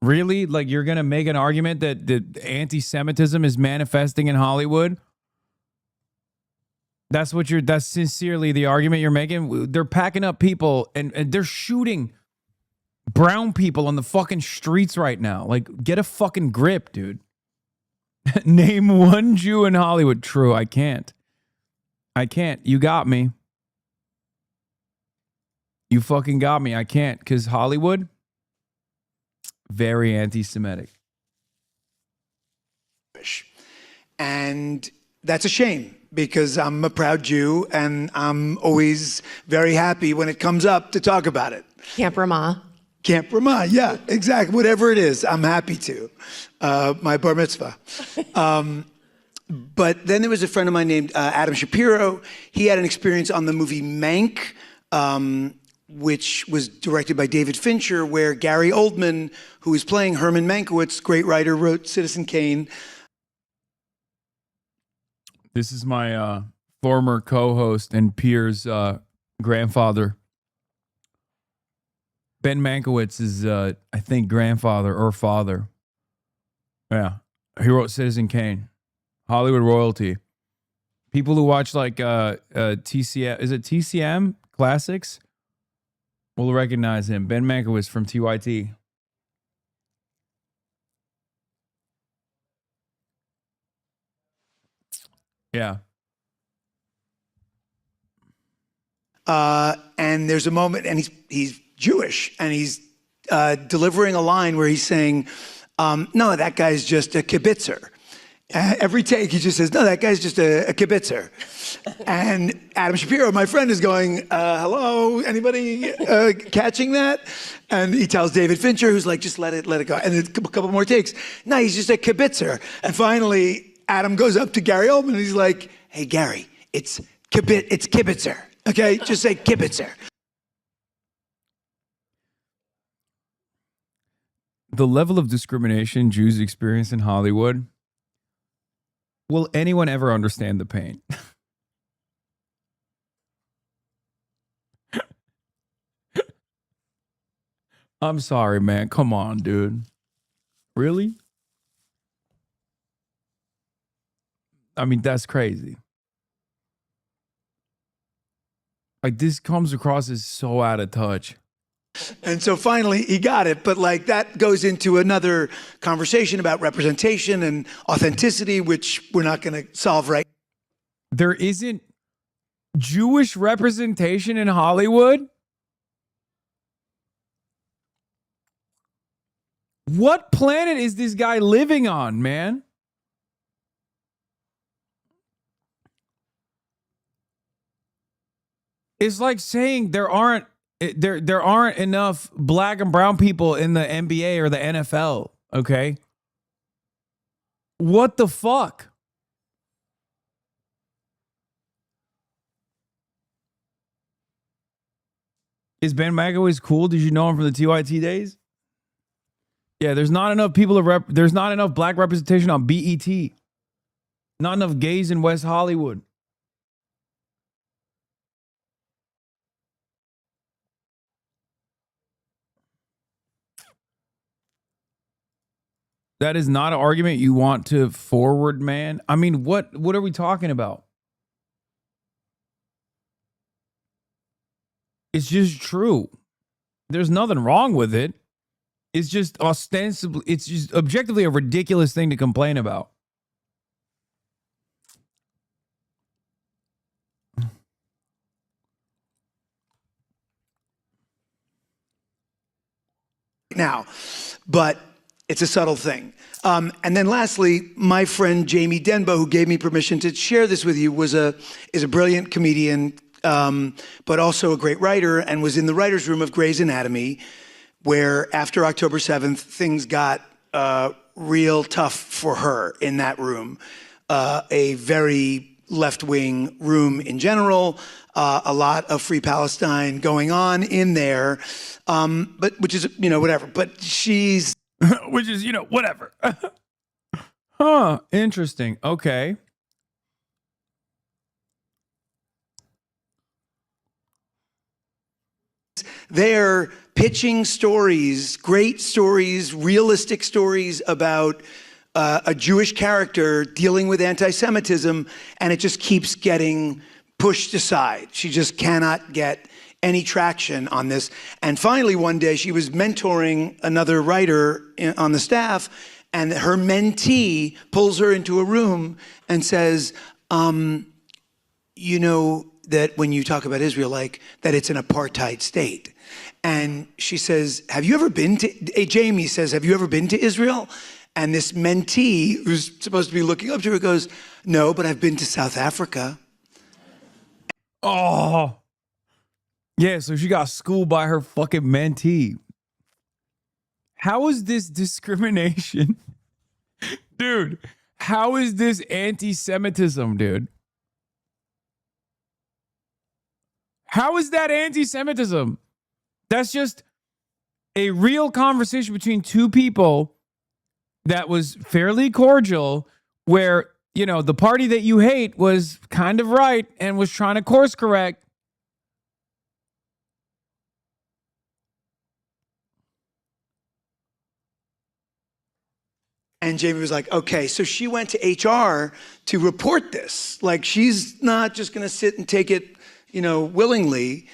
Really? Like, you're going to make an argument that anti-Semitism is manifesting in Hollywood? That's sincerely the argument you're making? They're packing up people and they're shooting brown people on the fucking streets right now. Like, get a fucking grip, dude. Name one Jew in Hollywood. True, I can't. You got me. You fucking got me. I can't, because Hollywood, very anti-Semitic. And that's a shame, because I'm a proud Jew and I'm always very happy when it comes up to talk about it. Camp Ramah. Camp Ramah, yeah, exactly. Whatever it is, I'm happy to. My bar mitzvah. But then there was a friend of mine named Adam Shapiro. He had an experience on the movie Mank, which was directed by David Fincher, where Gary Oldman, who is playing Herman Mankiewicz, great writer, wrote Citizen Kane. This is my former co-host and peer's grandfather. Ben Mankiewicz is, I think, grandfather or father. Yeah. He wrote Citizen Kane. Hollywood royalty. People who watch like TCM, is it TCM Classics? Will recognize him. Ben Mankiewicz from TYT. Yeah. And there's a moment, and he's Jewish, and he's delivering a line where he's saying, no, that guy's just a kibitzer. Every take, he just says, no, that guy's just a kibitzer. And Adam Shapiro, my friend, is going, hello, anybody catching that? And he tells David Fincher, who's like, just let it go. And then a couple more takes. No, he's just a kibitzer. And finally, Adam goes up to Gary Oldman, and he's like, hey, Gary, it's kibitzer. Okay, just say kibitzer. The level of discrimination Jews experience in Hollywood, will anyone ever understand the pain? I'm sorry, man. Come on, dude. Really? I mean, that's crazy. Like, this comes across as so out of touch. And so finally he got it, but like that goes into another conversation about representation and authenticity, which we're not going to solve right. There isn't Jewish representation in Hollywood? What planet is this guy living on, man? It's like saying there aren't enough black and brown people in the NBA or the NFL, okay? What the fuck? Is Ben Mankiewicz cool? Did you know him from the TYT days? Yeah, there's not enough people there's not enough black representation on BET. Not enough gays in West Hollywood. That is not an argument you want to forward, man. I mean, what are we talking about? It's just true. There's nothing wrong with it. It's just ostensibly, it's just objectively a ridiculous thing to complain about. Now, but it's a subtle thing. And then lastly, my friend Jamie Denbo, who gave me permission to share this with you, is a brilliant comedian, but also a great writer, and was in the writer's room of Grey's Anatomy, where after October 7th, things got real tough for her in that room. A very left-wing room in general, a lot of Free Palestine going on in there, but which is, whatever. But she's... Which is, whatever. Huh. Interesting. Okay. They're pitching stories, great stories, realistic stories about a Jewish character dealing with anti-Semitism, and it just keeps getting pushed aside. She just cannot get any traction on this. And finally, one day, she was mentoring another writer on the staff, and her mentee pulls her into a room and says, you know that when you talk about Israel, like that it's an apartheid state. And she says, have you ever been to, Jamie says, have you ever been to Israel? And this mentee, who's supposed to be looking up to her, goes, no, but I've been to South Africa. Oh. Yeah, so she got schooled by her fucking mentee. How is this discrimination? Dude, how is this anti-Semitism, dude? How is that anti-Semitism? That's just a real conversation between two people that was fairly cordial, where, you know, the party that you hate was kind of right and was trying to course correct. And Jamie was like, okay, so she went to HR to report this. Like, she's not just going to sit and take it, you know, willingly.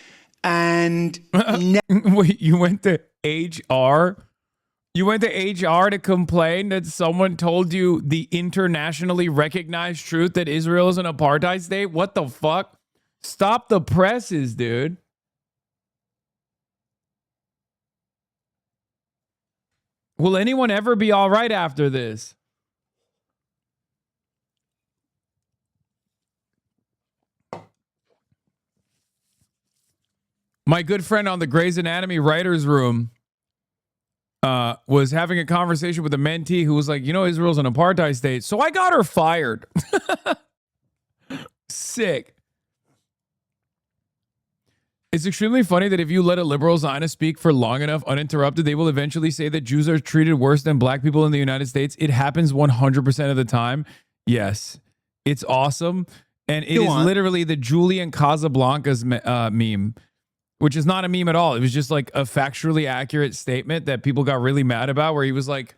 And wait, you went to HR? You went to HR to complain that someone told you the internationally recognized truth that Israel is an apartheid state? What the fuck? Stop the presses, dude. Will anyone ever be all right after this? My good friend on the Grey's Anatomy writer's room was having a conversation with a mentee who was like, you know, Israel's an apartheid state. So I got her fired. Sick. It's extremely funny that if you let a liberal Zionist speak for long enough uninterrupted, they will eventually say that Jews are treated worse than black people in the United States. It happens 100% of the time. Yes. It's awesome. And it is literally the Julian Casablancas meme, which is not a meme at all. It was just like a factually accurate statement that people got really mad about, where he was like,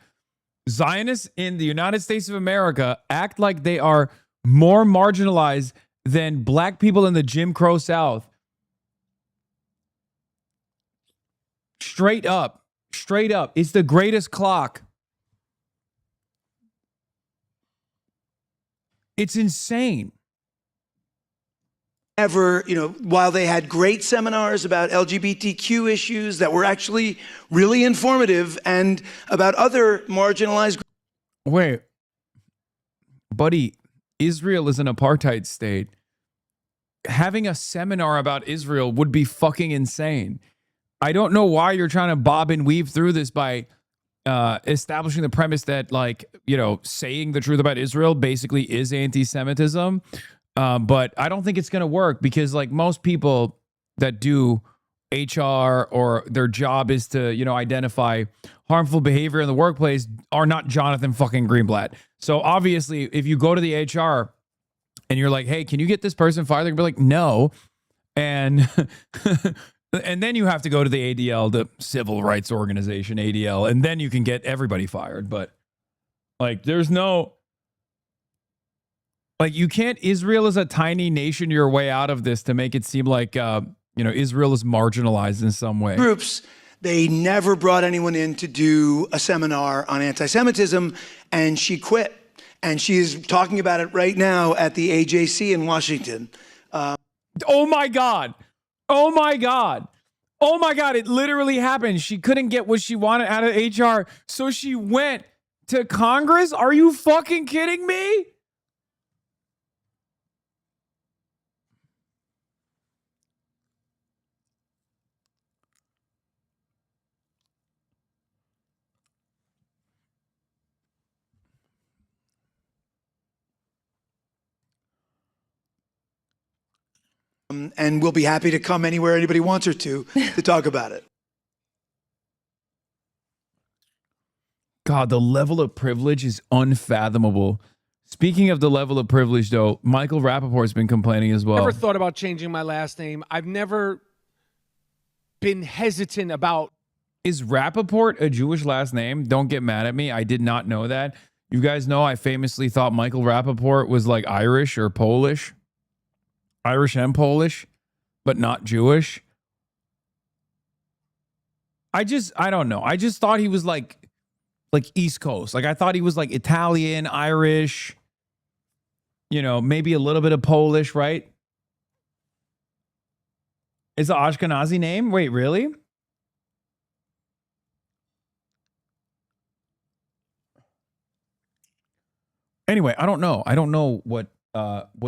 Zionists in the United States of America act like they are more marginalized than black people in the Jim Crow South. Straight up. Straight up. It's the greatest clock. It's insane. Ever, you know, while they had great seminars about LGBTQ issues that were actually really informative and about other marginalized. Wait, buddy, Israel is an apartheid state. Having a seminar about Israel would be fucking insane. I don't know why you're trying to bob and weave through this by establishing the premise that, like, you know, saying the truth about Israel basically is anti-Semitism. But I don't think it's going to work, because, like, most people that do HR or their job is to, you know, identify harmful behavior in the workplace are not Jonathan fucking Greenblatt. So obviously, if you go to the HR and you're like, hey, can you get this person fired? They'll be like, no. And and then you have to go to the ADL, the Civil Rights Organization, ADL, and then you can get everybody fired. But, like, there's no, like, you can't, Israel is a tiny nation, your way out of this to make it seem like, you know, Israel is marginalized in some way. Groups, they never brought anyone in to do a seminar on anti-Semitism, and she quit. And she is talking about it right now at the AJC in Washington. Oh my God. Oh my God. Oh my God. It literally happened. She couldn't get what she wanted out of HR, so she went to Congress? Are you fucking kidding me? And we'll be happy to come anywhere anybody wants her to talk about it. God, the level of privilege is unfathomable. Speaking of the level of privilege, though, Michael Rappaport's been complaining as well. I've never thought about changing my last name. I've never been hesitant about. Is Rappaport a Jewish last name? Don't get mad at me. I did not know that. You guys know I famously thought Michael Rappaport was like Irish or Polish. Irish and Polish, but not Jewish. I don't know. I just thought he was like East Coast. Like I thought he was like Italian, Irish, maybe a little bit of Polish, right? It's an Ashkenazi name? Wait, really? Anyway, I don't know. I don't know what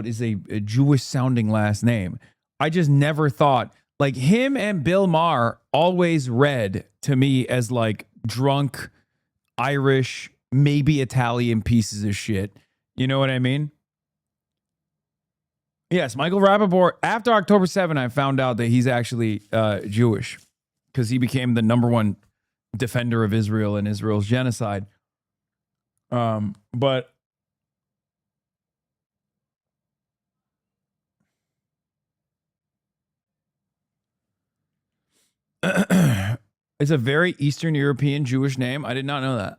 is a Jewish sounding last name. I just never thought, like, him and Bill Maher always read to me as like drunk Irish, maybe Italian pieces of shit. You know what I mean? Yes, Michael Rappaport. After October 7, I found out that he's actually Jewish because he became the #1 defender of Israel and Israel's genocide. But it's a very Eastern European Jewish name. I did not know that.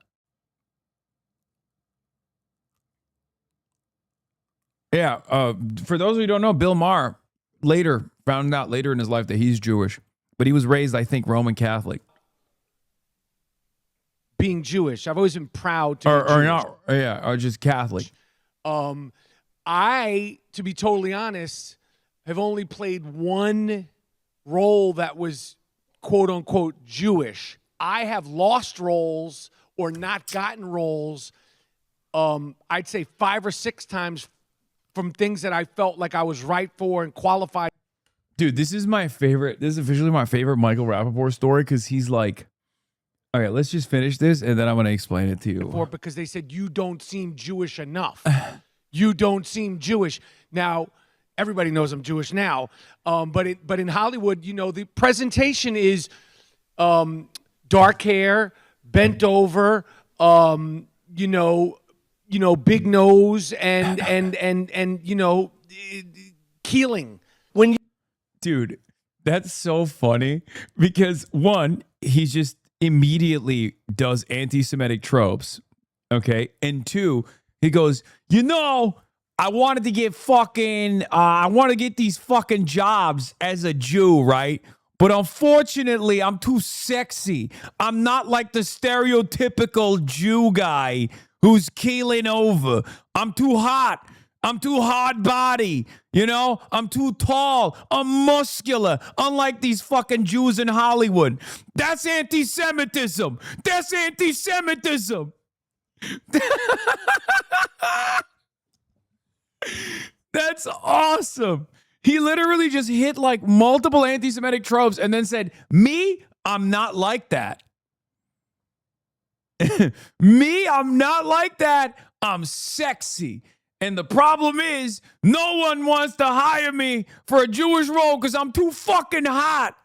Yeah, for those who don't know, Bill Maher found out later in his life that he's Jewish, but he was raised, I think, Roman Catholic. Being Jewish, I've always been proud to be Jewish. Or just Catholic. I, to be totally honest, have only played one role that was quote unquote Jewish. I have lost roles or not gotten roles, I'd say 5 or 6 times from things that I felt like I was right for and qualified. Dude, this is my favorite. This is officially my favorite Michael Rappaport story because he's like, all right, let's just finish this and then I'm going to explain it to you. Because they said, you don't seem Jewish enough. You don't seem Jewish. Now, everybody knows I'm Jewish now. But in Hollywood, the presentation is dark hair, bent over, big nose and keeling. Dude, that's so funny because one, he just immediately does anti-Semitic tropes. Okay. And 2, he goes, I wanted to get I want to get these fucking jobs as a Jew, right? But unfortunately, I'm too sexy. I'm not like the stereotypical Jew guy who's keeling over. I'm too hot. I'm too hard body. I'm too tall. I'm muscular. Unlike these fucking Jews in Hollywood. That's anti-Semitism. That's anti-Semitism. That's awesome. He literally just hit like multiple anti-Semitic tropes and then said, me, I'm not like that. Me, I'm not like that. I'm sexy. And the problem is, no one wants to hire me for a Jewish role because I'm too fucking hot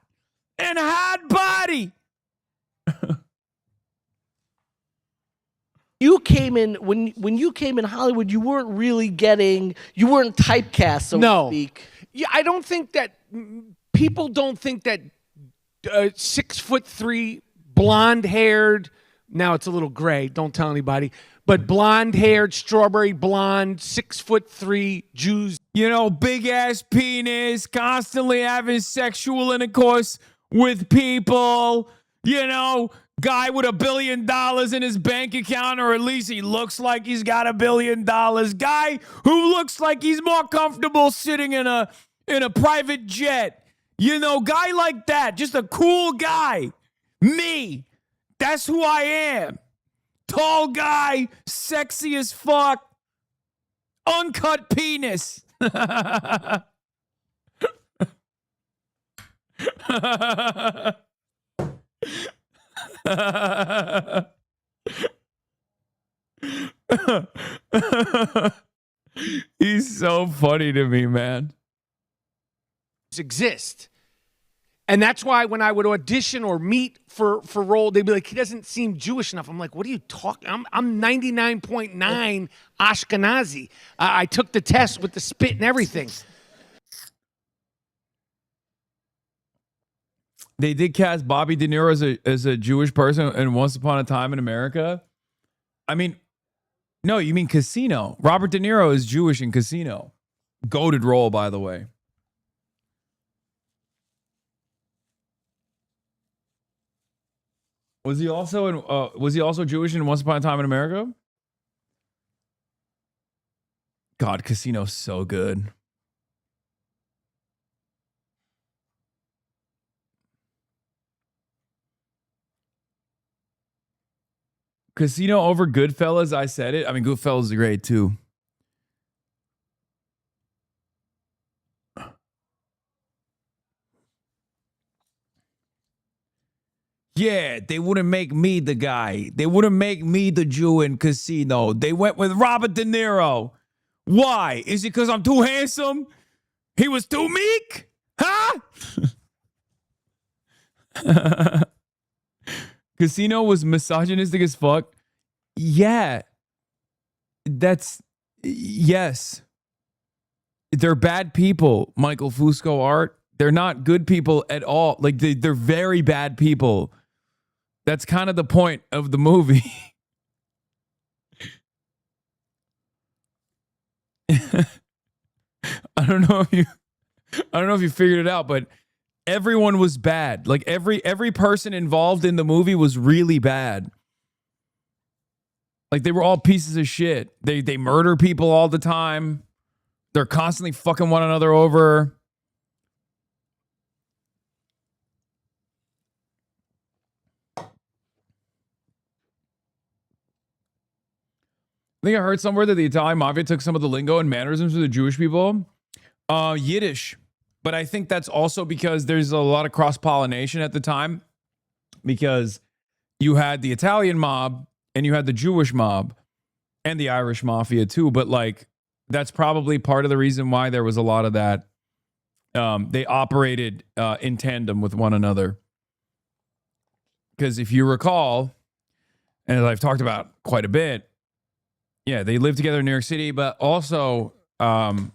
and hot body. You came in when you came in Hollywood, you weren't typecast, so to speak. Yeah, I don't think that people don't think that 6'3", blonde-haired. Now it's a little gray. Don't tell anybody. But blonde-haired, strawberry blonde, 6'3" Jews. Big ass penis, constantly having sexual intercourse with people. Guy with $1 billion in his bank account, or at least he looks like he's got $1 billion. Guy who looks like he's more comfortable sitting in a private jet. Guy like that, just a cool guy. Me, that's who I am. Tall guy, sexy as fuck, uncut penis. He's so funny to me, man. Exist. And that's why when I would audition or meet for role, they'd be like, he doesn't seem Jewish enough. I'm like, what are you talking? I'm 99.9 Ashkenazi. I took the test with the spit and everything. They did cast Bobby De Niro as a Jewish person in Once Upon a Time in America. I mean, no, you mean Casino. Robert De Niro is Jewish in Casino. Goated role, by the way. Was he also Jewish in Once Upon a Time in America? God, Casino's so good. Casino over Goodfellas, I said it. I mean, Goodfellas is great too. Yeah, they wouldn't make me the guy. They wouldn't make me the Jew in Casino. They went with Robert De Niro. Why? Is it because I'm too handsome? He was too meek? Huh? Casino was misogynistic as fuck. Yeah. Yes. They're bad people, Michael Fusco Art. They're not good people at all. Like, they're very bad people. That's kind of the point of the movie. I don't know if you figured it out, but everyone was bad. Like every person involved in the movie was really bad. Like they were all pieces of shit. They murder people all the time. They're constantly fucking one another over. I think I heard somewhere that the Italian mafia took some of the lingo and mannerisms of the Jewish people. Yiddish. But I think that's also because there's a lot of cross-pollination at the time. Because you had the Italian mob and you had the Jewish mob and the Irish mafia too. But like, that's probably part of the reason why there was a lot of that. They operated in tandem with one another. Because if you recall, and as I've talked about quite a bit, yeah, they lived together in New York City, but also Meyer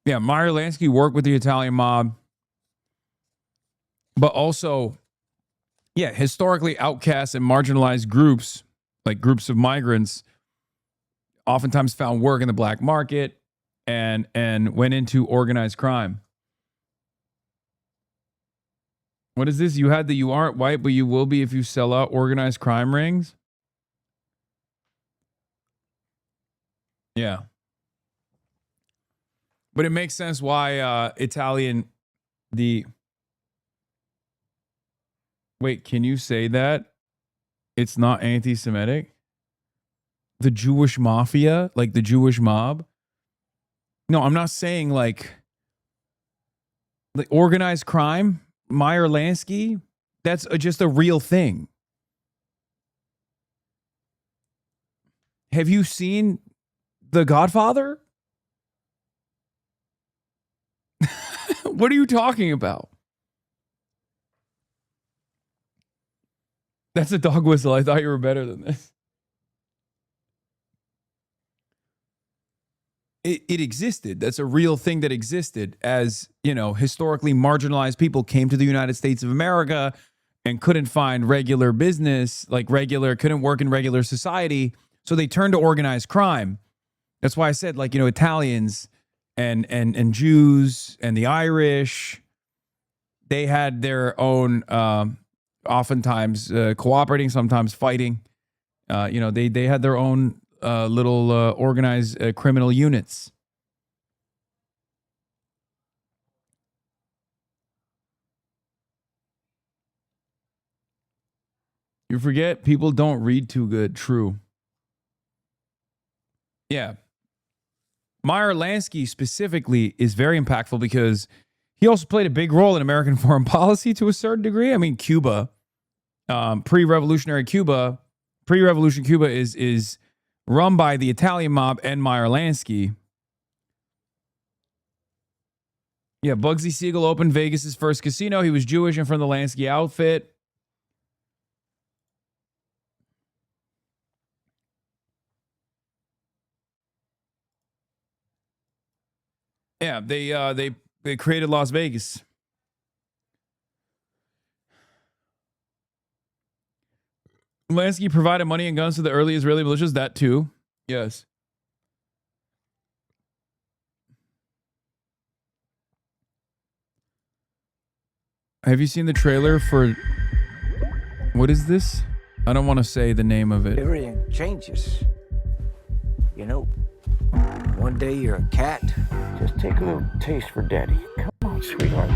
Lansky worked with the Italian mob, but also, historically outcast and marginalized groups, like groups of migrants, oftentimes found work in the black market and went into organized crime. What is this? You had the you aren't white, but you will be if you sell out organized crime rings? Yeah. But it makes sense why Wait, can you say that? It's not anti-Semitic? The Jewish mafia? Like the Jewish mob? No, I'm not saying like organized crime. Meyer Lansky, that's just a real thing. Have you seen The Godfather? What are you talking about? That's a dog whistle. I thought you were better than this. It existed. That's a real thing that existed as, historically marginalized people came to the United States of America and couldn't find regular business, couldn't work in regular society. So they turned to organized crime. That's why I said, Italians and Jews and the Irish, they had their own, oftentimes cooperating, sometimes fighting. They had their own little organized criminal units. You forget people don't read too good. True. Yeah. Meyer Lansky specifically is very impactful because he also played a big role in American foreign policy to a certain degree. I mean, Cuba, pre-revolution Cuba is run by the Italian mob and Meyer Lansky. Yeah, Bugsy Siegel opened Vegas' first casino. He was Jewish and from the Lansky outfit. Yeah, they created Las Vegas. Lansky provided money and guns to the early Israeli militias. That too. Yes. Have you seen the trailer for... What is this? I don't want to say the name of it. Everything changes. You know, one day you're a cat. Just take a little taste for daddy. Come on, sweetheart.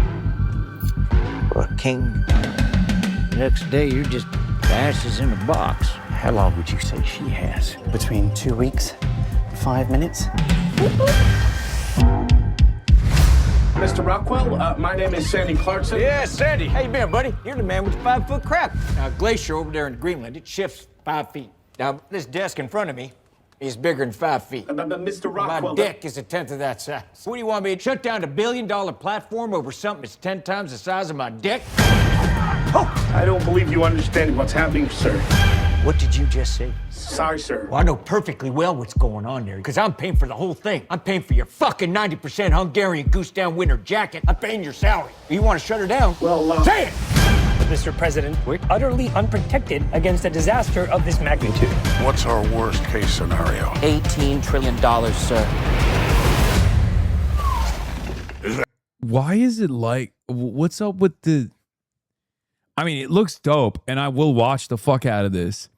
Or a king. Next day you're just ashes in a box. How long would you say she has? Between 2 weeks and 5 minutes. Mr. Rockwell, my name is Sandy Clarkson. Yeah, Sandy. How you been, buddy? You're the man with the 5-foot crap. Now, glacier over there in Greenland, it shifts 5 feet. Now, this desk in front of me is bigger than 5 feet. Mr. Rockwell. My dick is a tenth of that size. What do you want me to shut down a $1 billion platform over something that's 10 times the size of my dick? Oh, I don't believe you understand what's happening, sir. What did you just say? Sorry, sir. Well, I know perfectly well what's going on there, because I'm paying for the whole thing. I'm paying for your fucking 90% Hungarian goose down winter jacket. I'm paying your salary. You want to shut her down? Well, say it! Mr. President, we're utterly unprotected against a disaster of this magnitude. What's our worst case scenario? $18 trillion, sir. Why is it like... What's up with the... I mean, it looks dope, and I will watch the fuck out of this.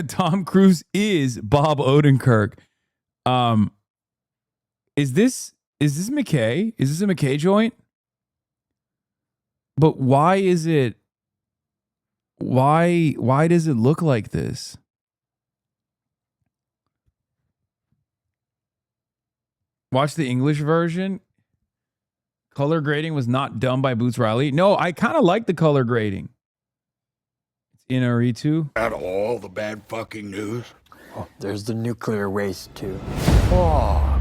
Tom Cruise is Bob Odenkirk. Is this McKay? Is this a McKay joint? But why is it? Why does it look like this? Watch the English version. Color grading was not done by Boots Riley. No, I kind of like the color grading. It's in Aritu. Got all the bad fucking news. Oh, there's the nuclear waste, too. Oh,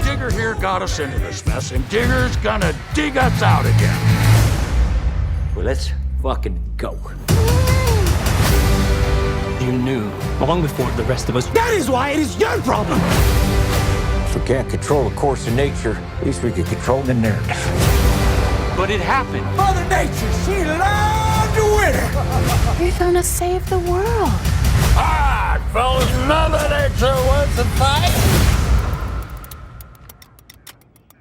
Digger here got us into this mess, and Digger's gonna dig us out again. Well, let's fucking go. You knew, long before the rest of us. That is why it is your problem! If we can't control the course of nature, at least we can control the narrative. But it happened. Mother Nature, she loved to win! You're gonna save the world. All right, fellas, Mother Nature wants to fight.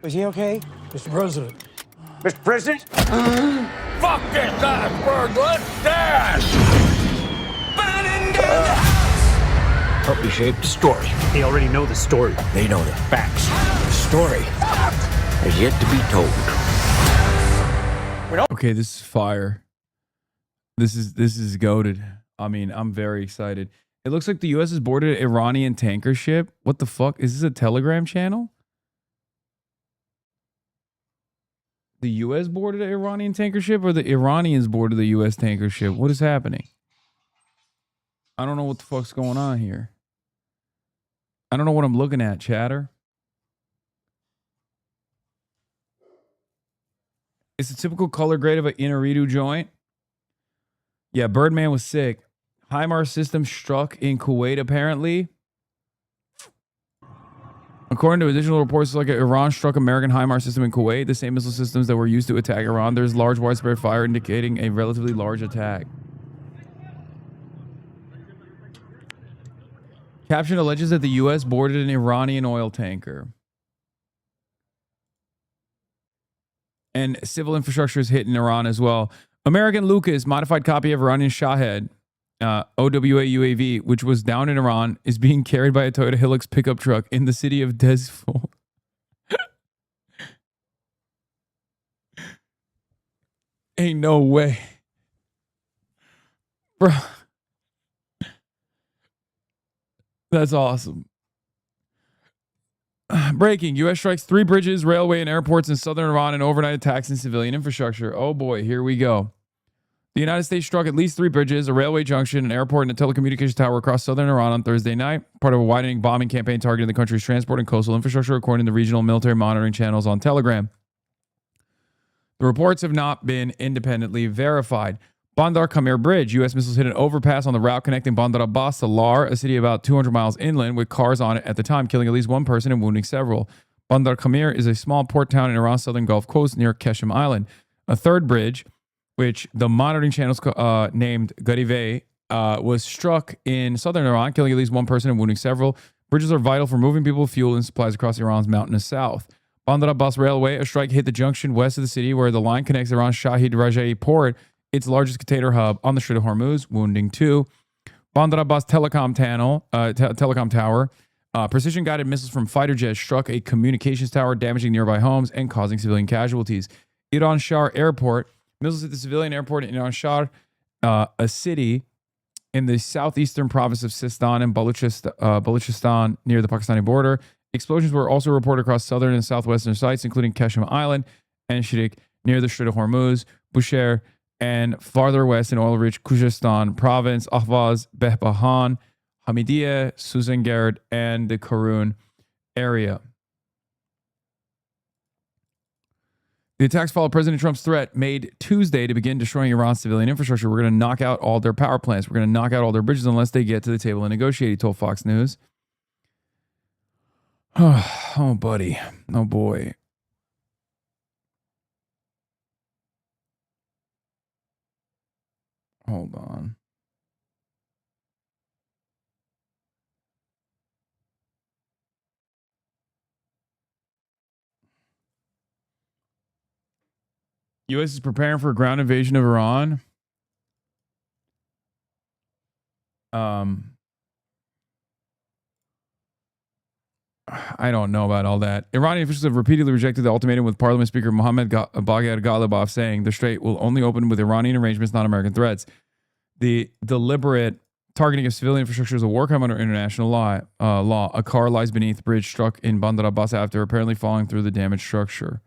Is he okay? Mr. President. Mr. President? Fuck this iceberg, let's dance! Puppy-shaped story. They already know the story. They know the facts. The story has yet to be told. Okay, this is fire. This is goated. I mean, I'm very excited. It looks like the U.S. has boarded an Iranian tanker ship. What the fuck? Is this a Telegram channel? The U.S. boarded an Iranian tanker ship, or the Iranians boarded the U.S. tanker ship? What is happening? I don't know what the fuck's going on here. I don't know what I'm looking at, chatter. It's a typical color grade of an Inaritu joint. Yeah, Birdman was sick. HIMARS system struck in Kuwait, apparently. According to additional reports, like Iran struck American HIMARS system in Kuwait, the same missile systems that were used to attack Iran. There's large widespread fire indicating a relatively large attack. Caption alleges that the U.S. boarded an Iranian oil tanker. And civil infrastructure is hit in Iran as well. American Lucas, modified copy of Iranian Shahed, OWA UAV, which was down in Iran, is being carried by a Toyota Hilux pickup truck in the city of Dezful. Ain't no way. Bro. That's awesome. Breaking. U.S. strikes 3 bridges, railway, and airports in southern Iran and overnight attacks in civilian infrastructure. Oh boy, here we go. The United States struck at least 3 bridges, a railway junction, an airport, and a telecommunications tower across southern Iran on Thursday night, part of a widening bombing campaign targeting the country's transport and coastal infrastructure, according to regional military monitoring channels on Telegram. The reports have not been independently verified. Bandar Kamir Bridge. U.S. missiles hit an overpass on the route connecting Bandar Abbas to Lar, a city about 200 miles inland, with cars on it at the time, killing at least 1 person and wounding several. Bandar Kamir is a small port town in Iran's southern Gulf Coast near Keshem Island. A third bridge, which the monitoring channels named Gariveh, was struck in southern Iran, killing at least 1 person and wounding several. Bridges are vital for moving people, fuel, and supplies across Iran's mountainous south. Bandar Abbas Railway, a strike hit the junction west of the city where the line connects Iran's Shahid Raja'i port, its largest container hub, on the Strait of Hormuz, wounding 2. Bandar Abbas Telecom Tower. Precision-guided missiles from fighter jets struck a communications tower, damaging nearby homes and causing civilian casualties. Iran Shar Airport. Missiles hit the civilian airport in Iran Shar, a city in the southeastern province of Sistan and Balochistan near the Pakistani border. Explosions were also reported across southern and southwestern sites, including Keshem Island and Shirik near the Strait of Hormuz, Bushehr, and farther west in oil-rich Khuzestan province, Ahvaz, Behbahan, Hamidiyeh, Suzangard, and the Karun area. The attacks followed President Trump's threat made Tuesday to begin destroying Iran's civilian infrastructure. We're going to knock out all their power plants. We're going to knock out all their bridges unless they get to the table and negotiate, he told Fox News. Oh, buddy. Oh, boy. Hold on. U.S. is preparing for a ground invasion of Iran. I don't know about all that. Iranian officials have repeatedly rejected the ultimatum, with Parliament Speaker Mohammad Bagher Ghalibaf saying the strait will only open with Iranian arrangements, not American threats. The deliberate targeting of civilian infrastructure is a war crime under international law. A car lies beneath a bridge struck in Bandar Abbas after apparently falling through the damaged structure.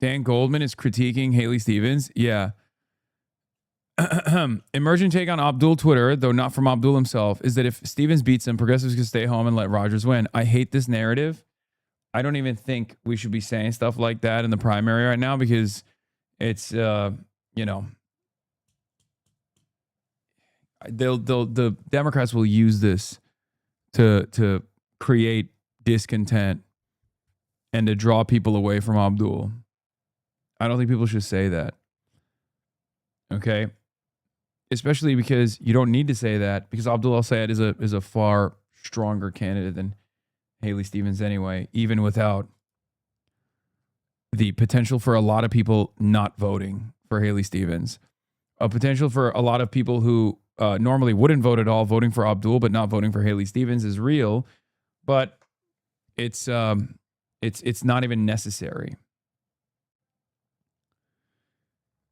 Dan Goldman is critiquing Haley Stevens. Yeah. Emerging take on Abdul Twitter, though not from Abdul himself, is that if Stevens beats him, progressives can stay home and let Rogers win. I hate this narrative. I don't even think we should be saying stuff like that in the primary right now, because it's, the Democrats will use this to create discontent and to draw people away from Abdul. I don't think people should say that. Okay? Especially because you don't need to say that, because Abdul al-Sayed is a far stronger candidate than Haley Stevens anyway, even without the potential for a lot of people not voting for Haley Stevens. A potential for a lot of people who normally wouldn't vote at all voting for Abdul but not voting for Haley Stevens is real, but it's not even necessary.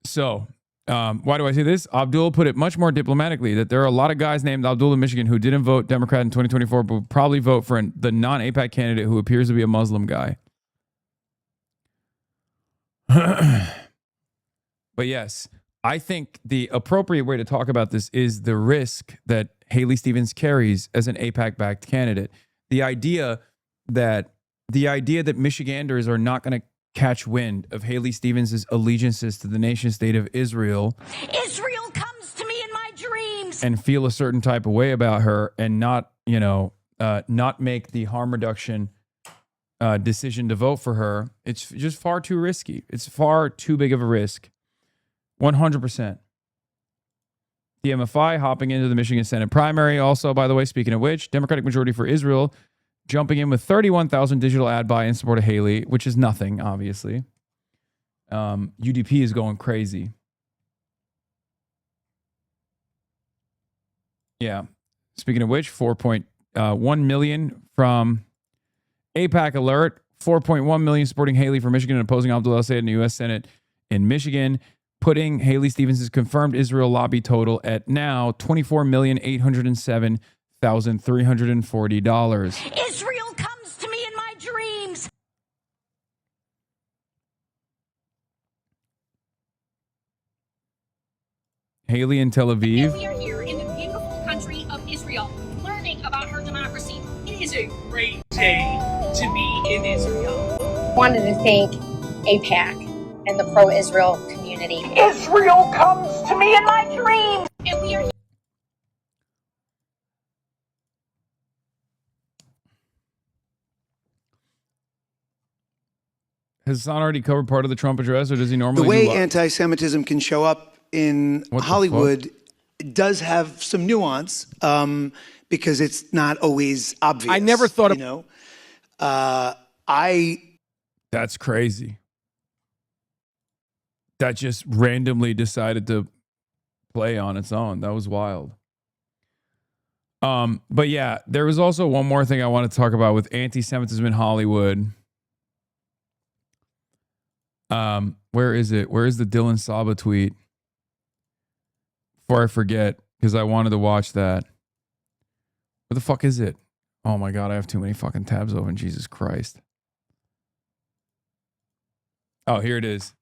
So, why do I say this? Abdul put it much more diplomatically that there are a lot of guys named Abdul in Michigan who didn't vote Democrat in 2024, but would probably vote for the non-AIPAC candidate who appears to be a Muslim guy. But yes, I think the appropriate way to talk about this is the risk that Haley Stevens carries as an AIPAC-backed candidate. The idea that Michiganders are not going to catch wind of Haley Stevens' allegiances to the nation state of Israel. Israel comes to me in my dreams. And feel a certain type of way about her and not make the harm reduction decision to vote for her. It's just far too risky. It's far too big of a risk. 100%. DMFI hopping into the Michigan Senate primary. Also, by the way, speaking of which, Democratic majority for Israel jumping in with 31,000 digital ad buy in support of Haley, which is nothing, obviously. UDP is going crazy. Yeah. Speaking of which, 4.1 million from AIPAC Alert, 4.1 million supporting Haley for Michigan and opposing Abdul al-Sayed in the U.S. Senate in Michigan. putting Haley Stevens' confirmed Israel lobby total at now $24,807,340. Israel comes to me in my dreams. Haley in Tel Aviv. We are here in the beautiful country of Israel, learning about her democracy. It is a great day to be in Israel. Wanted to thank AIPAC and the pro-Israel community. Israel comes to me in my dreams. And we are Has Hasan already covered part of the Trump address, or does he normally The way do anti-Semitism can show up in Hollywood does have some nuance because it's not always obvious. I never thought of, you know. That's crazy. That just randomly decided to play on its own. That was wild. But yeah, there was also one more thing I want to talk about with anti-Semitism in Hollywood. Where is it? Where is the Dylan Saba tweet? Before I forget, because I wanted to watch that. Where the fuck is it? Oh my God, I have too many fucking tabs open. Jesus Christ. Oh, here it is.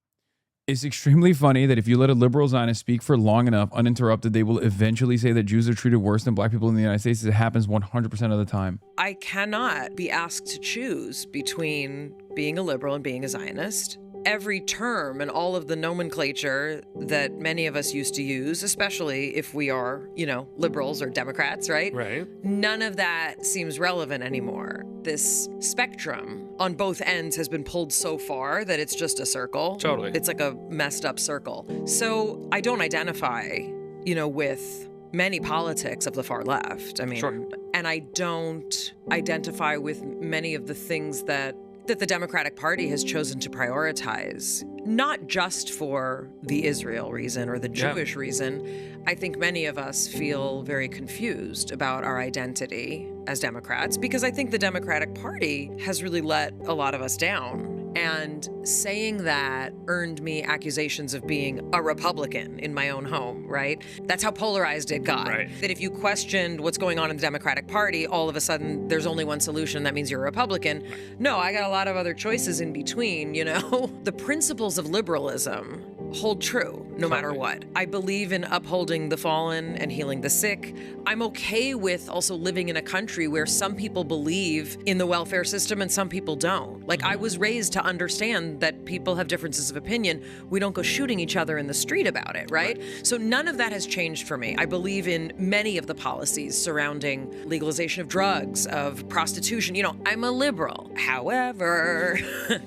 It's extremely funny that if you let a liberal Zionist speak for long enough, uninterrupted, they will eventually say that Jews are treated worse than black people in the United States. It happens 100% of the time. I cannot be asked to choose between being a liberal and being a Zionist. Every term and all of the nomenclature that many of us used to use, especially if we are, you know, liberals or Democrats, right? Right. None of that seems relevant anymore. This spectrum on both ends has been pulled so far that it's just a circle. Totally. It's like a messed up circle. So I don't identify, you know, with many politics of the far left. I mean, Sure. And I don't identify with many of the things that the Democratic Party has chosen to prioritize, not just for the Israel reason or the Jewish reason. I think many of us feel very confused about our identity as Democrats because I think the Democratic Party has really let a lot of us down. And saying that earned me accusations of being a Republican in my own home, right? That's how polarized it got. Right. That if you questioned what's going on in the Democratic Party, all of a sudden there's only one solution, that means you're a Republican. No, I got a lot of other choices in between, you know? The principles of liberalism hold true no matter what. I believe in upholding the fallen and healing the sick. I'm okay with also living in a country where some people believe in the welfare system and some people don't. Like, I was raised to understand that people have differences of opinion. We don't go shooting each other in the street about it, right? So none of that has changed for me. I believe in many of the policies surrounding legalization of drugs, of prostitution. You know, I'm a liberal. However,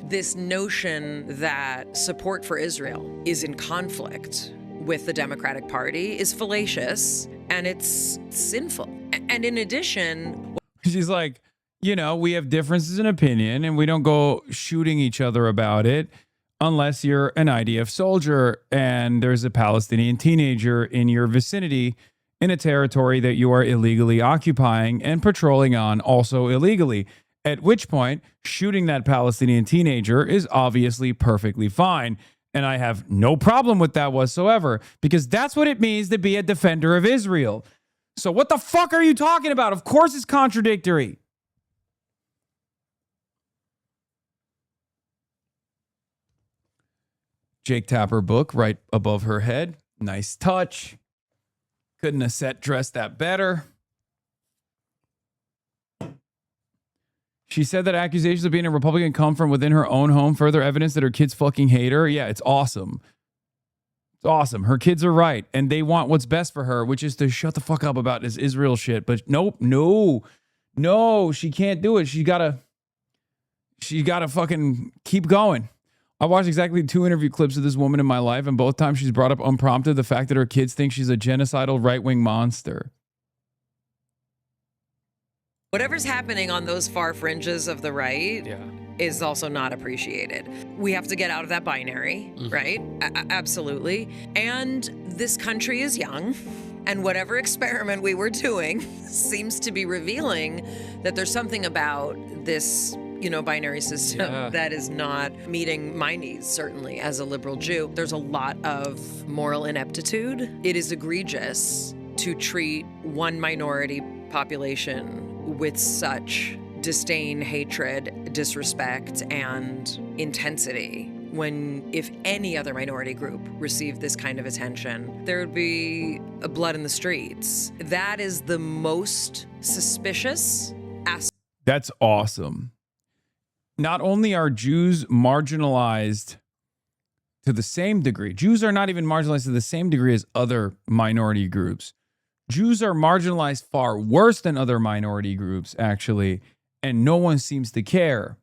this notion that support for Israel is in conflict with the Democratic Party is fallacious and it's sinful. And in addition, She's like, you know, we have differences in opinion and we don't go shooting each other about it unless you're an IDF soldier and there's a Palestinian teenager in your vicinity in a territory that you are illegally occupying and patrolling on also illegally. At which point, shooting that Palestinian teenager is obviously perfectly fine. And I have no problem with that whatsoever because that's what it means to be a defender of Israel. So what the fuck are you talking about? Of course it's contradictory. Jake Tapper book right above her head. Nice touch. Couldn't have set dressed that better. She said that accusations of being a Republican come from within her own home. Further evidence that her kids fucking hate her. Yeah, it's awesome. It's awesome. Her kids are right. And they want what's best for her, which is to shut the fuck up about this Israel shit. But nope, no, she can't do it. She gotta fucking keep going. I watched exactly 2 interview clips of this woman in my life, and both times she's brought up unprompted the fact that her kids think she's a genocidal right-wing monster. whatever's happening on those far fringes of the right is also not appreciated. We have to get out of that binary, right? Absolutely. And this country is young, and whatever experiment we were doing seems to be revealing that there's something about this binary system that is not meeting my needs, certainly, as a liberal Jew. There's a lot of moral ineptitude. It is egregious to treat one minority population with such disdain, hatred, disrespect, and intensity. When, if any other minority group received this kind of attention, there would be blood in the streets. That is the most suspicious aspect. That's awesome. Not only are Jews marginalized to the same degree, Jews are not even marginalized to the same degree as other minority groups. Jews are marginalized far worse than other minority groups, actually, and no one seems to care.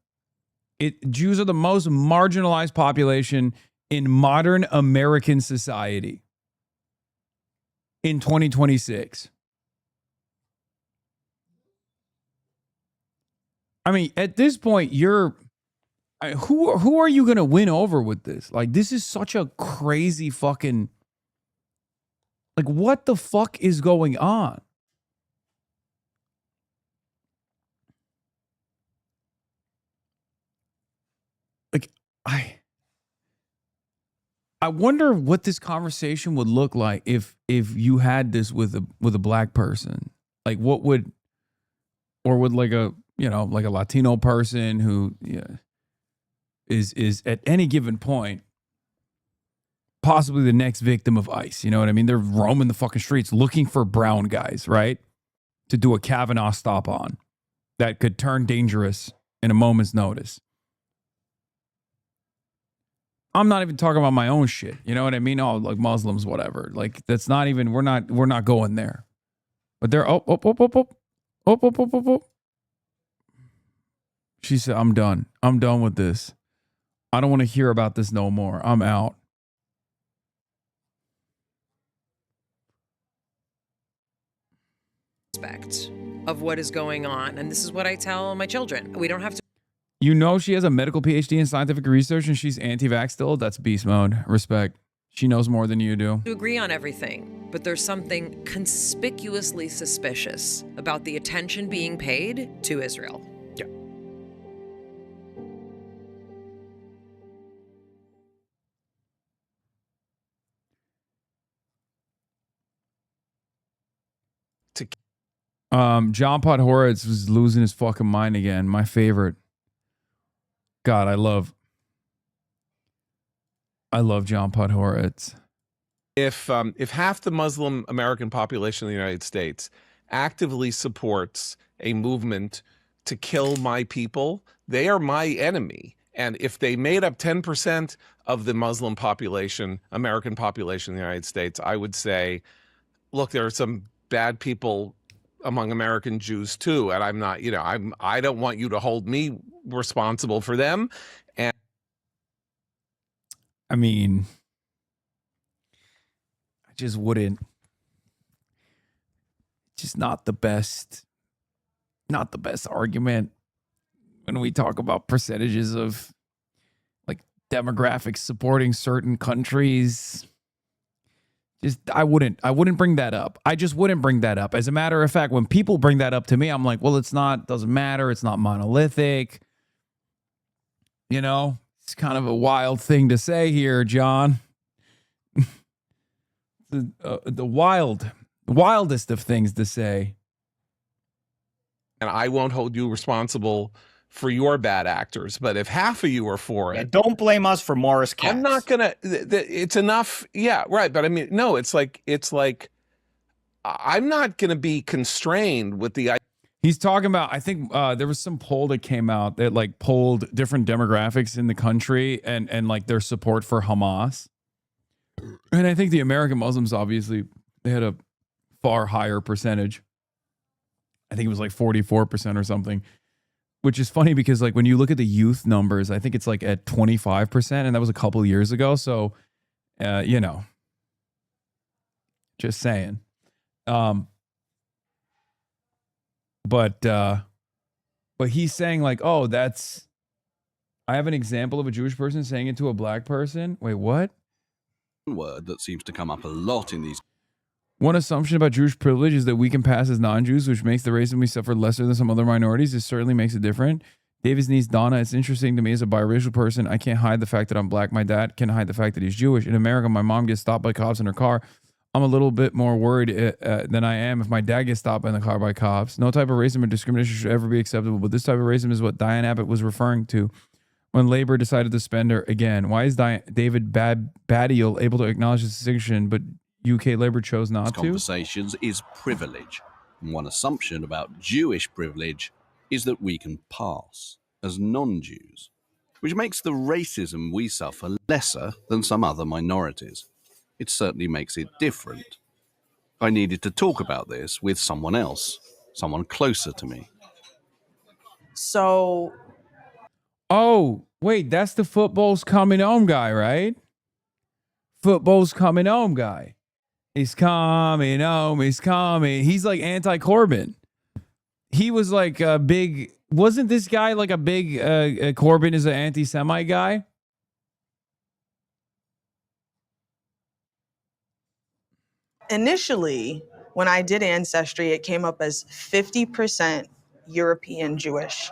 Jews are the most marginalized population in modern American society in 2026. I mean, at this point, who are you going to win over with this? Like, this is such a crazy fucking, like, what the fuck is going on? Like, I wonder what this conversation would look like if you had this with a black person. Like, what would, or with like a, like a Latino person who is at any given point possibly the next victim of ICE. You know what I mean? They're roaming the fucking streets looking for brown guys, right? To do a Kavanaugh stop on that could turn dangerous in a moment's notice. I'm not even talking about my own shit. You know what I mean? Oh, like Muslims, whatever. Like, that's not even, we're not going there. But they're, She said, I'm done. I'm done with this. I don't want to hear about this no more. I'm out. Aspect of what is going on. And this is what I tell my children. We don't have to. She has a medical PhD in scientific research and she's anti-vax still. That's beast mode. Respect. She knows more than you do. To agree on everything, but there's something conspicuously suspicious about the attention being paid to Israel. Yeah. John Podhoretz was losing his fucking mind again. My favorite. God, I love John Podhoretz. If half the Muslim American population of the United States actively supports a movement to kill my people, they are my enemy. And if they made up 10% of the Muslim population, American population in the United States, I would say, look, there are some bad people among American Jews too, and I'm not, I don't want you to hold me responsible for them. And I mean, I just wouldn't. Just not the best argument when we talk about percentages of like demographics supporting certain countries. I wouldn't bring that up. I just wouldn't bring that up. As a matter of fact, when people bring that up to me, I'm like, well, doesn't matter. It's not monolithic. It's kind of a wild thing to say here, John. the wildest of things to say. And I won't hold you responsible for your bad actors, but if half of you are for it, don't blame us for Morris Katz. I'm not gonna. It's enough. Yeah, right. But I mean, no. It's like I'm not gonna be constrained with the. He's talking about. I think there was some poll that came out that like polled different demographics in the country and like their support for Hamas. And I think the American Muslims obviously they had a far higher percentage. I think it was like 44% or something. Which is funny because like when you look at the youth numbers, I think it's like at 25%, and that was a couple of years ago. So, just saying. But he's saying like, oh, I have an example of a Jewish person saying it to a black person. Wait, what? Word that seems to come up a lot in these. One assumption about Jewish privilege is that we can pass as non-Jews, which makes the racism we suffer lesser than some other minorities. This certainly makes it different. David's niece, Donna, it's interesting to me as a biracial person. I can't hide the fact that I'm black. My dad can hide the fact that he's Jewish. In America, my mom gets stopped by cops in her car. I'm a little bit more worried than I am if my dad gets stopped in the car by cops. No type of racism or discrimination should ever be acceptable, but this type of racism is what Diane Abbott was referring to when Labor decided to spend her again. Why is David Baddiel able to acknowledge this distinction, but UK Labor chose not to? Conversations is privilege. And one assumption about Jewish privilege is that we can pass as non-Jews, which makes the racism we suffer lesser than some other minorities. It certainly makes it different. I needed to talk about this with someone else, someone closer to me. So... Oh, wait, that's the football's coming home guy, right? Football's coming home guy. He's coming home, he's coming. He's like anti-Corbyn. He was like a big... Wasn't this guy like a big... Corbyn is an anti-Semite guy? Initially, when I did Ancestry, it came up as 50% European Jewish.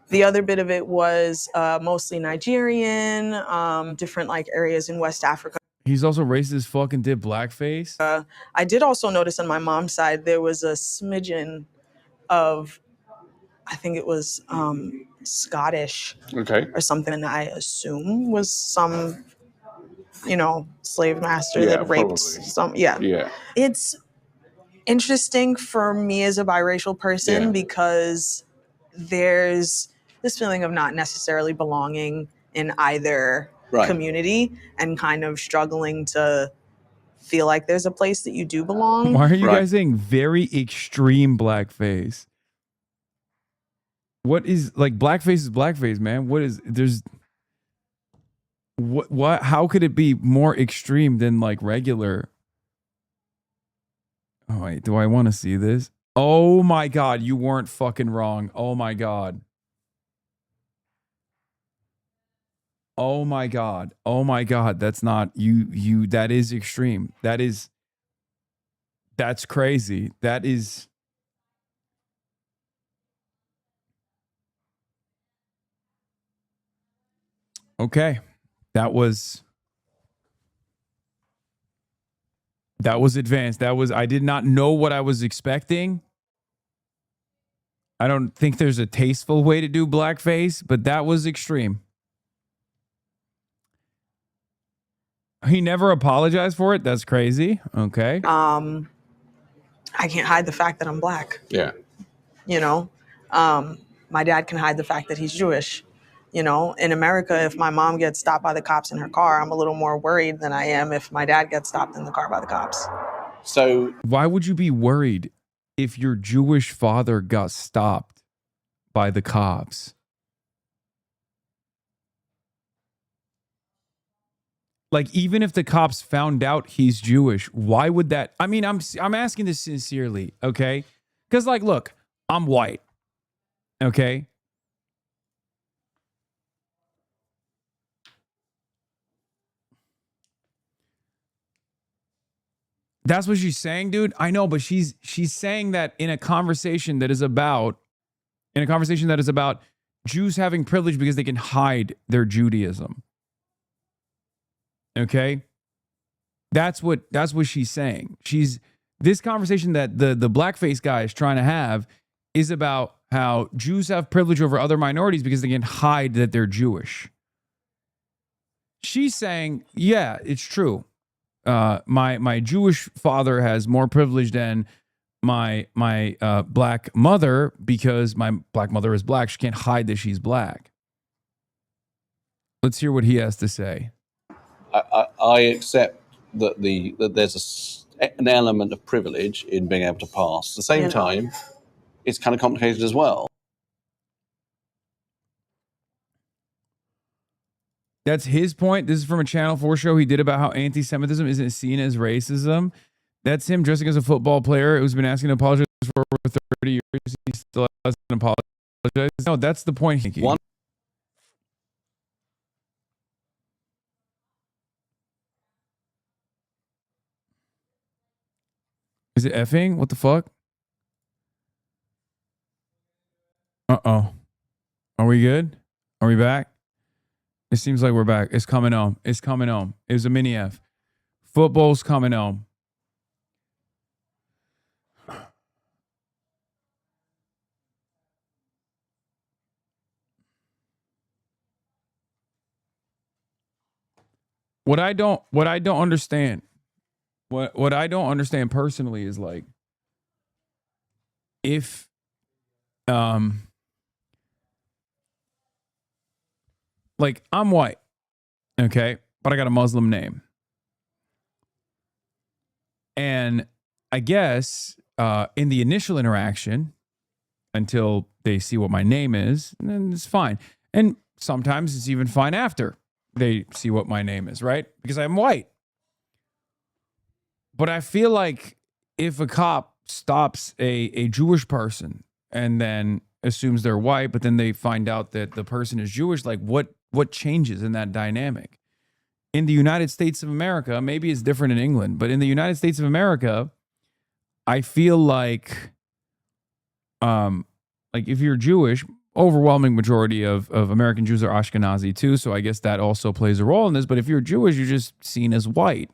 The other bit of it was mostly Nigerian, different like areas in West Africa. He's also racist as fuck and did blackface. I did also notice on my mom's side, there was a smidgen of, I think it was Scottish or something, and I assume was some, slave master that raped some. Yeah. It's interesting for me as a biracial person because there's this feeling of not necessarily belonging in either community and kind of struggling to feel like there's a place that you do belong. Why are you guys saying very extreme blackface? What is like blackface is blackface, man? What how could it be more extreme than like regular? Oh wait, do I want to see this? Oh my god, you weren't fucking wrong. Oh my god. Oh my god. Oh my god, that's not you that is extreme. That's crazy. That is okay. That was advanced. I did not know what I was expecting. I don't think there's a tasteful way to do blackface, but that was extreme. He never apologized for it. That's crazy. Okay. I can't hide the fact that I'm black. Yeah. My dad can hide the fact that he's Jewish. In America, if my mom gets stopped by the cops in her car, I'm a little more worried than I am if my dad gets stopped in the car by the cops. So why would you be worried if your Jewish father got stopped by the cops? Like, even if the cops found out he's Jewish, why would that? I mean, I'm asking this sincerely, okay? Because, like, look, I'm white, okay? That's what she's saying, dude. I know, but she's saying that in a conversation that is about Jews having privilege because they can hide their Judaism. Okay? That's what she's saying. This conversation that the blackface guy is trying to have is about how Jews have privilege over other minorities because they can hide that they're Jewish. She's saying, yeah, it's true. My Jewish father has more privilege than my black mother because my black mother is black. She can't hide that she's black. Let's hear what he has to say. I accept that that there's an element of privilege in being able to pass. At the same time, it's kind of complicated as well. That's his point. This is from a Channel 4 show he did about how anti-Semitism isn't seen as racism. That's him dressing as a football player who's been asking to apologize for over 30 years. He still hasn't apologized. No, that's the point. Is it effing? What the fuck? Uh-oh. Are we good? Are we back? It seems like we're back. It's coming home. It's coming home. It was a mini F. Football's coming home. What I don't understand, what I don't understand personally is like, if like I'm white, okay, but I got a Muslim name. And I guess in the initial interaction, until they see what my name is, then it's fine. And sometimes it's even fine after they see what my name is, right? Because I'm white. But I feel like if a cop stops a Jewish person and then assumes they're white, but then they find out that the person is Jewish, like what changes in that dynamic? In the United States of America, maybe it's different in England, but in the United States of America, I feel like if you're Jewish, overwhelming majority of American Jews are Ashkenazi too, so I guess that also plays a role in this. But if you're Jewish, you're just seen as white.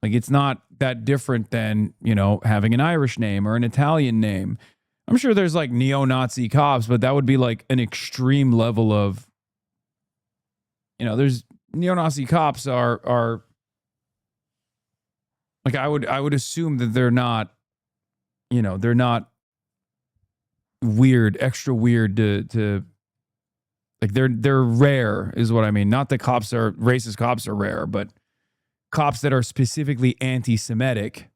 Like, it's not that different than, you know, having an Irish name or an Italian name. I'm sure there's like neo-Nazi cops, but that would be like an extreme level of, you know, there's neo-Nazi cops are like, I would assume that they're not, you know, they're not weird, extra weird to like, they're rare is what I mean. Not that racist cops are rare, but cops that are specifically anti-Semitic.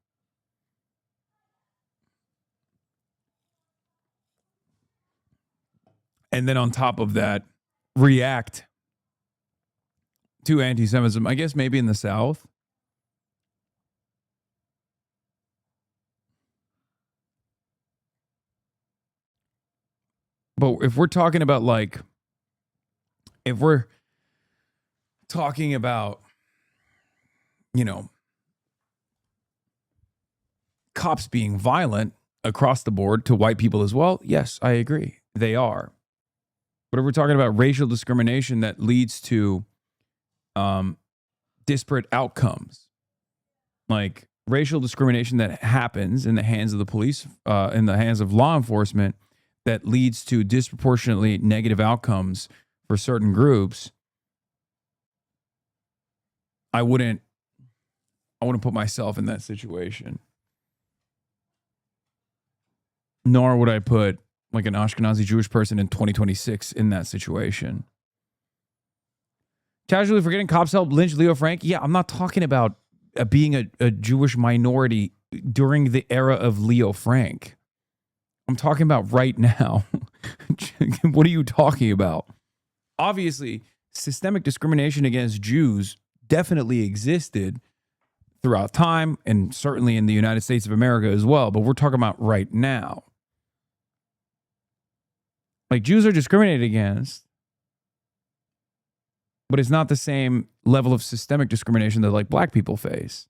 And then on top of that, react to anti-Semitism. I guess maybe in the South. But if we're talking about like, if we're talking about, you know, cops being violent across the board to white people as well, yes, I agree. They are. But if we're talking about racial discrimination that leads to disparate outcomes, like racial discrimination that happens in the hands of the police, in the hands of law enforcement, that leads to disproportionately negative outcomes for certain groups, I wouldn't put myself in that situation. Nor would I put like an Ashkenazi Jewish person in 2026 in that situation. Casually forgetting cops helped lynch Leo Frank. Yeah, I'm not talking about being a Jewish minority during the era of Leo Frank. I'm talking about right now. What are you talking about? Obviously, systemic discrimination against Jews definitely existed throughout time, and certainly in the United States of America as well. But we're talking about right now. Like, Jews are discriminated against, but it's not the same level of systemic discrimination that like black people face.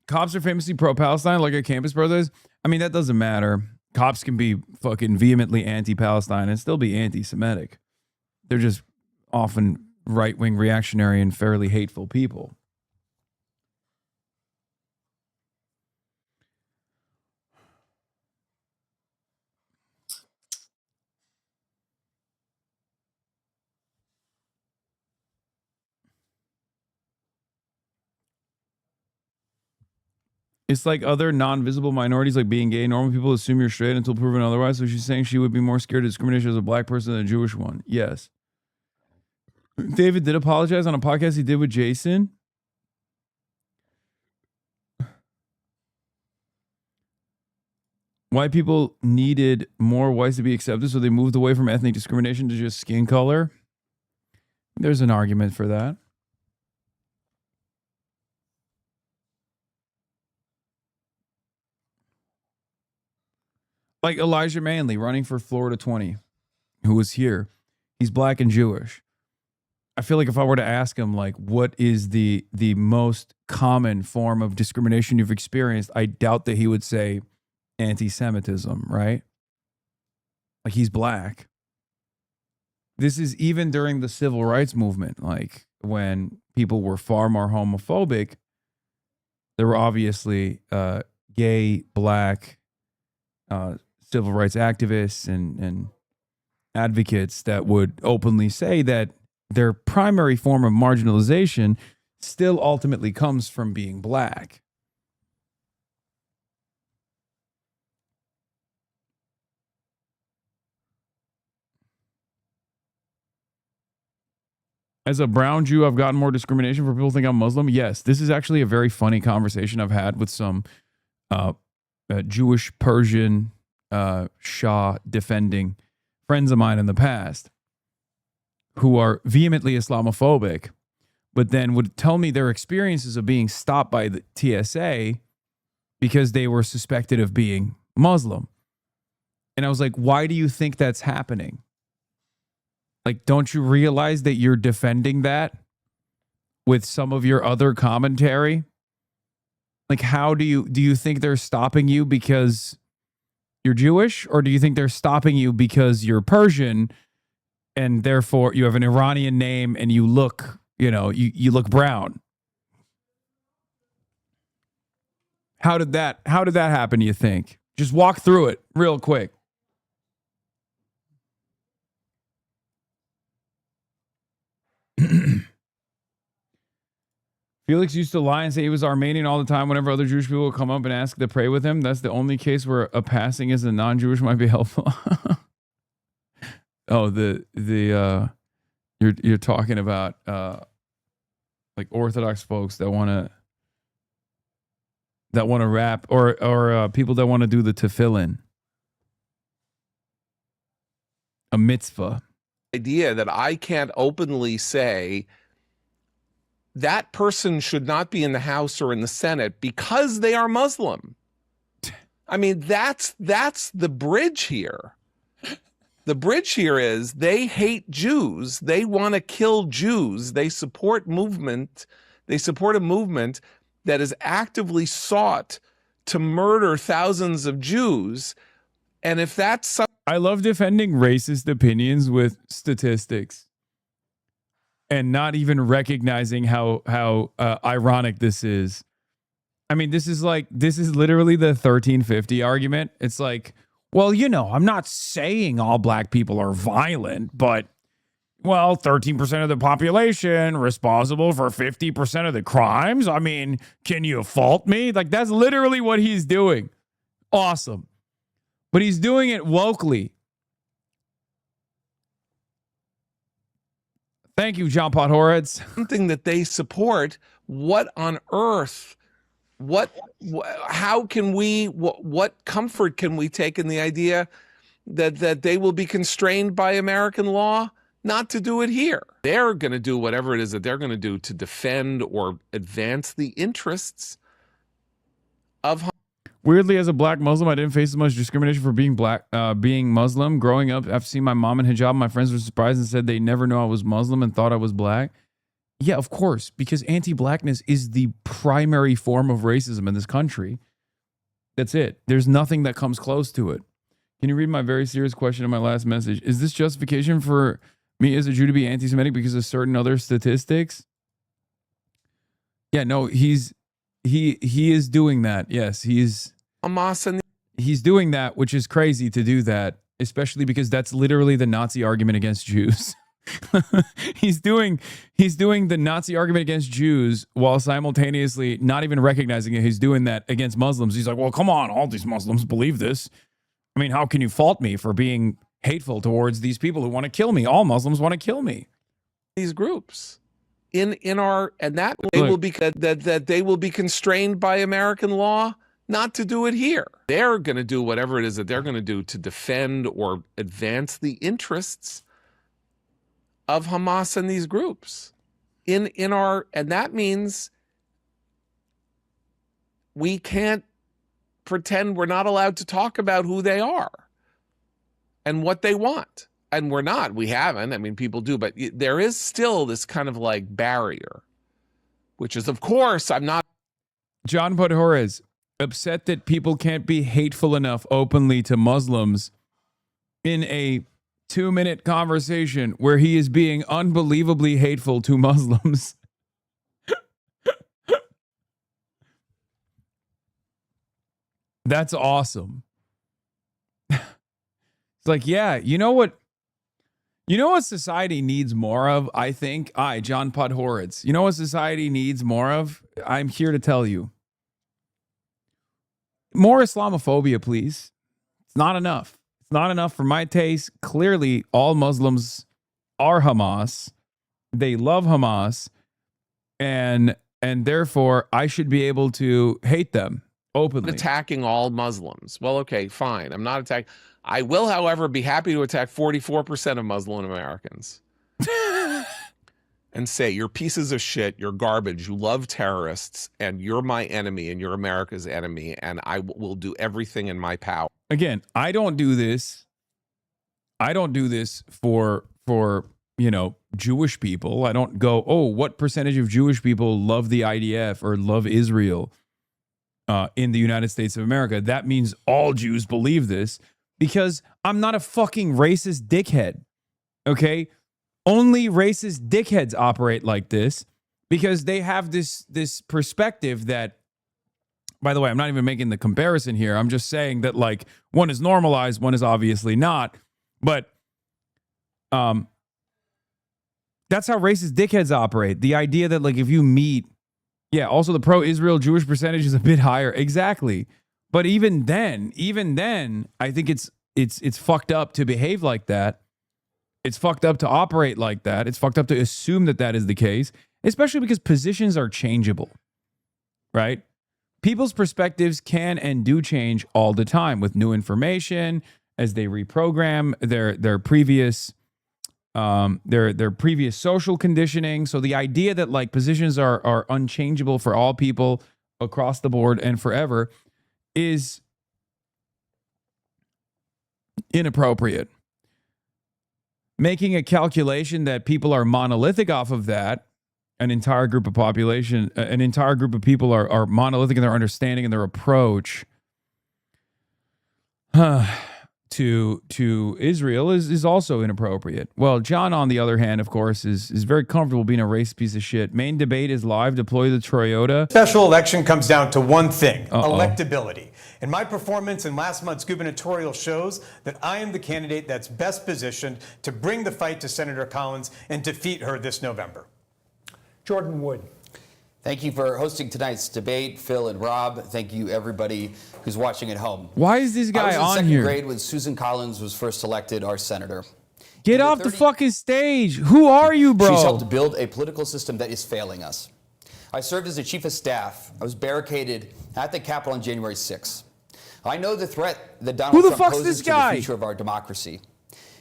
Cops are famously pro-Palestine, like a campus brothers. I mean, that doesn't matter. Cops can be fucking vehemently anti-Palestine and still be anti-Semitic. They're just often right-wing, reactionary, and fairly hateful people. It's like other non-visible minorities, like being gay. Normal people assume you're straight until proven otherwise. So she's saying she would be more scared of discrimination as a black person than a Jewish one. Yes. David did apologize on a podcast he did with Jason. White people needed more whites to be accepted, so they moved away from ethnic discrimination to just skin color. There's an argument for that. Like Elijah Manley running for Florida 20, who was here. He's black and Jewish. I feel like if I were to ask him, like, what is the most common form of discrimination you've experienced, I doubt that he would say anti-Semitism, right? Like, he's black. This is even during the civil rights movement, like when people were far more homophobic, there were obviously gay, black civil rights activists and advocates that would openly say that their primary form of marginalization still ultimately comes from being black. As a brown Jew, I've gotten more discrimination for people think I'm Muslim. Yes, this is actually a very funny conversation I've had with some Jewish Persian Shah defending friends of mine in the past who are vehemently Islamophobic, but then would tell me their experiences of being stopped by the TSA because they were suspected of being Muslim. And I was like, why do you think that's happening? Like, don't you realize that you're defending that with some of your other commentary? Like, how do you think they're stopping you because you're Jewish? Or do you think they're stopping you because you're Persian and therefore you have an Iranian name and you look, you look brown? How did that happen, you think? Just walk through it real quick. Felix used to lie and say he was Armenian all the time whenever other Jewish people would come up and ask to pray with him. That's the only case where a passing as a non-Jewish might be helpful. Oh, you're talking about like Orthodox folks that want to rap or people that want to do the tefillin, a mitzvah. Idea that I can't openly say that person should not be in the House or in the Senate because they are Muslim. I mean, that's the bridge here. The bridge here is they hate Jews. They want to kill Jews. They support a movement that has actively sought to murder thousands of Jews. And if that's I love defending racist opinions with statistics and not even recognizing how ironic this is. I mean, this is literally the 1350 argument. It's like, well, I'm not saying all black people are violent, but, well, 13% of the population responsible for 50% of the crimes. I mean, can you fault me? Like, that's literally what he's doing. Awesome. But he's doing it wokely. Thank you, John Pot Horeds. Something that they support. What on earth? How can we? What comfort can we take in the idea that they will be constrained by American law not to do it here? They're going to do whatever it is that they're going to do to defend or advance the interests of. Weirdly, as a black Muslim, I didn't face as much discrimination for being black, being Muslim. Growing up, I've seen my mom in hijab. My friends were surprised and said they never knew I was Muslim and thought I was black. Yeah, of course, because anti-blackness is the primary form of racism in this country. That's it. There's nothing that comes close to it. Can you read my very serious question in my last message? Is this justification for me as a Jew to be anti-Semitic because of certain other statistics? Yeah, no, he is doing that. Yes, he's doing that, which is crazy to do that, especially because that's literally the Nazi argument against Jews. he's doing the Nazi argument against Jews while simultaneously not even recognizing it. He's doing that against Muslims. He's like, well, come on, all these Muslims believe this. I mean, how can you fault me for being hateful towards these people who want to kill me? All Muslims want to kill me. These groups that they will be constrained by American law not to do it here. They're going to do whatever it is that they're going to do to defend or advance the interests of Hamas and these groups and that means we can't pretend we're not allowed to talk about who they are and what they want. and we're not. We haven't. I mean, people do, but there is still this kind of like barrier, which is, of course, I'm not. John Podhoretz, upset that people can't be hateful enough openly to Muslims in a 2-minute conversation where he is being unbelievably hateful to Muslims. That's awesome. It's like, yeah, you know what society needs more of, I think? John Podhoretz. You know what society needs more of? I'm here to tell you. More Islamophobia, please. It's not enough. It's not enough for my taste. Clearly, all Muslims are Hamas. They love Hamas. And therefore, I should be able to hate them openly. Attacking all Muslims. Well, okay, fine. I'm not attacking. I will, however, be happy to attack 44% of Muslim Americans and say, you're pieces of shit, you're garbage, you love terrorists, and you're my enemy, and you're America's enemy, and I will do everything in my power. Again, I don't do this. I don't do this for Jewish people. I don't go, oh, what percentage of Jewish people love the IDF or love Israel in the United States of America? That means all Jews believe this. Because I'm not a fucking racist dickhead, okay? Only racist dickheads operate like this because they have this perspective that, by the way, I'm not even making the comparison here. I'm just saying that, like, one is normalized, one is obviously not. But that's how racist dickheads operate. The idea that, like, if you meet, yeah, also the pro-Israel Jewish percentage is a bit higher. Exactly. But even then, I think it's fucked up to behave like that. It's fucked up to operate like that. It's fucked up to assume that that is the case, especially because positions are changeable, right? People's perspectives can and do change all the time with new information as they reprogram their previous social conditioning. So the idea that like positions are unchangeable for all people across the board and forever is inappropriate. Making a calculation that people are monolithic off of that, an entire group of people are monolithic in their understanding and their approach to Israel is also inappropriate. Well, John, on the other hand, of course, is very comfortable being a race piece of shit. Main debate is live. Deploy the Toyota. Special election comes down to one thing, electability. And my performance in last month's gubernatorial shows that I am the candidate that's best positioned to bring the fight to Senator Collins and defeat her this November. Jordan Wood. Thank you for hosting tonight's debate, Phil and Rob. Thank you, everybody who's watching at home. Why is this guy on here? I was in second grade when Susan Collins was first elected our senator. Get off the fucking stage. Who are you, bro? She's helped build a political system that is failing us. I served as the chief of staff. I was barricaded at the Capitol on January 6th. I know the threat that Donald Trump poses to the future of our democracy.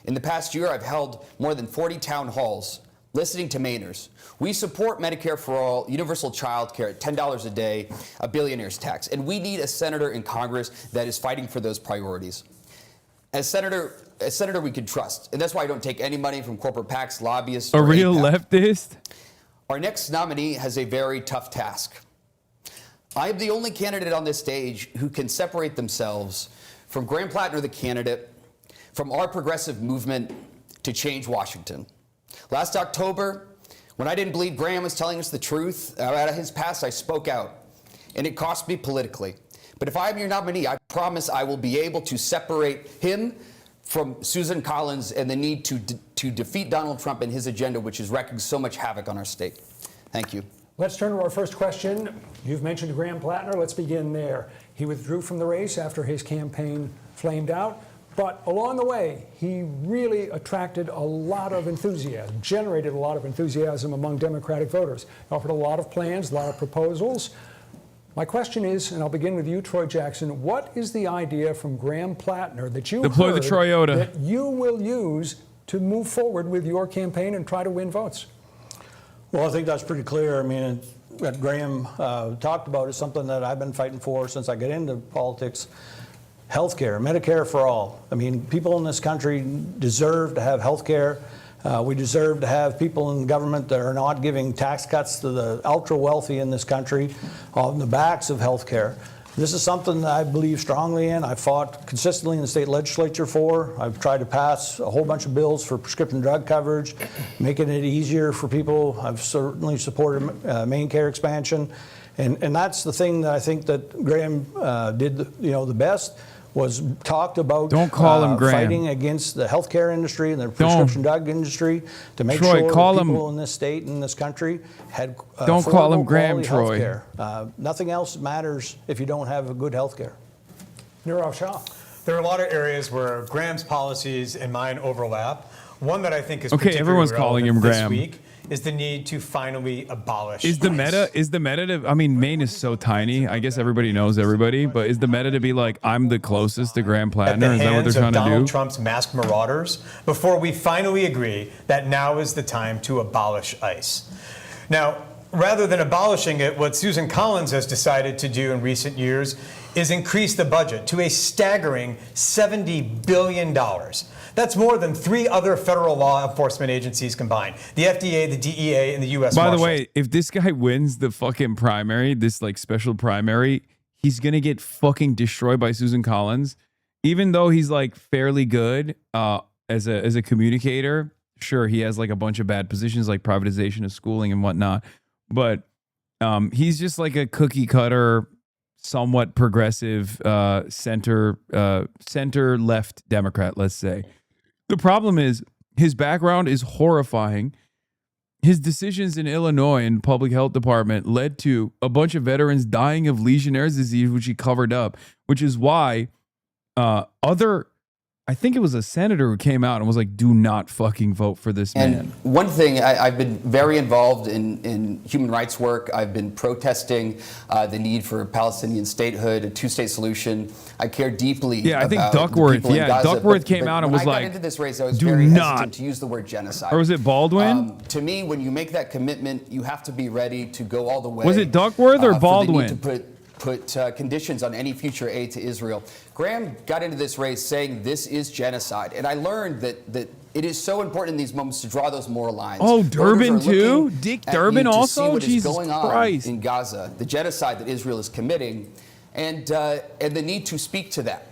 In the past year, I've held more than 40 town halls listening to Mainers. We support Medicare for all, universal child care at $10 a day, a billionaire's tax. And we need a senator in Congress that is fighting for those priorities. As senator we can trust. And that's why I don't take any money from corporate PACs, lobbyists, or real leftist. Our next nominee has a very tough task. I am the only candidate on this stage who can separate themselves from Graham Plattner, the candidate, from our progressive movement to change Washington. Last October, when I didn't believe Graham was telling us the truth about his past, I spoke out, and it cost me politically. But if I'm your nominee, I promise I will be able to separate him from Susan Collins and the need to defeat Donald Trump and his agenda, which is wreaking so much havoc on our state. Thank you. Let's turn to our first question. You've mentioned Graham Plattner. Let's begin there. He withdrew from the race after his campaign flamed out. But along the way, he really attracted a lot of enthusiasm, generated a lot of enthusiasm among Democratic voters. He offered a lot of plans, a lot of proposals. My question is, and I'll begin with you, Troy Jackson, what is the idea from Graham Plattner that you Deploy heard the Toyota that you will use to move forward with your campaign and try to win votes? Well, I think that's pretty clear. I mean, what Graham talked about is something that I've been fighting for since I got into politics. health care, Medicare for all. I mean, people in this country deserve to have health care. We deserve to have people in government that are not giving tax cuts to the ultra wealthy in this country on the backs of health care. This is something that I believe strongly in. I fought consistently in the state legislature for. I've tried to pass a whole bunch of bills for prescription drug coverage, making it easier for people. I've certainly supported main care expansion. And that's the thing that I think that Graham did the best, was talked about Don't call him Graham. fighting against the healthcare industry and the prescription drug industry to make Troy, sure call that people in this state and this country had Don't call him affordable Graham, quality Troy. healthcare. Nothing else matters if you don't have a good healthcare. Nirav Shah. There are a lot of areas where Graham's policies and mine overlap. One that I think is Okay, particularly everyone's calling him relevant Graham. this week is the need to finally abolish Is the ICE. meta to, I mean, Maine is so tiny. I guess everybody knows everybody, but is the meta to be like, I'm the closest to Graham at Plattner? the Is that what they're hands trying of to Donald do? Trump's masked marauders before we finally agree that now is the time to abolish ICE. Now, rather than abolishing it, what Susan Collins has decided to do in recent years is increase the budget to a staggering $70 billion. That's more than 3 other federal law enforcement agencies combined: the FDA, the DEA, and the U.S. By the Marshals. way, if this guy wins the fucking primary, this like special primary, he's gonna get fucking destroyed by Susan Collins. Even though he's like fairly good as a communicator, sure, he has like a bunch of bad positions like privatization of schooling and whatnot, but he's just like a cookie cutter, somewhat progressive center left Democrat, let's say. The problem is his background is horrifying. His decisions in Illinois and public health department led to a bunch of veterans dying of Legionnaire's disease, which he covered up, which is why I think it was a senator who came out and was like, do not fucking vote for this man. And one thing, I've been very involved in human rights work. I've been protesting the need for Palestinian statehood, a 2-state solution. I care deeply Yeah, I think about the Duckworth. people in Yeah, Gaza, Duckworth came out and was when I like, got into this race, I was do very not. hesitant to use the word genocide. Or was it Baldwin? To me, when you make that commitment, you have to be ready to go all the way. Was it Duckworth or for Baldwin? the need to put conditions on any future aid to Israel. Graham got into this race saying this is genocide. And I learned that it is so important in these moments to draw those moral lines. Oh, Durbin Voters are too? looking Dick at Durbin you to also? see what is Jesus going on Christ. in Gaza, the genocide that Israel is committing, and the need to speak to that.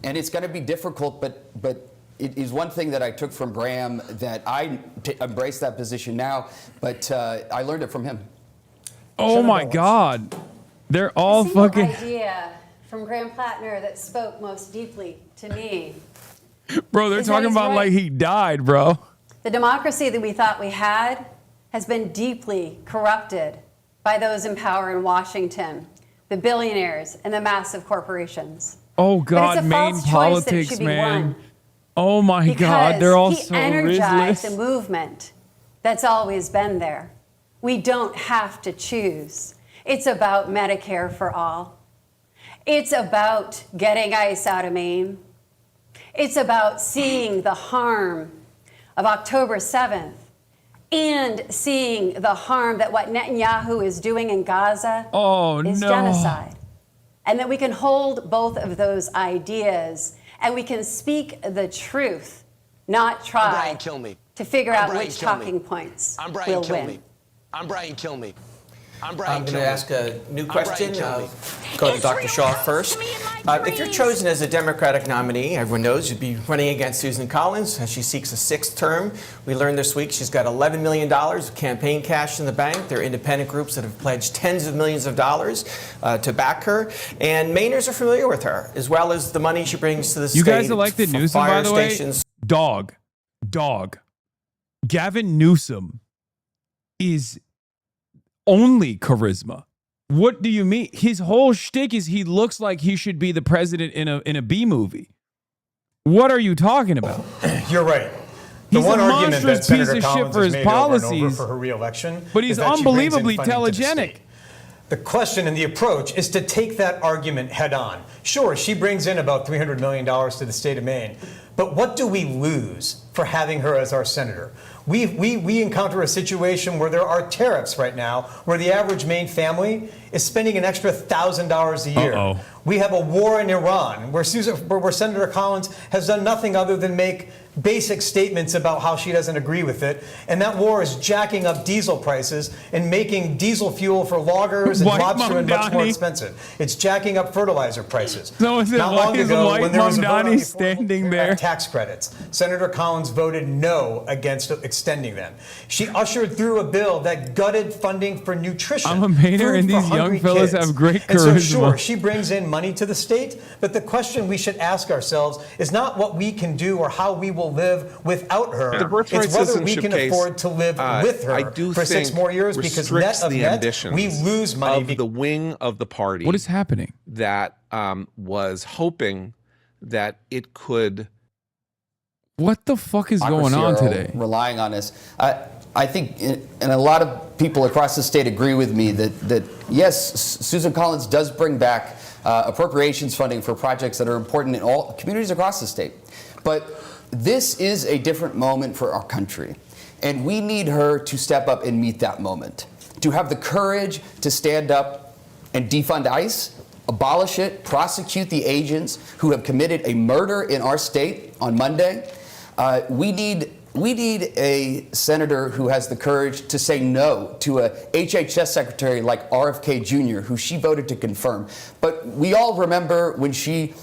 And it's going to be difficult, but it is one thing that I took from Graham that I embrace that position now, but I learned it from him. Oh my God. They're all single fucking. idea from Graham Plattner that spoke most deeply to me. Bro, they're is that talking he's about right. like he died, bro. The democracy that we thought we had has been deeply corrupted by those in power in Washington, the billionaires and the massive corporations. Oh But it's God, a Maine false choice that politics, should be man. won. Oh my God, Because they're all he so energized ruthless. a movement that's always been there. We don't have to choose. It's about Medicare for all. It's about getting ICE out of Maine. It's about seeing the harm of October 7th and seeing the harm that what Netanyahu is doing in Gaza is genocide. And that we can hold both of those ideas and we can speak the truth, not try to figure out which talking points will win. I'm Brian Kilmeade. I'm I'm going to ask a new question. Go to Dr. Shaw first. If you're chosen as a Democratic nominee, everyone knows you'd be running against Susan Collins as she seeks a 6th term. We learned this week she's got $11 million of campaign cash in the bank. There are independent groups that have pledged tens of millions of dollars to back her. And Mainers are familiar with her, as well as the money she brings to the state. You guys elected for Newsom, by fire the way? stations. Dog. Gavin Newsom is only charisma. What do you mean? His whole shtick is he looks like he should be the president in a B movie. What are you talking about? You're right. The He's one a argument that monstrous piece Senator of shit Collins for has his made over and over policies, for her re-election, but he's is that she brings in unbelievably funding to the telegenic. state. The question and the approach is to take that argument head on. Sure, she brings in about $300 million to the state of Maine, but what do we lose for having her as our senator? We encounter a situation where there are tariffs right now, where the average Maine family is spending an extra $1,000 a year. We have a war in Iran, where Senator Collins has done nothing other than make basic statements about how she doesn't agree with it. And that war is jacking up diesel prices and making diesel fuel for loggers and lobstermen much more expensive. It's jacking up fertilizer prices. So is it Not long ago, when there was a vote on standing there? Tax credits, Senator Collins voted no against extending them. She ushered through a bill that gutted funding for nutrition. I'm a Mainer, and these young fellas have great charisma. And so sure, she brings in money to the state, but the question we should ask ourselves is not what we can do or how we will live without her. It's whether we can afford to live with her for 6 more years, because net of net, we lose money. Of the wing of the party. What is happening? That was hoping that it could. What the fuck is going on today? Relying on us. I think, and a lot of people across the state agree with me that yes, Susan Collins does bring back appropriations funding for projects that are important in all communities across the state. But this is a different moment for our country. And we need her to step up and meet that moment. To have the courage to stand up and defund ICE, abolish it, prosecute the agents who have committed a murder in our state on Monday. We need a senator who has the courage to say no to a HHS secretary like RFK Jr., who she voted to confirm. But we all remember when she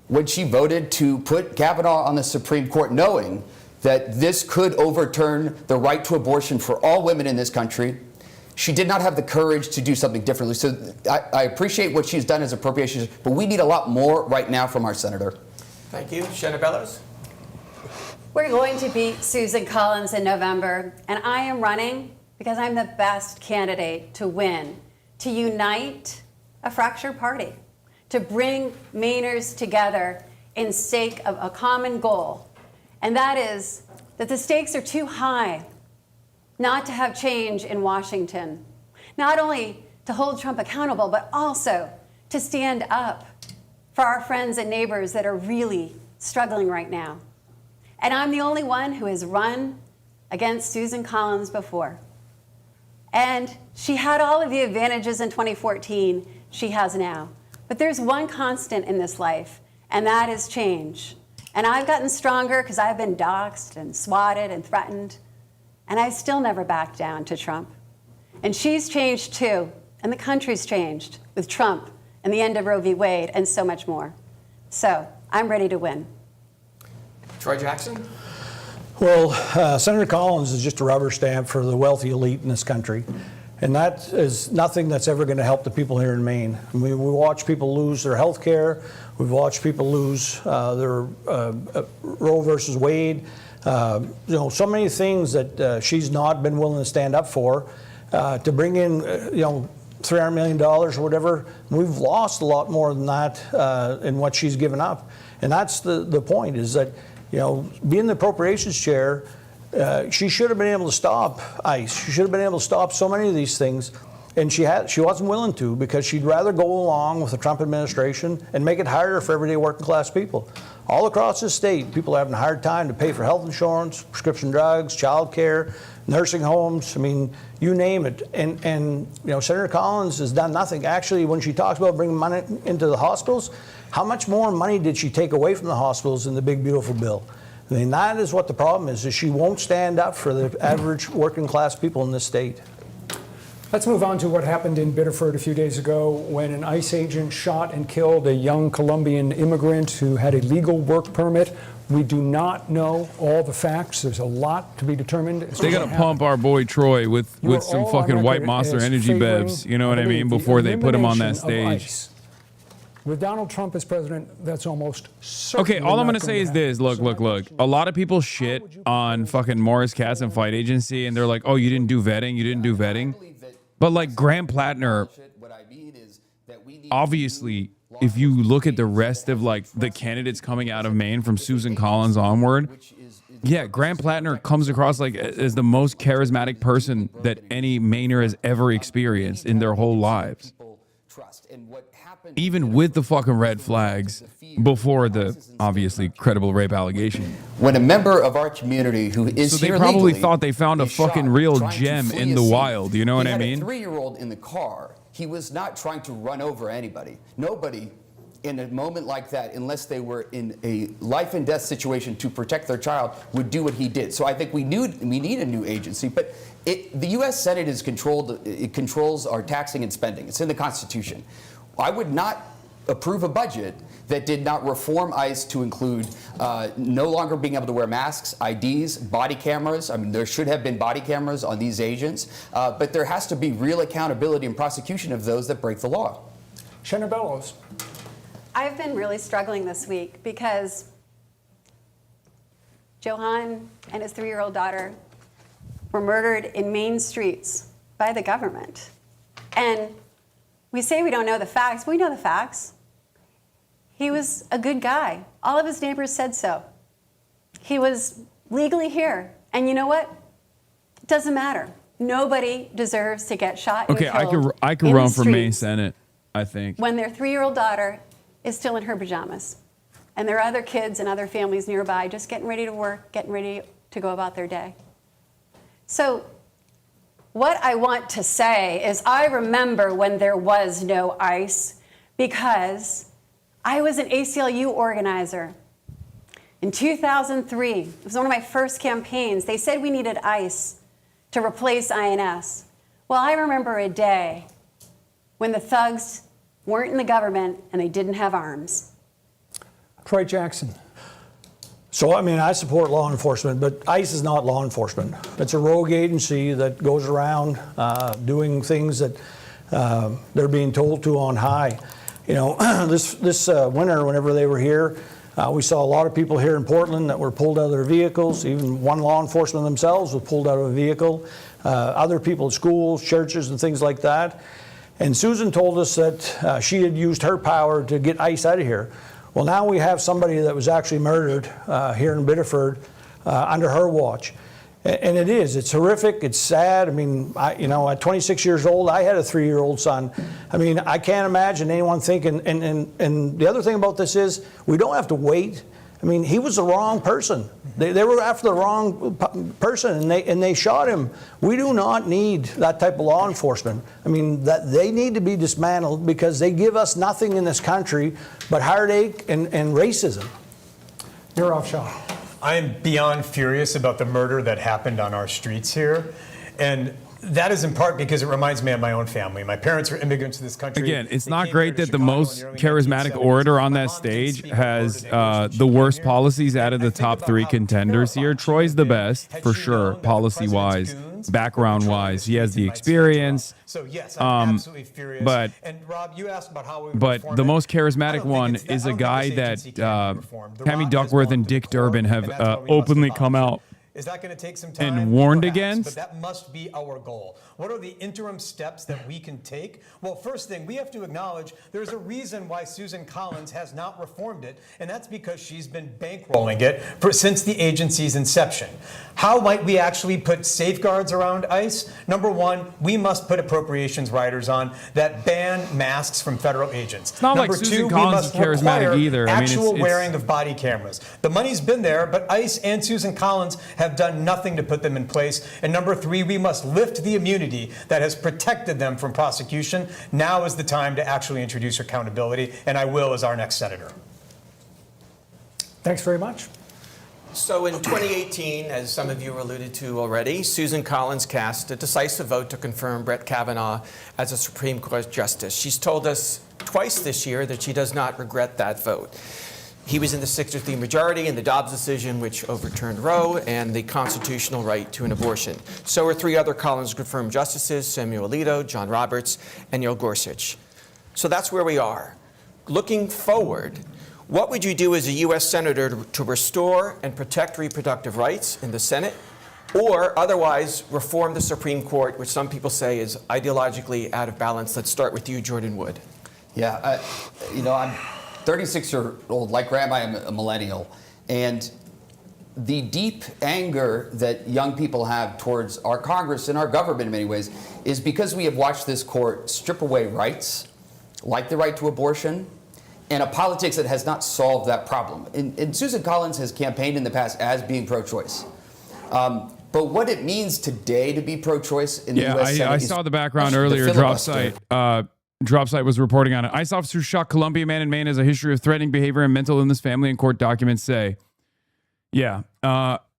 voted to put Kavanaugh on the Supreme Court, knowing that this could overturn the right to abortion for all women in this country. She did not have the courage to do something differently. So I appreciate what she's done as appropriations, but we need a lot more right now from our senator. Thank you. Shanna Bellows. We're going to beat Susan Collins in November, and I am running because I'm the best candidate to win, to unite a fractured party, to bring Mainers together in sake of a common goal, and that is that the stakes are too high not to have change in Washington, not only to hold Trump accountable, but also to stand up for our friends and neighbors that are really struggling right now. And I'm the only one who has run against Susan Collins before. And she had all of the advantages in 2014 she has now. But there's one constant in this life, and that is change. And I've gotten stronger because I've been doxxed and swatted and threatened, and I've still never backed down to Trump. And she's changed too, and the country's changed with Trump and the end of Roe v. Wade and so much more. So I'm ready to win. Troy Jackson? Well, Senator Collins is just a rubber stamp for the wealthy elite in this country. And that is nothing that's ever going to help the people here in Maine. I mean, we watch people lose their health care. We've watched people lose their Roe versus Wade. So many things that she's not been willing to stand up for. To bring in, $300 million or whatever. We've lost a lot more than that in what she's given up. And that's the point, is that, being the appropriations chair, she should have been able to stop ICE. She should have been able to stop so many of these things. And she wasn't willing to, because she'd rather go along with the Trump administration and make it harder for everyday working class people. All across the state, people are having a hard time to pay for health insurance, prescription drugs, child care, nursing homes. I mean, you name it. And Senator Collins has done nothing. Actually, when she talks about bringing money into the hospitals, how much more money did she take away from the hospitals in the big, beautiful bill? I mean, that is what the problem is she won't stand up for the average working class people in this state. Let's move on to what happened in Biddeford a few days ago when an ICE agent shot and killed a young Colombian immigrant who had a legal work permit. We do not know all the facts. There's a lot to be determined. They got to pump our boy Troy with some fucking White Monster Energy bevs, you know what I mean, before they put him on that stage. With Donald Trump as president, that's almost certainly okay, all I'm going to say is this. Look. A lot of people shit on fucking Morris Katz and Fight Agency, and they're like, oh, you didn't do vetting. But like Graham Plattner, obviously, if you look at the rest of like the candidates coming out of Maine from Susan Collins onward, yeah, Graham Plattner comes across like as the most charismatic person that any Mainer has ever experienced in their whole lives. trust. And what happened, even with the fucking red flags before the obviously credible rape allegation. when a member of our community who is So they here probably legally thought they found a is shot fucking real trying to gem flee in a the scene. wild, you know what I He mean? had a 3-year-old in the car. He was not trying to run over anybody. Nobody in a moment like that, unless they were in a life and death situation to protect their child, would do what he did. So I think we need a new agency, but the U.S. Senate is it controls our taxing and spending. It's in the Constitution. I would not approve a budget that did not reform ICE to include no longer being able to wear masks, IDs, body cameras. I mean, there should have been body cameras on these agents, but there has to be real accountability and prosecution of those that break the law. Senator Bellows. I've been really struggling this week because Johan and his 3-year-old daughter were murdered in Maine streets by the government. And we say we don't know the facts. We know the facts. He was a good guy. All of his neighbors said so. He was legally here. And you know what? It doesn't matter. Nobody deserves to get shot and Okay, killed I could in run the for Maine streets Senate, I think. when their 3-year-old daughter is still in her pajamas. And there are other kids and other families nearby just getting ready to work, getting ready to go about their day. So what I want to say is I remember when there was no ICE because I was an ACLU organizer. In 2003, it was one of my first campaigns. They said we needed ICE to replace INS. Well, I remember a day when the thugs weren't in the government and they didn't have arms. Troy Jackson. So, I mean, I support law enforcement, but ICE is not law enforcement. It's a rogue agency that goes around doing things that they're being told to on high. You know, this winter, whenever they were here, we saw a lot of people here in Portland that were pulled out of their vehicles. Even one law enforcement themselves was pulled out of a vehicle. Other people at schools, churches, and things like that. And Susan told us that she had used her power to get ICE out of here. Well, now we have somebody that was actually murdered here in Biddeford under her watch. And it's horrific, it's sad. I mean, at 26 years old, I had a 3-year-old son. I mean, I can't imagine anyone thinking, and the other thing about this is, we don't have to wait. I mean, he was the wrong person. They were after the wrong person, and they shot him. We do not need that type of law enforcement. I mean, that they need to be dismantled because they give us nothing in this country but heartache and racism. You're off, Shaw. I am beyond furious about the murder that happened on our streets here. And that is in part because it reminds me of my own family. My parents were immigrants to this country. Again, it's not great that the most charismatic orator on that stage has the worst policies out of the top 3 contenders here. Troy's the best, for sure, policy-wise, background-wise. He has the experience. So yes, I'm absolutely furious. But, and Rob, you asked about how we would but reform the it. most charismatic one is a guy that Tammy Duckworth and Dick Durbin have openly come out Is that going to take some time? and warned Perhaps, against. But that must be our goal. What are the interim steps that we can take? Well, first thing, we have to acknowledge there's a reason why Susan Collins has not reformed it, and that's because she's been bankrolling it since the agency's inception. How might we actually put safeguards around ICE? Number one, we must put appropriations riders on that ban masks from federal agents. It's not Number like Susan two, we Collins must is charismatic require either. I mean, actual it's wearing of body cameras. The money's been there, but ICE and Susan Collins have done nothing to put them in place. And number three, we must lift the immunity that has protected them from prosecution. Now is the time to actually introduce accountability, and I will as our next senator. Thanks very much. So in 2018, as some of you alluded to already, Susan Collins cast a decisive vote to confirm Brett Kavanaugh as a Supreme Court justice. She's told us twice this year that she does not regret that vote. He was in the 6-3 majority in the Dobbs decision, which overturned Roe and the constitutional right to an abortion. So are 3 other Collins confirmed justices, Samuel Alito, John Roberts, and Neil Gorsuch. So that's where we are. Looking forward, what would you do as a U.S. Senator to restore and protect reproductive rights in the Senate, or otherwise reform the Supreme Court, which some people say is ideologically out of balance? Let's start with you, Jordan Wood. Yeah, I'm 36-year-old, like Graham, I am a millennial, and the deep anger that young people have towards our Congress and our government in many ways is because we have watched this court strip away rights like the right to abortion, and a politics that has not solved that problem. And Susan Collins has campaigned in the past as being pro-choice. But what it means today to be pro-choice in the U.S. Senate I is saw the background the earlier. filibuster. Dropsite was reporting on it. ICE officer who shot Columbia man in Maine has a history of threatening behavior and mental illness, family and court documents say. Yeah.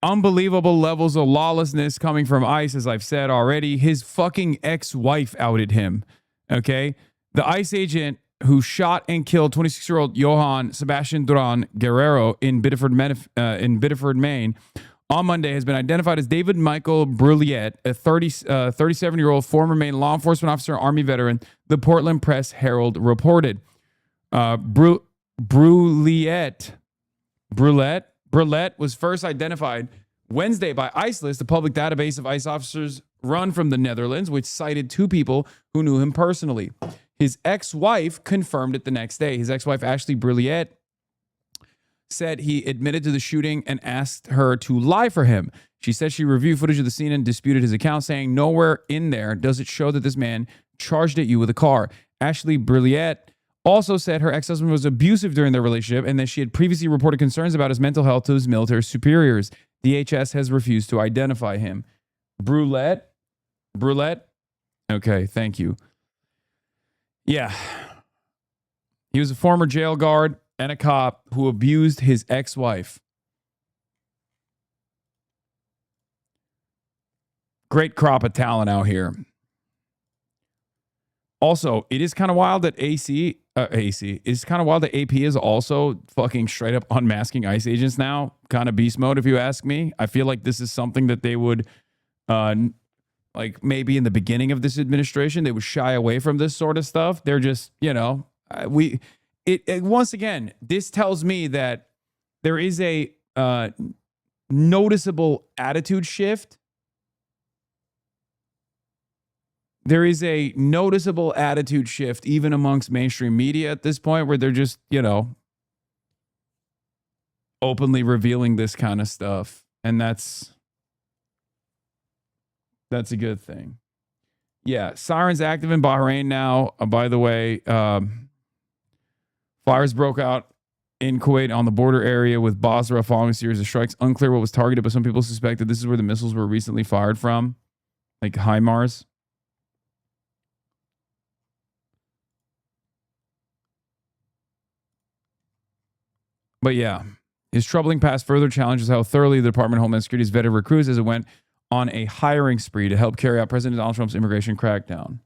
Unbelievable levels of lawlessness coming from ICE, as I've said already. His fucking ex-wife outed him. Okay? The ICE agent who shot and killed 26-year-old Johann Sebastian Duran Guerrero in Biddeford, Maine, on Monday has been identified as David Michael Brulliet, a 37-year-old former Maine law enforcement officer, Army veteran, the Portland Press Herald reported. Brulliet was first identified Wednesday by ICE-List, a public database of ICE officers run from the Netherlands, which cited 2 people who knew him personally. His ex-wife confirmed it the next day. His ex-wife, Ashley Brulliet, said he admitted to the shooting and asked her to lie for him. She said she reviewed footage of the scene and disputed his account, saying nowhere in there does it show that this man charged at you with a car. Ashley Brulliet also said her ex-husband was abusive during their relationship and that she had previously reported concerns about his mental health to his military superiors. DHS has refused to identify him. Brulette? Okay, thank you. Yeah. He was a former jail guard and a cop who abused his ex-wife. Great crop of talent out here. Also, it is kind of wild that it's kind of wild that AP is also fucking straight up unmasking ICE agents now. Kind of beast mode, if you ask me. I feel like this is something that they would, like maybe in the beginning of this administration, they would shy away from this sort of stuff. They're just, once again, this tells me that there is a noticeable attitude shift. There is a noticeable attitude shift even amongst mainstream media at this point where they're just, openly revealing this kind of stuff. And that's a good thing. Yeah, sirens active in Bahrain now. By the way, fires broke out in Kuwait on the border area with Basra following a series of strikes. Unclear what was targeted, but some people suspect that this is where the missiles were recently fired from, like HIMARS. But yeah, his troubling past further challenges how thoroughly the Department of Homeland Security has vetted recruits as it went on a hiring spree to help carry out President Donald Trump's immigration crackdown.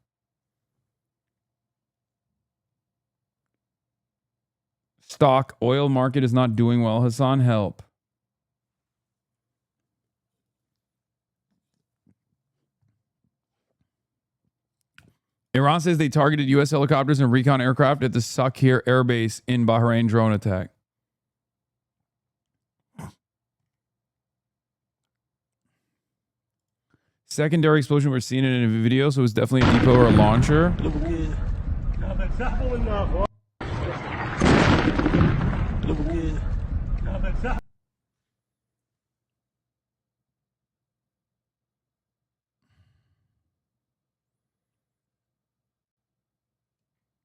Stock oil market is not doing well. Hasan, help. Iran says they targeted U.S. helicopters and recon aircraft at the Sakhir Air Base in Bahrain drone attack. Secondary explosion we're seeing it in a video, so it's definitely a depot or a launcher.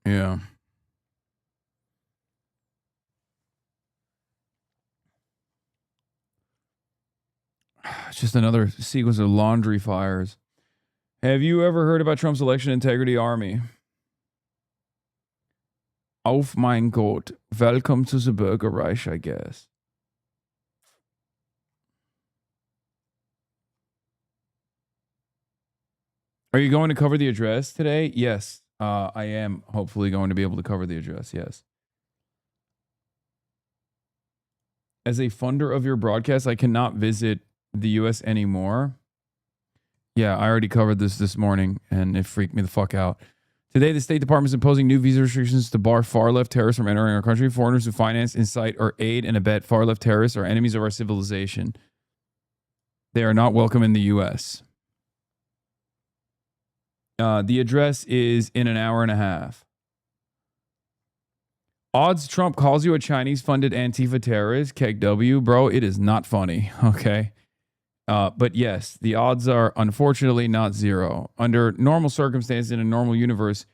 Yeah. It's just another sequence of laundry fires. Have you ever heard about Trump's election integrity army? Auf mein Gott. Welcome to the Bürgerreich, I guess. Are you going to cover the address today? Yes, I am hopefully going to be able to cover the address, yes. As a funder of your broadcast, I cannot visit the U.S. anymore. Yeah, I already covered this morning, and it freaked me the fuck out. Today, the State Department is imposing new visa restrictions to bar far-left terrorists from entering our country. Foreigners who finance, incite, or aid and abet far-left terrorists are enemies of our civilization. They are not welcome in the U.S. The address is in an hour and a half. Odds Trump calls you a Chinese-funded Antifa terrorist, KW, bro, it is not funny, okay? But yes, the odds are unfortunately not zero. Under normal circumstances in a normal universe,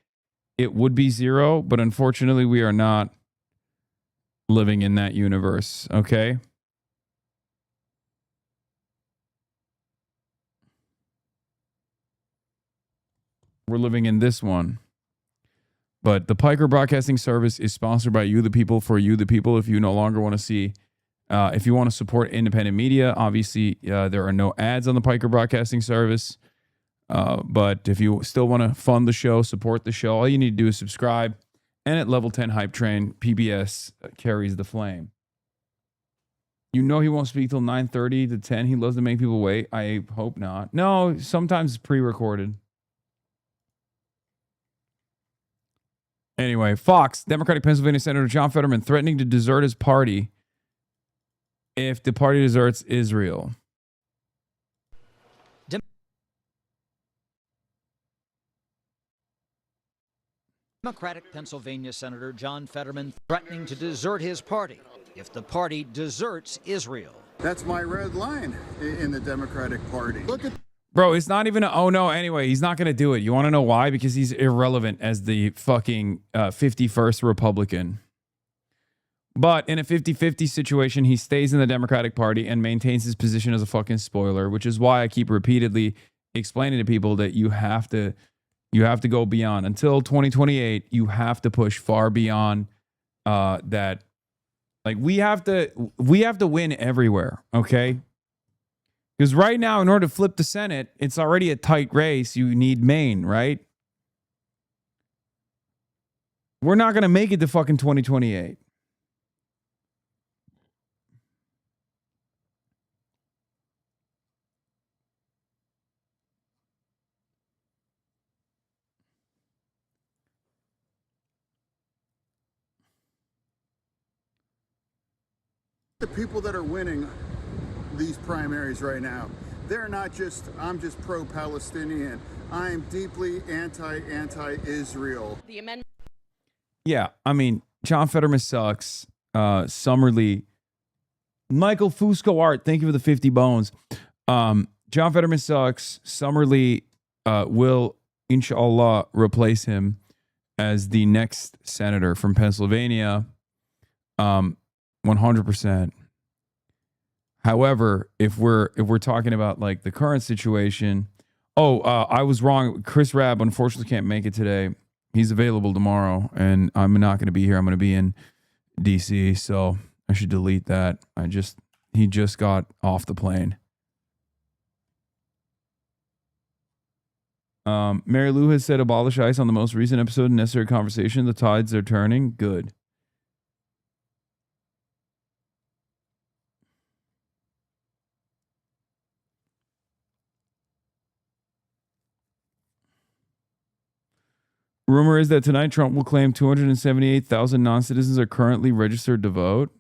it would be zero, but unfortunately, we are not living in that universe, okay? We're living in this one. But the Piker Broadcasting Service is sponsored by you, the people, for you, the people. If you no longer want to see, if you want to support independent media, obviously there are no ads on the Piker Broadcasting Service. But if you still want to fund the show, support the show, all you need to do is subscribe. And at Level 10 Hype Train, PBS carries the flame. You know he won't speak till 9:30 to 10. He loves to make people wait. I hope not. No, sometimes it's pre-recorded. Anyway, Fox, Democratic Pennsylvania Senator John Fetterman threatening to desert his party if the party deserts Israel. Democratic Pennsylvania Senator John Fetterman threatening to desert his party if the party deserts Israel. That's my red line in the Democratic Party. Look at Bro, it's not even oh no, anyway, he's not going to do it. You want to know why? Because he's irrelevant as the fucking 51st Republican. But in a 50-50 situation, he stays in the Democratic Party and maintains his position as a fucking spoiler, which is why I keep repeatedly explaining to people that you have to go beyond. Until 2028, you have to push far beyond that. Like we have to win everywhere, okay? Because right now, in order to flip the Senate, it's already a tight race. You need Maine, right? We're not going to make it to fucking 2028. the people that are winning these primaries right now. They're not just, I'm just pro-Palestinian. I am deeply anti-Israel. The amendment. Yeah, I mean, John Fetterman sucks. Summerlee. Michael Fusco Art, thank you for the 50 bones. John Fetterman sucks. Summerlee will, inshallah, replace him as the next senator from Pennsylvania. 100%. However, if we're talking about like the current situation, I was wrong. Chris RABB unfortunately can't make it today. He's available tomorrow, and I'm not going to be here. I'm going to be in DC, so I should delete that. He just got off the plane. Mary Lou has said abolish ICE on the most recent episode. Necessary conversation. The tides are turning. Good. Rumor is that tonight Trump will claim 278,000 non-citizens are currently registered to vote.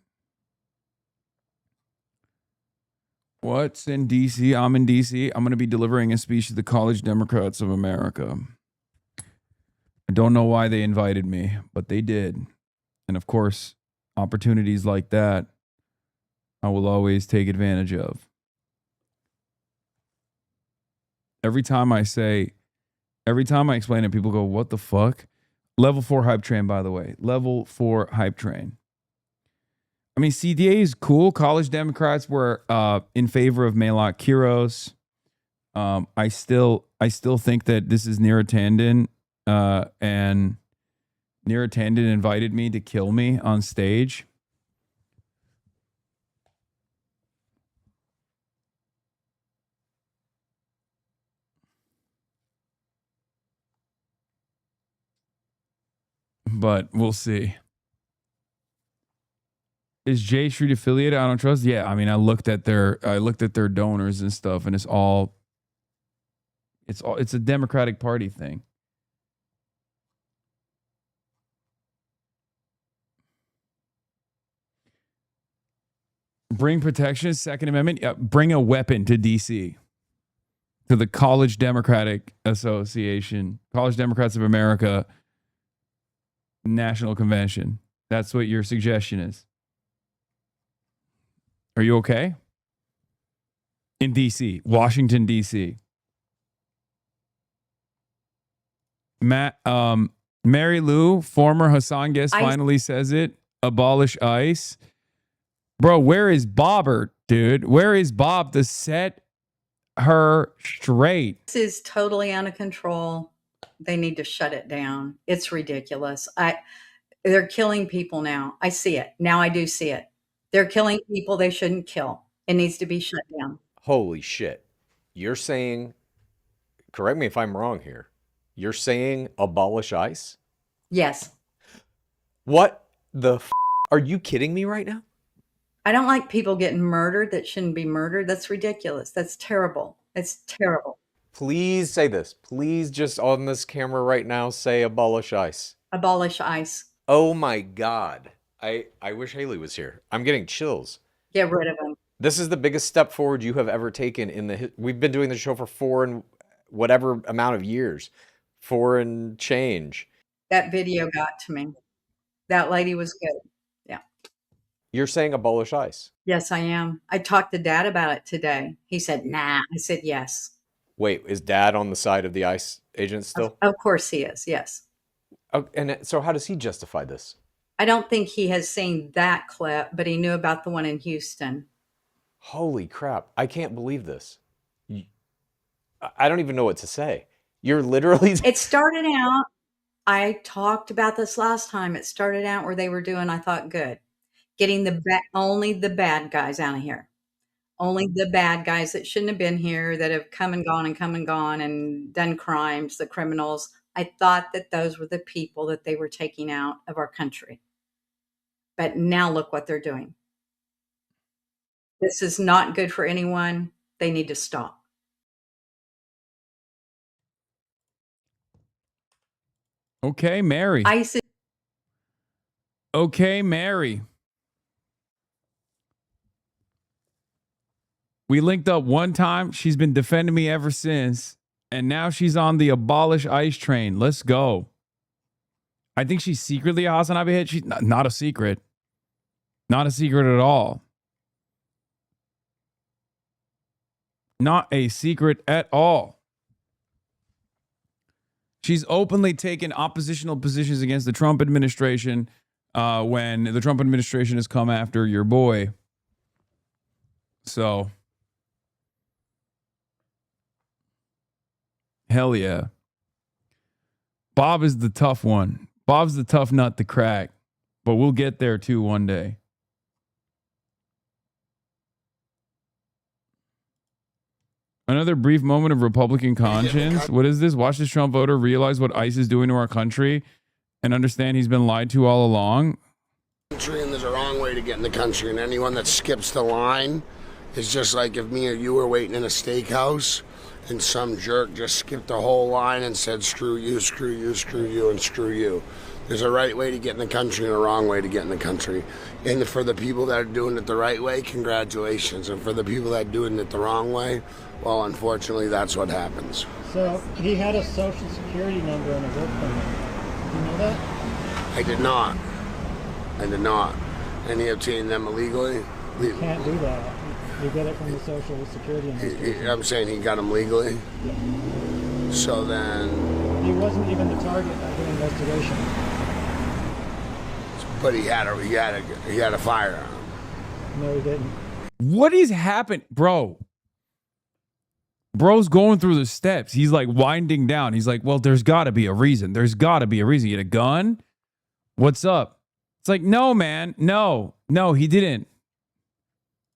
What's in D.C.? I'm in D.C. I'm going to be delivering a speech to the College Democrats of America. I don't know why they invited me, but they did. And of course, opportunities like that, I will always take advantage of. Every time I explain it, people go, what the fuck? Level 4 hype train, by the way. Level 4 hype train. I mean, CDA is cool. College Democrats were in favor of Maylot Quiros. I still think that this is Neera Tanden. And Neera Tanden invited me to kill me on stage. But we'll see. Is J Street affiliated? I don't trust. Yeah, I mean, I looked at their donors and stuff, and it's a Democratic Party thing. Bring protection, Second Amendment. Yeah, bring a weapon to DC, to the College Democratic Association, College Democrats of America National Convention. That's what your suggestion is. Are you okay? In DC, Washington, DC. Matt Mary Lou, former Hasan guest, ICE. finally says it. Abolish ICE. Bro, where is Bobbert, dude? Where is Bob to set her straight? This is totally out of control. They need to shut it down. It's ridiculous. They're killing people now. I see it. Now I do see it. They're killing people they shouldn't kill. It needs to be shut down. Holy shit. You're saying, correct me if I'm wrong here, you're saying abolish ICE? Yes. What the f? Are you kidding me right now? I don't like people getting murdered that shouldn't be murdered. That's ridiculous. That's terrible. It's terrible. Please say this. Please just on this camera right now say abolish ICE. Abolish ICE. Oh my God. I wish Haley was here. I'm getting chills. Get rid of them. This is the biggest step forward you have ever taken in the we've been doing the show for 4 and whatever amount of years. 4 and change. That video got to me. That lady was good. Yeah. You're saying abolish ICE. Yes, I am. I talked to Dad about it today. He said, nah. I said, yes. Wait, is Dad on the side of the ICE agents still? Of course he is. Yes. Oh, and so how does he justify this? I don't think he has seen that clip, but he knew about the one in Houston. Holy crap. I can't believe this. I don't even know what to say. You're literally... It started out, I talked about this last time. It started out where they were doing, I thought, good. Getting only the bad guys out of here. Only the bad guys that shouldn't have been here, that have come and gone and done crimes, the criminals. I thought that those were the people that they were taking out of our country. But now look what they're doing. This is not good for anyone. They need to stop. Okay, Mary. ICE. Okay, Mary. We linked up one time. She's been defending me ever since. And now she's on the abolish ICE train. Let's go. I think she's secretly a HasanAbi head. She's not a secret. Not a secret at all. Not a secret at all. She's openly taken oppositional positions against the Trump administration when the Trump administration has come after your boy. So, hell yeah. Bob is the tough one. Bob's the tough nut to crack, but we'll get there too one day. Another brief moment of Republican conscience. What is this? Watch this Trump voter realize what ICE is doing to our country and understand he's been lied to all along. And there's a wrong way to get in the country, and anyone that skips the line is just like if me or you were waiting in a steakhouse and some jerk just skipped the whole line and said, screw you, screw you, screw you, and screw you. There's a right way to get in the country and a wrong way to get in the country. And for the people that are doing it the right way, congratulations. And for the people that are doing it the wrong way, well, unfortunately, that's what happens. So he had a social security number and a work permit. Did you know that? I did not. I did not. And he obtained them illegally? You can't do that. You get it from the social security administration. I'm saying he got them legally? Yeah. So then... He wasn't even the target of the investigation. But he had a firearm. No, he didn't. What is happening? Bro's going through the steps. He's like winding down. He's like, well, there's got to be a reason. There's got to be a reason. You had a gun? What's up? It's like, no, man. No, he didn't.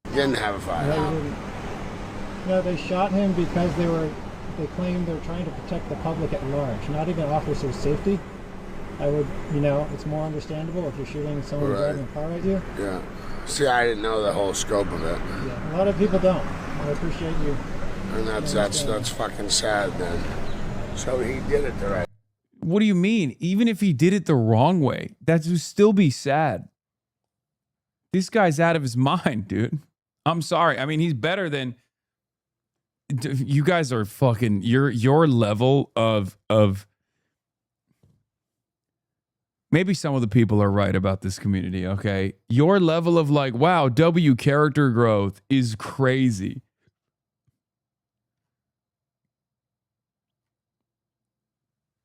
He didn't have a firearm. No, they shot him because they claimed they were trying to protect the public at large, not even officer safety. It's more understandable if you're shooting someone driving a car at you. Yeah. See, I didn't know the whole scope of it. Yeah, a lot of people don't. I appreciate you. And that's fucking sad then. So he did it the right. What do you mean? Even if he did it the wrong way, that would still be sad. This guy's out of his mind, dude. I'm sorry. I mean, he's better than you guys are fucking your level of maybe some of the people are right about this community, okay? Your level of like, wow, W character growth is crazy.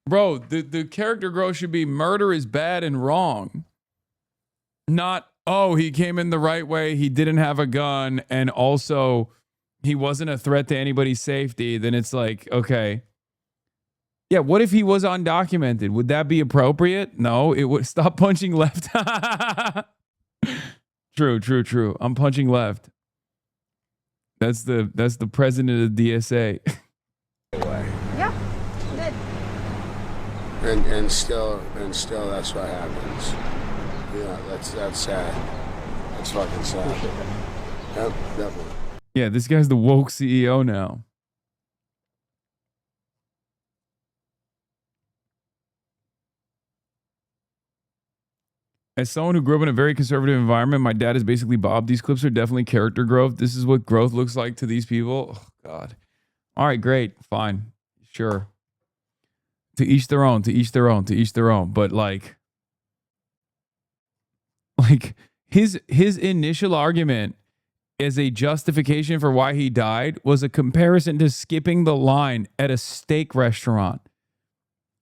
Bro, the character growth should be murder is bad and wrong. Not, oh, he came in the right way, he didn't have a gun, and also he wasn't a threat to anybody's safety. Then it's like, okay. Yeah, what if he was undocumented? Would that be appropriate? No, it would. Stop punching left. True. I'm punching left. That's the president of the DSA. Yeah, good. And still that's what happens. Yeah, that's sad. That's fucking sad. Yep, definitely. Yeah, this guy's the woke CEO now. As someone who grew up in a very conservative environment, my dad is basically Bob. These clips are definitely character growth. This is what growth looks like to these people. Oh, God. All right, great. Fine. Sure. To each their own, to each their own, to each their own. But like his initial argument as a justification for why he died was a comparison to skipping the line at a steak restaurant.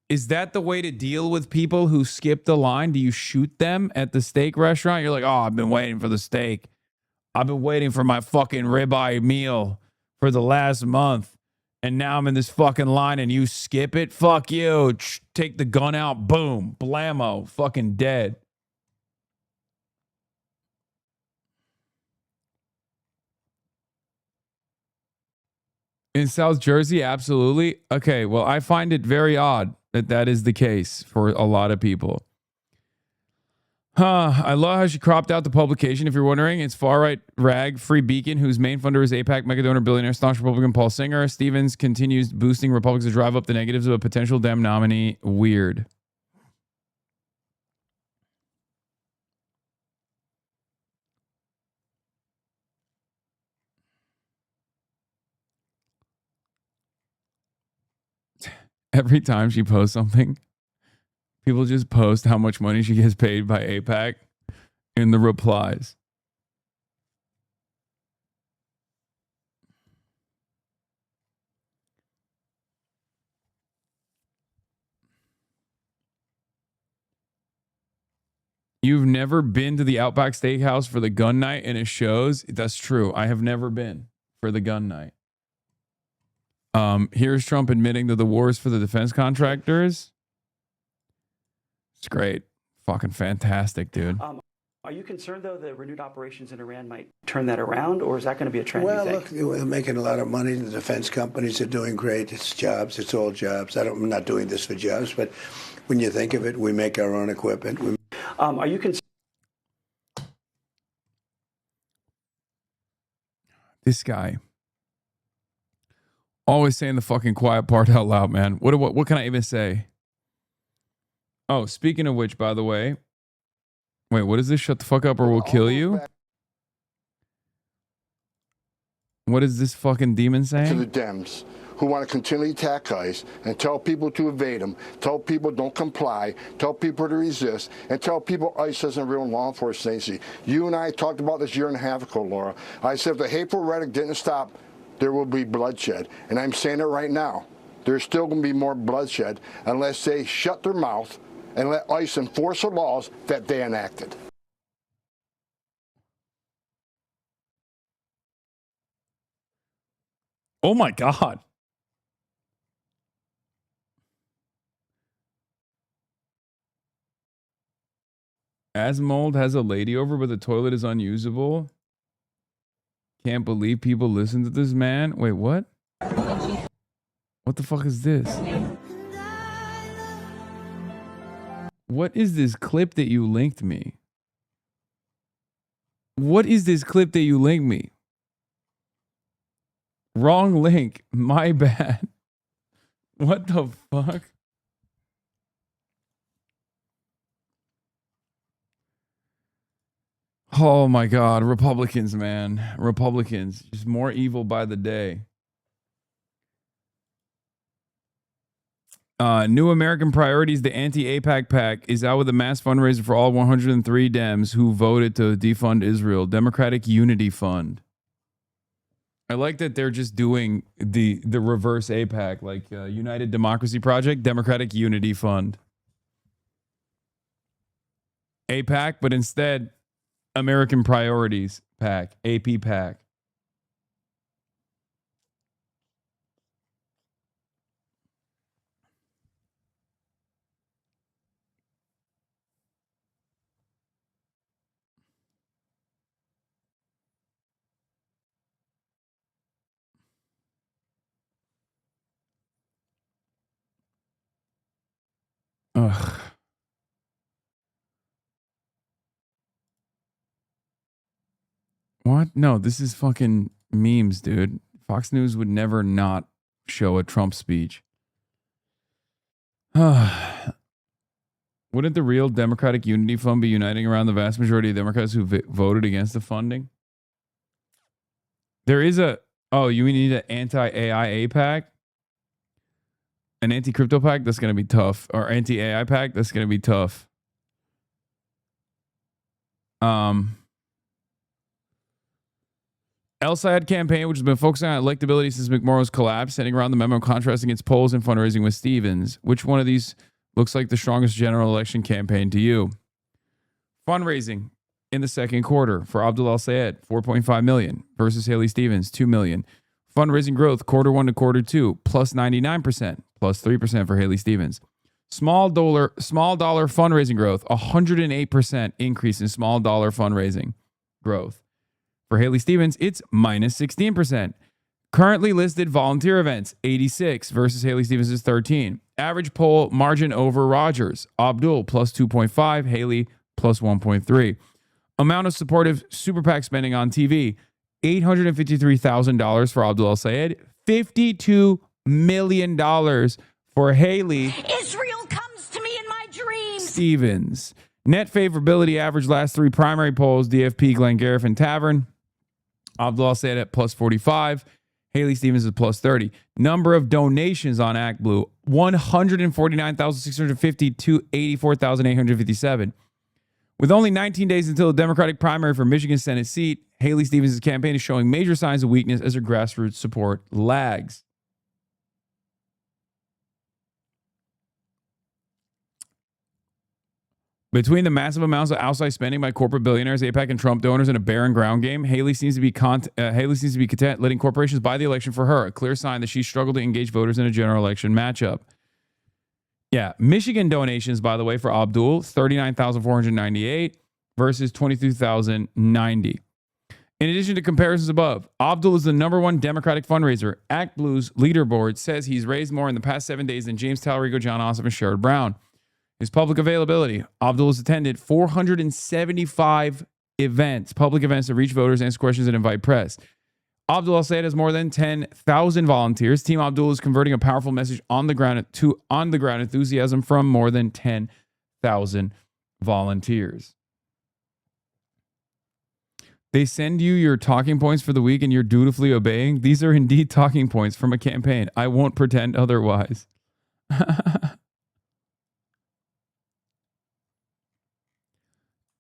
Is that the way to deal with people who skip the line? Do you shoot them at the steak restaurant? You're like, oh, I've been waiting for the steak. I've been waiting for my fucking ribeye meal for the last month. And now I'm in this fucking line and you skip it? Fuck you. Take the gun out. Boom. Blammo. Fucking dead. In South Jersey, absolutely. Okay, well, I find it very odd that is the case for a lot of people. I love how she cropped out the publication. If you're wondering, it's far-right rag Free Beacon, whose main funder is AIPAC megadonor billionaire staunch Republican Paul Singer. Stevens continues boosting Republicans to drive up the negatives of a potential Dem nominee. Weird. Every time she posts something, people just post how much money she gets paid by AIPAC in the replies. You've never been to the Outback Steakhouse for the gun night and it shows? That's true. I have never been for the gun night. Here's Trump admitting that the war is for the defense contractors. It's great. Fucking fantastic, dude. Are you concerned, though, that renewed operations in Iran might turn that around, or is that going to be a trend? Well, look, we're making a lot of money. The defense companies are doing great. It's jobs. It's all jobs. I'm not doing this for jobs, but when you think of it, we make our own equipment. Are you concerned? This guy. Always saying the fucking quiet part out loud, man. What can I even say? Oh, speaking of which, by the way. Wait, what is this? Shut the fuck up or we'll kill you? What is this fucking demon saying? To the Dems who want to continually attack ICE and tell people to evade them, tell people don't comply, tell people to resist, and tell people ICE isn't real law enforcement agency. You and I talked about this 1.5 years ago, Laura. I said if the hateful rhetoric didn't stop, there will be bloodshed. And I'm saying it right now. There's still going to be more bloodshed unless they shut their mouth and let ICE enforce the laws that they enacted. Oh my God. Asmold has a lady over, but the toilet is unusable. Can't believe people listen to this man. Wait, what? What the fuck is this? What is this clip that you linked me? What is this clip that you linked me? Wrong link. My bad. What the fuck? Oh my God. Republicans, man. Republicans. Just more evil by the day. New American Priorities, the anti-AIPAC PAC, is out with a mass fundraiser for all 103 Dems who voted to defund Israel. Democratic Unity Fund. I like that they're just doing the reverse APAC, like United Democracy Project, Democratic Unity Fund. APAC, but instead American Priorities PAC, AP PAC. Ugh. What? No, this is fucking memes, dude. Fox News would never not show a Trump speech. Wouldn't the real Democratic Unity Fund be uniting around the vast majority of Democrats who voted against the funding? There is a... Oh, you need an anti-AI APAC? An anti-crypto pack? That's going to be tough. Or anti-AI pack? That's going to be tough. El-Sayed campaign, which has been focusing on electability since McMorrow's collapse, sending around the memo contrasting its polls and fundraising with Stevens. Which one of these looks like the strongest general election campaign to you? Fundraising in the second quarter for Abdul El-Sayed, $4.5 million versus Haley Stevens, $2 million. Fundraising growth, quarter one to quarter two, plus 99%, plus 3% for Haley Stevens. Small dollar fundraising growth, 108% increase in small dollar fundraising growth. For Haley Stevens, it's minus 16%. Currently listed volunteer events, 86 versus Haley Stevens is 13. Average poll margin over Rogers. Abdul plus 2.5, Haley plus 1.3. Amount of supportive super PAC spending on TV, $853,000 for Abdul El-Sayed, $52 million for Haley Israel comes to me in my dreams. Stevens. Net favorability average last three primary polls, DFP, Glengarriff, and Tavern. Abdul El-Sayed at plus 45. Haley Stevens is plus 30. Number of donations on ActBlue, 149,650 to 84,857. With only 19 days until the Democratic primary for Michigan Senate seat, Haley Stevens' campaign is showing major signs of weakness as her grassroots support lags. Between the massive amounts of outside spending by corporate billionaires, AIPAC, and Trump donors in a barren ground game, Haley seems to be content letting corporations buy the election for her, a clear sign that she struggled to engage voters in a general election matchup. Yeah, Michigan donations, by the way, for Abdul, 39,498 versus 22,090. In addition to comparisons above, Abdul is the number one Democratic fundraiser. ActBlue's leaderboard says he's raised more in the past 7 days than James Talarico, John Ossoff, and Sherrod Brown. His public availability. Abdul has attended 475 events, public events to reach voters, answer questions, and invite press. Abdul El-Sayed has more than 10,000 volunteers. Team Abdul is converting a powerful message on the ground to on-the-ground enthusiasm from more than 10,000 volunteers. They send you your talking points for the week and you're dutifully obeying. These are indeed talking points from a campaign. I won't pretend otherwise.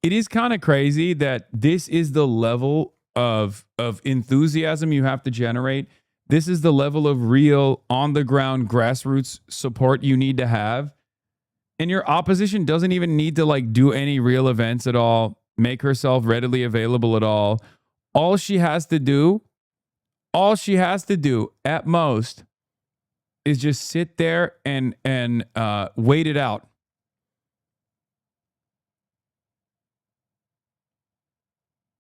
It is kind of crazy that this is the level of enthusiasm you have to generate. This is the level of real on-the-ground grassroots support you need to have. And your opposition doesn't even need to do any real events at all, make herself readily available at all. All she has to do at most is just sit there and wait it out.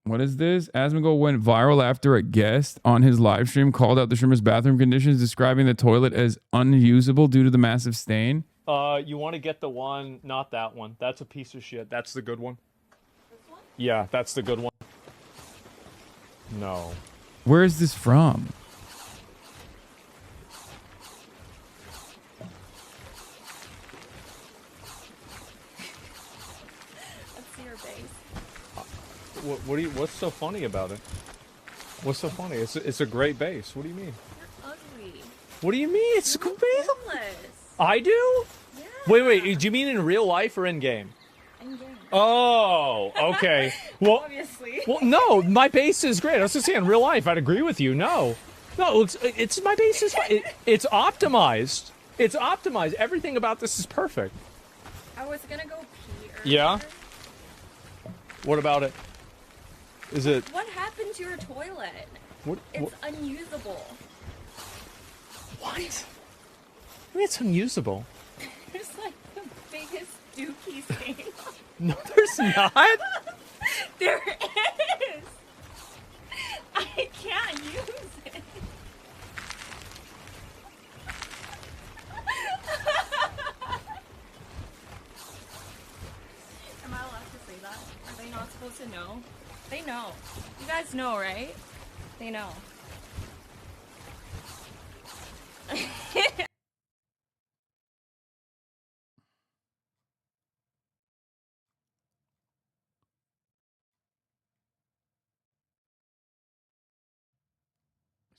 What is this? Asmongold went viral after a guest on his live stream called out the streamer's bathroom conditions, describing the toilet as unusable due to the massive stain. You want to get the one, not that one. That's a piece of shit. That's the good one. This one? Yeah, that's the good one. No. Where is this from? Let's see your base. What's so funny about it? What's so funny? It's a great base. What do you mean? You're ugly. What do you mean? It's a cool base. Homeless. I do? Yeah. Wait. Do you mean in real life or in game? In game. Oh, okay. Well, Obviously. Well, no, my base is great. I was just saying, in real life, I'd agree with you. No, it's my base is fine. It's optimized. It's optimized. Everything about this is perfect. I was gonna go pee earlier. Yeah. What about it? Is it? What happened to your toilet? It's unusable. What? I mean, it's unusable. There's like the biggest dookie stain. No, there's not. There is. I can't use it. Am I allowed to say that? Are they not supposed to know? They know. You guys know, right? They know.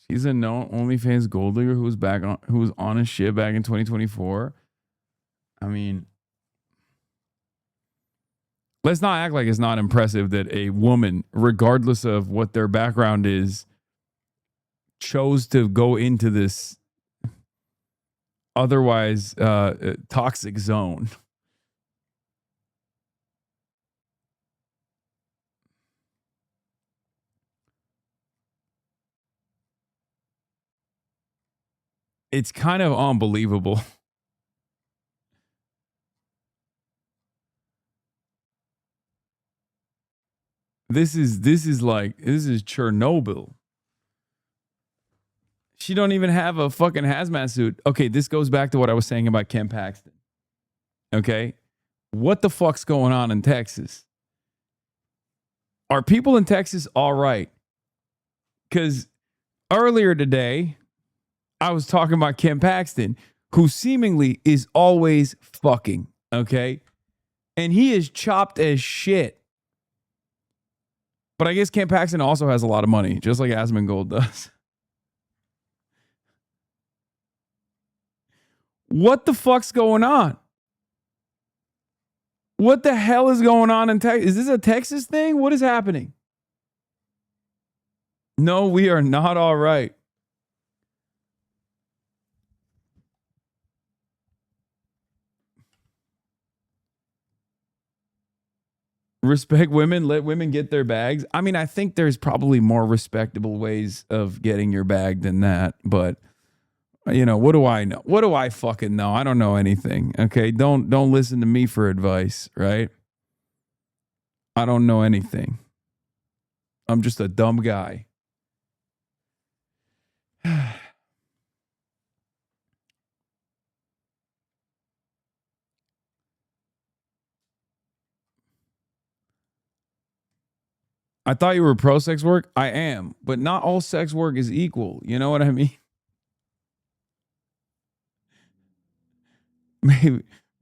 She's a known OnlyFans gold digger who was on his shit back in 2024. I mean, let's not act like it's not impressive that a woman, regardless of what their background is, chose to go into this otherwise toxic zone. It's kind of unbelievable. This is Chernobyl. She don't even have a fucking hazmat suit. Okay, this goes back to what I was saying about Ken Paxton. Okay? What the fuck's going on in Texas? Are people in Texas all right? Because earlier today, I was talking about Ken Paxton, who seemingly is always fucking, okay? And he is chopped as shit. But I guess Ken Paxton also has a lot of money, just like Asmongold does. What the fuck's going on? What the hell is going on in Texas? Is this a Texas thing? What is happening? No, we are not all right. Respect women, let women get their bags. I mean, I think there's probably more respectable ways of getting your bag than that, but you know, what do I know? What do I fucking know? I don't know anything. Okay, don't listen to me for advice, right? I don't know anything. I'm just a dumb guy. I thought you were pro sex work. I am, but not all sex work is equal. You know what I mean?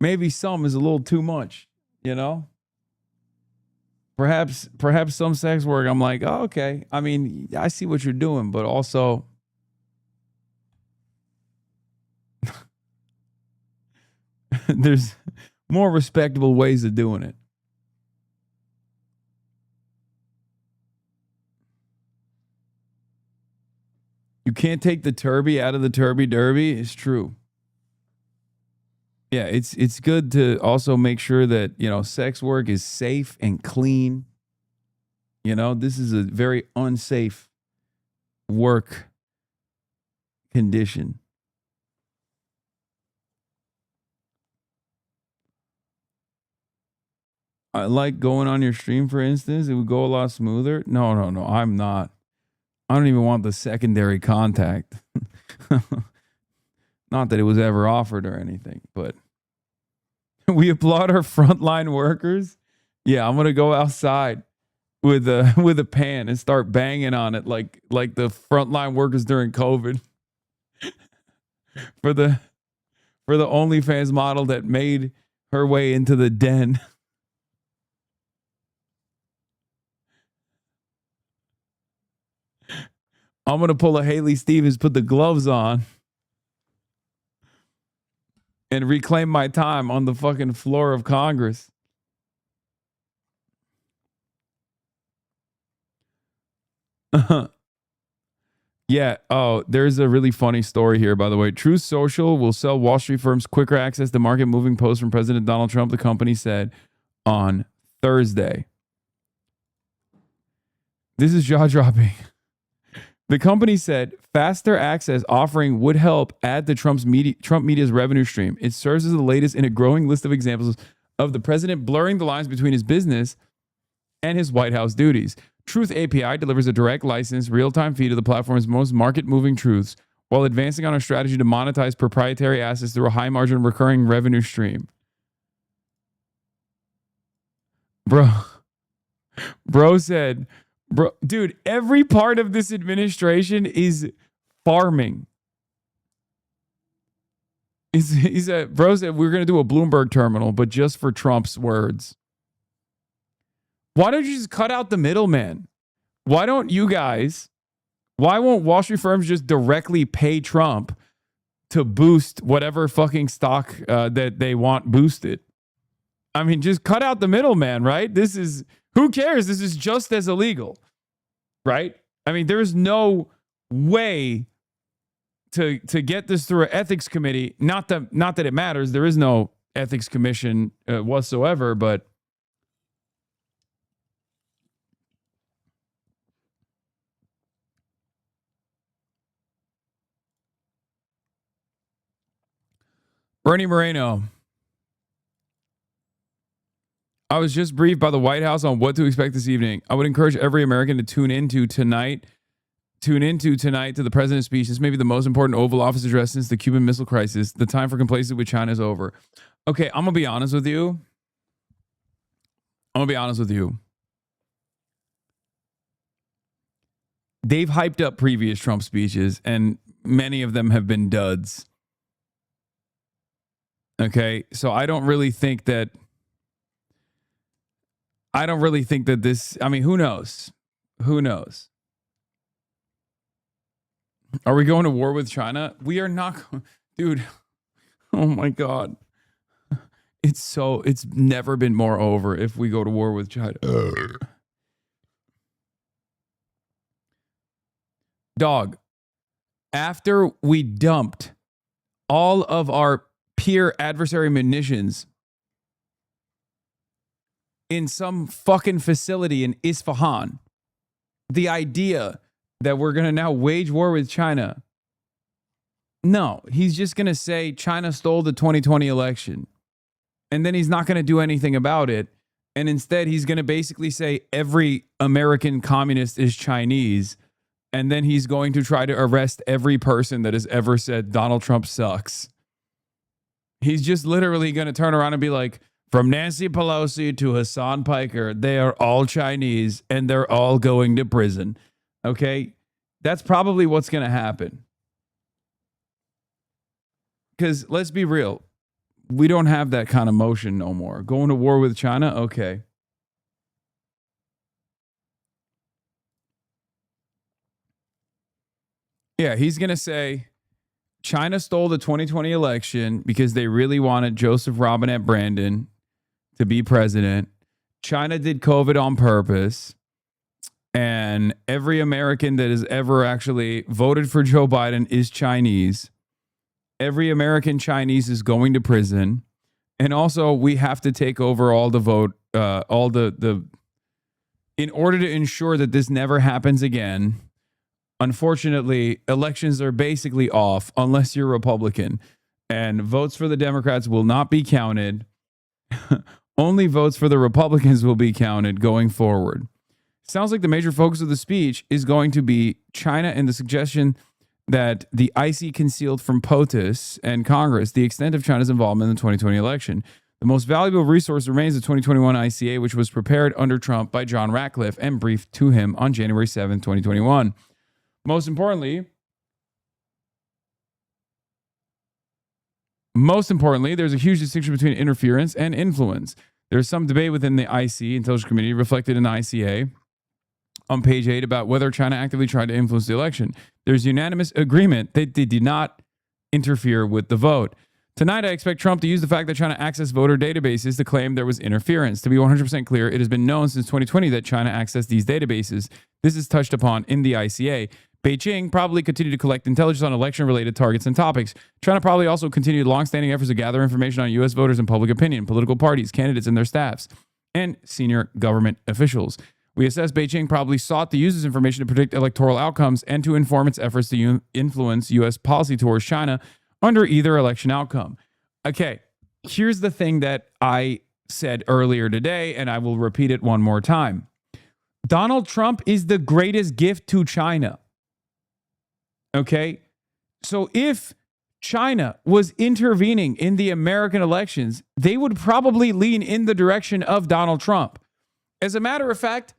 Maybe some is a little too much, you know? Perhaps some sex work I'm like, oh, okay. I mean, I see what you're doing, but also there's more respectable ways of doing it. You can't take the turby out of the turby derby. It's true. Yeah, it's good to also make sure that, you know, sex work is safe and clean. You know, this is a very unsafe work condition. I like going on your stream, for instance. It would go a lot smoother. No, I'm not. I don't even want the secondary contact. Not that it was ever offered or anything, but we applaud our frontline workers. Yeah, I'm gonna go outside with a pan and start banging on it like the frontline workers during COVID. for the OnlyFans model that made her way into the den. I'm going to pull a Haley Stevens, put the gloves on, and reclaim my time on the fucking floor of Congress. Yeah. Oh, there's a really funny story here, by the way. Truth Social will sell Wall Street firms quicker access to market-moving posts from President Donald Trump, the company said on Thursday. This is jaw-dropping. The company said faster access offering would help add to Trump media's revenue stream. It serves as the latest in a growing list of examples of the president blurring the lines between his business and his White House duties. Truth API delivers a direct license, real-time feed of the platform's most market-moving truths while advancing on a strategy to monetize proprietary assets through a high-margin recurring revenue stream. Bro said, dude, every part of this administration is farming. He said, bro said, we're going to do a Bloomberg terminal, but just for Trump's words. Why don't you just cut out the middleman? Why won't Wall Street firms just directly pay Trump to boost whatever fucking stock that they want boosted? I mean, just cut out the middleman, right? Who cares? This is just as illegal, right? I mean, there's no way to get this through an ethics committee. Not that it matters. There is no ethics commission whatsoever, but Bernie Moreno. I was just briefed by the White House on what to expect this evening. I would encourage every American to tune into tonight to the president's speech. This may be the most important Oval Office address since the Cuban Missile Crisis. The time for complacency with China is over. Okay, I'm going to be honest with you. They've hyped up previous Trump speeches, and many of them have been duds. Okay, so I don't really think that this, I mean, who knows? Are we going to war with China? We are not, dude. Oh my God. It's never been more over if we go to war with China. Dog, after we dumped all of our peer adversary munitions in some fucking facility in Isfahan, the idea that we're going to now wage war with China. No, he's just going to say China stole the 2020 election. And then he's not going to do anything about it. And instead, he's going to basically say every American communist is Chinese. And then he's going to try to arrest every person that has ever said Donald Trump sucks. He's just literally going to turn around and be like, from Nancy Pelosi to Hasan Piker, they are all Chinese and they're all going to prison. Okay? That's probably what's going to happen. Because let's be real. We don't have that kind of motion no more. Going to war with China? Okay. Yeah, he's going to say China stole the 2020 election because they really wanted Joseph Robinette Brandon to be president. China did COVID on purpose. And every American that has ever actually voted for Joe Biden is Chinese. Every American Chinese is going to prison. And also, we have to take over all the vote, in order to ensure that this never happens again. Unfortunately, elections are basically off unless you're Republican, and votes for the Democrats will not be counted. Only votes for the Republicans will be counted going forward. Sounds like the major focus of the speech is going to be China and the suggestion that the IC concealed from POTUS and Congress the extent of China's involvement in the 2020 election. The most valuable resource remains the 2021 ICA, which was prepared under Trump by John Ratcliffe and briefed to him on January 7, 2021. Most importantly, there's a huge distinction between interference and influence. There's some debate within the IC, intelligence community, reflected in the ICA on page 8 about whether China actively tried to influence the election. There's unanimous agreement that they did not interfere with the vote. Tonight, I expect Trump to use the fact that China accessed voter databases to claim there was interference. To be 100% clear, it has been known since 2020 that China accessed these databases. This is touched upon in the ICA. Beijing probably continued to collect intelligence on election-related targets and topics. China probably also continued long-standing efforts to gather information on U.S. voters and public opinion, political parties, candidates and their staffs, and senior government officials. We assess Beijing probably sought to use this information to predict electoral outcomes and to inform its efforts to influence U.S. policy towards China under either election outcome. Okay, here's the thing that I said earlier today, and I will repeat it one more time. Donald Trump is the greatest gift to China. Okay, so if China was intervening in the American elections, they would probably lean in the direction of Donald Trump. As a matter of fact,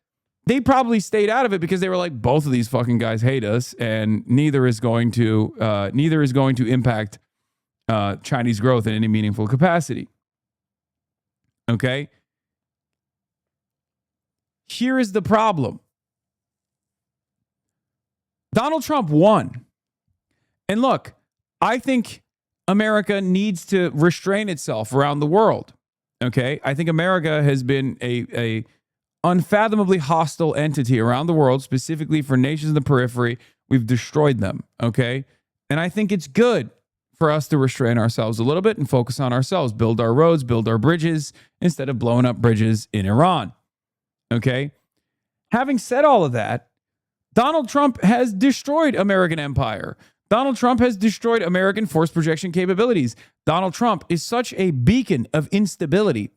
they probably stayed out of it because they were like, both of these fucking guys hate us, and neither is going to impact Chinese growth in any meaningful capacity. Okay? Here is the problem. Donald Trump won. And look, I think America needs to restrain itself around the world. Okay? I think America has been a unfathomably hostile entity around the world, specifically for nations in the periphery. We've destroyed them. Okay? And I think it's good for us to restrain ourselves a little bit and focus on ourselves, build our roads, build our bridges, instead of blowing up bridges in Iran. Okay? Having said all of that, Donald Trump has destroyed American empire. Donald Trump has destroyed American force projection capabilities. Donald Trump is such a beacon of instability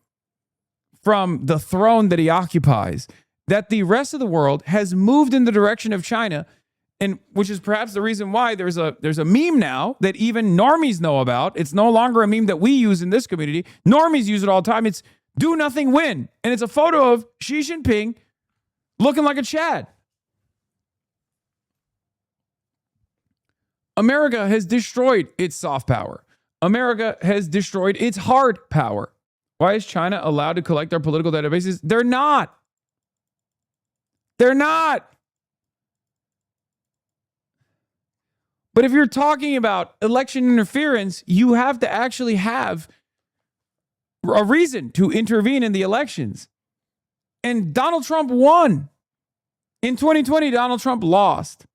from the throne that he occupies that the rest of the world has moved in the direction of China, and which is perhaps the reason why there's a meme now that even normies know about. It's no longer a meme that we use in this community. Normies use it all the time. It's do nothing, win. And it's a photo of Xi Jinping looking like a Chad. America has destroyed its soft power. America has destroyed its hard power. Why is China allowed to collect our political databases? They're not. They're not. But if you're talking about election interference, you have to actually have a reason to intervene in the elections. And Donald Trump won. In 2020, Donald Trump lost.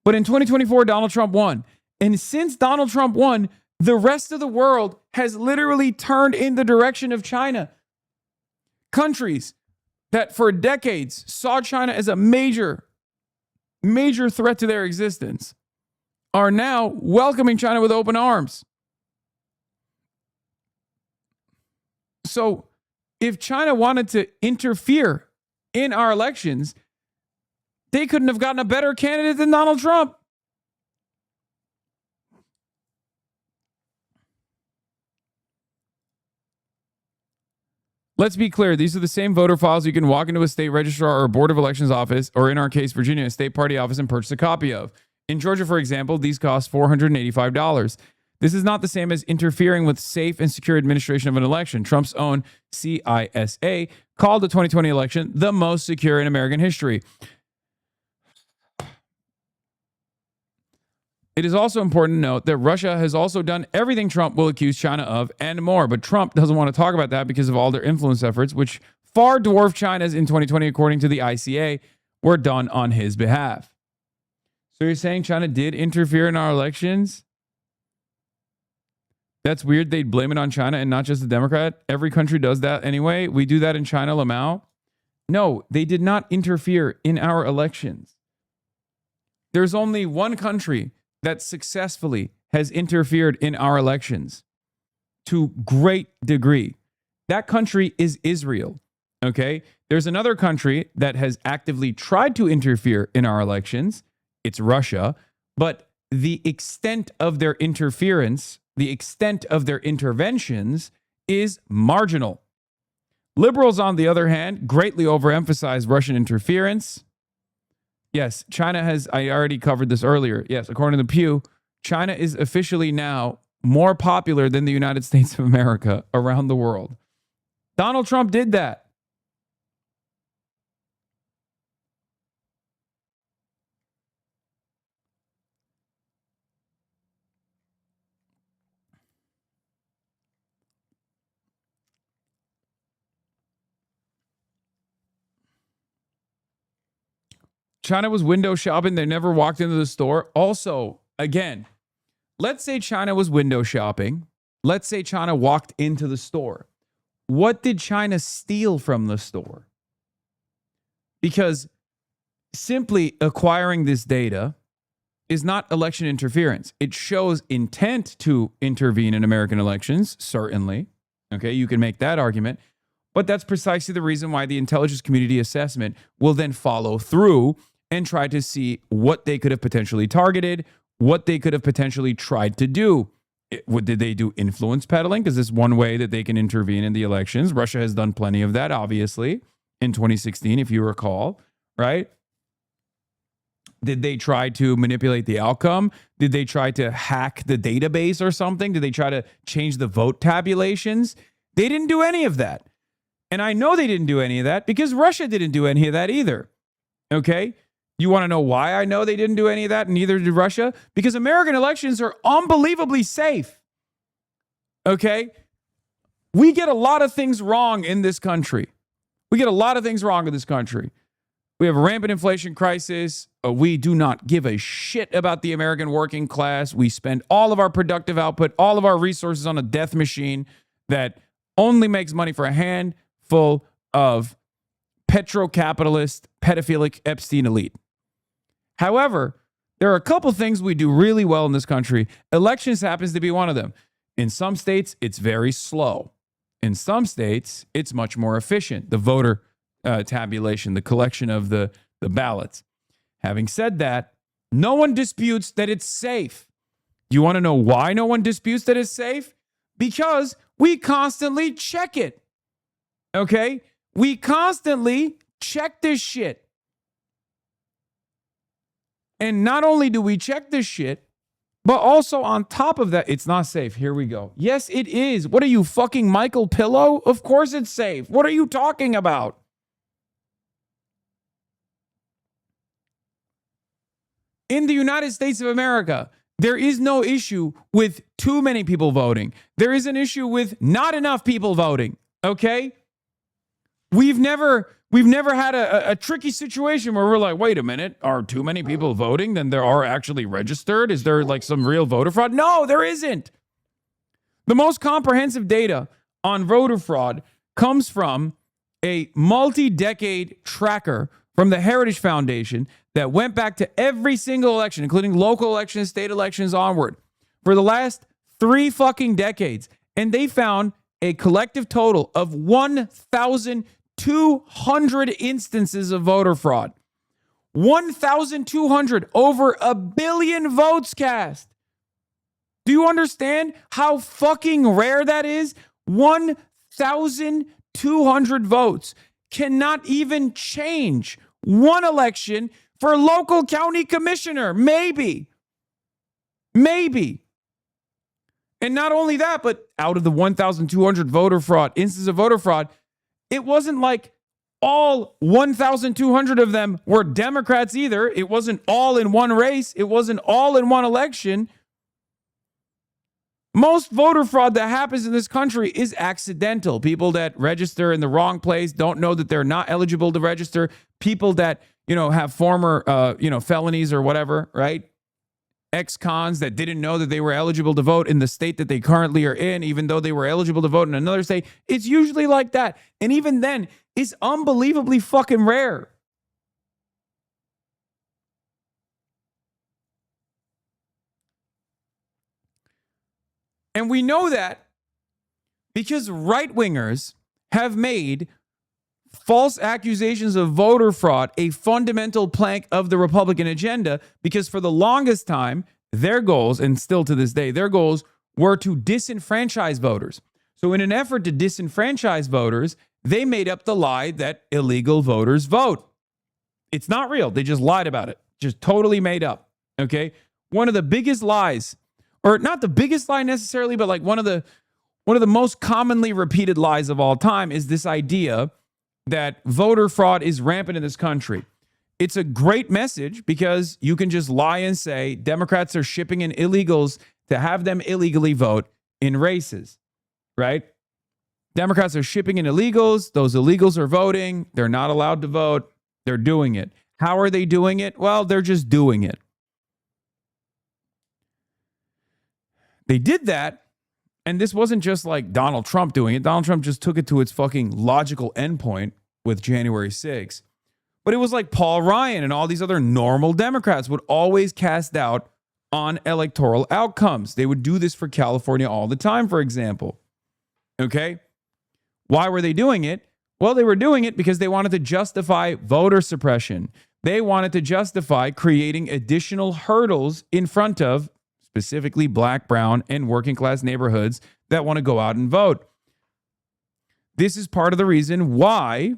But in 2024, Donald Trump won. And since Donald Trump won, the rest of the world has literally turned in the direction of China. Countries that for decades saw China as a major threat to their existence are now welcoming China with open arms. So if China wanted to interfere in our elections, they couldn't have gotten a better candidate than Donald Trump. Let's be clear. These are the same voter files you can walk into a state registrar or board of elections office, or in our case, Virginia, a state party office, and purchase a copy of. In Georgia, for example, these cost $485. This is not the same as interfering with safe and secure administration of an election. Trump's own CISA called the 2020 election the most secure in American history. It is also important to note that Russia has also done everything Trump will accuse China of and more, but Trump doesn't want to talk about that because of all their influence efforts, which far dwarf China's in 2020, according to the ICA, were done on his behalf. So you're saying China did interfere in our elections? That's weird. They'd blame it on China and not just the Democrat. Every country does that anyway. We do that in China, Lamau. No, they did not interfere in our elections. There's only one country that successfully has interfered in our elections to great degree. That country is Israel. Okay? There's another country that has actively tried to interfere in our elections. It's Russia. But the extent of their interference, the extent of their interventions is marginal. Liberals, on the other hand, greatly overemphasize Russian interference. Yes, China has, I already covered this earlier. Yes, according to the Pew, China is officially now more popular than the United States of America around the world. Donald Trump did that. China was window shopping. They never walked into the store. Also, again, let's say China was window shopping. Let's say China walked into the store. What did China steal from the store? Because simply acquiring this data is not election interference. It shows intent to intervene in American elections, certainly. Okay, you can make that argument. But that's precisely the reason why the intelligence community assessment will then follow through and try to see what they could have potentially targeted, what they could have potentially tried to do. Did they do influence peddling? Because it's one way that they can intervene in the elections. Russia has done plenty of that, obviously, in 2016, if you recall, right? Did they try to manipulate the outcome? Did they try to hack the database or something? Did they try to change the vote tabulations? They didn't do any of that. And I know they didn't do any of that because Russia didn't do any of that either. Okay? You want to know why I know they didn't do any of that and neither did Russia? Because American elections are unbelievably safe. Okay? We get a lot of things wrong in this country. We get a lot of things wrong in this country. We have a rampant inflation crisis. We do not give a shit about the American working class. We spend all of our productive output, all of our resources on a death machine that only makes money for a handful of petrocapitalist, pedophilic Epstein elite. However, there are a couple things we do really well in this country. Elections happens to be one of them. In some states, it's very slow. In some states, it's much more efficient. The voter tabulation, the collection of the ballots. Having said that, no one disputes that it's safe. You want to know why no one disputes that it's safe? Because we constantly check it. Okay? We constantly check this shit. And not only do we check this shit, but also on top of that, it's not safe. Here we go. Yes, it is. What are you, fucking Michael Pillow? Of course it's safe. What are you talking about? In the United States of America, there is no issue with too many people voting. There is an issue with not enough people voting, okay? We've never had a tricky situation where we're like, wait a minute, are too many people voting? Then there are actually registered? Is there like some real voter fraud? No, there isn't. The most comprehensive data on voter fraud comes from a multi-decade tracker from the Heritage Foundation that went back to every single election, including local elections, state elections onward, for the last 3 fucking decades. And they found a collective total of 1,200 instances of voter fraud. 1,200, over 1 billion votes cast. Do you understand how fucking rare that is? 1,200 votes cannot even change one election for local county commissioner. Maybe. And not only that, but out of the 1,200 instances of voter fraud, it wasn't like all 1,200 of them were Democrats either. It wasn't all in one race. It wasn't all in one election. Most voter fraud that happens in this country is accidental. People that register in the wrong place don't know that they're not eligible to register. People that, have former, felonies or whatever, right? Ex-cons that didn't know that they were eligible to vote in the state that they currently are in, even though they were eligible to vote in another state. It's usually like that. And even then, it's unbelievably fucking rare. And we know that because right-wingers have made false accusations of voter fraud a fundamental plank of the Republican agenda, because for the longest time, their goals, and still to this day, their goals were to disenfranchise voters. So in an effort to disenfranchise voters, they made up the lie that illegal voters vote. It's not real. They just lied about it. Just totally made up. Okay? One of the biggest lies, or not the biggest lie necessarily, but like one of the most commonly repeated lies of all time is this idea that voter fraud is rampant in this country. It's a great message because you can just lie and say Democrats are shipping in illegals to have them illegally vote in races, right? Democrats are shipping in illegals. Those illegals are voting. They're not allowed to vote. They're doing it. How are they doing it? Well, they're just doing it. They did that, and this wasn't just like Donald Trump doing it. Donald Trump just took it to its fucking logical endpoint with January 6th. But it was like Paul Ryan and all these other normal Democrats would always cast doubt on electoral outcomes. They would do this for California all the time, for example. Okay? Why were they doing it? Well, they were doing it because they wanted to justify voter suppression. They wanted to justify creating additional hurdles in front of specifically black, brown, and working class neighborhoods that want to go out and vote. This is part of the reason why.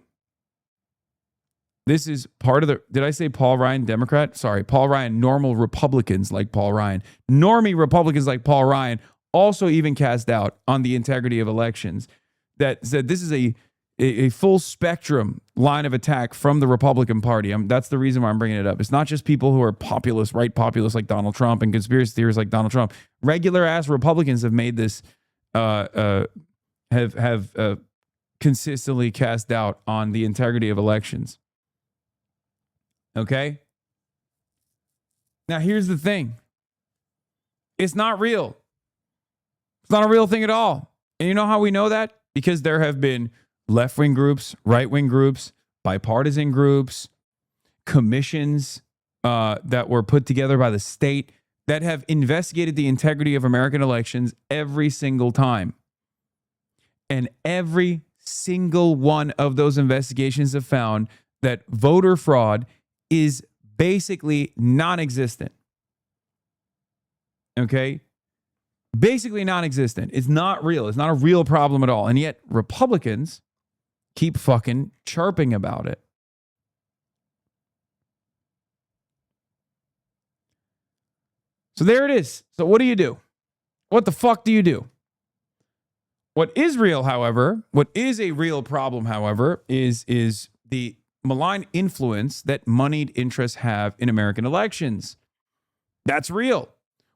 This is part of the, did I say Paul Ryan Democrat? Sorry, Paul Ryan, normal Republicans like Paul Ryan. Normie Republicans like Paul Ryan also even cast doubt on the integrity of elections. That said, this is a full spectrum line of attack from the Republican Party. That's the reason why I'm bringing it up. It's not just people who are populist, right populist like Donald Trump and conspiracy theorists like Donald Trump. Regular ass Republicans have made this, have consistently cast doubt on the integrity of elections. Okay? Now, here's the thing. It's not real. It's not a real thing at all. And you know how we know that? Because there have been left-wing groups, right-wing groups, bipartisan groups, commissions that were put together by the state that have investigated the integrity of American elections every single time. And every single one of those investigations have found that voter fraud is basically non-existent. Okay? Basically non-existent. It's not real. It's not a real problem at all. And yet Republicans keep fucking chirping about it. So there it is. So what do you do? What the fuck do you do? What is real, however, what is a real problem, however, is the malign influence that moneyed interests have in American elections. That's real.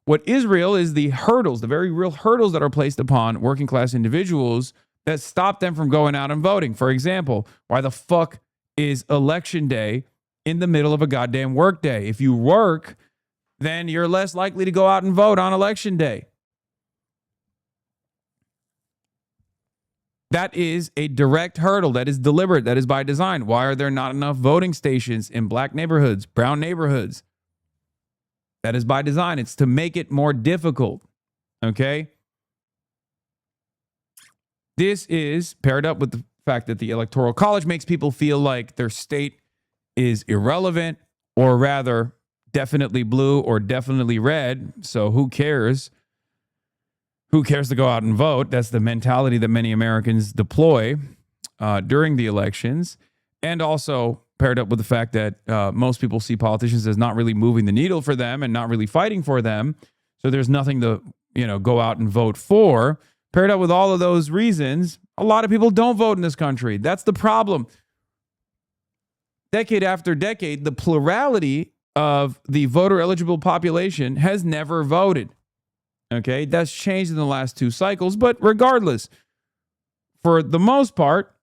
What is real is the hurdles, the very real hurdles that are placed upon working class individuals that stop them from going out and voting. For example, why the fuck is election day in the middle of a goddamn work day? If you work, then you're less likely to go out and vote on election day. That is a direct hurdle. That is deliberate. That is by design. Why are there not enough voting stations in black neighborhoods, brown neighborhoods? That is by design. It's to make it more difficult. Okay? This is paired up with the fact that the Electoral College makes people feel like their state is irrelevant, or rather, definitely blue or definitely red. So who cares? Who cares to go out and vote? That's the mentality that many Americans deploy during the elections. And also paired up with the fact that most people see politicians as not really moving the needle for them and not really fighting for them. So there's nothing to, go out and vote for. Paired up with all of those reasons, a lot of people don't vote in this country. That's the problem. Decade after decade, the plurality of the voter eligible population has never voted. Okay, that's changed in the last two cycles, but regardless, for the most part,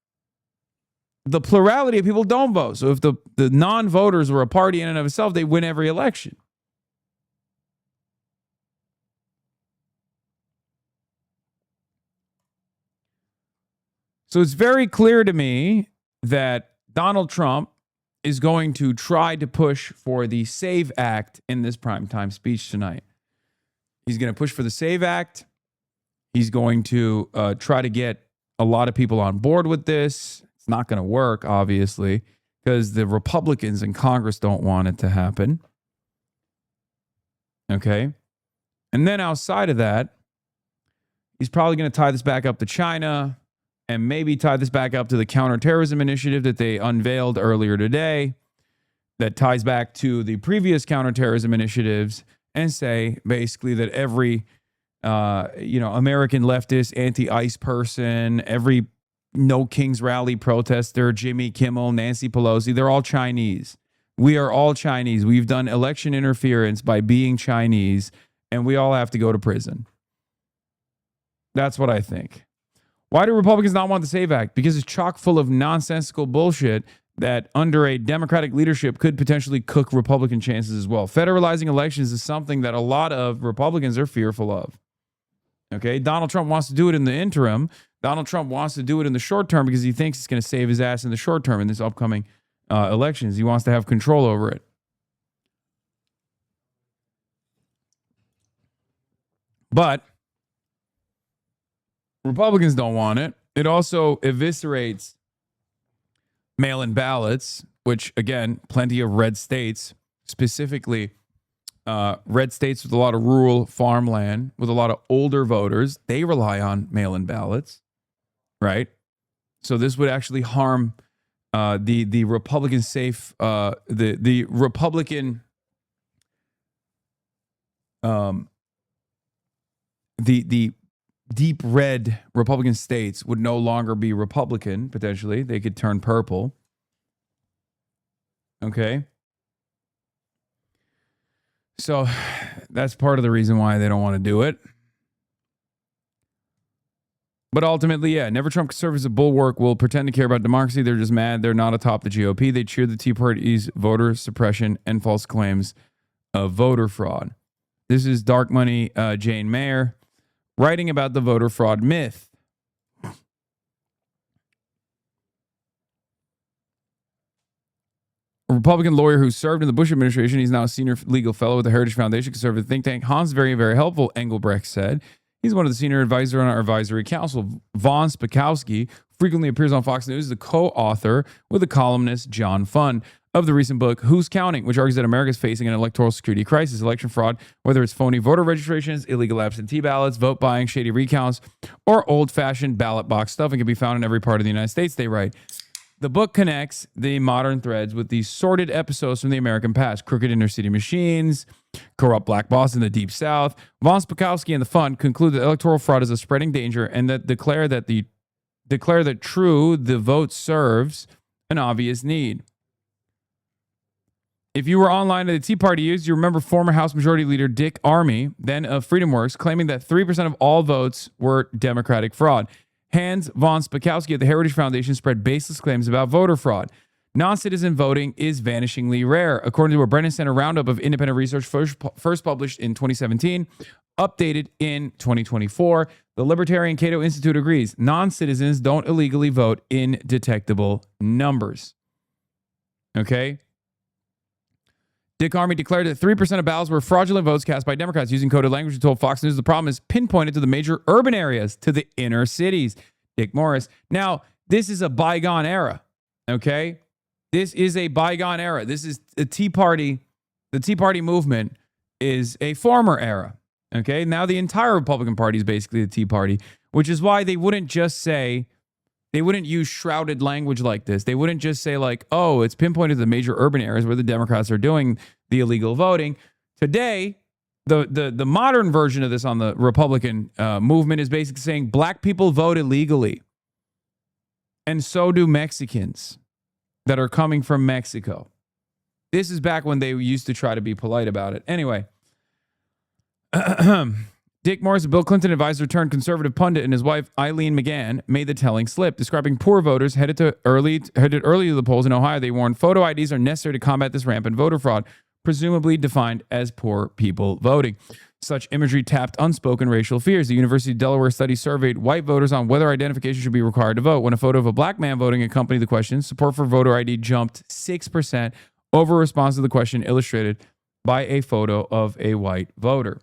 the plurality of people don't vote. So if the non-voters were a party in and of itself, they win every election. So it's very clear to me that Donald Trump is going to try to push for the SAVE Act in this primetime speech tonight. He's going to push for the SAVE Act. He's going to try to get a lot of people on board with this. It's not going to work, obviously, because the Republicans in Congress don't want it to happen. Okay? And then outside of that, he's probably going to tie this back up to China and maybe tie this back up to the counterterrorism initiative that they unveiled earlier today that ties back to the previous counterterrorism initiatives, and say basically that every, American leftist, anti-ICE person, every No Kings Rally protester, Jimmy Kimmel, Nancy Pelosi, they're all Chinese. We are all Chinese. We've done election interference by being Chinese, and we all have to go to prison. That's what I think. Why do Republicans not want the SAVE Act? Because it's chock full of nonsensical bullshit that under a Democratic leadership could potentially cook Republican chances as well. Federalizing elections is something that a lot of Republicans are fearful of. Okay, Donald Trump wants to do it in the interim. Donald Trump wants to do it in the short term because he thinks it's going to save his ass in the short term in this upcoming elections. He wants to have control over it. But Republicans don't want it. It also eviscerates mail-in ballots, which, again, plenty of red states, specifically red states with a lot of rural farmland, with a lot of older voters, they rely on mail-in ballots, right? So this would actually harm the Republican safe, the Republican, the deep red Republican states would no longer be Republican, potentially. They could turn purple. Okay. So that's part of the reason why they don't want to do it. But ultimately, yeah, Never Trump conservatives, a bulwark, will pretend to care about democracy. They're just mad they're not atop the GOP. They cheer the Tea Party's voter suppression and false claims of voter fraud. This is Dark Money Jane Mayer writing about the voter fraud myth. A Republican lawyer who served in the Bush administration, he's now a senior legal fellow with the Heritage Foundation conservative think tank. Hans, very, very helpful, Engelbrecht said. He's one of the senior advisors on our advisory council. Von Spakowski frequently appears on Fox News, the co-author with the columnist John Funn of the recent book, Who's Counting?, which argues that America is facing an electoral security crisis, election fraud, whether it's phony voter registrations, illegal absentee ballots, vote buying, shady recounts, or old-fashioned ballot box stuffing can be found in every part of the United States, they write. The book connects the modern threads with these sordid episodes from the American past, crooked inner-city machines, corrupt black boss in the Deep South. Von Spakowski and the fund conclude that electoral fraud is a spreading danger and that declare that the vote serves an obvious need. If you were online at the Tea Party years, you remember former House Majority Leader Dick Armey, then of FreedomWorks, claiming that 3% of all votes were Democratic fraud. Hans von Spakowski at the Heritage Foundation spread baseless claims about voter fraud. Non-citizen voting is vanishingly rare. According to a Brennan Center roundup of independent research first published in 2017, updated in 2024, the Libertarian Cato Institute agrees non-citizens don't illegally vote in detectable numbers. Okay? Dick Armey declared that 3% of ballots were fraudulent votes cast by Democrats using coded language. He told Fox News the problem is pinpointed to the major urban areas, to the inner cities. Dick Morris. Now, this is a bygone era, okay? This is a bygone era. This is the Tea Party. The Tea Party movement is a former era, okay? Now the entire Republican Party is basically the Tea Party, which is why they wouldn't just say, they wouldn't use shrouded language like this. They wouldn't just say like, oh, it's pinpointed to the major urban areas where the Democrats are doing the illegal voting. Today, the modern version of this on the Republican movement is basically saying black people vote illegally. And so do Mexicans that are coming from Mexico. This is back when they used to try to be polite about it. Anyway, Dick Morris, a Bill Clinton advisor turned conservative pundit, and his wife Eileen McGann made the telling slip, describing poor voters headed early to the polls in Ohio. They warned photo IDs are necessary to combat this rampant voter fraud, presumably defined as poor people voting. Such imagery tapped unspoken racial fears. The University of Delaware study surveyed white voters on whether identification should be required to vote. When a photo of a black man voting accompanied the question, support for voter ID jumped 6% over a response to the question illustrated by a photo of a white voter.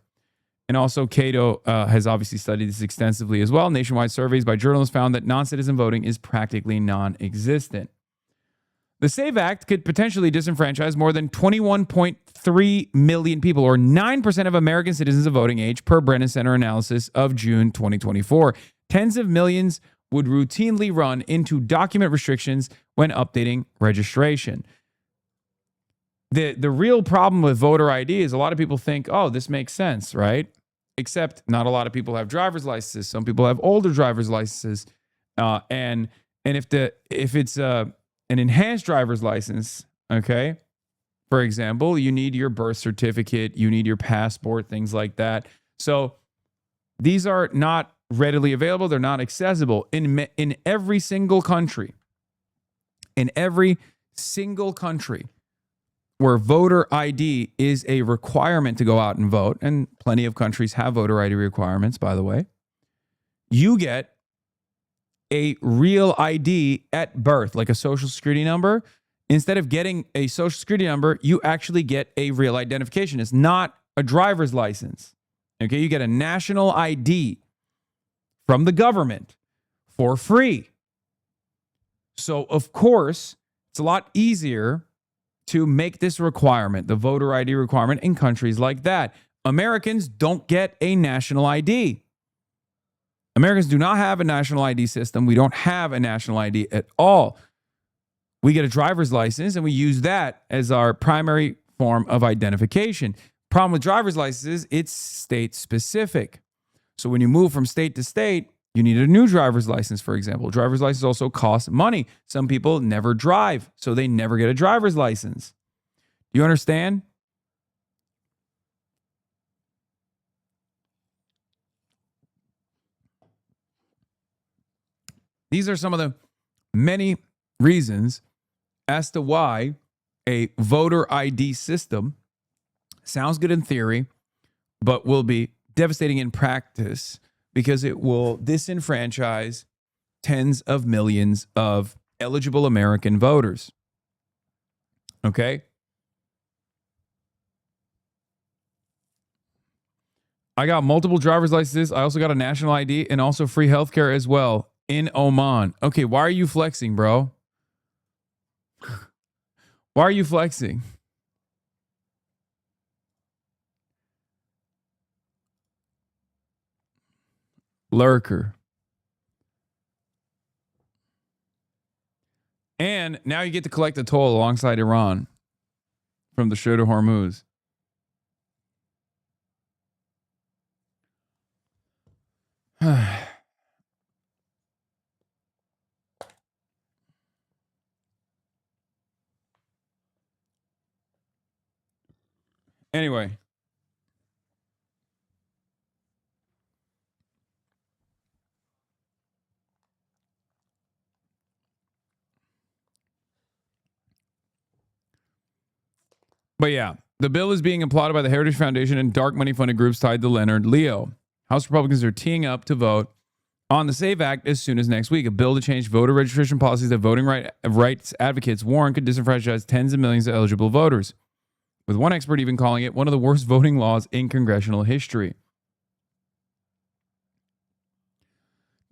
And also, Cato has obviously studied this extensively as well. Nationwide surveys by journalists found that non-citizen voting is practically non-existent. The SAVE Act could potentially disenfranchise more than 21.3 million people, or 9% of American citizens of voting age, per Brennan Center analysis of June 2024. Tens of millions would routinely run into document restrictions when updating registration. The real problem with voter ID is a lot of people think, oh, this makes sense, right? Except not a lot of people have driver's licenses. Some people have older driver's licenses. And if it's an enhanced driver's license, okay, for example, you need your birth certificate, you need your passport, things like that. So these are not readily available. They're not accessible in every single country. In every single country where voter ID is a requirement to go out and vote, and plenty of countries have voter ID requirements, by the way, you get a real ID at birth, like a social security number. Instead of getting a social security number, you actually get a real identification. It's not a driver's license. Okay, you get a national ID from the government for free. So, of course, it's a lot easier to make this requirement, the voter ID requirement, in countries like that. Americans don't get a national ID. Americans do not have a national ID system. We don't have a national ID at all. We get a driver's license and we use that as our primary form of identification. Problem with driver's licenses, it's state specific. So when you move from state to state, you need a new driver's license, for example. Driver's license also costs money. Some people never drive, so they never get a driver's license. Do you understand? These are some of the many reasons as to why a voter ID system sounds good in theory, but will be devastating in practice because it will disenfranchise tens of millions of eligible American voters. Okay? I got multiple driver's licenses. I also got a national ID and also free healthcare as well in Oman. Okay, why are you flexing, bro? Why are you flexing? Lurker. And now you get to collect the toll alongside Iran from the Strait of Hormuz. Anyway. But yeah, the bill is being applauded by the Heritage Foundation and dark money funded groups tied to Leonard Leo. House Republicans are teeing up to vote on the SAVE Act as soon as next week, a bill to change voter registration policies that voting rights advocates warn could disenfranchise tens of millions of eligible voters, with one expert even calling it one of the worst voting laws in congressional history.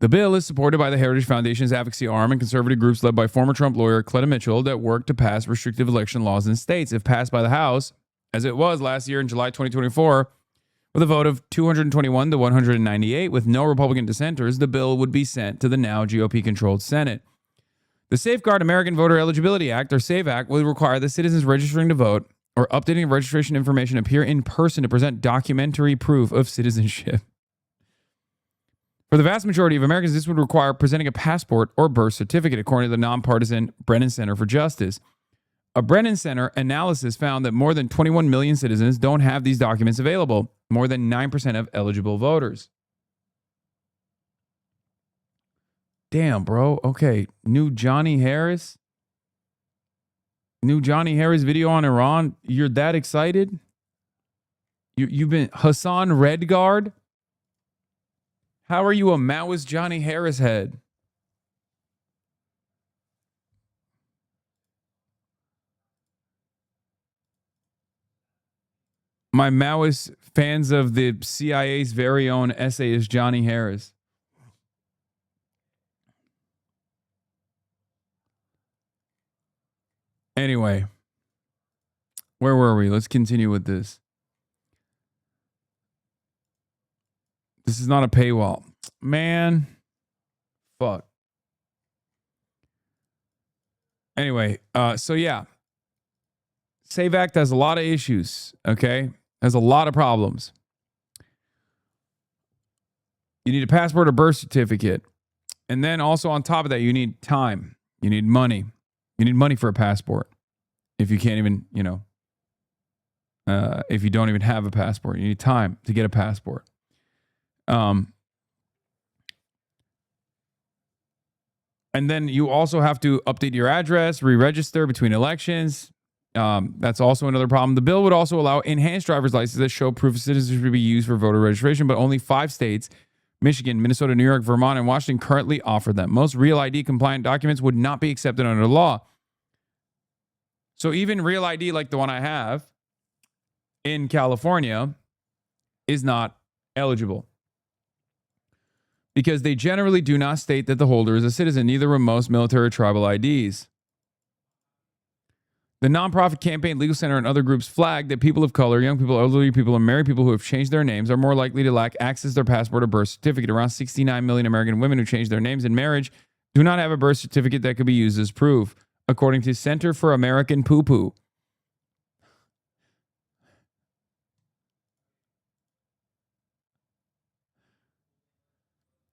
The bill is supported by the Heritage Foundation's advocacy arm and conservative groups led by former Trump lawyer Cleta Mitchell that work to pass restrictive election laws in states. If passed by the House, as it was last year in July 2024, with a vote of 221 to 198 with no Republican dissenters, the bill would be sent to the now GOP-controlled Senate. The Safeguard American Voter Eligibility Act, or SAVE Act, will require that citizens registering to vote or updating registration information appear in person to present documentary proof of citizenship. For the vast majority of Americans, this would require presenting a passport or birth certificate, according to the nonpartisan Brennan Center for Justice. A Brennan Center analysis found that more than 21 million citizens don't have these documents available, more than 9% of eligible voters. Damn, bro. Okay, new Johnny Harris video on Iran. You're that excited? You've been Hasan Redguard? How are you a Maoist Johnny Harris head? My Maoist fans of the CIA's very own essayist Johnny Harris. Anyway, where were we? Let's continue with this. This is not a paywall. Man. Fuck. Anyway, so yeah. SAVE Act has a lot of issues, okay? Has a lot of problems. You need a passport or birth certificate. And then also on top of that, you need time. You need money. You need money for a passport. If you can't even, if you don't even have a passport, you need time to get a passport. And then you also have to update your address, re-register between elections. That's also another problem. The bill would also allow enhanced driver's licenses that show proof of citizenship to be used for voter registration, but only 5 states, Michigan, Minnesota, New York, Vermont, and Washington, currently offer them. Most Real ID compliant documents would not be accepted under the law. So even Real ID, like the one I have in California, is not eligible, because they generally do not state that the holder is a citizen. Neither will most military or tribal IDs. The nonprofit campaign Legal Center and other groups flag that people of color, young people, elderly people, and married people who have changed their names are more likely to lack access to their passport or birth certificate. Around 69 million American women who changed their names in marriage do not have a birth certificate that could be used as proof, according to Center for American Poo-Poo.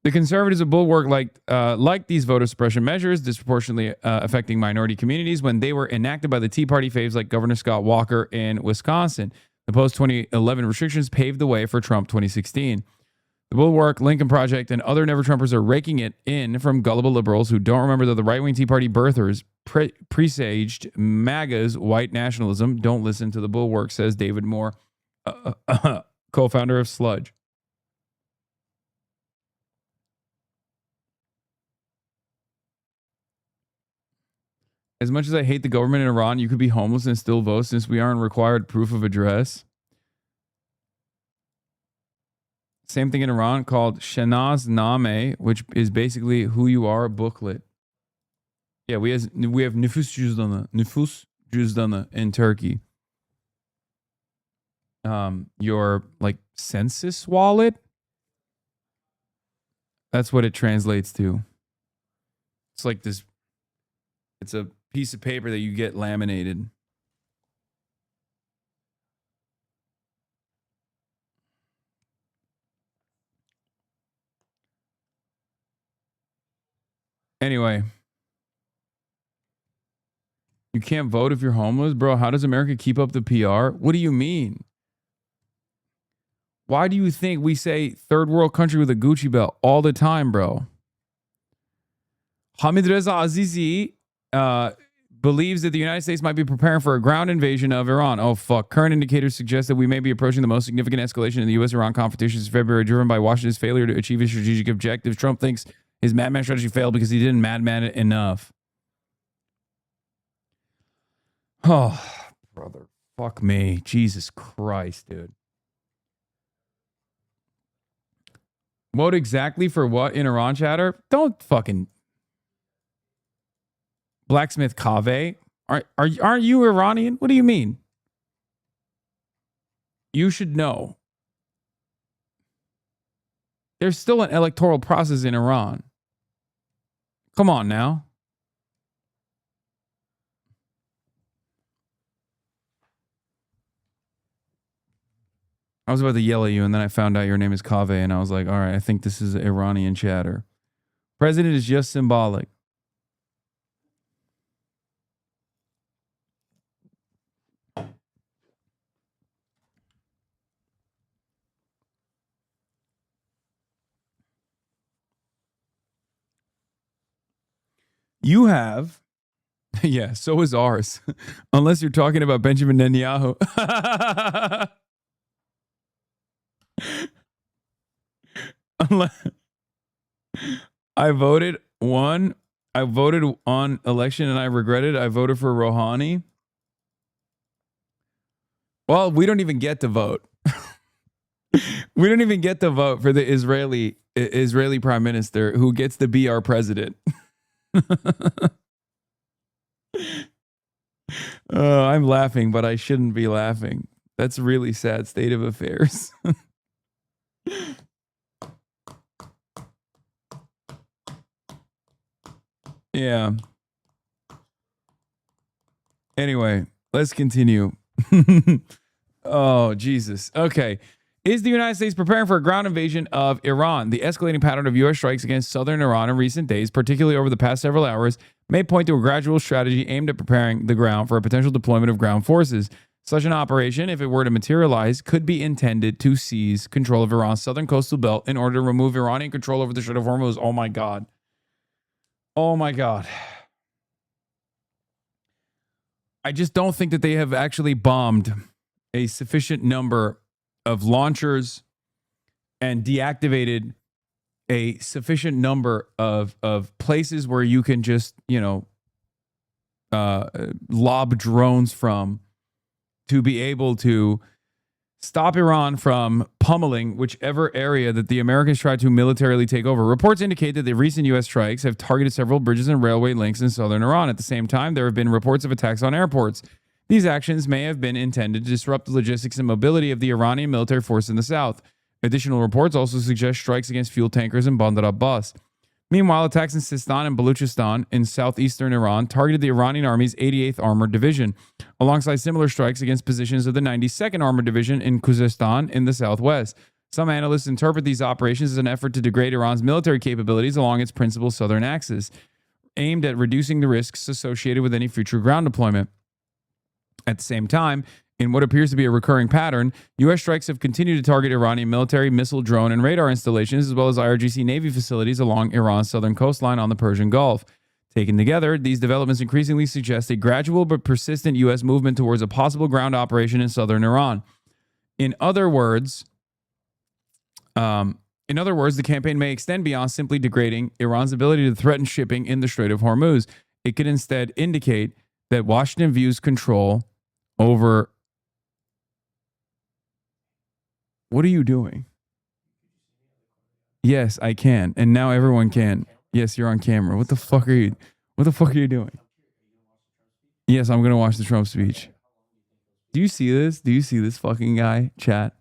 The conservatives have bulwarked like these voter suppression measures, disproportionately affecting minority communities when they were enacted by the Tea Party faves like Governor Scott Walker in Wisconsin. The post-2011 restrictions paved the way for Trump 2016. The Bulwark, Lincoln Project, and other never-Trumpers are raking it in from gullible liberals who don't remember that the right-wing Tea Party birthers presaged MAGA's white nationalism. Don't listen to the Bulwark, says David Moore, co-founder of Sludge. As much as I hate the government in Iran, you could be homeless and still vote since we aren't required proof of address. Same thing in Iran called Shanaz Name, which is basically who you are booklet. Yeah, we have Nüfus Cüzdanı in Turkey. Your like census wallet. That's what it translates to. It's like this. It's a piece of paper that you get laminated. Anyway, you can't vote if you're homeless, bro. How does America keep up the PR? What do you mean? Why do you think we say third world country with a Gucci belt all the time, bro? Hamid Reza Azizi believes that the United States might be preparing for a ground invasion of Iran. Oh, fuck. Current indicators suggest that we may be approaching the most significant escalation in the U.S.-Iran confrontation since February, driven by Washington's failure to achieve its strategic objectives. Trump thinks his madman strategy failed because he didn't madman it enough. Oh, brother. Fuck me. Jesus Christ, dude. Vote exactly for what in Iran, chatter? Don't fucking... Blacksmith Kaveh? Aren't you Iranian? What do you mean? You should know. There's still an electoral process in Iran. Come on now. I was about to yell at you, and then I found out your name is Kaveh, and I was like, all right, I think this is Iranian chatter. President is just symbolic. You have, yeah, so is ours. Unless you're talking about Benjamin Netanyahu. I voted on election and I regretted. I voted for Rouhani. Well, we don't even get to vote. We don't even get to vote for the Israeli prime minister who gets to be our president. I'm laughing, but I shouldn't be laughing. That's a really sad state of affairs. Yeah. Anyway, let's continue. Oh, Jesus. Okay. Is the United States preparing for a ground invasion of Iran? The escalating pattern of U.S. strikes against southern Iran in recent days, particularly over the past several hours, may point to a gradual strategy aimed at preparing the ground for a potential deployment of ground forces. Such an operation, if it were to materialize, could be intended to seize control of Iran's southern coastal belt in order to remove Iranian control over the Strait of Hormuz. Oh my God. Oh my God. I just don't think that they have actually bombed a sufficient number of launchers and deactivated a sufficient number of places where you can just, lob drones from to be able to stop Iran from pummeling whichever area that the Americans try to militarily take over. Reports indicate that the recent U.S. strikes have targeted several bridges and railway links in southern Iran. At the same time, there have been reports of attacks on airports. These actions may have been intended to disrupt the logistics and mobility of the Iranian military force in the south. Additional reports also suggest strikes against fuel tankers in Bandar Abbas. Meanwhile, attacks in Sistan and Baluchistan in southeastern Iran targeted the Iranian Army's 88th Armored Division, alongside similar strikes against positions of the 92nd Armored Division in Khuzestan in the southwest. Some analysts interpret these operations as an effort to degrade Iran's military capabilities along its principal southern axis, aimed at reducing the risks associated with any future ground deployment. At the same time, in what appears to be a recurring pattern, U.S. strikes have continued to target Iranian military, missile, drone, and radar installations, as well as IRGC Navy facilities along Iran's southern coastline on the Persian Gulf. Taken together, these developments increasingly suggest a gradual but persistent U.S. movement towards a possible ground operation in southern Iran. In other words, the campaign may extend beyond simply degrading Iran's ability to threaten shipping in the Strait of Hormuz. It could instead indicate that Washington views control over... What are you doing? Yes, I can. And now everyone can. Yes, you're on camera. What the fuck are you doing? Yes, I'm going to watch the Trump speech. Do you see this? Do you see this fucking guy, chat?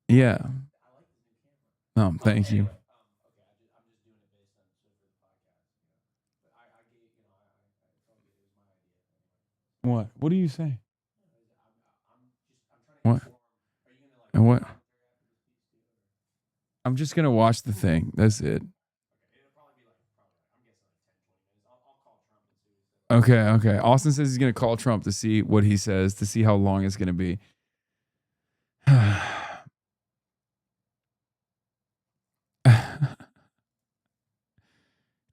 Yeah. Thank you. What? What do you say? What? And what? I'm just going to watch the thing. That's it. Okay. Austin says he's going to call Trump to see what he says, to see how long it's going to be.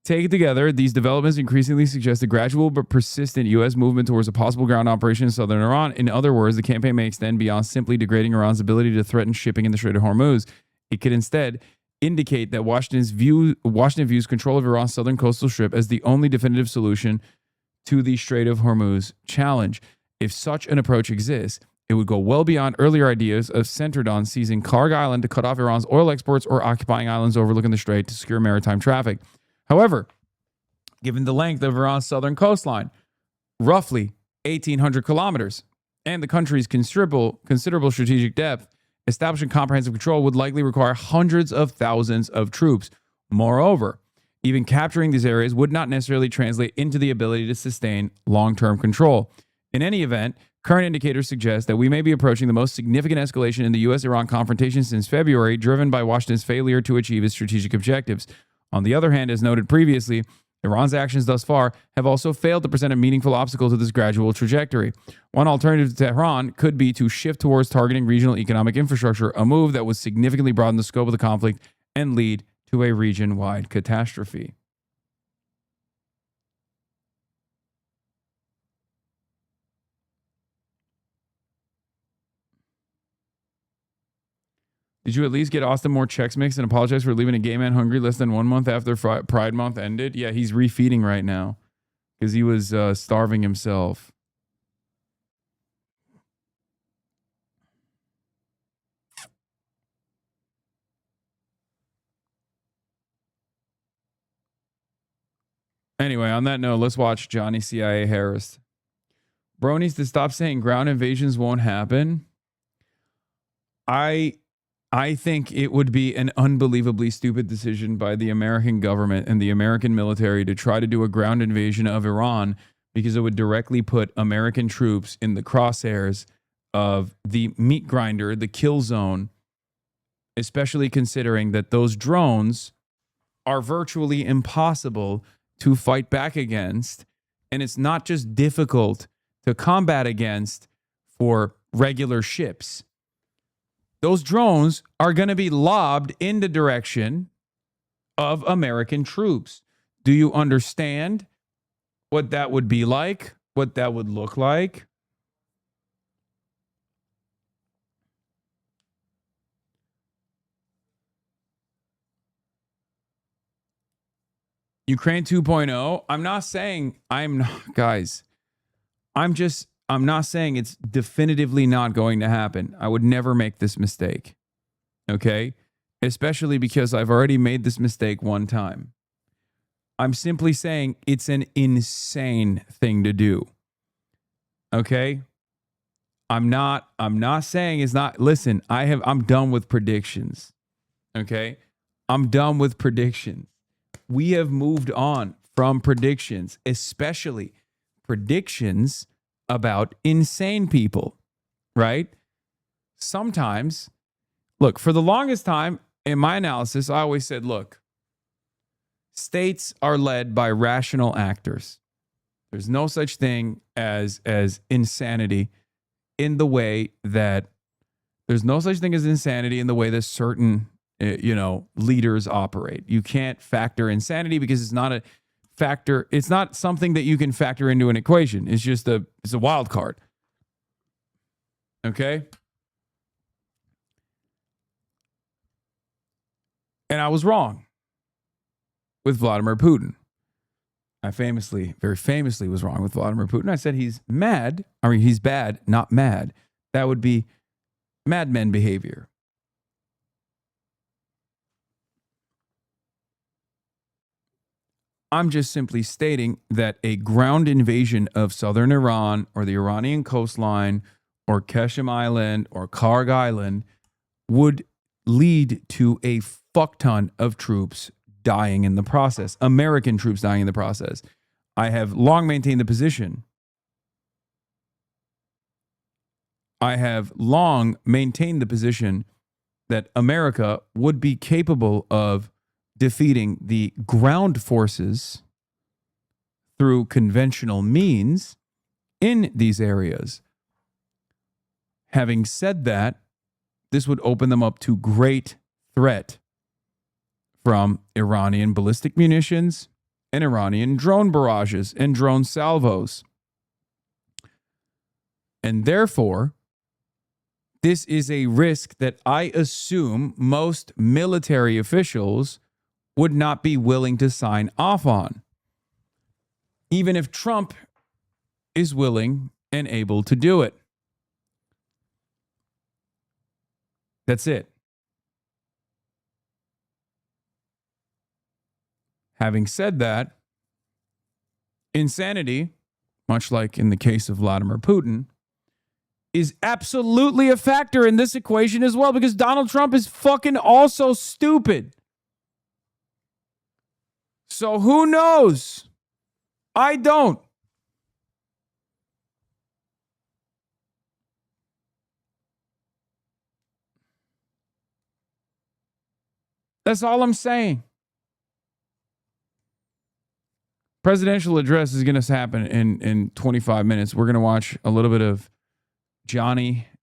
Taken together, these developments increasingly suggest a gradual but persistent U.S. movement towards a possible ground operation in southern Iran. In other words, the campaign may extend beyond simply degrading Iran's ability to threaten shipping in the Strait of Hormuz. It could instead indicate that Washington views control of Iran's southern coastal strip as the only definitive solution to the Strait of Hormuz challenge. If such an approach exists, it would go well beyond earlier ideas of centered on seizing Karg Island to cut off Iran's oil exports or occupying islands overlooking the strait to secure maritime traffic. However, given the length of Iran's southern coastline, roughly 1,800 kilometers, and the country's considerable strategic depth, establishing comprehensive control would likely require hundreds of thousands of troops. Moreover, even capturing these areas would not necessarily translate into the ability to sustain long-term control. In any event, current indicators suggest that we may be approaching the most significant escalation in the U.S.-Iran confrontation since February, driven by Washington's failure to achieve its strategic objectives. On the other hand, as noted previously, Iran's actions thus far have also failed to present a meaningful obstacle to this gradual trajectory. One alternative to Tehran could be to shift towards targeting regional economic infrastructure, a move that would significantly broaden the scope of the conflict and lead to a region-wide catastrophe. Did you at least get Austin more Chex Mix and apologize for leaving a gay man hungry less than 1 month after Pride Month ended? Yeah, he's refeeding right now because he was starving himself. Anyway, on that note, let's watch Johnny CIA Harris. Bro needs to stop saying ground invasions won't happen. I think it would be an unbelievably stupid decision by the American government and the American military to try to do a ground invasion of Iran because it would directly put American troops in the crosshairs of the meat grinder, the kill zone, especially considering that those drones are virtually impossible to fight back against. And it's not just difficult to combat against for regular ships. Those drones are going to be lobbed in the direction of American troops. Do you understand what that would be like? What that would look like? Ukraine 2.0. I'm not saying I'm not saying it's definitively not going to happen. I would never make this mistake. Okay? Especially because I've already made this mistake one time. I'm simply saying it's an insane thing to do. Okay? I'm not saying it's not. Listen, I'm done with predictions. Okay? I'm done with predictions. We have moved on from predictions, especially predictions about insane people, right? Sometimes, look, for the longest time in my analysis, I always said, look, states are led by rational actors. There's no such thing as insanity in the way that certain leaders operate. You can't factor insanity because it's not a factor. It's not something that you can factor into an equation. It's just it's a wild card. Okay? And I was wrong with Vladimir Putin. I very famously was wrong with Vladimir Putin. I said he's mad. I mean, he's bad, not mad. That would be madmen behavior. I'm just simply stating that a ground invasion of southern Iran or the Iranian coastline or Qasem Island or Karg Island would lead to a fuck ton of troops dying in the process, American troops dying in the process. I have long maintained the position. That America would be capable of defeating the ground forces through conventional means in these areas. Having said that, this would open them up to great threat from Iranian ballistic munitions and Iranian drone barrages and drone salvos. And therefore, this is a risk that I assume most military officials would not be willing to sign off on, even if Trump is willing and able to do it. That's it. Having said that, insanity, much like in the case of Vladimir Putin, is absolutely a factor in this equation as well, because Donald Trump is fucking also stupid. So who knows? I don't. That's all I'm saying. Presidential address is going to happen in 25 minutes. We're going to watch a little bit of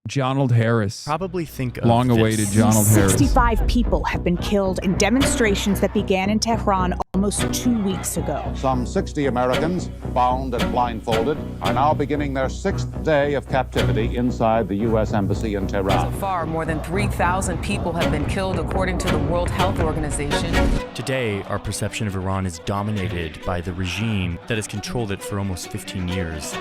Donald Harris. Probably think of long-awaited Donald Harris. 65 people have been killed in demonstrations that began in Tehran almost 2 weeks ago. Some 60 Americans, bound and blindfolded, are now beginning their 6th day of captivity inside the U.S. Embassy in Tehran. So far, more than 3,000 people have been killed, according to the World Health Organization. Today, our perception of Iran is dominated by the regime that has controlled it for almost 15 years.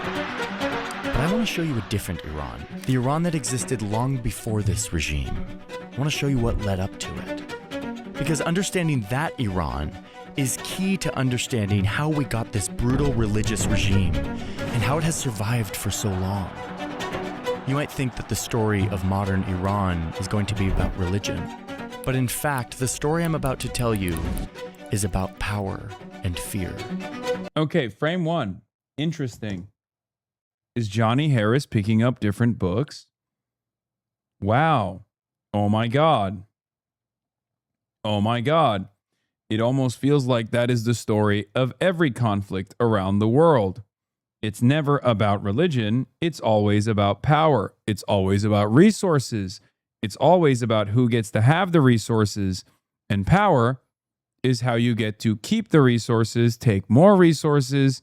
But I want to show you a different Iran, the Iran that existed long before this regime. I want to show you what led up to it. Because understanding that Iran is key to understanding how we got this brutal religious regime and how it has survived for so long. You might think that the story of modern Iran is going to be about religion, but in fact, the story I'm about to tell you is about power and fear. Okay, frame one. Interesting. Is Johnny Harris picking up different books? Wow. Oh my God. Oh my God. It almost feels like that is the story of every conflict around the world. It's never about religion. It's always about power. It's always about resources. It's always about who gets to have the resources and power is how you get to keep the resources, take more resources,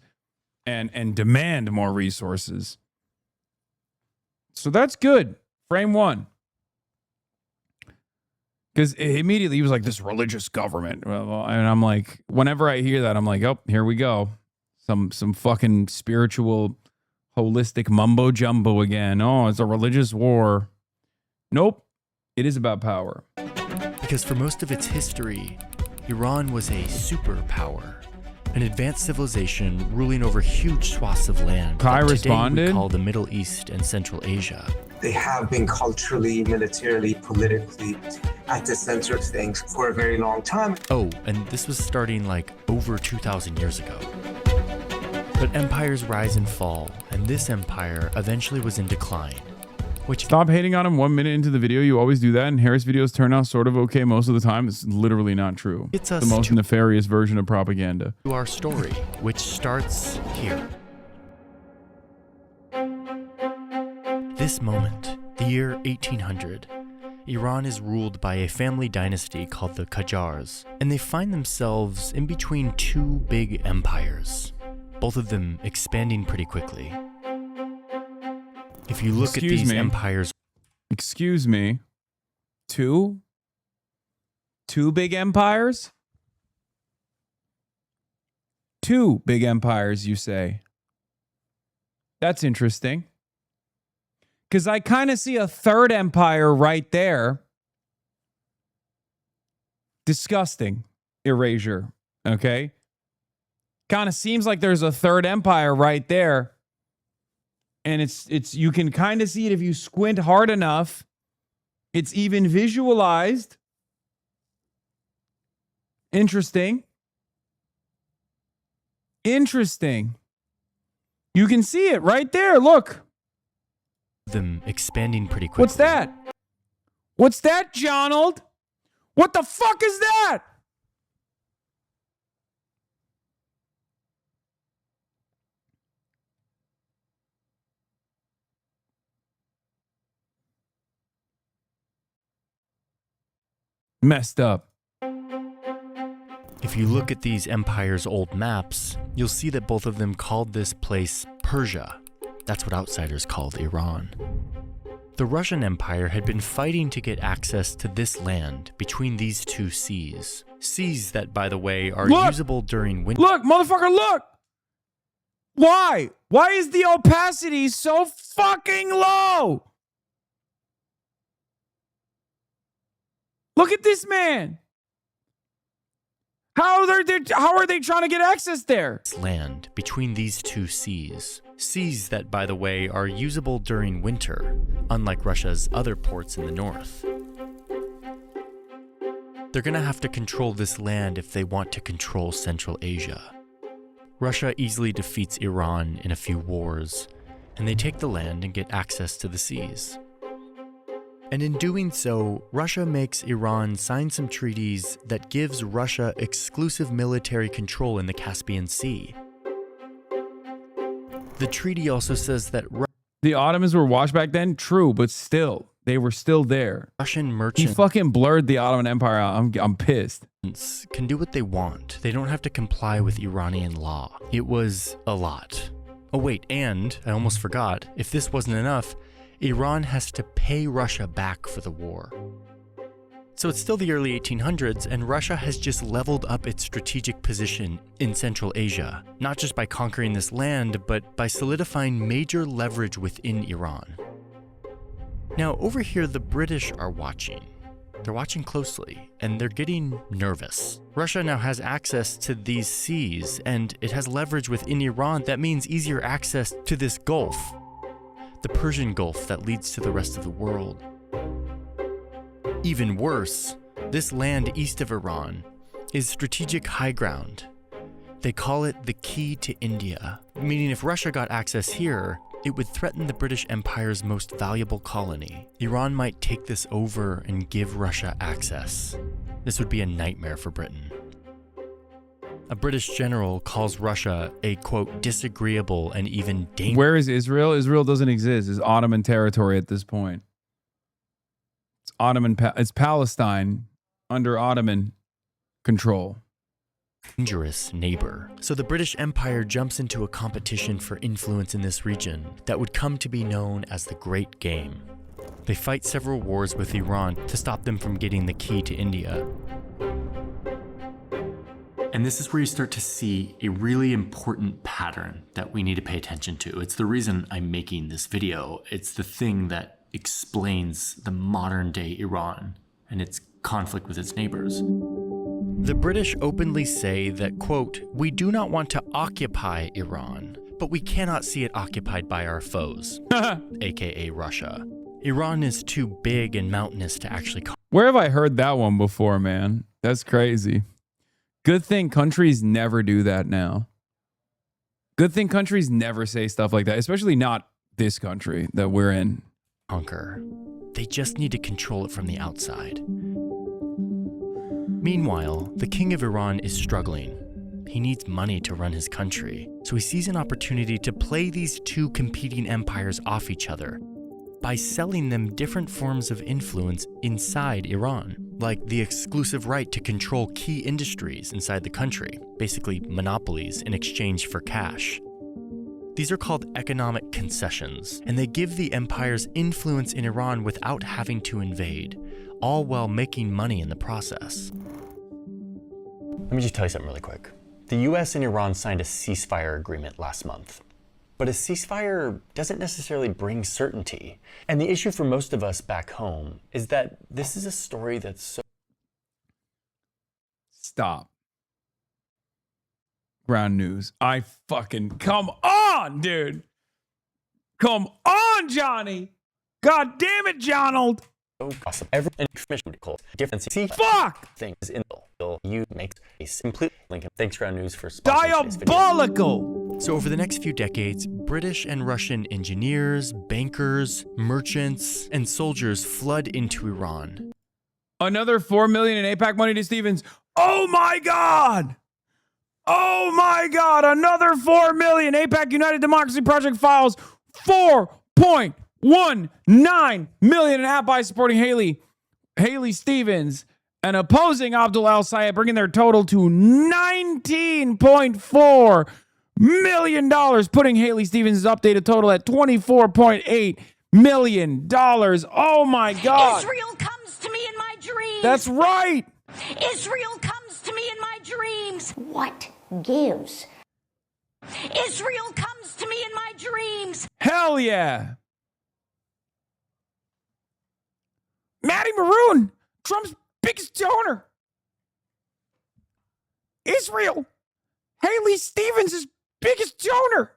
and demand more resources. So that's good. Frame one. Because immediately he was like, this religious government. Well, and I'm like, whenever I hear that, I'm like, oh, here we go. Some fucking spiritual, holistic mumbo jumbo again. Oh, it's a religious war. Nope. It is about power. Because for most of its history, Iran was a superpower, an advanced civilization ruling over huge swaths of land Kai that responded. today we call the Middle East and Central Asia. They have been culturally, militarily, politically at the center of things for a very long time. Oh, and this was starting like over 2,000 years ago. But empires rise and fall, and this empire eventually was in decline. Stop hating on him 1 minute into the video. You always do that, and Harris videos turn out sort of okay most of the time. It's literally not true. It's the most nefarious version of propaganda. To our story, which starts here. This moment, the year 1800, Iran is ruled by a family dynasty called the Qajars, and they find themselves in between two big empires, both of them expanding pretty quickly. If you look at these empires... Excuse me. Two big empires? Two big empires, you say? That's interesting. Because I kind of see a third empire right there. Disgusting erasure, okay? Kind of seems like there's a third empire right there. And it's you can kind of see it if you squint hard enough. It's even visualized. Interesting. Interesting. You can see it right there. Look. Them expanding pretty quickly. What's that? What's that, Jonald? What the fuck is that? Messed up. If you look at these empires' old maps, you'll see that both of them called this place Persia. That's what outsiders called Iran. The Russian Empire had been fighting to get access to this land between these two seas. Seas that, by the way, are usable during winter. Look, motherfucker, look! Why? Why is the opacity so fucking low? Look at this man. How are they trying to get access there? Land between these two seas. Seas that, by the way, are usable during winter, unlike Russia's other ports in the north. They're gonna have to control this land if they want to control Central Asia. Russia easily defeats Iran in a few wars, and they take the land and get access to the seas. And in doing so, Russia makes Iran sign some treaties that gives Russia exclusive military control in the Caspian Sea. The treaty also says that the Ottomans were washed back then. True, but still, they were still there. Russian merchants He fucking blurred the Ottoman Empire out. I'm pissed. Can do what they want. They don't have to comply with Iranian law. It was a lot. Oh wait, and I almost forgot, if this wasn't enough, Iran has to pay Russia back for the war. So it's still the early 1800s, and Russia has just leveled up its strategic position in Central Asia, not just by conquering this land, but by solidifying major leverage within Iran. Now, over here, the British are watching. They're watching closely, and they're getting nervous. Russia now has access to these seas, and it has leverage within Iran that means easier access to this Gulf, the Persian Gulf that leads to the rest of the world. Even worse, this land east of Iran is strategic high ground. They call it the key to India, meaning if Russia got access here, it would threaten the British Empire's most valuable colony. Iran might take this over and give Russia access. This would be a nightmare for Britain. A British general calls Russia a, quote, disagreeable and even dangerous. Where is Israel? Israel doesn't exist. It's Ottoman territory at this point. It's Palestine under Ottoman control. dangerous neighbor. So the British Empire jumps into a competition for influence in this region that would come to be known as the Great Game. They fight several wars with Iran to stop them from getting the key to India. And this is where you start to see a really important pattern that we need to pay attention to. It's the reason I'm making this video. It's the thing that explains the modern day Iran and its conflict with its neighbors. The British openly say that, quote, "We do not want to occupy Iran, but we cannot see it occupied by our foes," aka Russia. Iran is too big and mountainous to actually... Where have I heard that one before, man? That's crazy. Good thing countries never do that now. Good thing countries never say stuff like that, especially not this country that we're in. Conquer. They just need to control it from the outside. Meanwhile, the king of Iran is struggling. He needs money to run his country, so he sees an opportunity to play these two competing empires off each other by selling them different forms of influence inside Iran, like the exclusive right to control key industries inside the country, basically monopolies in exchange for cash. These are called economic concessions, and they give the empires influence in Iran without having to invade, all while making money in the process. Let me just tell you something really quick. The US and Iran signed a ceasefire agreement last month. But a ceasefire doesn't necessarily bring certainty. And the issue for most of us back home is that this is a story that's so... Stop. Ground news. I fucking... Come on, dude. Come on, Johnny. God damn it, Jonald. So awesome. Every information called different fuck things in you makes a complete link. Thanks, Ground News, for sponsoring diabolical. So over the next few decades, British and Russian engineers, bankers, merchants, and soldiers flood into Iran. Another $4 million in AIPAC money to Stevens. Oh my God. Oh my God. Another $4 million. AIPAC United Democracy Project files $4.19 million in app by supporting Haley Stevens and opposing Abdul Al Sayed, bringing their total to $19.4 million, putting Haley Stevens' updated total at $24.8 million. Oh my God. Israel comes to me in my dreams. That's right. Israel comes to me in my dreams. What gives? Israel comes to me in my dreams. Hell yeah. Maddie Maroon, Trump's biggest donor. Israel, Haley Stevens' biggest donor.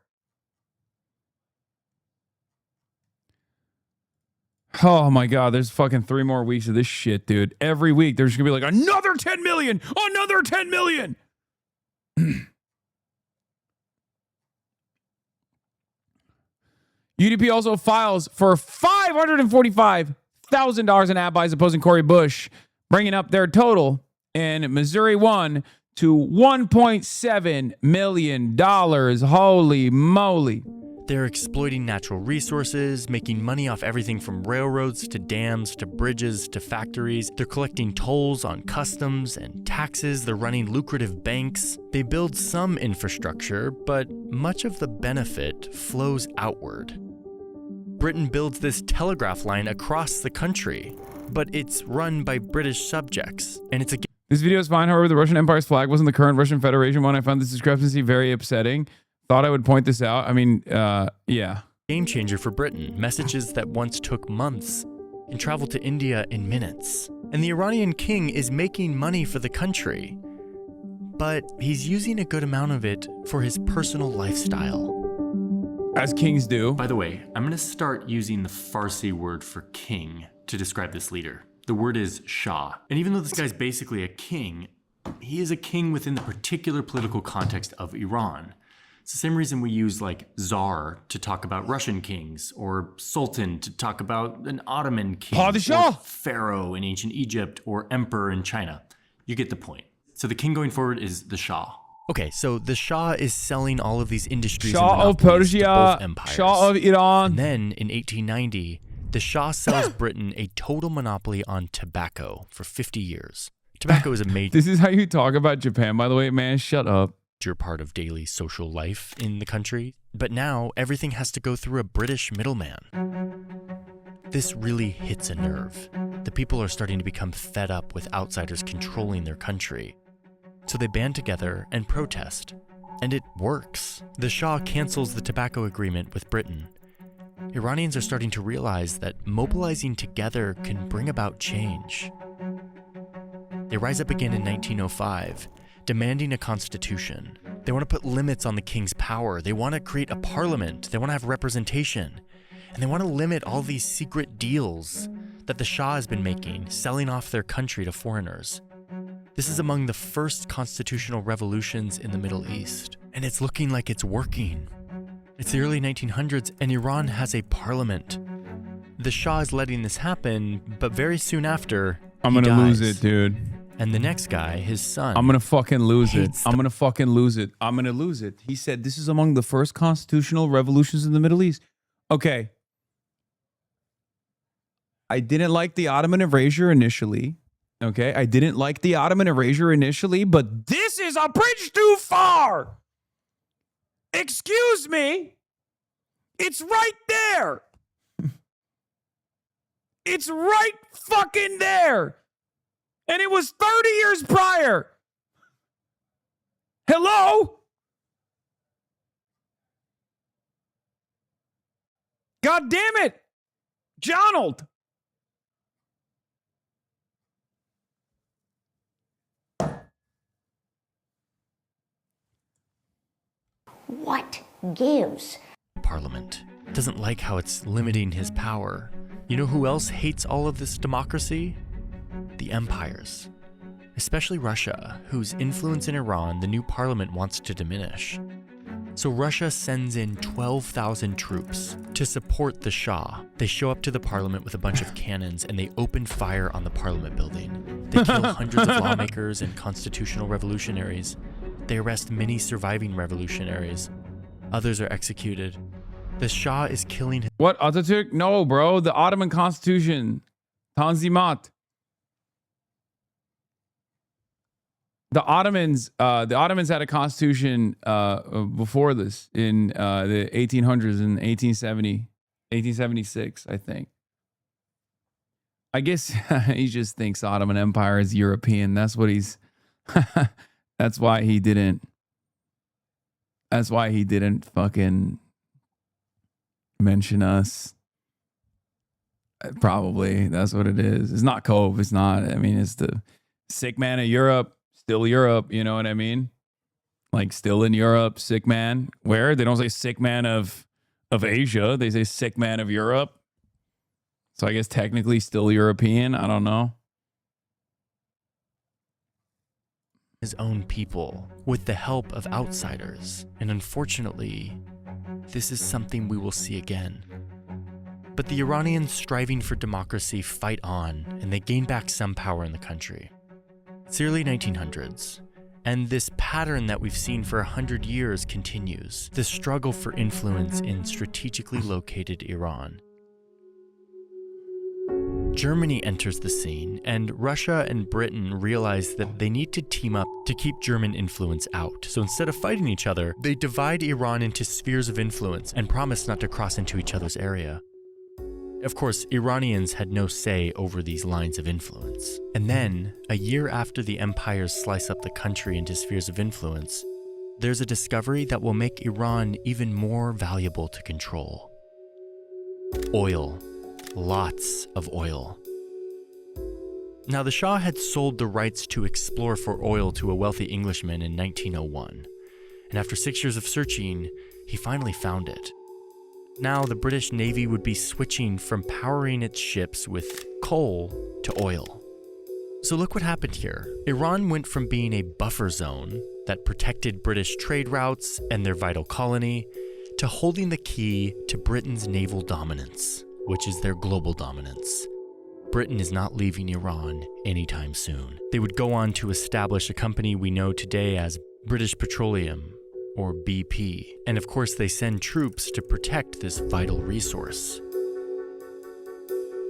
Oh my God, there's fucking 3 more weeks of this shit, dude. Every week there's gonna be like another 10 million, another 10 million. UDP also files for $545,000 in ad buys opposing Cory Bush, bringing up their total in Missouri 1 to $1.7 million. Holy moly. They're exploiting natural resources, making money off everything from railroads to dams to bridges to factories. They're collecting tolls on customs and taxes. They're running lucrative banks. They build some infrastructure, but much of the benefit flows outward. Britain builds this telegraph line across the country, but it's run by British subjects, and it's a... This video is fine, however, the Russian Empire's flag wasn't the current Russian Federation one. I found this discrepancy very upsetting. Thought I would point this out. I mean, yeah. Game changer for Britain. Messages that once took months and traveled to India in minutes. And the Iranian king is making money for the country, but he's using a good amount of it for his personal lifestyle. As kings do. By the way, I'm going to start using the Farsi word for king to describe this leader. The word is Shah. And even though this guy's basically a king, he is a king within the particular political context of Iran. It's the same reason we use like Tsar to talk about Russian kings, or Sultan to talk about an Ottoman king, or Pharaoh in ancient Egypt, or Emperor in China. You get the point. So the king going forward is the Shah. Okay, so the Shah is selling all of these industries Shah of Persia, Shah of Iran. And then in 1890, the Shah sells Britain a total monopoly on tobacco for 50 years. Tobacco is a major This is how you talk about Japan, by the way, man. Shut up. part of daily social life in the country, but now everything has to go through a British middleman. This really hits a nerve. The people are starting to become fed up with outsiders controlling their country. So they band together and protest. And it works. The Shah cancels the tobacco agreement with Britain. Iranians are starting to realize that mobilizing together can bring about change. They rise up again in 1905, demanding a constitution. They want to put limits on the king's power. They want to create a parliament. They want to have representation. And they want to limit all these secret deals that the Shah has been making, selling off their country to foreigners. This is among the first constitutional revolutions in the Middle East, and it's looking like it's working. It's the early 1900s, and Iran has a parliament. The Shah is letting this happen, but very soon after, I'm he gonna dies. lose it, dude. And the next guy, his son, I'm gonna fucking lose it. hates I'm gonna fucking lose it. I'm gonna lose it. He said this is among the first constitutional revolutions in the Middle East. Okay. I didn't like the Ottoman erasure initially. Okay. I didn't like the Ottoman erasure initially, but this is a bridge too far. Excuse me. It's right there. It's right fucking there. And it was 30 years prior. Hello? God damn it. Jonald. What gives? Parliament doesn't like how it's limiting his power. You know who else hates all of this democracy? The empires, especially Russia, whose influence in Iran the new parliament wants to diminish. So Russia sends in 12,000 troops to support the Shah. They show up to the parliament with a bunch of cannons and they open fire on the parliament building. They kill hundreds of lawmakers and constitutional revolutionaries. They arrest many surviving revolutionaries. Others are executed. The Shah is killing... What, Atatürk? No, bro. The Ottoman Constitution. Tanzimat. The Ottomans had a constitution before this in the 1800s in 1876, I think. I guess he just thinks Ottoman Empire is European. That's what he's... That's why he didn't fucking mention us. Probably. That's what it is. It's not Cove. It's not. I mean, it's the sick man of Europe. Still Europe. You know what I mean? Like still in Europe, sick man. Where? They don't say sick man of Asia. They say sick man of Europe. So I guess technically still European. I don't know. His own people with the help of outsiders. And unfortunately, this is something we will see again. But the Iranians striving for democracy fight on, and they gain back some power in the country. It's the early 1900s, and this pattern that we've seen for 100 years continues. The struggle for influence in strategically located Iran. Germany enters the scene, and Russia and Britain realize that they need to team up to keep German influence out. So instead of fighting each other, they divide Iran into spheres of influence and promise not to cross into each other's area. Of course, Iranians had no say over these lines of influence. And then, a year after the empires slice up the country into spheres of influence, there's a discovery that will make Iran even more valuable to control. Oil. Lots of oil. Now, the Shah had sold the rights to explore for oil to a wealthy Englishman in 1901, and after 6 years of searching, he finally found it. Now, the British Navy would be switching from powering its ships with coal to oil. So look what happened here. Iran went from being a buffer zone that protected British trade routes and their vital colony to holding the key to Britain's naval dominance, which is their global dominance. Britain is not leaving Iran anytime soon. They would go on to establish a company we know today as British Petroleum, or BP. And of course, they send troops to protect this vital resource.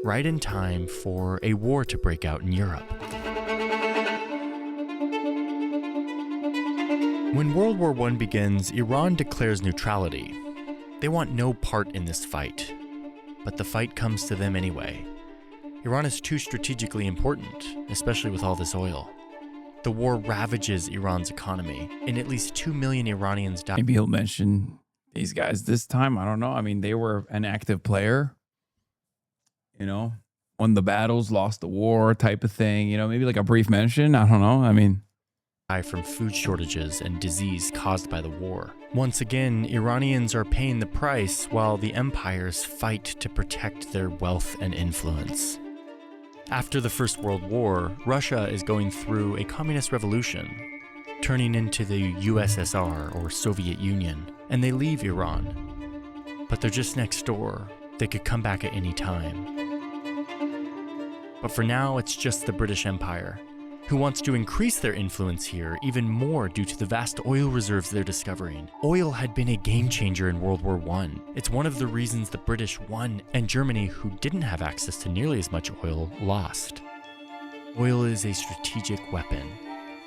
Right in time for a war to break out in Europe. When World War I begins, Iran declares neutrality. They want no part in this fight, but the fight comes to them anyway. Iran is too strategically important, especially with all this oil. The war ravages Iran's economy, and at least 2 million Iranians die. Maybe he'll mention these guys this time. I don't know. I mean, they were an active player, you know, won the battles, lost the war type of thing, you know, maybe like a brief mention. I don't know. I mean, from food shortages and disease caused by the war. Once again, Iranians are paying the price while the empires fight to protect their wealth and influence. After the First World War, Russia is going through a communist revolution, turning into the USSR or Soviet Union, and they leave Iran. But they're just next door. They could come back at any time. But for now, it's just the British Empire, who wants to increase their influence here even more due to the vast oil reserves they're discovering. Oil had been a game changer in World War I. It's one of the reasons the British won, and Germany, who didn't have access to nearly as much oil, lost. Oil is a strategic weapon.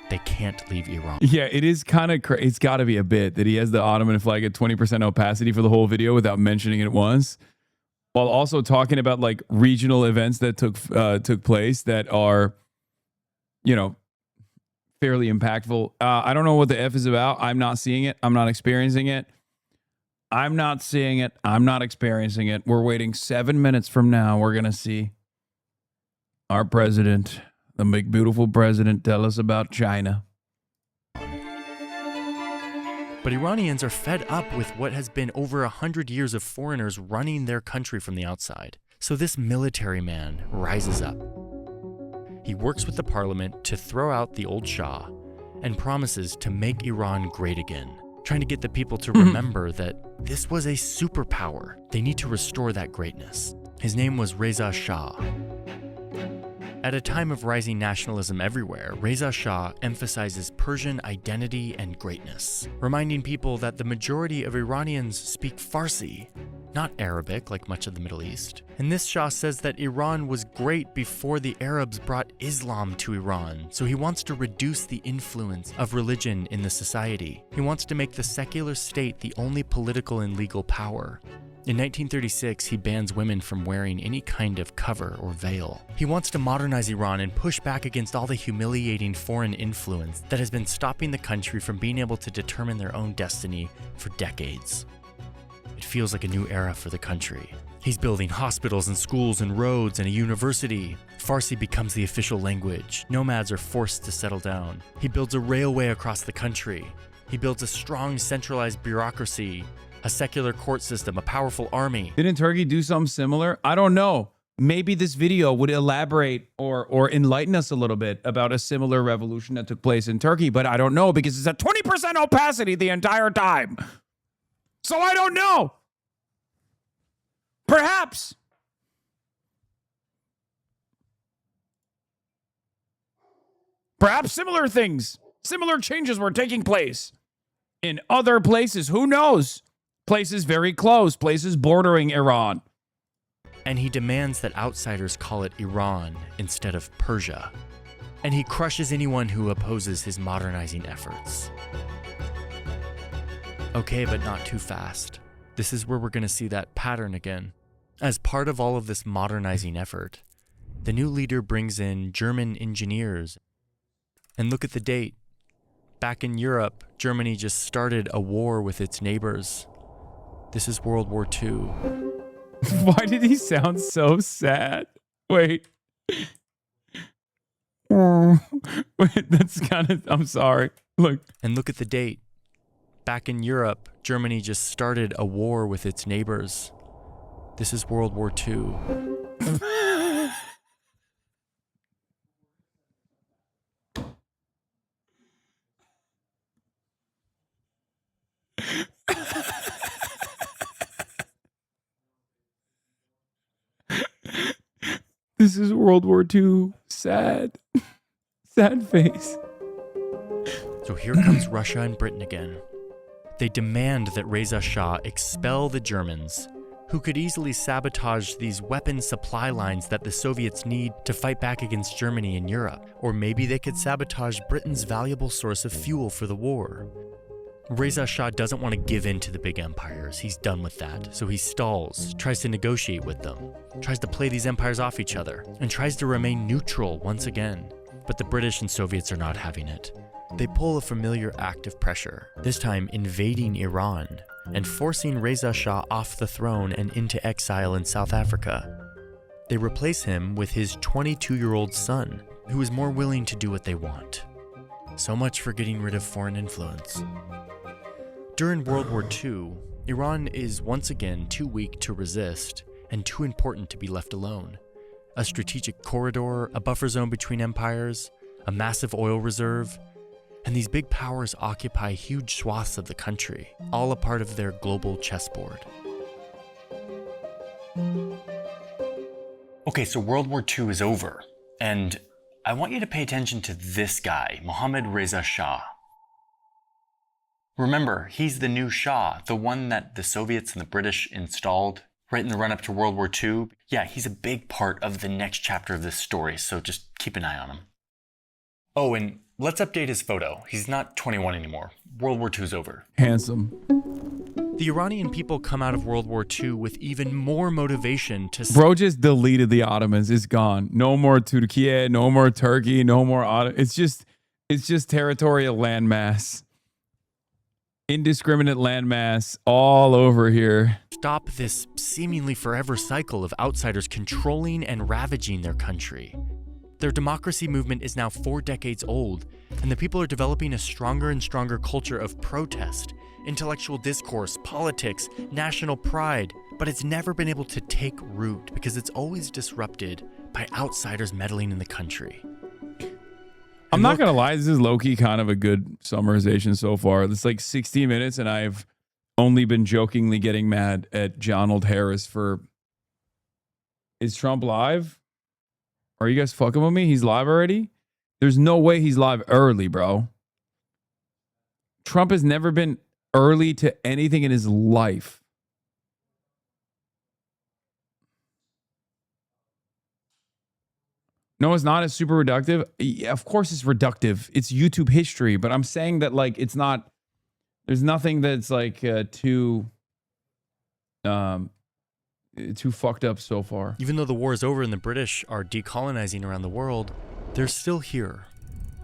They can't leave Iran. yeah, it is kind of crazy. It's got to be a bit that he has the Ottoman flag at 20% opacity for the whole video without mentioning it once, while also talking about like regional events that took place that are, you know, fairly impactful. I don't know what the F is about. I'm not seeing it. I'm not experiencing it. I'm not seeing it. I'm not experiencing it. We're waiting 7 minutes from now. We're going to see our president, the big, beautiful president, tell us about China. But Iranians are fed up with what has been over 100 years of foreigners running their country from the outside. So this military man rises up. He works with the parliament to throw out the old Shah and promises to make Iran great again, trying to get the people to remember that this was a superpower. They need to restore that greatness. His name was Reza Shah. At a time of rising nationalism everywhere, Reza Shah emphasizes Persian identity and greatness, reminding people that the majority of Iranians speak Farsi, not Arabic like much of the Middle East. And this Shah says that Iran was great before the Arabs brought Islam to Iran, so he wants to reduce the influence of religion in the society. He wants to make the secular state the only political and legal power. In 1936, he bans women from wearing any kind of cover or veil. He wants to modernize Iran and push back against all the humiliating foreign influence that has been stopping the country from being able to determine their own destiny for decades. It feels like a new era for the country. He's building hospitals and schools and roads and a university. Farsi becomes the official language. Nomads are forced to settle down. He builds a railway across the country. He builds a strong centralized bureaucracy, a secular court system, a powerful army. Didn't Turkey do something similar? I don't know. Maybe this video would elaborate or enlighten us a little bit about a similar revolution that took place in Turkey, but I don't know because it's at 20% opacity the entire time. So I don't know. Perhaps. Perhaps similar things, similar changes were taking place in other places. Who knows? Places very close, places bordering Iran. And he demands that outsiders call it Iran instead of Persia. And he crushes anyone who opposes his modernizing efforts. Okay, but not too fast. This is where we're going to see that pattern again. As part of all of this modernizing effort, the new leader brings in German engineers. And look at the date. Back in Europe, Germany just started a war with its neighbors. This is World War II. Why did he sound so sad? Wait. Wait, that's kind of, I'm sorry. Look. And look at the date. Back in Europe, Germany just started a war with its neighbors. This is World War II. This is World War II. Sad. Sad face. So here comes Russia and Britain again. They demand that Reza Shah expel the Germans, who could easily sabotage these weapon supply lines that the Soviets need to fight back against Germany in Europe. Or maybe they could sabotage Britain's valuable source of fuel for the war. Reza Shah doesn't want to give in to the big empires. He's done with that. So he stalls, tries to negotiate with them, tries to play these empires off each other, and tries to remain neutral once again. But the British and Soviets are not having it. They pull a familiar act of pressure, this time invading Iran and forcing Reza Shah off the throne and into exile in South Africa. They replace him with his 22-year-old son, who is more willing to do what they want. So much for getting rid of foreign influence. During World War II, Iran is once again too weak to resist and too important to be left alone. A strategic corridor, a buffer zone between empires, a massive oil reserve, and these big powers occupy huge swaths of the country, all a part of their global chessboard. Okay, so World War II is over, and I want you to pay attention to this guy, Mohammad Reza Shah. Remember, he's the new Shah, the one that the Soviets and the British installed right in the run-up to World War II. Yeah, he's a big part of the next chapter of this story, so just keep an eye on him. Oh, and let's update his photo. He's not 21 anymore. World War II's over. Handsome. The Iranian people come out of World War II with even more motivation to... Bro just deleted the Ottomans. It's gone. No more Turkey, no more Turkey, no more It's just territorial landmass. Indiscriminate landmass all over here. Stop this seemingly forever cycle of outsiders controlling and ravaging their country. Their democracy movement is now 4 decades old, and the people are developing a stronger and stronger culture of protest, intellectual discourse, politics, national pride, but it's never been able to take root because it's always disrupted by outsiders meddling in the country. I'm not going to lie, this is low-key kind of a good summarization so far. It's like 60 minutes, and I've only been jokingly getting mad at Donald Harris for... Is Trump live? Are you guys fucking with me? He's live already? There's no way he's live early, bro. Trump has never been early to anything in his life. No, it's not. It's super reductive. Yeah, of course it's reductive. It's YouTube history, but I'm saying that like it's not, there's nothing that's like too fucked up so far. Even though the war is over and the British are decolonizing around the world, they're still here,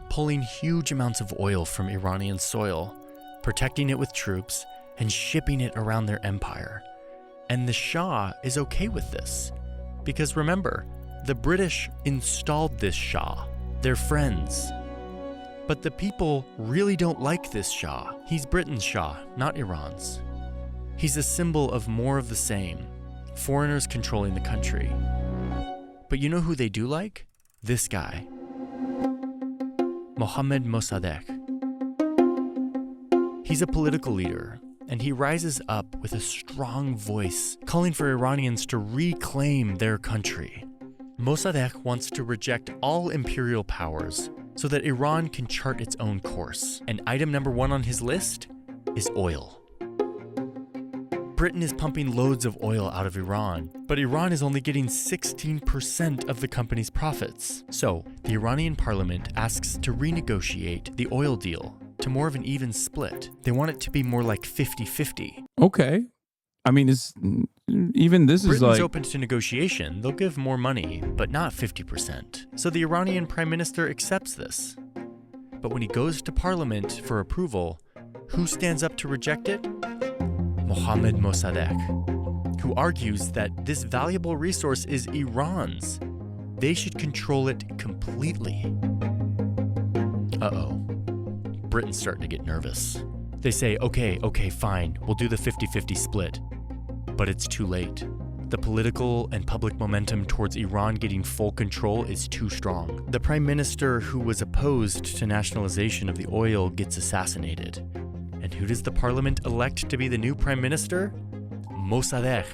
pulling huge amounts of oil from Iranian soil, protecting it with troops, and shipping it around their empire. And the Shah is okay with this. Because remember, the British installed this Shah, their friends. But the people really don't like this Shah. He's Britain's Shah, not Iran's. He's a symbol of more of the same, foreigners controlling the country. But you know who they do like? This guy, Mohammad Mossadegh. He's a political leader, and he rises up with a strong voice, calling for Iranians to reclaim their country. Mossadegh wants to reject all imperial powers so that Iran can chart its own course. And item number 1 on his list is oil. Britain is pumping loads of oil out of Iran, but Iran is only getting 16% of the company's profits. So, the Iranian parliament asks to renegotiate the oil deal to more of an even split. They want it to be more like 50-50. Okay. I mean, this Britain's is like... open to negotiation. They'll give more money, but not 50%. So the Iranian prime minister accepts this. But when he goes to parliament for approval, who stands up to reject it? Mohammad Mossadegh, who argues that this valuable resource is Iran's. They should control it completely. Uh-oh. Britain's starting to get nervous. They say, okay, fine, we'll do the 50-50 split. But it's too late. The political and public momentum towards Iran getting full control is too strong. The prime minister who was opposed to nationalization of the oil gets assassinated. And who does the parliament elect to be the new prime minister? Mossadegh.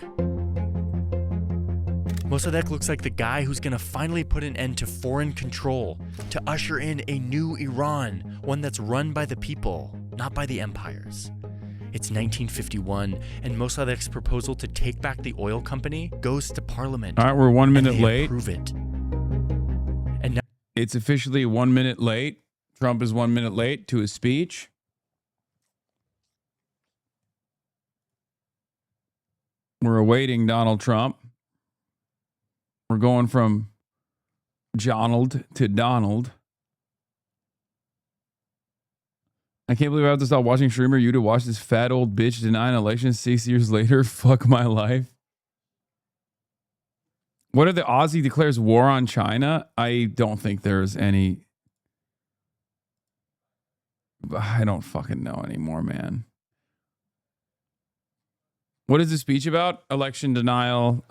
Mossadegh looks like the guy who's gonna finally put an end to foreign control, to usher in a new Iran, one that's run by the people, not by the empires. It's 1951, and Mossadegh's proposal to take back the oil company goes to parliament. All right, we're 1 minute and they late. Approve it. And now it's officially 1 minute late. Trump is 1 minute late to his speech. waiting, Donald Trump. We're going from Jonald to Donald. I can't believe I have to stop watching Streamer You to watch this fat old bitch deny an election 6 years later. Fuck my life. What are the Aussie declares war on China? I don't think there's any. I don't fucking know anymore, man. What is the speech about? Election denial.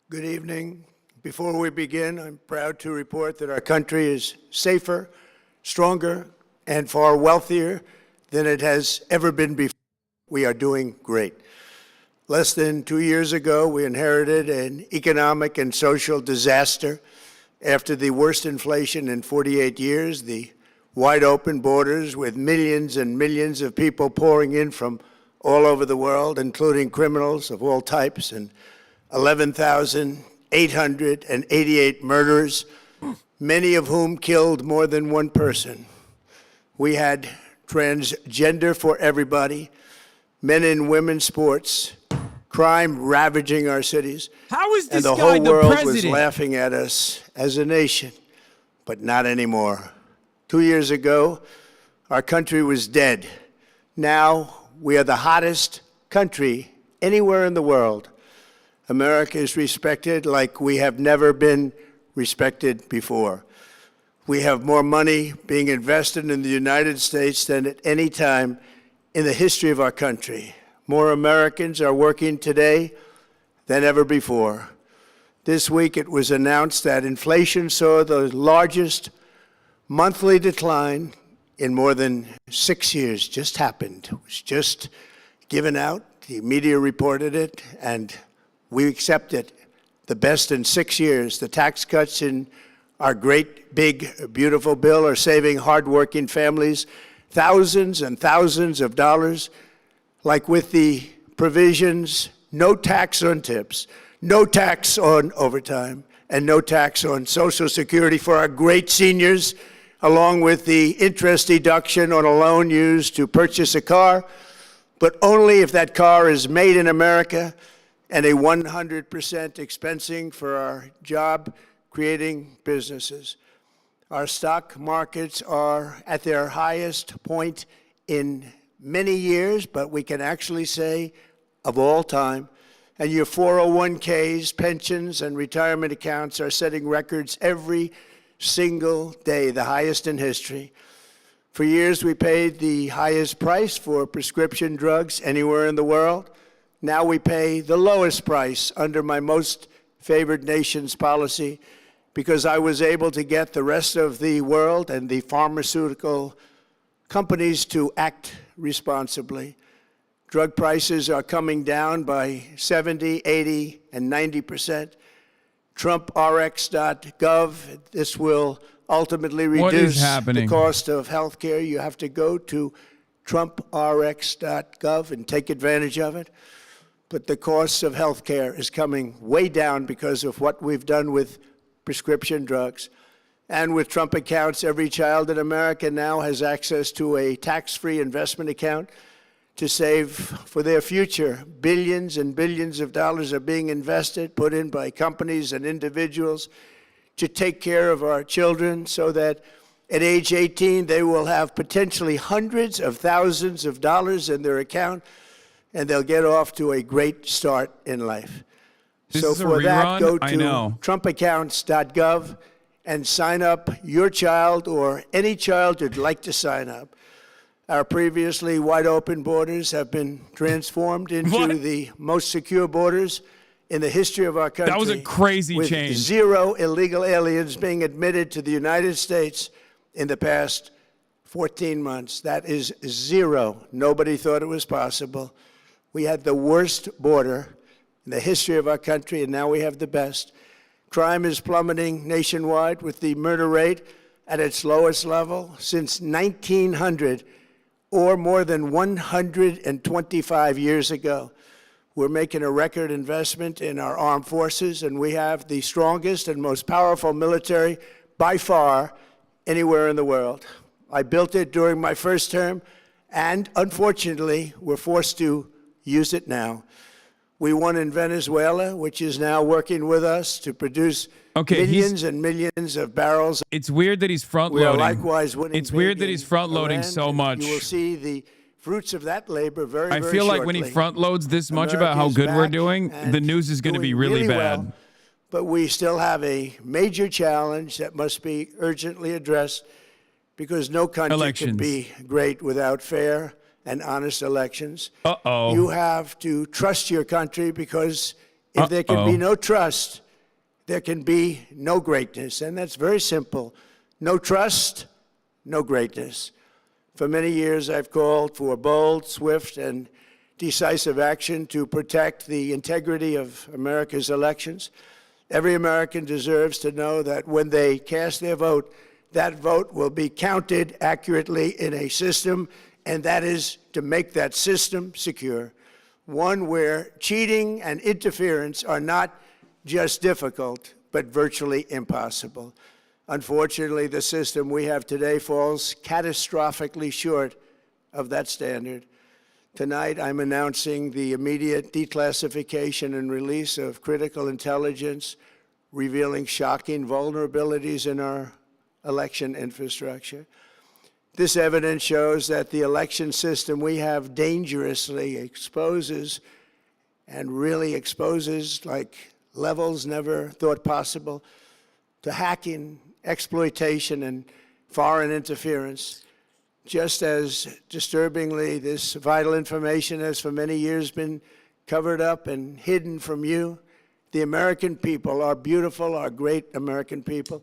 Good evening. Before we begin, I'm proud to report that our country is safer, stronger, and far wealthier than it has ever been before. We are doing great. Less than 2 years ago, we inherited an economic and social disaster. After the worst inflation in 48 years, the wide open borders with millions and millions of people pouring in from all over the world, including criminals of all types, and 11,888 murders, many of whom killed more than one person. We had transgender for everybody, men and women's sports, crime ravaging our cities. How is this and the guy whole the world was president? laughing at us as a nation, but not anymore. 2 years ago, our country was dead. Now we are the hottest country anywhere in the world. America is respected like we have never been respected before. We have more money being invested in the United States than at any time in the history of our country. More Americans are working today than ever before. This week it was announced that inflation saw the largest monthly decline in more than 6 years. Just happened. It was just given out. The media reported it, and we accept it. The best in 6 years. The tax cuts in our great, big, beautiful bill are saving hardworking families thousands and thousands of dollars, like with the provisions, no tax on tips, no tax on overtime, and no tax on Social Security for our great seniors, along with the interest deduction on a loan used to purchase a car, but only if that car is made in America, and a 100% expensing for our job-creating businesses. Our stock markets are at their highest point in many years, but we can actually say of all time. And your 401ks, pensions, and retirement accounts are setting records every single day, the highest in history. For years, we paid the highest price for prescription drugs anywhere in the world. Now we pay the lowest price under my most favored nation's policy, because I was able to get the rest of the world and the pharmaceutical companies to act responsibly. Drug prices are coming down by 70, 80, and 90%. TrumpRx.gov, this will ultimately reduce the cost of health care. You have to go to TrumpRx.gov and take advantage of it. But the cost of health care is coming way down because of what we've done with prescription drugs. And with Trump accounts, every child in America now has access to a tax-free investment account to save for their future. Billions and billions of dollars are being invested, put in by companies and individuals to take care of our children so that at age 18, they will have potentially hundreds of thousands of dollars in their account, and they'll get off to a great start in life. So for that, go to TrumpAccounts.gov and sign up your child or any child who'd like to sign up. Our previously wide open borders have been transformed into the most secure borders in the history of our country. That was a crazy with change. 0 illegal aliens being admitted to the United States in the past 14 months. That is 0. Nobody thought it was possible. We had the worst border in the history of our country, and now we have the best. Crime is plummeting nationwide, with the murder rate at its lowest level since 1900, or more than 125 years ago. We're making a record investment in our armed forces, and we have the strongest and most powerful military by far anywhere in the world. I built it during my first term, and unfortunately, we're forced to Use it now. We won in Venezuela, which is now working with us to produce millions and millions of barrels. It's weird that he's front We are loading. likewise winning. It's weird that he's front loading so much. You will see the fruits of that labor very, I very feel like shortly. when he front loads this much about how good we're doing, the news is going to be really bad. Well, but we still have a major challenge that must be urgently addressed because no country can be great without fair and honest elections. Uh-oh. You have to trust your country because if there can be no trust, there can be no greatness. And that's very simple. No trust, no greatness. For many years, I've called for bold, swift, and decisive action to protect the integrity of America's elections. Every American deserves to know that when they cast their vote, that vote will be counted accurately in a system, and that is to make that system secure, one where cheating and interference are not just difficult, but virtually impossible. Unfortunately, the system we have today falls catastrophically short of that standard. Tonight, I'm announcing the immediate declassification and release of critical intelligence revealing shocking vulnerabilities in our election infrastructure. This evidence shows that the election system we have dangerously exposes and really exposes like levels never thought possible to hacking, exploitation, and foreign interference. Just as disturbingly, this vital information has for many years been covered up and hidden from you, the American people, our beautiful, our great American people.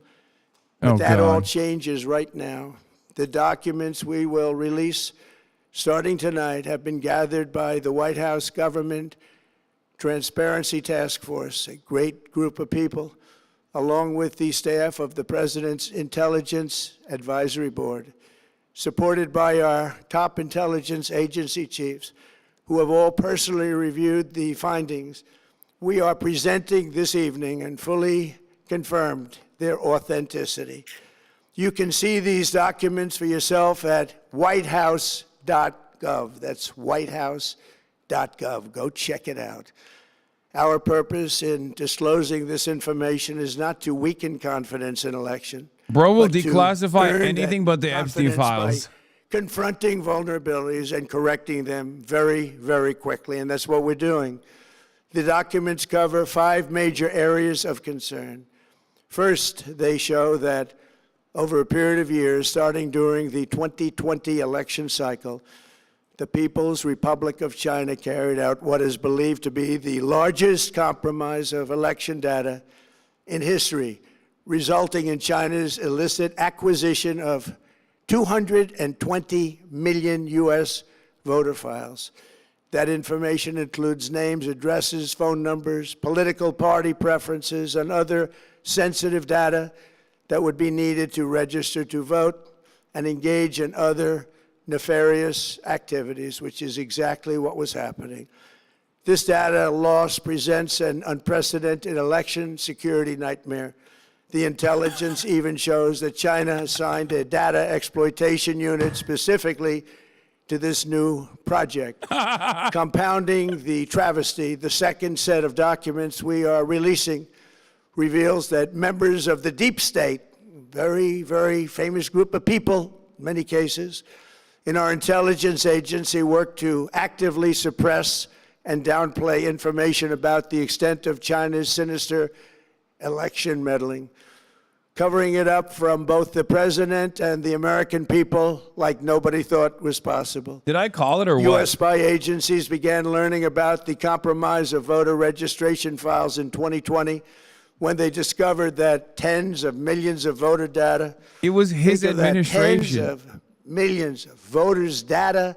But that all changes right now. The documents we will release starting tonight have been gathered by the White House Government Transparency Task Force, a great group of people, along with the staff of the President's Intelligence Advisory Board, supported by our top intelligence agency chiefs, who have all personally reviewed the findings. We are presenting this evening and fully confirmed their authenticity. You can see these documents for yourself at whitehouse.gov. That's whitehouse.gov. Go check it out. Our purpose in disclosing this information is not to weaken confidence in election. Bro will declassify anything but the Epstein files. Confronting vulnerabilities and correcting them very, very quickly, and that's what we're doing. The documents cover 5 major areas of concern. First, they show that over a period of years, starting during the 2020 election cycle, the People's Republic of China carried out what is believed to be the largest compromise of election data in history, resulting in China's illicit acquisition of 220 million U.S. voter files. That information includes names, addresses, phone numbers, political party preferences, and other sensitive data that would be needed to register to vote and engage in other nefarious activities, which is exactly what was happening. This data loss presents an unprecedented election security nightmare. The intelligence even shows that China assigned a data exploitation unit specifically to this new project. Compounding the travesty, the second set of documents we are releasing reveals that members of the deep state, very, very famous group of people, in many cases, in our intelligence agency work to actively suppress and downplay information about the extent of China's sinister election meddling, covering it up from both the president and the American people like nobody thought was possible. Did I call it or what? U.S. spy agencies began learning about the compromise of voter registration files in 2020 when they discovered that tens of millions of voter data. It was his administration. Tens of millions of voters' data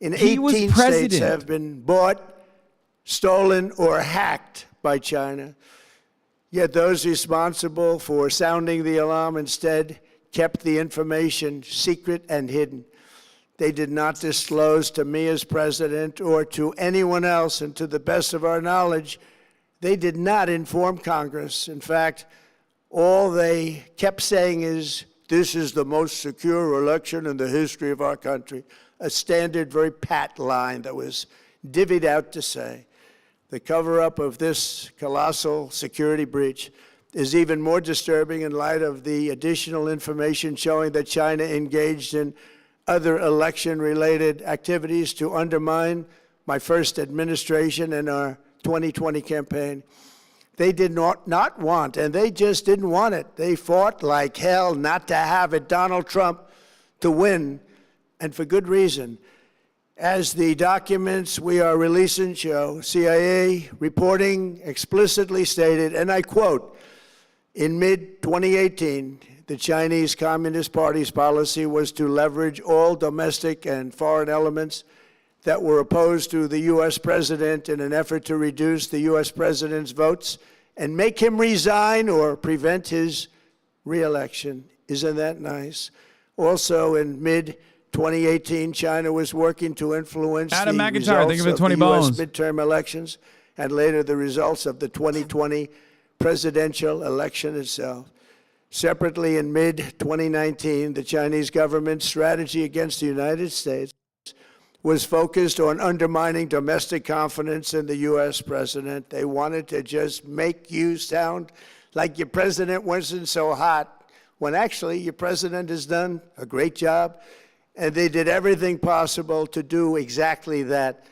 in 18 states have been bought, stolen, or hacked by China. Yet those responsible for sounding the alarm instead kept the information secret and hidden. They did not disclose to me as president or to anyone else, and to the best of our knowledge, they did not inform Congress. In fact, all they kept saying is, this is the most secure election in the history of our country, a standard, very pat line that was divvied out to say the cover-up of this colossal security breach is even more disturbing in light of the additional information showing that China engaged in other election-related activities to undermine my first administration and our 2020 campaign. They did not want, and they just didn't want it. They fought like hell not to have it, Donald Trump, to win, and for good reason. As the documents we are releasing show, CIA reporting explicitly stated, and I quote, in mid-2018, the Chinese Communist Party's policy was to leverage all domestic and foreign elements that were opposed to the U.S. president in an effort to reduce the U.S. president's votes and make him resign or prevent his re-election. Isn't that nice? Also, in mid-2018, China was working to influence Adam the McIntyre, results think of it, of 20 the U.S. bones. midterm elections and later the results of the 2020 presidential election itself. Separately, in mid-2019, the Chinese government's strategy against the United States was focused on undermining domestic confidence in the U.S. president. They wanted to just make you sound like your president wasn't so hot, when actually your president has done a great job, and they did everything possible to do exactly that.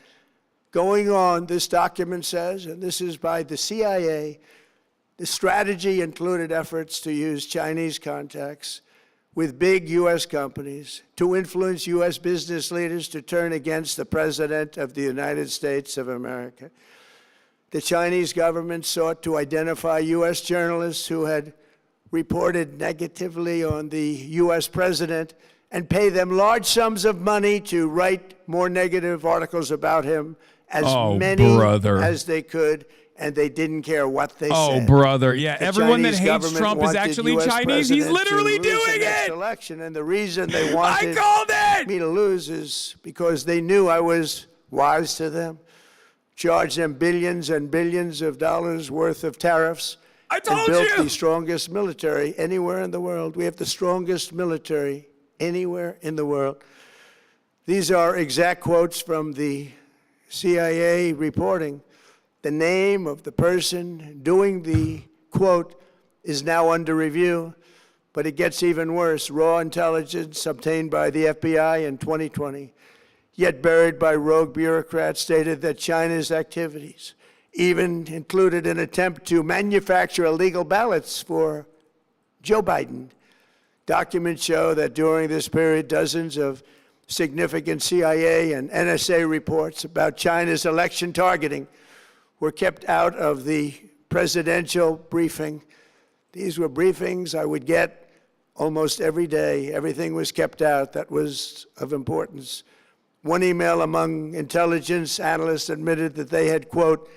Going on, this document says, and this is by the CIA, the strategy included efforts to use Chinese contacts with big U.S. companies to influence U.S. business leaders to turn against the President of the United States of America. The Chinese government sought to identify U.S. journalists who had reported negatively on the U.S. president and pay them large sums of money to write more negative articles about him, as many as they could, and they didn't care what they said. Oh, brother. Yeah, The everyone Chinese that hates government Trump is wanted actually US Chinese. He's president literally to lose doing the next it. election, and the reason they wanted called it! me to lose is because they knew I was wise to them, charged them billions and billions of dollars worth of tariffs, and built the strongest military anywhere in the world. We have the strongest military anywhere in the world. These are exact quotes from the CIA reporting. The name of the person doing the quote is now under review, but it gets even worse. Raw intelligence obtained by the FBI in 2020, yet buried by rogue bureaucrats, stated that China's activities even included an attempt to manufacture illegal ballots for Joe Biden. Documents show that during this period, dozens of significant CIA and NSA reports about China's election targeting were kept out of the presidential briefing. These were briefings I would get almost every day. Everything was kept out that was of importance. One email among intelligence analysts admitted that they had, quote,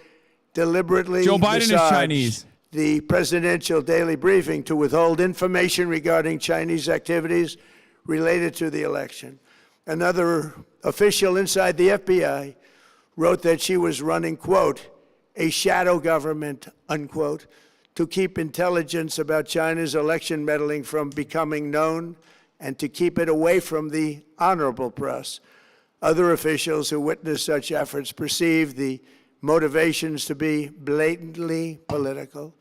deliberately Joe Biden is massaged Chinese. the presidential daily briefing to withhold information regarding Chinese activities related to the election. Another official inside the FBI wrote that she was running, quote, a shadow government, unquote, to keep intelligence about China's election meddling from becoming known and to keep it away from the honorable press. Other officials who witnessed such efforts perceived the motivations to be blatantly political.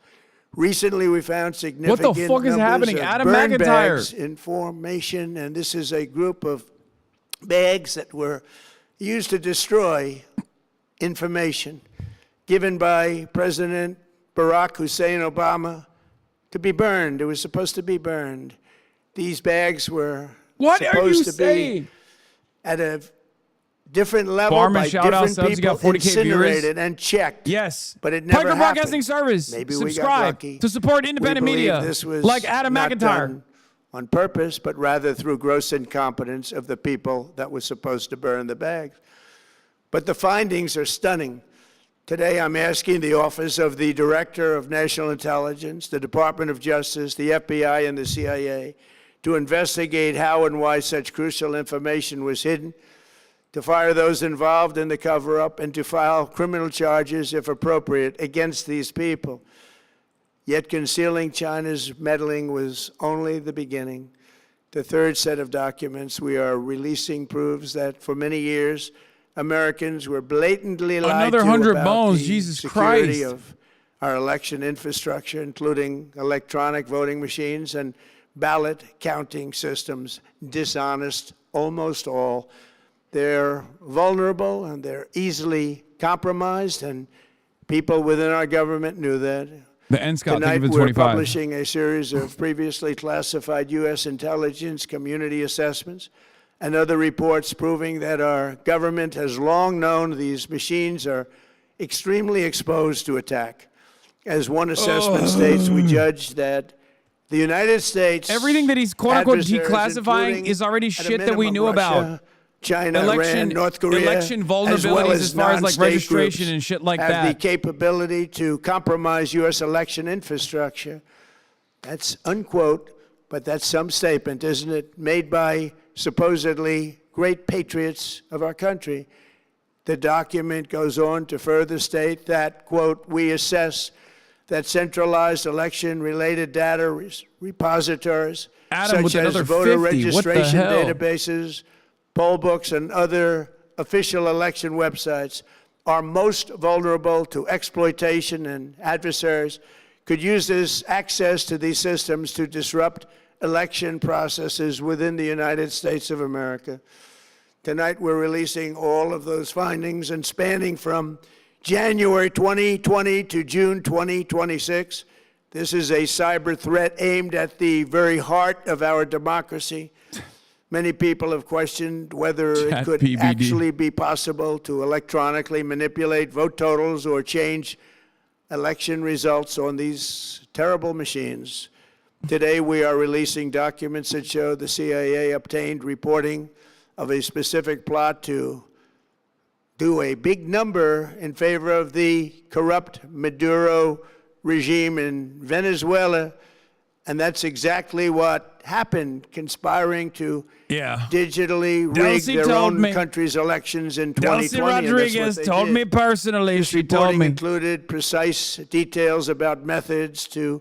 Recently, we found significant What the fuck is numbers happening? of Adam burn McIntyre. bags information, and this is a group of bags that were used to destroy information given by President Barack Hussein Obama to be burned. It was supposed to be burned. These bags were supposed to be at a different level Farm by and shout out different subs. You people, got 40K viewers. incinerated and checked. Yes. But it never Piker happened. Broadcasting Service. Maybe we got Subscribe lucky. to support We independent believe media this was like Adam not McIntyre. done on purpose, but rather through gross incompetence of the people that were supposed to burn the bags. But the findings are stunning. Today, I'm asking the Office of the Director of National Intelligence, the Department of Justice, the FBI, and the CIA to investigate how and why such crucial information was hidden, to fire those involved in the cover-up, and to file criminal charges, if appropriate, against these people. Yet concealing China's meddling was only the beginning. The third set of documents we are releasing proves that for many years, Americans were blatantly lied Another to 100 about bones, the Jesus security Christ. of our election infrastructure, including electronic voting machines and ballot counting systems, dishonest, almost all. They're vulnerable and they're easily compromised, and people within our government knew that. The NSCOP, Tonight, thank you for we're 25. publishing a series of previously classified U.S. intelligence community assessments and other reports proving that our government has long known these machines are extremely exposed to attack. As one assessment states, we judge that the United States, everything that he's quote-unquote adversaries, declassifying including, is already at a shit that we minimum, knew about. Russia, China, election, Iran, North Korea, election vulnerabilities as well as far as like non-state registration groups and shit like have the that. capability to compromise U.S. election infrastructure. That's unquote, but that's some statement, isn't it? Made by supposedly great patriots of our country. The document goes on to further state that, quote, we assess that centralized election-related data repositories, Adam, with such as another voter 50, what the registration hell? databases, poll books, and other official election websites, are most vulnerable to exploitation, and adversaries could use this access to these systems to disrupt election processes within the United States of America. Tonight, we're releasing all of those findings, and spanning from January 2020 to June 2026. This is a cyber threat aimed at the very heart of our democracy. Many people have questioned whether it could PBD. actually be possible to electronically manipulate vote totals or change election results on these terrible machines. Today, we are releasing documents that show the CIA obtained reporting of a specific plot to do a big number in favor of the corrupt Maduro regime in Venezuela. And that's exactly what happened, conspiring to digitally rig Dulcie their told own me. country's elections in Dulcie 2020. and that's what Rodriguez they told did. me personally. This She told reporting me. included precise details about methods to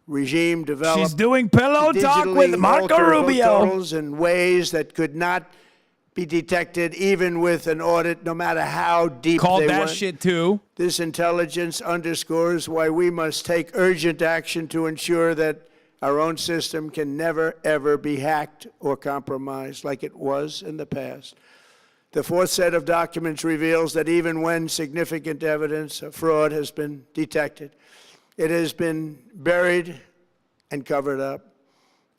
regime develop. She's doing pillow talk with digitally Marco alter vote Rubio. totals in ways that could not be detected even with an audit, no matter how deep Called they that went. shit too. This intelligence underscores why we must take urgent action to ensure that our own system can never, ever be hacked or compromised like it was in the past. The fourth set of documents reveals that even when significant evidence of fraud has been detected, it has been buried and covered up.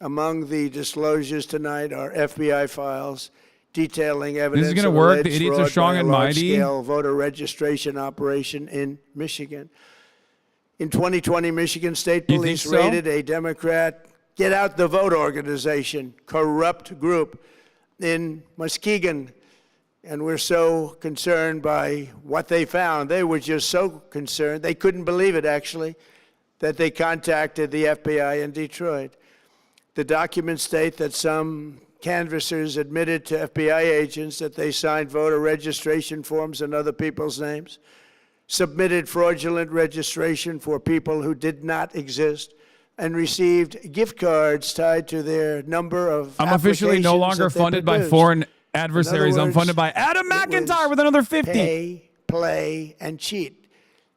Among the disclosures tonight are FBI files detailing evidence gonna of work? alleged The idiots are fraud strong by a and mighty? large-scale voter registration operation in Michigan. In 2020, Michigan State You think Police so? raided a Democrat Get Out the Vote organization, corrupt group in Muskegon. And we're so concerned by what they found. They were just so concerned. They couldn't believe it, actually, that they contacted the FBI in Detroit. The documents state that some canvassers admitted to FBI agents that they signed voter registration forms in other people's names, submitted fraudulent registration for people who did not exist, and received gift cards tied to their number of I'm officially no applications longer that they funded by produced. foreign adversaries. I'm words, funded by Adam it McIntyre was with another 50. Pay, play, and cheat.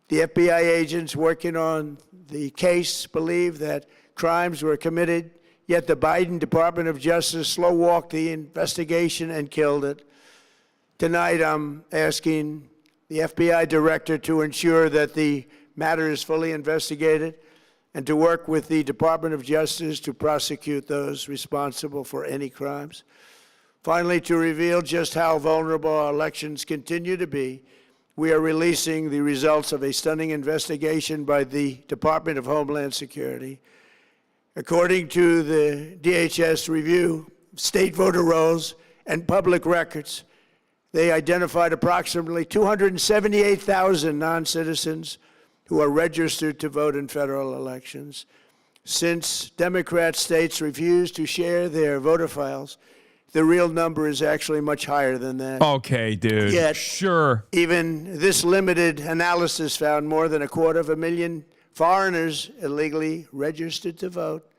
The FBI agents working on the case believe that crimes were committed, yet the Biden Department of Justice slow-walked the investigation and killed it. Tonight, I'm asking the FBI director to ensure that the matter is fully investigated and to work with the Department of Justice to prosecute those responsible for any crimes. Finally, to reveal just how vulnerable our elections continue to be, we are releasing the results of a stunning investigation by the Department of Homeland Security. According to the DHS review of state voter rolls and public records, they identified approximately 278,000 non-citizens who are registered to vote in federal elections. Since Democrat states refuse to share their voter files, the real number is actually much higher than that. Okay, dude. Yet, sure. Even this limited analysis found more than 250,000 foreigners illegally registered to vote.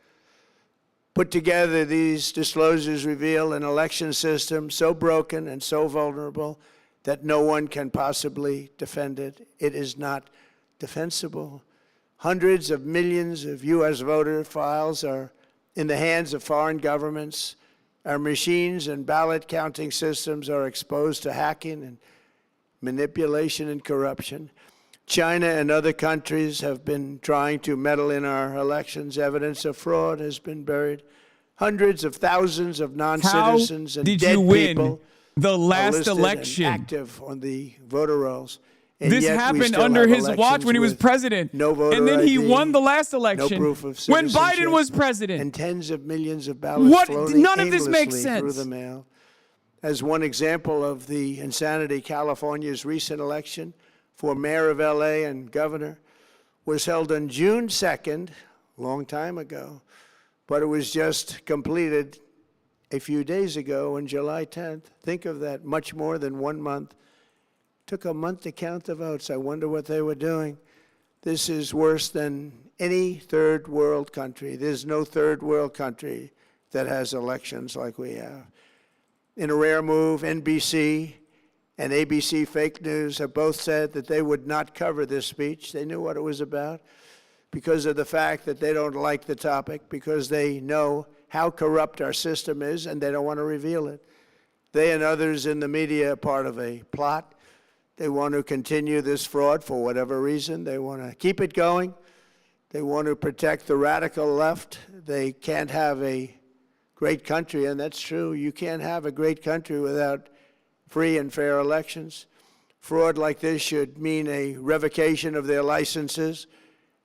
Put together, these disclosures reveal an election system so broken and so vulnerable that no one can possibly defend it. It is not defensible. Hundreds of millions of U.S. voter files are in the hands of foreign governments. Our machines and ballot counting systems are exposed to hacking and manipulation and corruption. China and other countries have been trying to meddle in our elections. Evidence of fraud has been buried. Hundreds of thousands of non-citizens and did dead you win people the are last listed and election? Active on the voter rolls. And This yet we happened still under have his watch elections when he was with president. no voter And then he ID, won the last no election proof of when Biden citizenship, was president. and tens of millions of ballots What? floating None of this makes aimlessly through sense. the mail. As one example of the insanity, California's recent election for mayor of LA and governor was held on June 2nd, a long time ago, but it was just completed a few days ago on July 10th. Think of that, much more than 1 month. Took a month to count the votes. I wonder what they were doing. This is worse than any third world country. There's no third world country that has elections like we have. In a rare move, NBC and ABC Fake News have both said that they would not cover this speech. They knew what it was about because of the fact that they don't like the topic, because they know how corrupt our system is and they don't want to reveal it. They and others in the media are part of a plot. They want to continue this fraud for whatever reason. They want to keep it going. They want to protect the radical left. They can't have a great country, and that's true. You can't have a great country without free and fair elections. Fraud like this should mean a revocation of their licenses.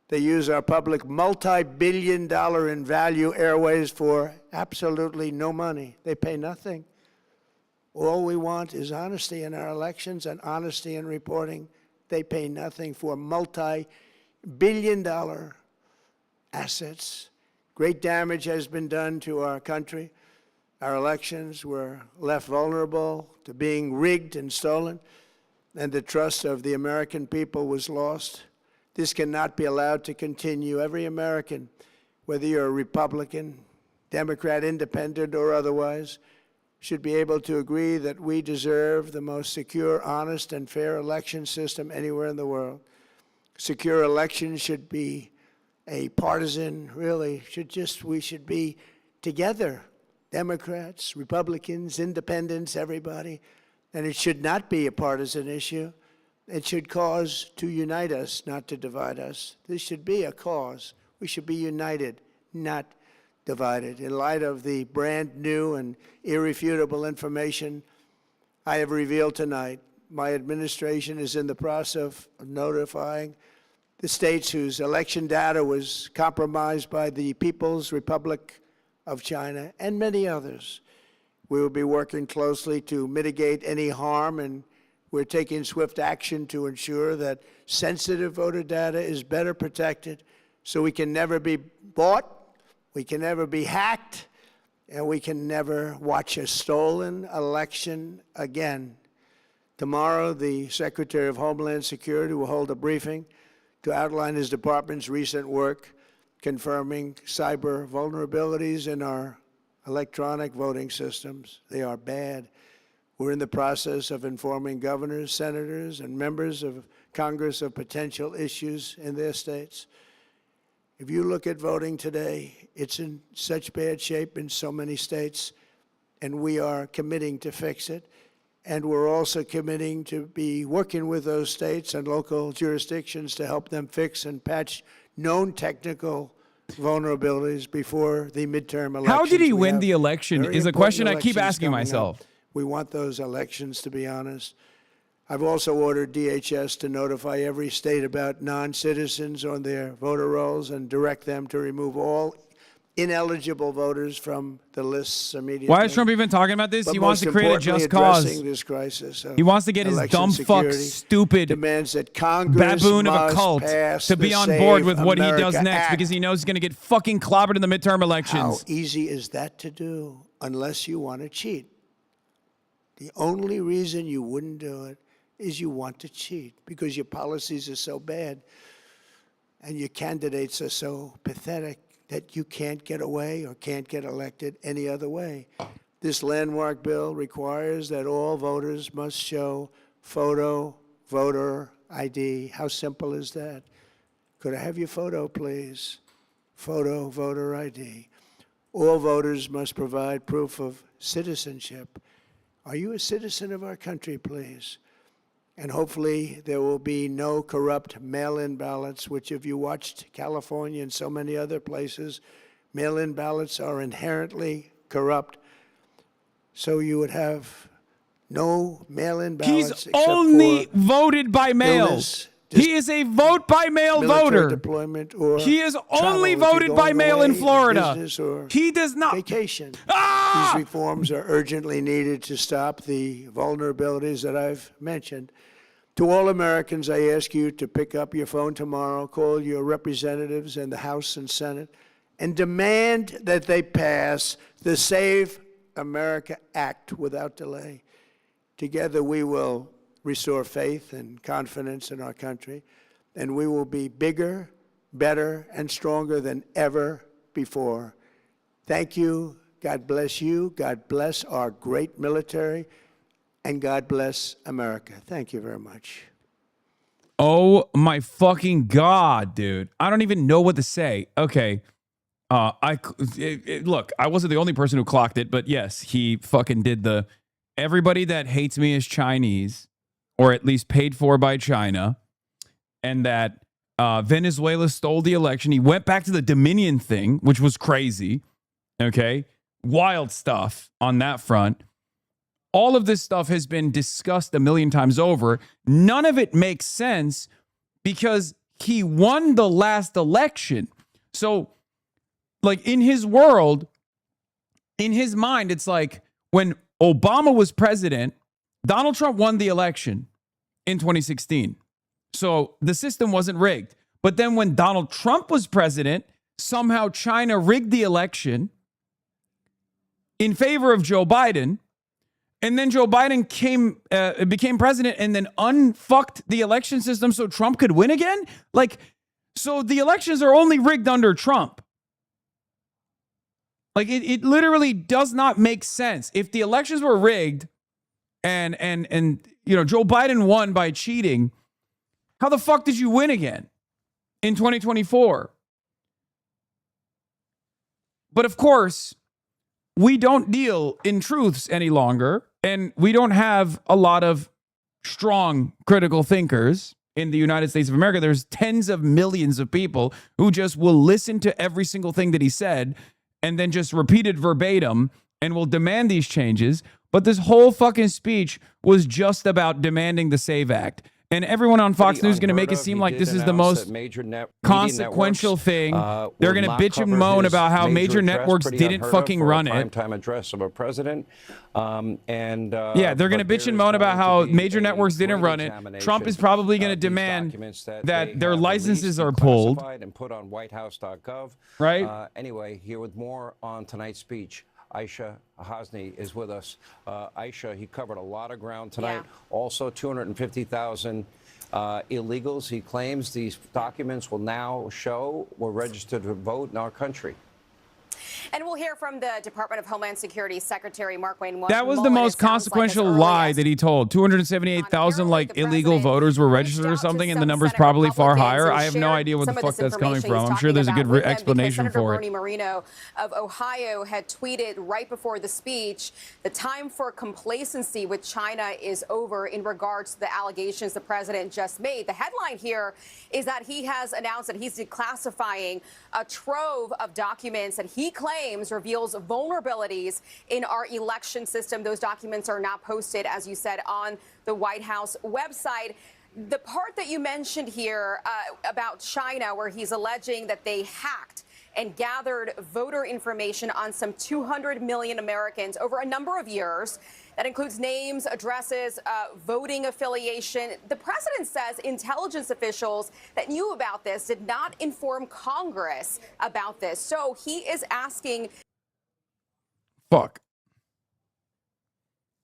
They use our public multi-billion-dollar in value airways for absolutely no money. They pay nothing. All we want is honesty in our elections and honesty in reporting. They pay nothing for multi-billion-dollar assets. Great damage has been done to our country. Our elections were left vulnerable to being rigged and stolen, and the trust of the American people was lost. This cannot be allowed to continue. Every American, whether you're a Republican, Democrat, Independent, or otherwise, should be able to agree that we deserve the most secure, honest, and fair election system anywhere in the world. Secure elections should be a partisan, really, we should be together, Democrats, Republicans, Independents, everybody, and it should not be a partisan issue. It should cause to unite us, not to divide us. This should be a cause. We should be united, not divided. In light of the brand new and irrefutable information I have revealed tonight, my administration is in the process of notifying the states whose election data was compromised by the People's Republic of China and many others. We will be working closely to mitigate any harm, and we're taking swift action to ensure that sensitive voter data is better protected so we can never be bought, we can never be hacked, and we can never watch a stolen election again. Tomorrow, the Secretary of Homeland Security will hold a briefing to outline his department's recent work confirming cyber vulnerabilities in our electronic voting systems. They are bad. We're in the process of informing governors, senators, and members of Congress of potential issues in their states. If you look at voting today, it's in such bad shape in so many states, and we are committing to fix it. And we're also committing to be working with those states and local jurisdictions to help them fix and patch known technical vulnerabilities before the midterm elections. How did he We win have the election very is a important question I keep elections asking coming up. myself. We want those elections, to be honest. I've also ordered DHS to notify every state about non-citizens on their voter rolls and direct them to remove all ineligible voters from the lists immediately. Why is Trump even talking about this? But He wants to most create a importantly, just cause. addressing this crisis of He wants to get his election dumb fuck, security stupid demands that Congress baboon of a must cult pass to be the on board Save with what he does America next Act. because he knows he's going to get fucking clobbered in the midterm How elections. easy is that to do unless you want to cheat? The only reason you wouldn't do it is you want to cheat because your policies are so bad and your candidates are so pathetic that you can't get away or can't get elected any other way. This landmark bill requires that all voters must show photo, voter ID. How simple is that? Could I have your photo, please? Photo, voter ID. All voters must provide proof of citizenship. Are you a citizen of our country, please? And hopefully there will be no corrupt mail-in ballots, which if you watched California and so many other places, mail-in ballots are inherently corrupt. So you would have no mail-in ballots. He's only voted by mail. He is a vote by mail voter. Deployment or he is only travel, voted by mail in Florida. He does not. Vacation. Ah! These reforms are urgently needed to stop the vulnerabilities that I've mentioned. To all Americans, I ask you to pick up your phone tomorrow, call your representatives in the House and Senate, and demand that they pass the Save America Act without delay. Together we will restore faith and confidence in our country, and we will be bigger, better, and stronger than ever before. Thank you. God bless you. God bless our great military, and God bless America. Thank you very much. Oh my fucking God, dude. I don't even know what to say. Okay. Look, I wasn't the only person who clocked it, but yes, he fucking did the everybody that hates me is Chinese, or at least paid for by China, and that Venezuela stole the election. He went back to the Dominion thing, which was crazy. Okay. Wild stuff on that front. All of this stuff has been discussed a million times over. None of it makes sense because he won the last election. So, like, in his world, in his mind, it's like when Obama was president, Donald Trump won the election in 2016. So the system wasn't rigged. But then when Donald Trump was president, somehow China rigged the election in favor of Joe Biden. And then Joe Biden became president and then unfucked the election system so Trump could win again? Like, so the elections are only rigged under Trump. Like, it literally does not make sense. If the elections were rigged and you know, Joe Biden won by cheating, how the fuck did you win again in 2024? But of course, we don't deal in truths any longer, and we don't have a lot of strong critical thinkers in the United States of America. There's tens of millions of people who just will listen to every single thing that he said and then just repeat it verbatim and will demand these changes. But this whole fucking speech was just about demanding the SAVE Act. And everyone on Fox News is going to make it seem like this is the most consequential thing. They're going to bitch and moan about how major networks didn't fucking run it. Primetime address of a president. Yeah, they're going to bitch and moan about how major networks didn't run it. Trump is probably going to demand that their licenses are pulled and put on whitehouse.gov. Right? Anyway, here with more on tonight's speech. Aisha Hasni is with us. Aisha, he covered a lot of ground tonight. Yeah. Also, 250,000 illegals. He claims these documents will now show were registered to vote in our country. And we'll hear from the Department of Homeland Security Secretary Mark Wayne. That was the most consequential lie that he told. 278,000 like illegal voters were registered or something, and the number's probably far higher. I have no idea what the fuck that's coming from. I'm sure there's a good explanation for it. Bernie Moreno of Ohio had tweeted right before the speech, the time for complacency with China is over in regards to the allegations the president just made. The headline here is that he has announced that he's declassifying a trove of documents that he claims reveals vulnerabilities in our election system. Those documents are now posted, as you said, on the White House website. The part that you mentioned here about China, where he's alleging that they hacked and gathered voter information on some 200 million Americans over a number of years. That includes names, addresses, voting affiliation. The president says intelligence officials that knew about this did not inform Congress about this. So he is asking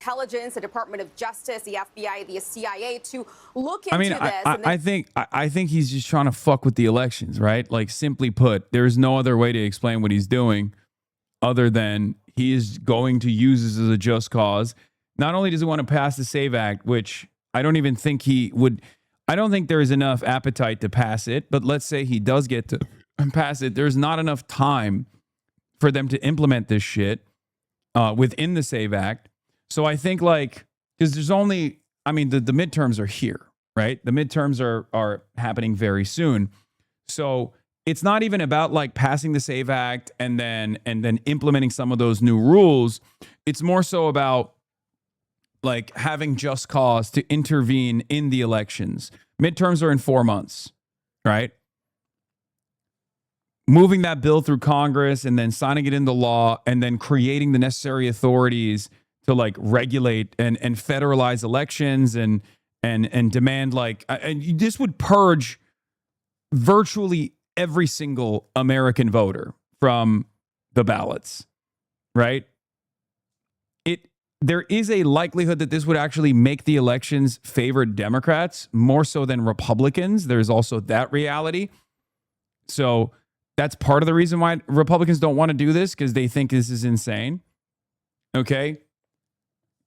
intelligence, the Department of Justice, the FBI, the CIA to look into this. I think he's just trying to fuck with the elections, right? Like, simply put, there's no other way to explain what he's doing other than he is going to use this as a just cause. Not only does he want to pass the SAVE Act, which I don't even think he would. I don't think there is enough appetite to pass it. But let's say he does get to pass it. There's not enough time for them to implement this shit within the SAVE Act. So I think like, because there's only, I mean, the midterms are here, right? The midterms are happening very soon. So it's not even about like passing the SAVE Act and then implementing some of those new rules. It's more so about like having just cause to intervene in the elections. Midterms are in 4 months, right? Moving that bill through Congress and then signing it into law and then creating the necessary authorities to like regulate and federalize elections and demand like, and this would purge virtually every single American voter from the ballots, right? There is a likelihood that this would actually make the elections favor Democrats more so than Republicans. There's also that reality. So that's part of the reason why Republicans don't want to do this, because they think this is insane. Okay?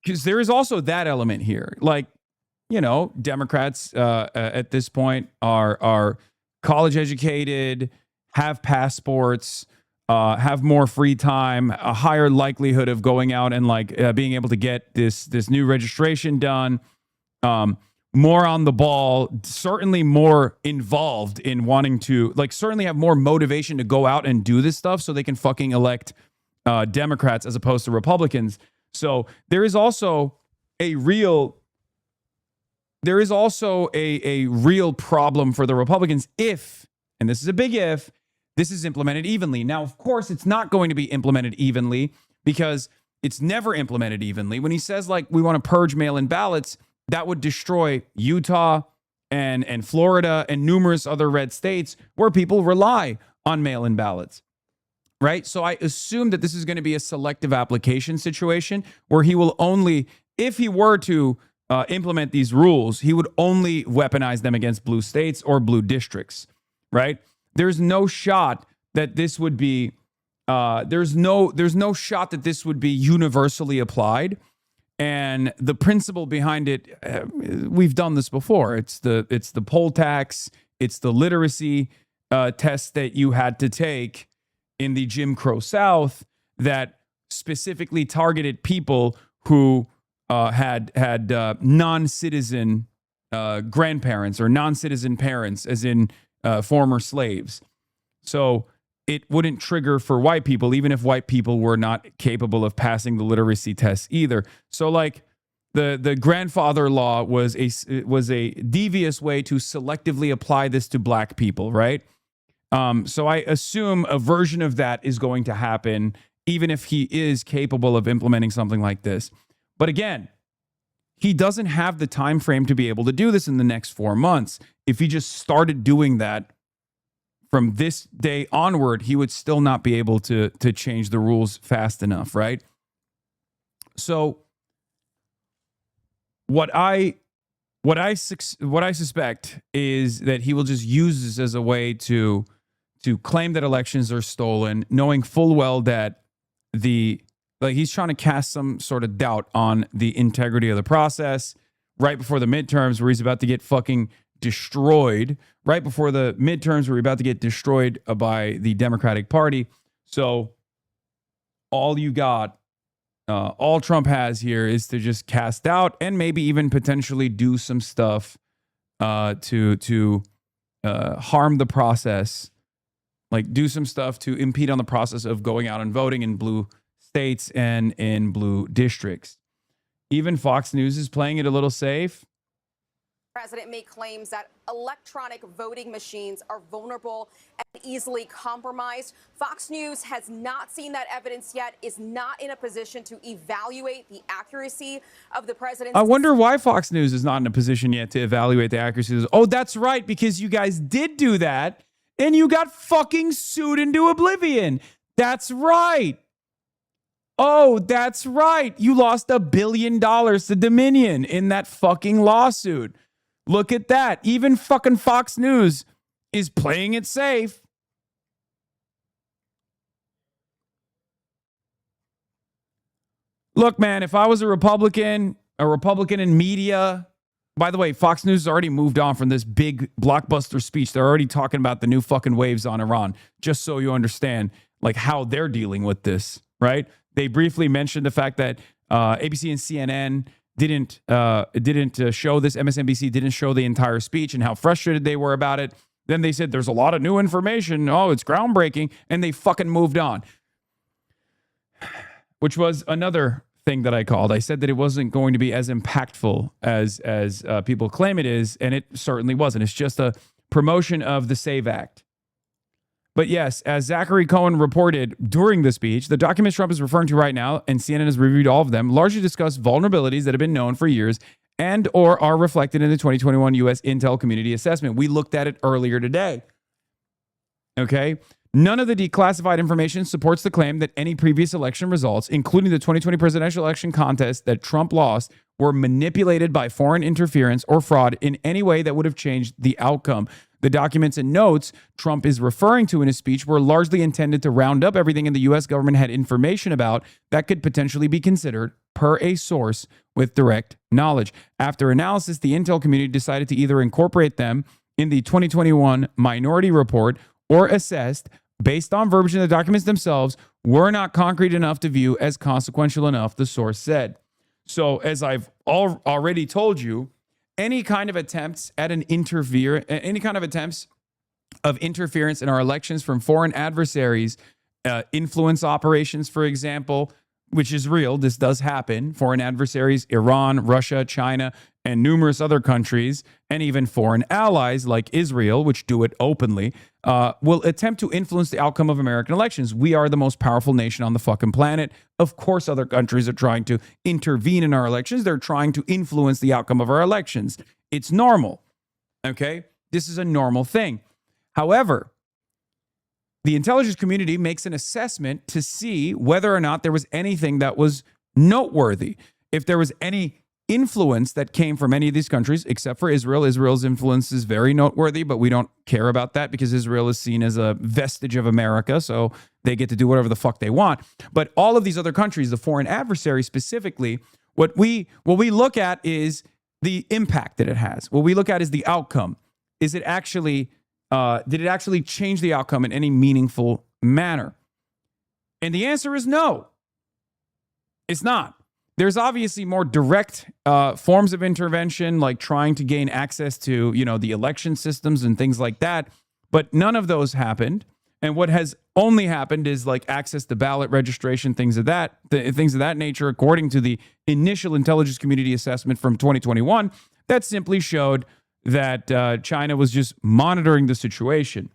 Because there is also that element here. Like, you know, Democrats at this point are college educated, have passports, have more free time, a higher likelihood of going out and like being able to get this new registration done, more on the ball, certainly more involved in wanting to, like, certainly have more motivation to go out and do this stuff so they can fucking elect Democrats as opposed to Republicans. So there is also a real problem for the Republicans if, and this is a big if, this is implemented evenly. Now, of course, it's not going to be implemented evenly because it's never implemented evenly. When he says, like, we want to purge mail-in ballots, that would destroy Utah and Florida and numerous other red states where people rely on mail-in ballots, right? So I assume that this is going to be a selective application situation where he will only, if he were to implement these rules, he would only weaponize them against blue states or blue districts, right? There's no shot that this would be there's no shot that this would be universally applied. And the principle behind it, we've done this before. It's the poll tax, it's the literacy test that you had to take in the Jim Crow South that specifically targeted people who had non-citizen grandparents or non-citizen parents, as in former slaves. So it wouldn't trigger for white people, even if white people were not capable of passing the literacy test either. So like the grandfather law was a devious way to selectively apply this to black people, right? So I assume a version of that is going to happen, even if he is capable of implementing something like this. But again, he doesn't have the time frame to be able to do this in the next 4 months. If he just started doing that from this day onward, he would still not be able to change the rules fast enough, right? So what I suspect is that he will just use this as a way to claim that elections are stolen, knowing full well that he's trying to cast some sort of doubt on the integrity of the process right before the midterms, where he's about to get fucking destroyed, right before the midterms where we're about to get destroyed by the Democratic Party. So all Trump has here is to just cast doubt and maybe even potentially do some stuff to harm the process, like do some stuff to impede on the process of going out and voting in blue states and in blue districts. Even Fox News is playing it a little safe. The president made claims that electronic voting machines are vulnerable and easily compromised. Fox News has not seen that evidence yet, is not in a position to evaluate the accuracy of the president's... I wonder why Fox News is not in a position yet to evaluate the accuracy. Oh, that's right, because you guys did do that and you got fucking sued into oblivion. That's right. Oh, that's right. You lost $1 billion to Dominion in that fucking lawsuit. Look at that. Even fucking Fox News is playing it safe. Look, man, if I was a Republican in media, By the way, Fox News has already moved on from this big blockbuster speech. They're already talking about the new fucking waves on Iran, just so you understand like how they're dealing with this, right? They briefly mentioned the fact that ABC and CNN didn't show this. MSNBC didn't show the entire speech and how frustrated they were about it. Then they said there's a lot of new information. Oh, it's groundbreaking. And they fucking moved on, which was another thing that I called. I said that it wasn't going to be as impactful as people claim it is, and it certainly wasn't. It's just a promotion of the SAVE Act. But yes, as Zachary Cohen reported during the speech, the documents Trump is referring to right now, and CNN has reviewed all of them, largely discuss vulnerabilities that have been known for years and or are reflected in the 2021 U.S. Intel Community Assessment. We looked at it earlier today. Okay? None of the declassified information supports the claim that any previous election results, including the 2020 presidential election contest that Trump lost, were manipulated by foreign interference or fraud in any way that would have changed the outcome. The documents and notes Trump is referring to in his speech were largely intended to round up everything in the U.S. government had information about that could potentially be considered per a source with direct knowledge. After analysis, the Intel community decided to either incorporate them in the 2021 Minority Report or assessed, based on verbiage in the documents themselves, were not concrete enough to view as consequential enough, the source said. So as I've already told you, any kind of attempts of interference in our elections from foreign adversaries, influence operations, for example, which is real, this does happen, foreign adversaries, Iran, Russia, China, and numerous other countries, and even foreign allies like Israel, which do it openly, will attempt to influence the outcome of American elections. We are the most powerful nation on the fucking planet. Of course, other countries are trying to intervene in our elections. They're trying to influence the outcome of our elections. It's normal, okay? This is a normal thing. However, the intelligence community makes an assessment to see whether or not there was anything that was noteworthy. If there was any influence that came from any of these countries, except for Israel. Israel's influence is very noteworthy, but we don't care about that because Israel is seen as a vestige of America, so they get to do whatever the fuck they want. But all of these other countries, the foreign adversaries specifically, what we look at is the impact that it has. What we look at is the outcome. Is it actually, did it actually change the outcome in any meaningful manner? And the answer is no. It's not. There's obviously more direct forms of intervention, like trying to gain access to, the election systems and things like that. But none of those happened. And what has only happened is like access to ballot registration, things of that nature, according to the initial intelligence community assessment from 2021, that simply showed that China was just monitoring the situation.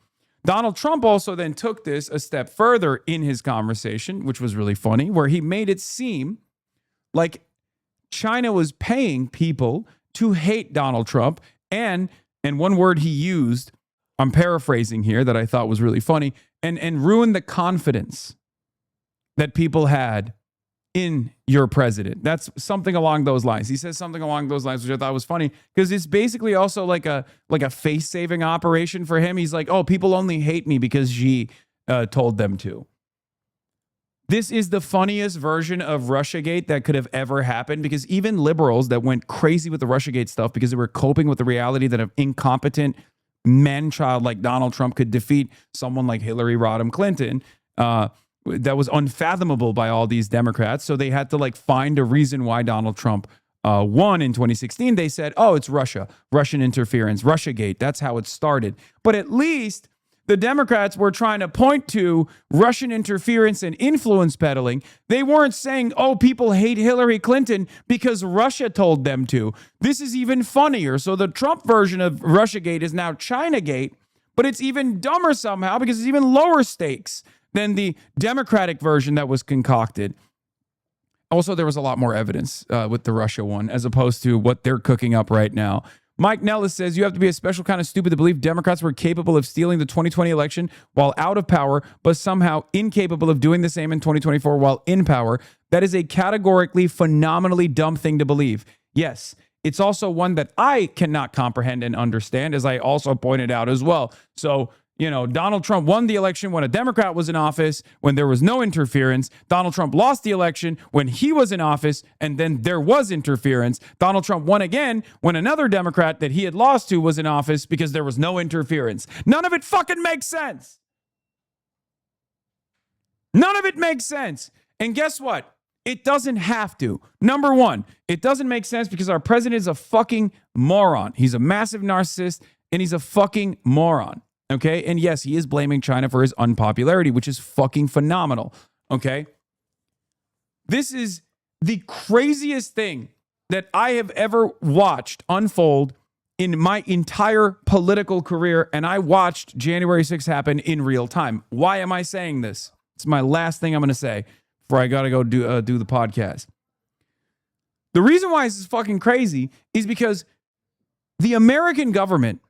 Donald Trump also then took this a step further in his conversation, which was really funny, where he made it seem like China was paying people to hate Donald Trump. And one word he used, I'm paraphrasing here, that I thought was really funny, and ruin the confidence that people had in your president. That's something along those lines. He says something along those lines, which I thought was funny, because it's basically also like a face-saving operation for him. He's like, oh, people only hate me because Xi told them to. This is the funniest version of Russiagate that could have ever happened, because even liberals that went crazy with the Russiagate stuff because they were coping with the reality that an incompetent man-child like Donald Trump could defeat someone like Hillary Rodham Clinton, that was unfathomable by all these Democrats. So they had to find a reason why Donald Trump won in 2016. They said, oh, it's Russian interference, Russiagate. That's how it started. But at least the Democrats were trying to point to Russian interference and influence peddling. They weren't saying, oh, people hate Hillary Clinton because Russia told them to. This is even funnier. So the Trump version of Russiagate is now Chinagate, but it's even dumber somehow because it's even lower stakes than the Democratic version that was concocted. Also, there was a lot more evidence with the Russia one as opposed to what they're cooking up right now. Mike Nellis says, you have to be a special kind of stupid to believe Democrats were capable of stealing the 2020 election while out of power, but somehow incapable of doing the same in 2024 while in power. That is a categorically phenomenally dumb thing to believe. Yes, it's also one that I cannot comprehend and understand, as I also pointed out as well. So You know, Donald Trump won the election when a Democrat was in office, when there was no interference. Donald Trump lost the election when he was in office, and then there was interference. Donald Trump won again when another Democrat that he had lost to was in office because there was no interference. None of it fucking makes sense. None of it makes sense. And guess what? It doesn't have to. Number one, it doesn't make sense because our president is a fucking moron. He's a massive narcissist, and he's a fucking moron. Okay. And yes, he is blaming China for his unpopularity, which is fucking phenomenal. Okay. This is the craziest thing that I have ever watched unfold in my entire political career. And I watched January 6th happen in real time. Why am I saying this? It's my last thing I'm going to say before I got to go do the podcast. The reason why this is fucking crazy is because the American government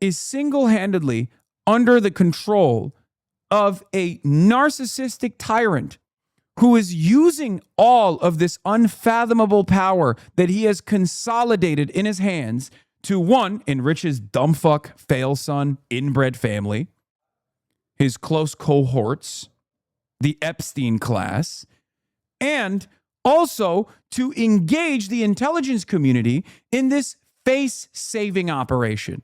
is single-handedly under the control of a narcissistic tyrant who is using all of this unfathomable power that he has consolidated in his hands to, one, enrich his dumbfuck, fail-son, inbred family, his close cohorts, the Epstein class, and also to engage the intelligence community in this face-saving operation.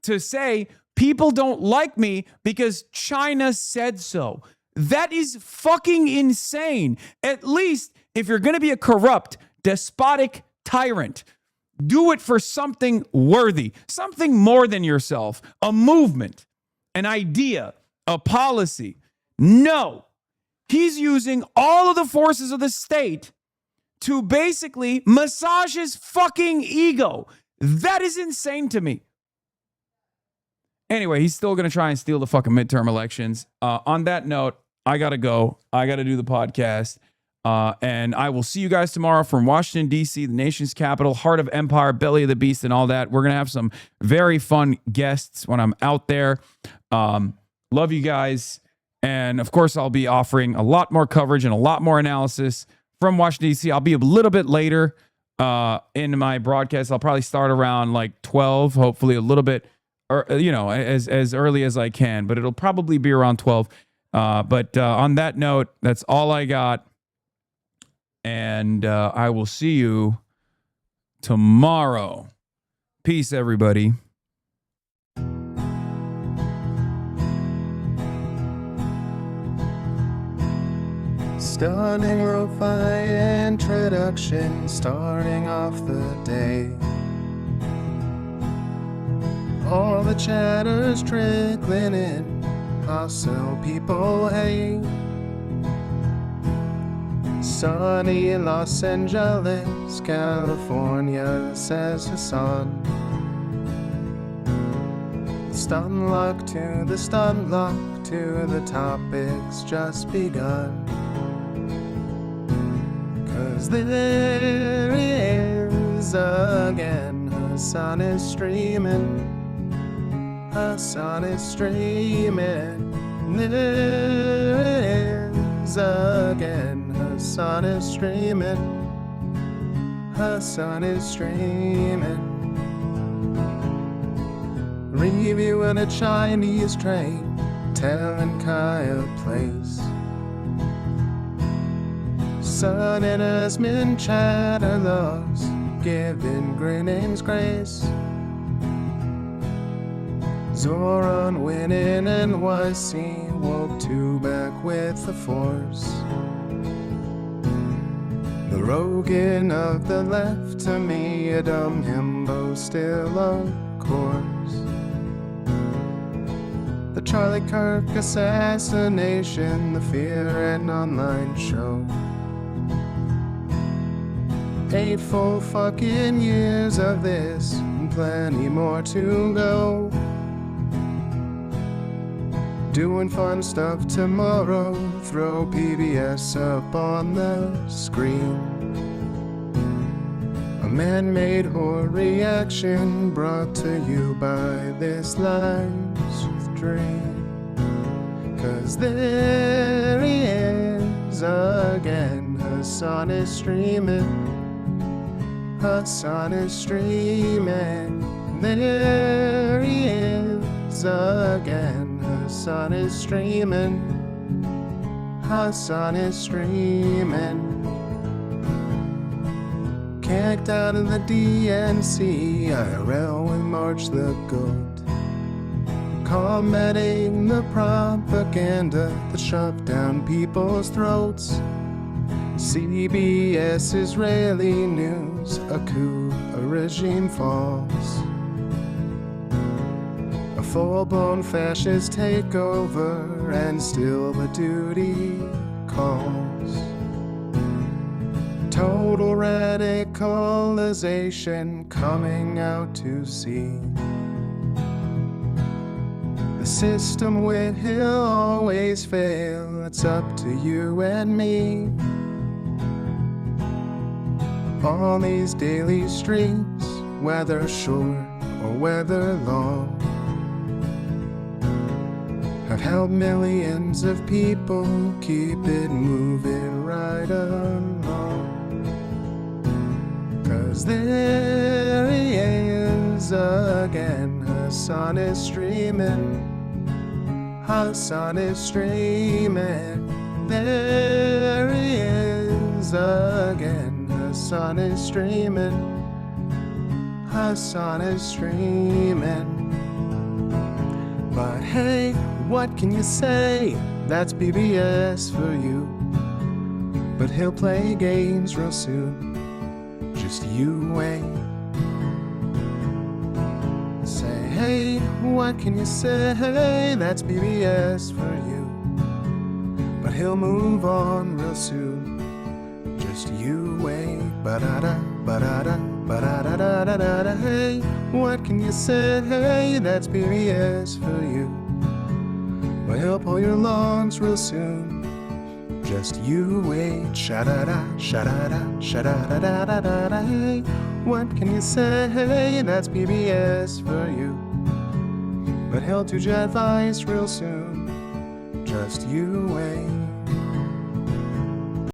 To say, people don't like me because China said so. That is fucking insane. At least if you're going to be a corrupt, despotic tyrant, do it for something worthy, something more than yourself, a movement, an idea, a policy. No, he's using all of the forces of the state to basically massage his fucking ego. That is insane to me. Anyway, he's still going to try and steal the fucking midterm elections. On that note, I got to go. I got to do the podcast. And I will see you guys tomorrow from Washington, D.C., the nation's capital, heart of empire, belly of the beast, and all that. We're going to have some very fun guests when I'm out there. Love you guys. And, of course, I'll be offering a lot more coverage and a lot more analysis from Washington, D.C. I'll be a little bit later in my broadcast. I'll probably start around like 12, hopefully a little bit, or as early as I can, but it'll probably be around 12. But on that note, that's all I got. And I will see you tomorrow. Peace, everybody. Stunning lo-fi introduction, starting off the day. All the chatter's trickling in, hostile people hate. Sunny in Los Angeles, California, says Hasan. Stun luck to the stun luck to the topic's just begun. 'Cause there he is again, Hasan is streaming. Hasan is streaming. There is again, Hasan is streaming. Hasan is streaming. Reviewing a Chinese train, telling Kaya place. Sun and Asmin chatter loves, giving Greening's grace. Zoran winning NYC, woke two back with the force. The Rogan of the left, to me a dumb himbo still of course. The Charlie Kirk assassination, the Fear and Online show. 8 full fucking years of this, and plenty more to go. Doing fun stuff tomorrow, throw PBS up on the screen. A man-made horror reaction brought to you by this live stream. 'Cause there he is again, Hasan is streaming. Hasan is streaming. There he is again, Hasan is streaming. Hasan is streaming. Kicked out of the DNC, IRL with March the Goat. Combating the propaganda that shoved down people's throats. CBS Israeli news, a coup, a regime falls. A full-blown fascist takeover, and still the duty calls. Total radicalization coming out to sea. The system will always fail, it's up to you and me. On these daily streets, whether short or whether long, have helped millions of people keep it moving right along. 'Cause there he is again, Hasan is streaming. Hasan is streaming. There he is again, Hasan is streaming. Hasan is streaming. But hey, what can you say? That's BBS for you. But he'll play games real soon. Just you wait. Say, hey, what can you say? That's BBS for you. But he'll move on real soon. Just you wait. Ba-da-da, ba-da-da, ba-da-da-da-da-da. Hey, what can you say? That's BBS for you. But he'll pull your lungs real soon. Just you wait. Sha-da-da, sha-da-da, sha-da-da-da-da-da. Hey, what can you say? That's BBS for you. But he'll do jet advice real soon. Just you wait.